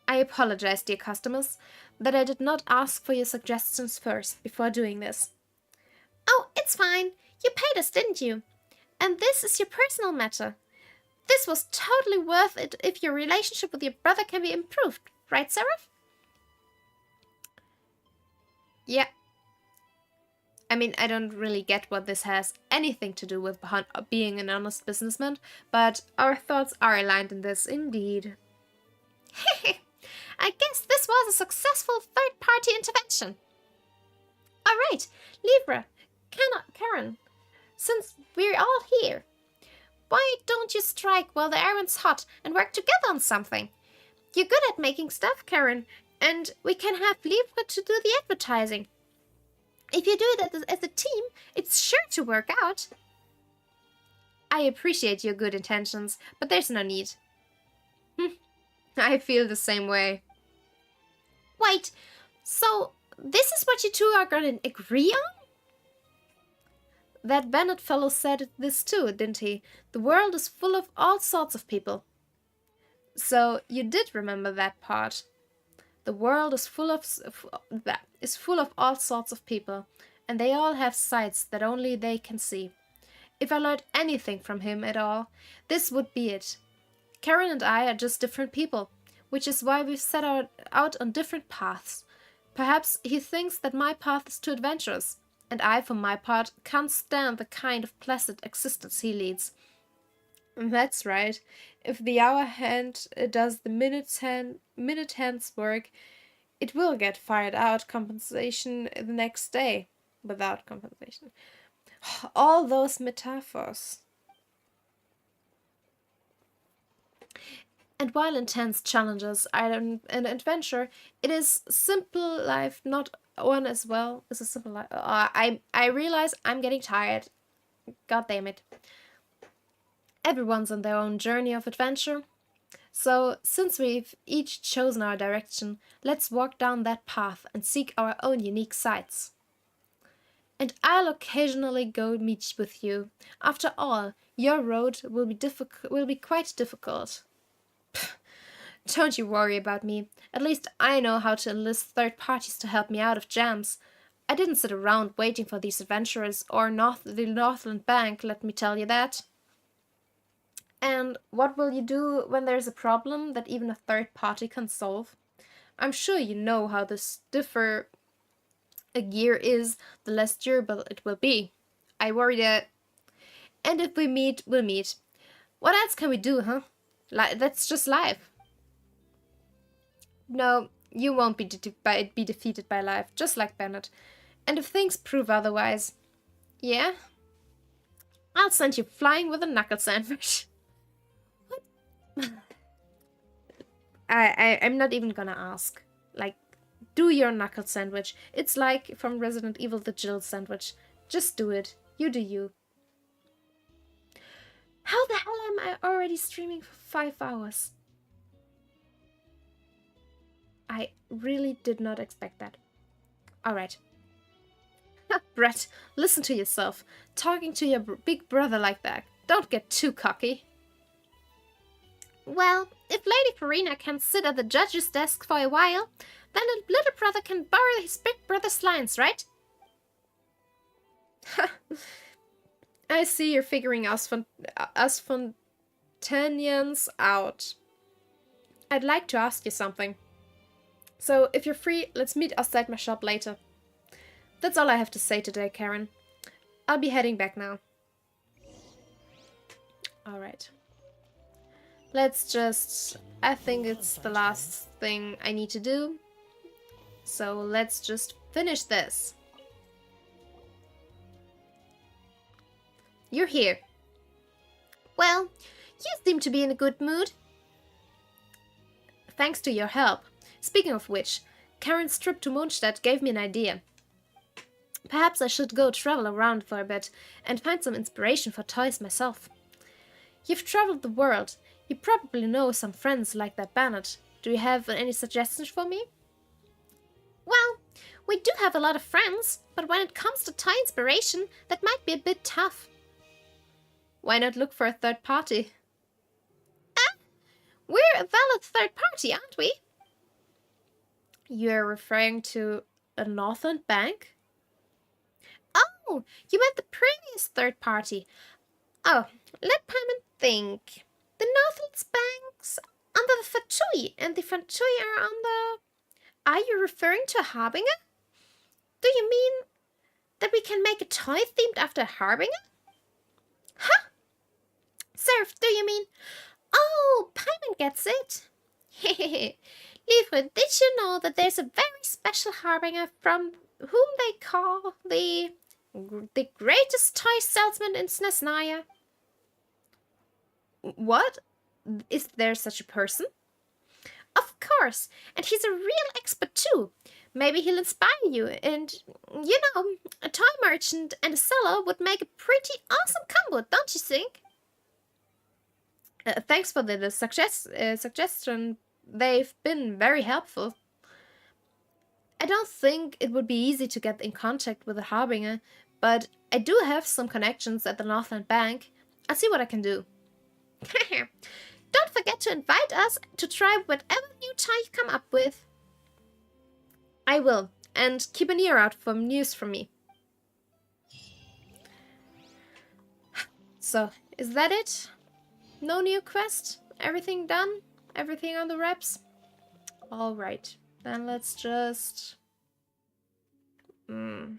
I apologize, dear customers, that I did not ask for your suggestions first before doing this. Oh, it's fine. You paid us, didn't you? And this is your personal matter. This was totally worth it if your relationship with your brother can be improved, right, Seraph? Yeah. I mean, I don't really get what this has anything to do with being an honest businessman, but our thoughts are aligned in this, indeed. I guess this was a successful third-party intervention. All right, Libra, Karen, since we're all here, why don't you strike while the iron's hot and work together on something? You're good at making stuff, Karen, and we can have Libra to do the advertising. If you do it as a team, it's sure to work out. I appreciate your good intentions, but there's no need. I feel the same way. Wait, so this is what you two are gonna agree on? That Bennett fellow said this too, didn't he? The world is full of all sorts of people. So you did remember that part. The world is full of all sorts of people, and they all have sides that only they can see. If I learned anything from him at all, this would be it. Karen and I are just different people, which is why we've set out on different paths. Perhaps he thinks that my path is too adventurous, and I, for my part, can't stand the kind of placid existence he leads. That's right. If the hour hand does the minute hand's work, it will get fired out compensation the next day. Without compensation. All those metaphors. And while intense challenges are an adventure, it is simple life not one as well. It's a simple life. I realize I'm getting tired. God damn it. Everyone's on their own journey of adventure. So, since we've each chosen our direction, let's walk down that path and seek our own unique sights. And I'll occasionally go meet with you. After all, your road will be quite difficult. Don't you worry about me. At least I know how to enlist third parties to help me out of jams. I didn't sit around waiting for these adventurers or the Northland Bank, let me tell you that. And what will you do when there's a problem that even a third party can solve? I'm sure you know how the stiffer a gear is, the less durable it will be. I worry that... And if we meet, we'll meet. What else can we do, huh? That's just life. No, you won't be defeated by life, just like Bennett. And if things prove otherwise... Yeah? I'll send you flying with a knuckle sandwich. I'm not even gonna ask. Like, do your knuckle sandwich. It's like from Resident Evil the Jill sandwich. Just do it. You do you. How the hell am I already streaming for 5 hours? I really did not expect that. Alright. Brett, listen to yourself. Talking to your big brother like that. Don't get too cocky. Well, if Lady Farina can sit at the judge's desk for a while, then a little brother can borrow his big brother's lines, right? I see you're figuring us Fontanians out. I'd like to ask you something. So, if you're free, let's meet outside my shop later. That's all I have to say today, Karen. I'll be heading back now. Alright. Let's just... I think it's the last thing I need to do. So let's just finish this. You're here. Well, you seem to be in a good mood. Thanks to your help. Speaking of which, Karen's trip to Mondstadt gave me an idea. Perhaps I should go travel around for a bit and find some inspiration for toys myself. You've traveled the world. You probably know some friends like that Bennett. Do you have any suggestions for me? Well, we do have a lot of friends, but when it comes to toy inspiration, that might be a bit tough. Why not look for a third party? Ah, we're a valid third party, aren't we? You're referring to a Northland Bank? Oh, you meant the previous third party. Oh, let Paimon think. The Northlands Bank's under the Fatui, and the Fatui are on the... Are you referring to a Harbinger? Do you mean that we can make a toy themed after a Harbinger? Huh? Seraph, do you mean... Oh, Paimon gets it. Hehehe. Livre, did you know that there's a very special Harbinger from whom they call the greatest toy salesman in Snezhnaya? What? Is there such a person? Of course, and he's a real expert too. Maybe he'll inspire you, and, you know, a toy merchant and a seller would make a pretty awesome combo, don't you think? Thanks for the suggestion, they've been very helpful. I don't think it would be easy to get in contact with the Harbinger, but I do have some connections at the Northland Bank. I'll see what I can do. Don't forget to invite us to try whatever new tie you come up with. I will, and keep an ear out for news from me. So, is that it? No new quest? Everything done? Everything on the wraps? Alright, then let's just... do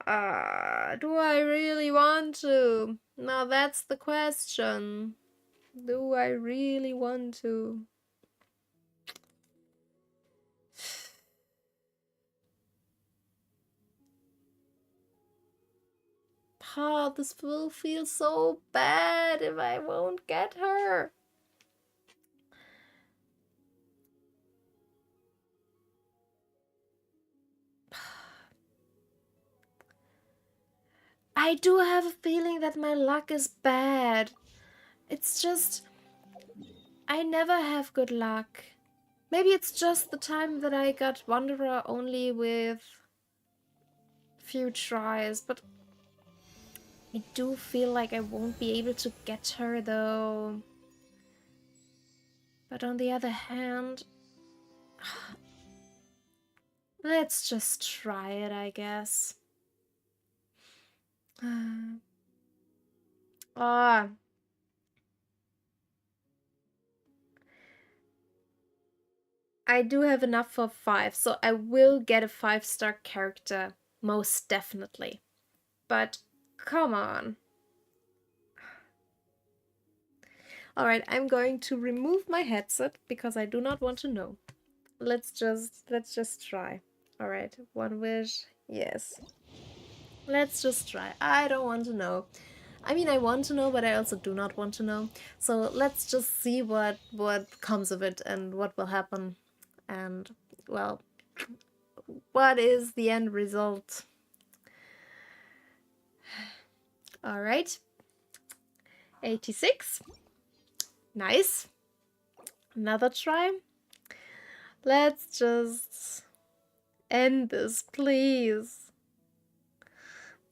I really want to? Now that's the question. Do I really want to? Oh, this will feel so bad if I won't get her. I do have a feeling that my luck is bad. It's just... I never have good luck. Maybe it's just the time that I got Wanderer only with few tries, but I do feel like I won't be able to get her though. But on the other hand, let's just try it, I guess. I do have enough for 5, so I will get a 5-star character, most definitely. But come on. Alright, I'm going to remove my headset because I do not want to know. Let's just try. Alright, 1 wish. Yes. Let's just try. I don't want to know. I mean, I want to know, but I also do not want to know. So let's just see what comes of it and what will happen. And, well, what is the end result? Alright. 86. Nice. Another try. Let's just end this, please.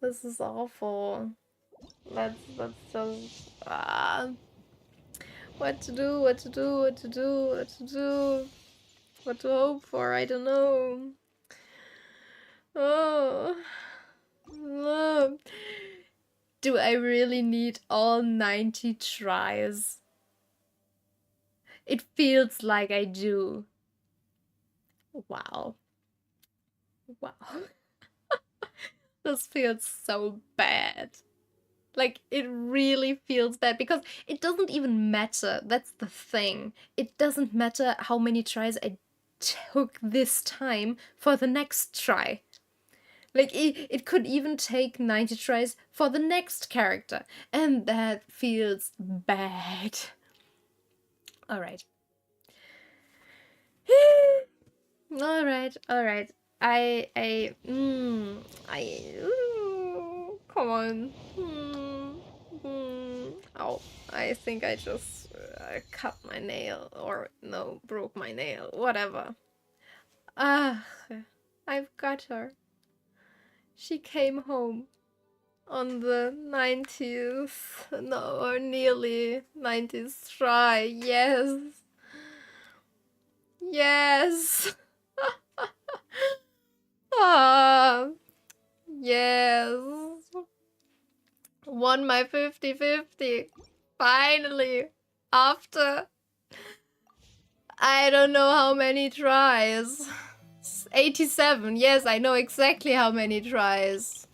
This is awful. Let's just... what to do, what to do, what to do, what to do... What to hope for, I don't know. Oh. No. Do I really need all 90 tries? It feels like I do. Wow. Wow. This feels so bad. Like, it really feels bad because it doesn't even matter. That's the thing. It doesn't matter how many tries I took this time for the next try. Like, it could even take 90 tries for the next character. And that feels bad. Alright. Alright. Come on. Oh, I think I just cut my nail, or no, broke my nail, whatever. I've got her. She came home on the 90th, no, or nearly 90th try, yes. Yes. Yes. Won my 50-50. Finally. After I don't know how many tries. 87. Yes, I know exactly how many tries.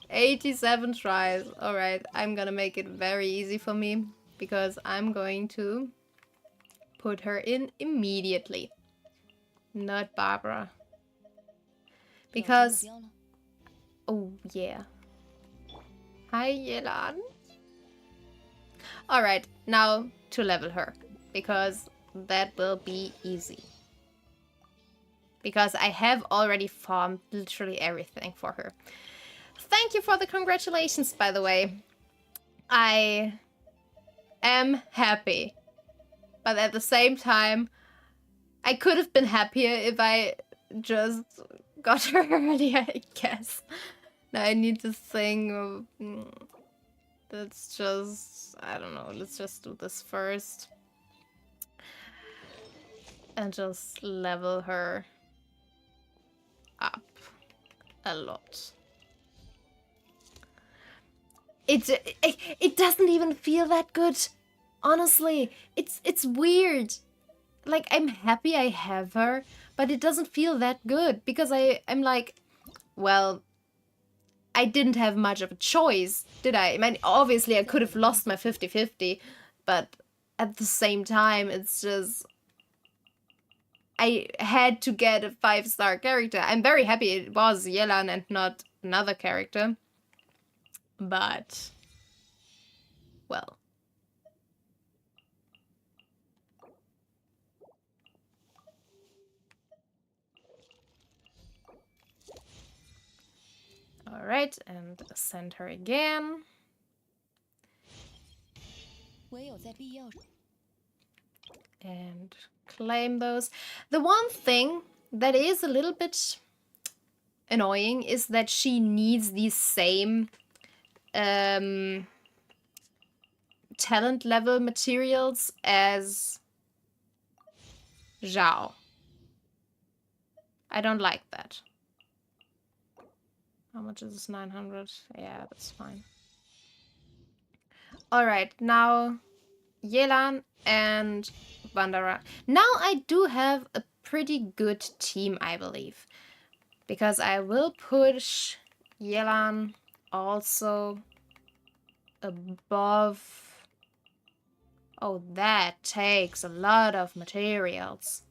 87 tries. Alright, I'm gonna make it very easy for me because I'm going to put her in immediately. Not Barbara. Because... Oh, yeah. Hi, Yelan. Alright, now to level her. Because that will be easy. Because I have already farmed literally everything for her. Thank you for the congratulations, by the way. I am happy. But at the same time, I could have been happier if I just got her earlier, I guess. Now I need to think of... Let's just... I don't know, let's just do this first. And just level her up a lot. It doesn't even feel that good. Honestly, it's weird. Like, I'm happy I have her, but it doesn't feel that good because I'm like, well, I didn't have much of a choice, did I? I mean, obviously I could have lost my 50-50, but at the same time, it's just, I had to get a 5-star character. I'm very happy it was Yelan and not another character, but, well. Alright, and send her again. And claim those. The one thing that is a little bit annoying is that she needs these same talent level materials as Zhao. I don't like that. How much is this? 900? Yeah, that's fine. Alright, now Yelan and Vandara. Now I do have a pretty good team, I believe. Because I will push Yelan also above... Oh, that takes a lot of materials.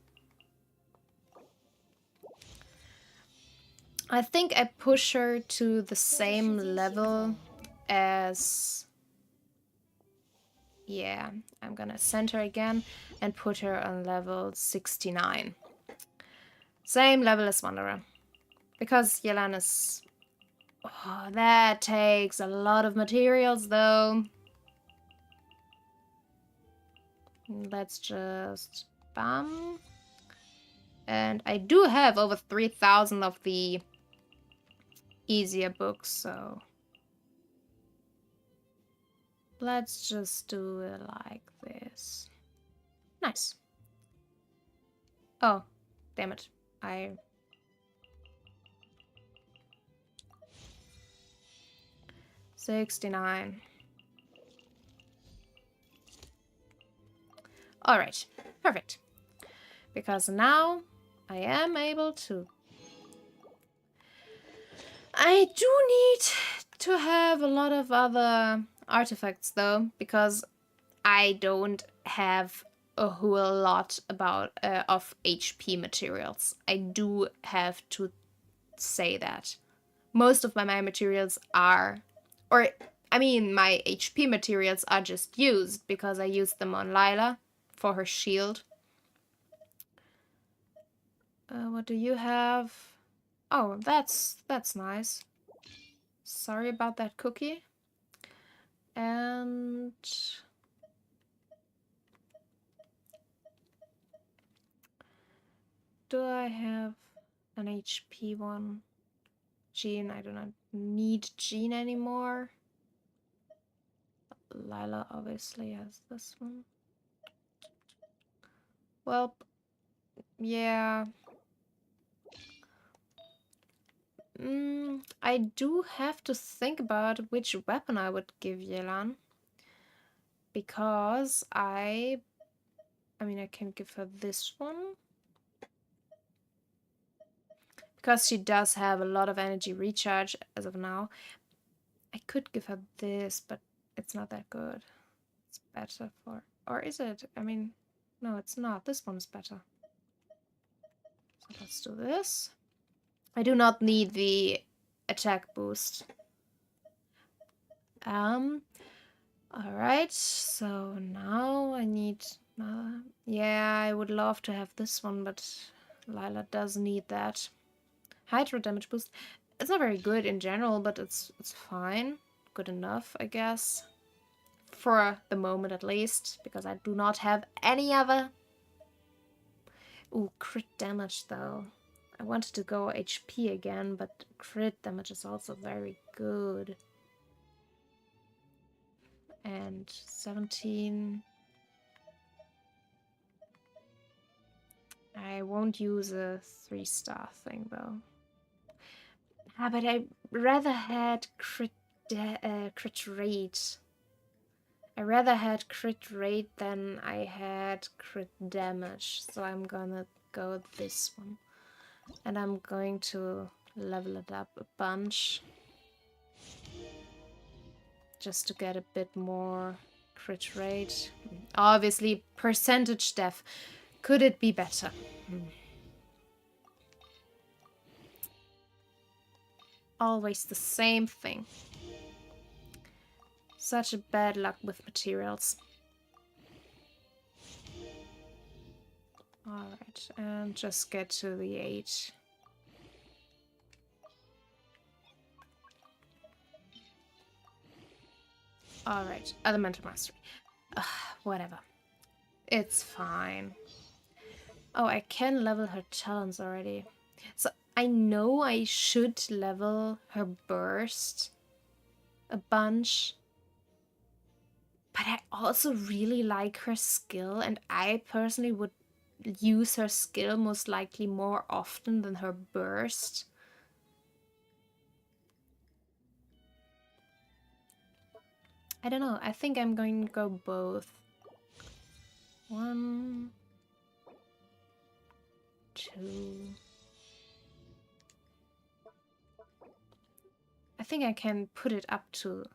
I think I push her to the same level as... Yeah, I'm gonna send her again and put her on level 69. Same level as Wanderer. Because Yelan is... Oh, that takes a lot of materials though. Let's just... Bam. And I do have over 3,000 of the easier books, so... Let's just do it like this. Nice. Oh, damn it. 69. Alright, perfect. Because now I am able to... I do need to have a lot of other artifacts though, because I don't have a whole lot of HP materials. I do have to say that. Most of my materials are, or I mean my HP materials are just used because I used them on Lila for her shield. What do you have? Oh, that's nice. Sorry about that cookie. And... do I have an HP one? Jean, I do not need Jean anymore. Lila obviously has this one. Well, yeah. I do have to think about which weapon I would give Yelan. Because I mean, I can give her this one. Because she does have a lot of energy recharge as of now. I could give her this, but it's not that good. It's better for... Or is it? I mean, no, it's not. This one's better. So let's do this. I do not need the attack boost. Alright, so now I need... yeah, I would love to have this one, but Lila does need that. Hydro damage boost. It's not very good in general, but it's fine. Good enough, I guess. For the moment at least, because I do not have any other. Ooh, crit damage though. I wanted to go HP again, but crit damage is also very good. And 17. I won't use a 3-star thing though. Ah, but I rather had crit rate. I rather had crit rate than I had crit damage, so I'm gonna go with this one. And I'm going to level it up a bunch. Just to get a bit more crit rate. Obviously, percentage death. Could it be better? Always the same thing. Such a bad luck with materials. Alright, and just get to the 8. Alright, Elemental Mastery. Whatever. It's fine. Oh, I can level her talents already. So I know I should level her burst a bunch. But I also really like her skill, and I personally would use her skill most likely more often than her burst. I don't know. I think I'm going to go both. 1, 2. I think I can put it up to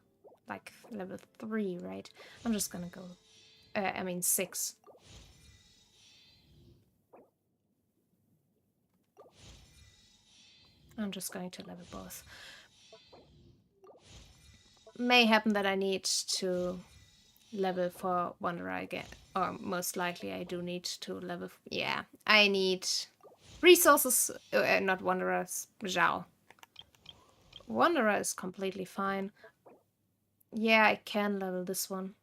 like level 3, right? I'm just gonna go. 6. I'm just going to level both. May happen that I need to level for Wanderer again. Or most likely I do need to level. Yeah, I need resources. Not Wanderers, Zhao. Wanderer is completely fine. Yeah, I can level this one.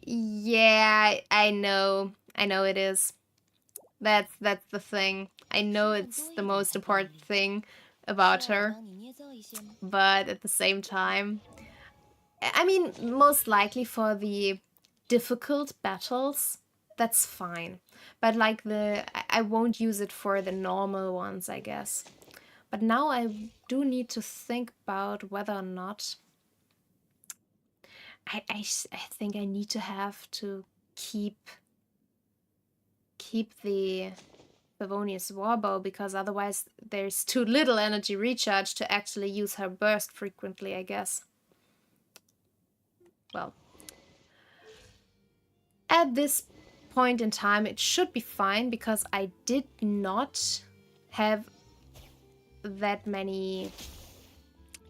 Yeah, I know. I know it is. That's the thing. I know it's the most important thing about her. But at the same time, I mean, most likely for the difficult battles, that's fine. But like I won't use it for the normal ones, I guess. But now I do need to think about whether or not I think I need to have to keep the Favonius Warbow, because otherwise there's too little energy recharge to actually use her burst frequently, I guess. Well, at this point in time it should be fine, because I did not have that many.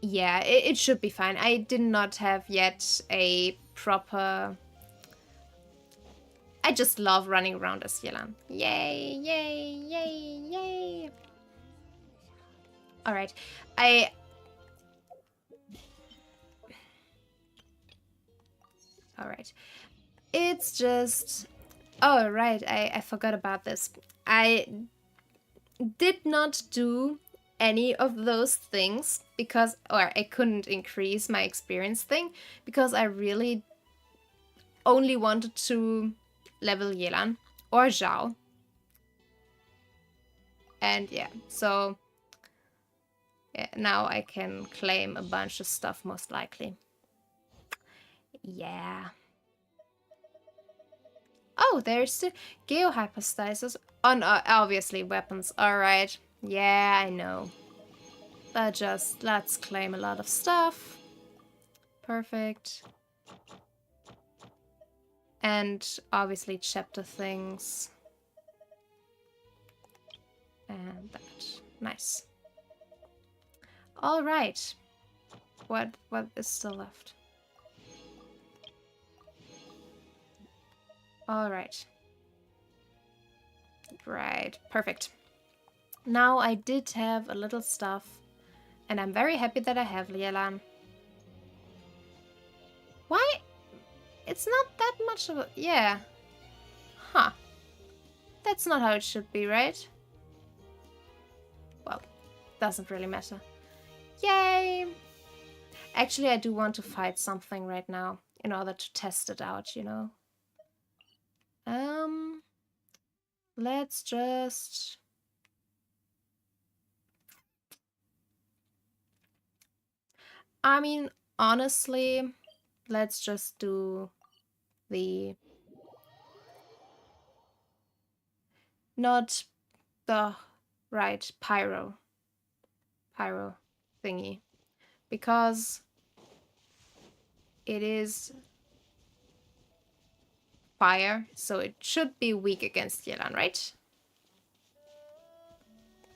Yeah, it should be fine. I did not have yet a proper. I just love running around as Yelan. Yay, yay, yay, yay. Alright. Alright. It's just. Oh, right. I forgot about this. I did not do any of those things because. Or I couldn't increase my experience thing because I really only wanted to level Yelan or Zhao. And yeah, so yeah, now I can claim a bunch of stuff most likely. Yeah. Oh, there's the Geohypostasis. On obviously weapons. Alright. Yeah, I know. But just let's claim a lot of stuff. Perfect. And obviously chapter things. And that. Nice. Alright. What is still left? Alright. Right. Perfect. Now I did have a little stuff. And I'm very happy that I have Lielan. It's not that much of a... Yeah. Huh. That's not how it should be, right? Well, doesn't really matter. Yay! Actually, I do want to fight something right now in order to test it out, you know. Let's just... I mean, honestly, let's just do the... Not the right pyro thingy. Because it is fire, so it should be weak against Yelan, right?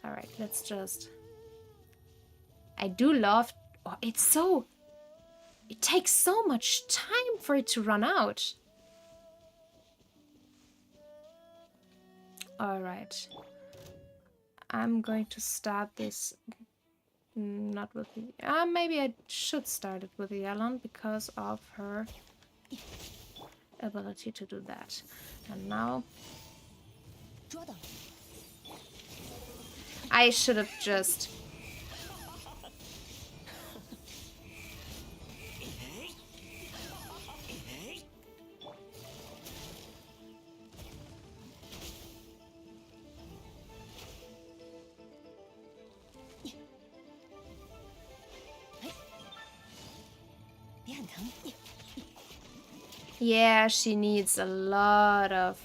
Alright, let's just... I do love... Oh, it's so... It takes so much time for it to run out. Alright. I'm going to start this... Not with the... maybe I should start it with the Yelan because of her ability to do that. And now... I should have just... Yeah, she needs a lot of...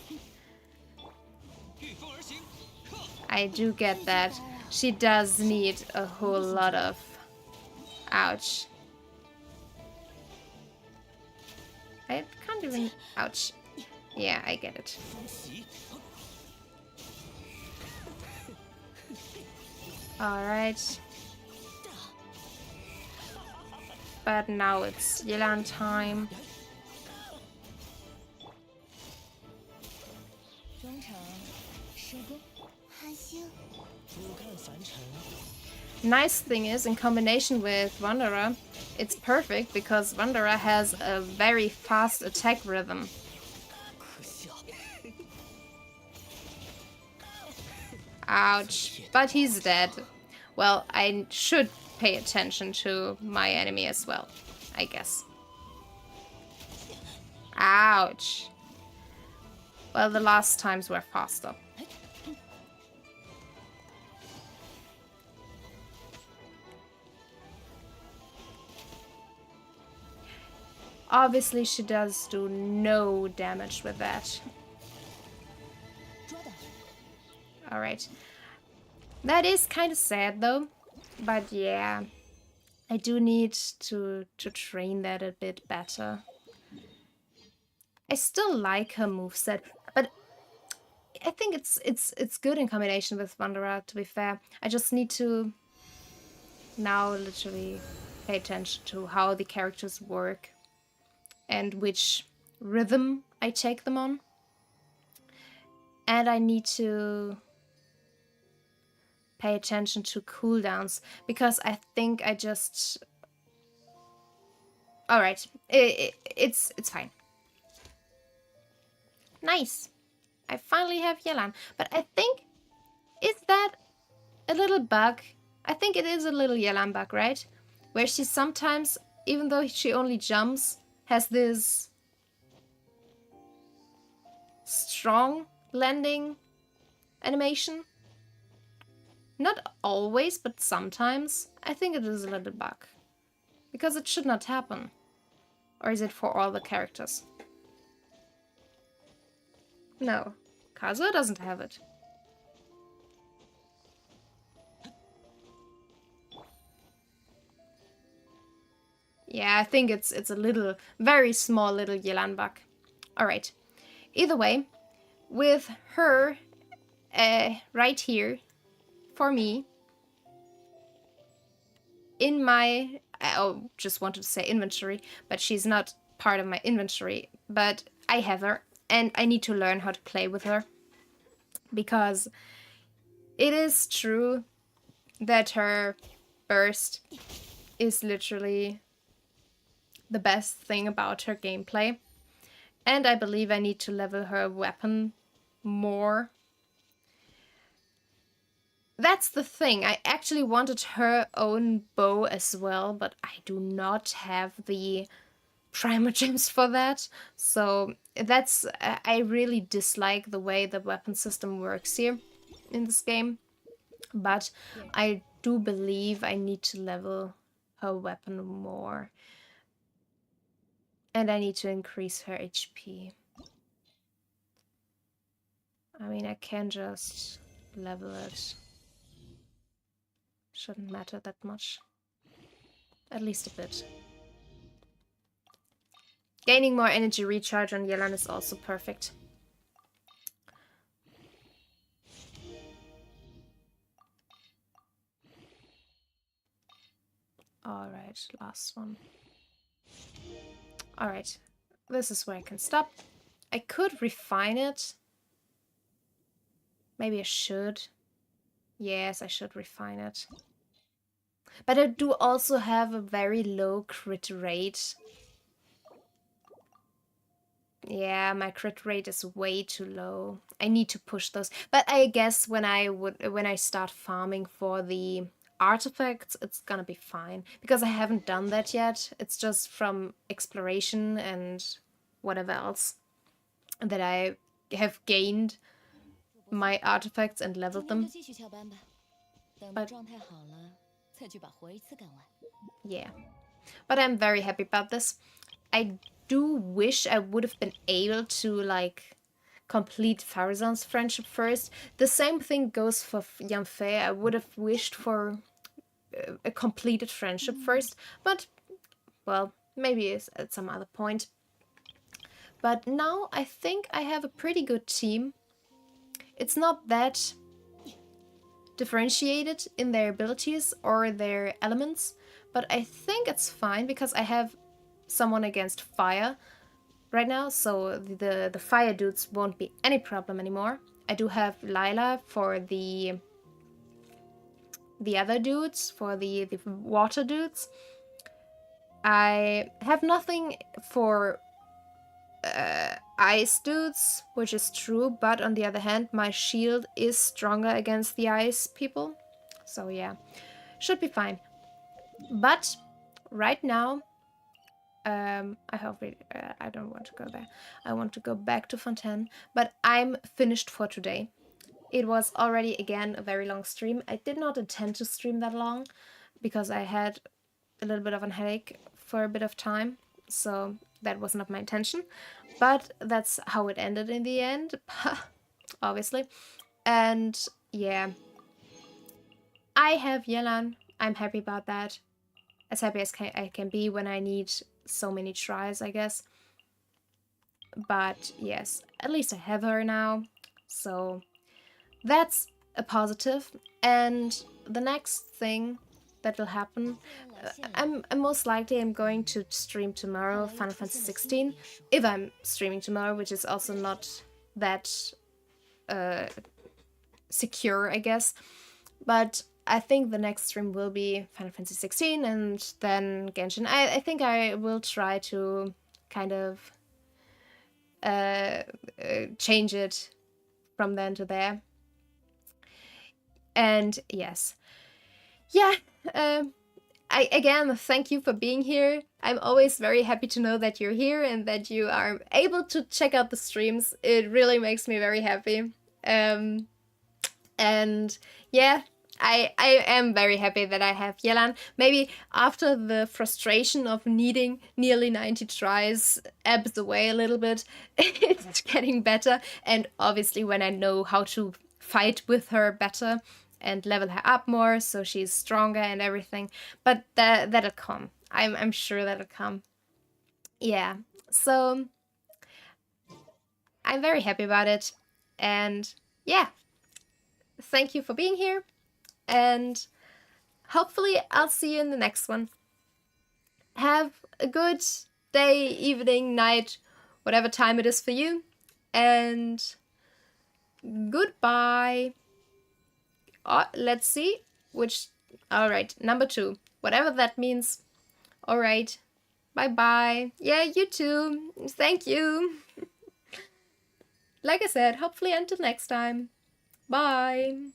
I do get that. She does need a whole lot of... Ouch. I can't even... Ouch. Yeah, I get it. Alright. But now it's Yelan time. Nice thing is, in combination with Wanderer, it's perfect because Wanderer has a very fast attack rhythm. Ouch. But he's dead. Well, I should pay attention to my enemy as well, I guess. Ouch. Well, the last times were faster. Obviously, she does do no damage with that. Alright. That is kind of sad, though. But yeah, I do need to train that a bit better. I still like her moveset, but I think it's good in combination with Wanderer, to be fair. I just need to now literally pay attention to how the characters work and which rhythm I take them on. And I need to pay attention to cooldowns, because I think I just... Alright, it's fine. Nice. I finally have Yelan. But I think... Is that a little bug? I think it is a little Yelan bug, right? Where she sometimes, even though she only jumps, has this strong landing animation. Not always, but sometimes. I think it is a little bug. Because it should not happen. Or is it for all the characters? No. Kazuha doesn't have it. Yeah, I think it's a little, very small little Yelan bug. Alright. Either way, with her right here, for me, in my, just wanted to say inventory, but she's not part of my inventory, but I have her, and I need to learn how to play with her, because it is true that her burst is literally the best thing about her gameplay. And I believe I need to level her weapon more. That's the thing. I actually wanted her own bow as well, but I do not have the primogems for that. So that's I really dislike the way the weapon system works here in this game. But I do believe I need to level her weapon more. And I need to increase her HP. I mean, I can just level it. Shouldn't matter that much. At least a bit. Gaining more energy recharge on Yelan is also perfect. Alright, last one. Alright, this is where I can stop. I could refine it. Maybe I should. Yes, I should refine it. But I do also have a very low crit rate. Yeah, my crit rate is way too low. I need to push those. But I guess when I start farming for the artifacts, it's gonna be fine. Because I haven't done that yet. It's just from exploration and whatever else that I have gained my artifacts and leveled them. But yeah. But I'm very happy about this. I do wish I would have been able to, like, complete Farazan's friendship first. The same thing goes for Yanfei. I would have wished for a completed friendship first. But, well, maybe it's at some other point. But now I think I have a pretty good team. It's not that differentiated in their abilities or their elements, but I think it's fine because I have someone against fire right now, so the fire dudes won't be any problem anymore. I do have Lila for the other dudes, for the water dudes. I have nothing for ice dudes, which is true, but on the other hand, my shield is stronger against the ice people. So yeah, should be fine. But right now, I hope I don't want to go there. I want to go back to Fontaine, but I'm finished for today. It was already, again, a very long stream. I did not intend to stream that long because I had a little bit of a headache for a bit of time, so that was not my intention. But that's how it ended in the end, obviously. And yeah, I have Yelan. I'm happy about that. As happy as I can be when I need so many tries, I guess. But yes, at least I have her now. So that's a positive. And the next thing that will happen, I'm most likely I'm going to stream tomorrow Final Fantasy 16, if I'm streaming tomorrow, which is also not that secure, I guess. But I think the next stream will be Final Fantasy 16 and then Genshin. I think I will try to kind of change it from then to there. And yes. Yeah, again, thank you for being here. I'm always very happy to know that you're here and that you are able to check out the streams. It really makes me very happy. And yeah, I am very happy that I have Yelan. Maybe after the frustration of needing nearly 90 tries ebbs away a little bit, it's getting better. And obviously when I know how to fight with her better and level her up more so she's stronger and everything. But that'll come. I'm sure that'll come. Yeah, so I'm very happy about it. And yeah, thank you for being here. And hopefully I'll see you in the next one. Have a good day, evening, night, whatever time it is for you. And goodbye. Let's see which. All right, number 2. Whatever that means. All right. Bye bye. Yeah, you too. Thank you. Like I said, hopefully until next time. Bye.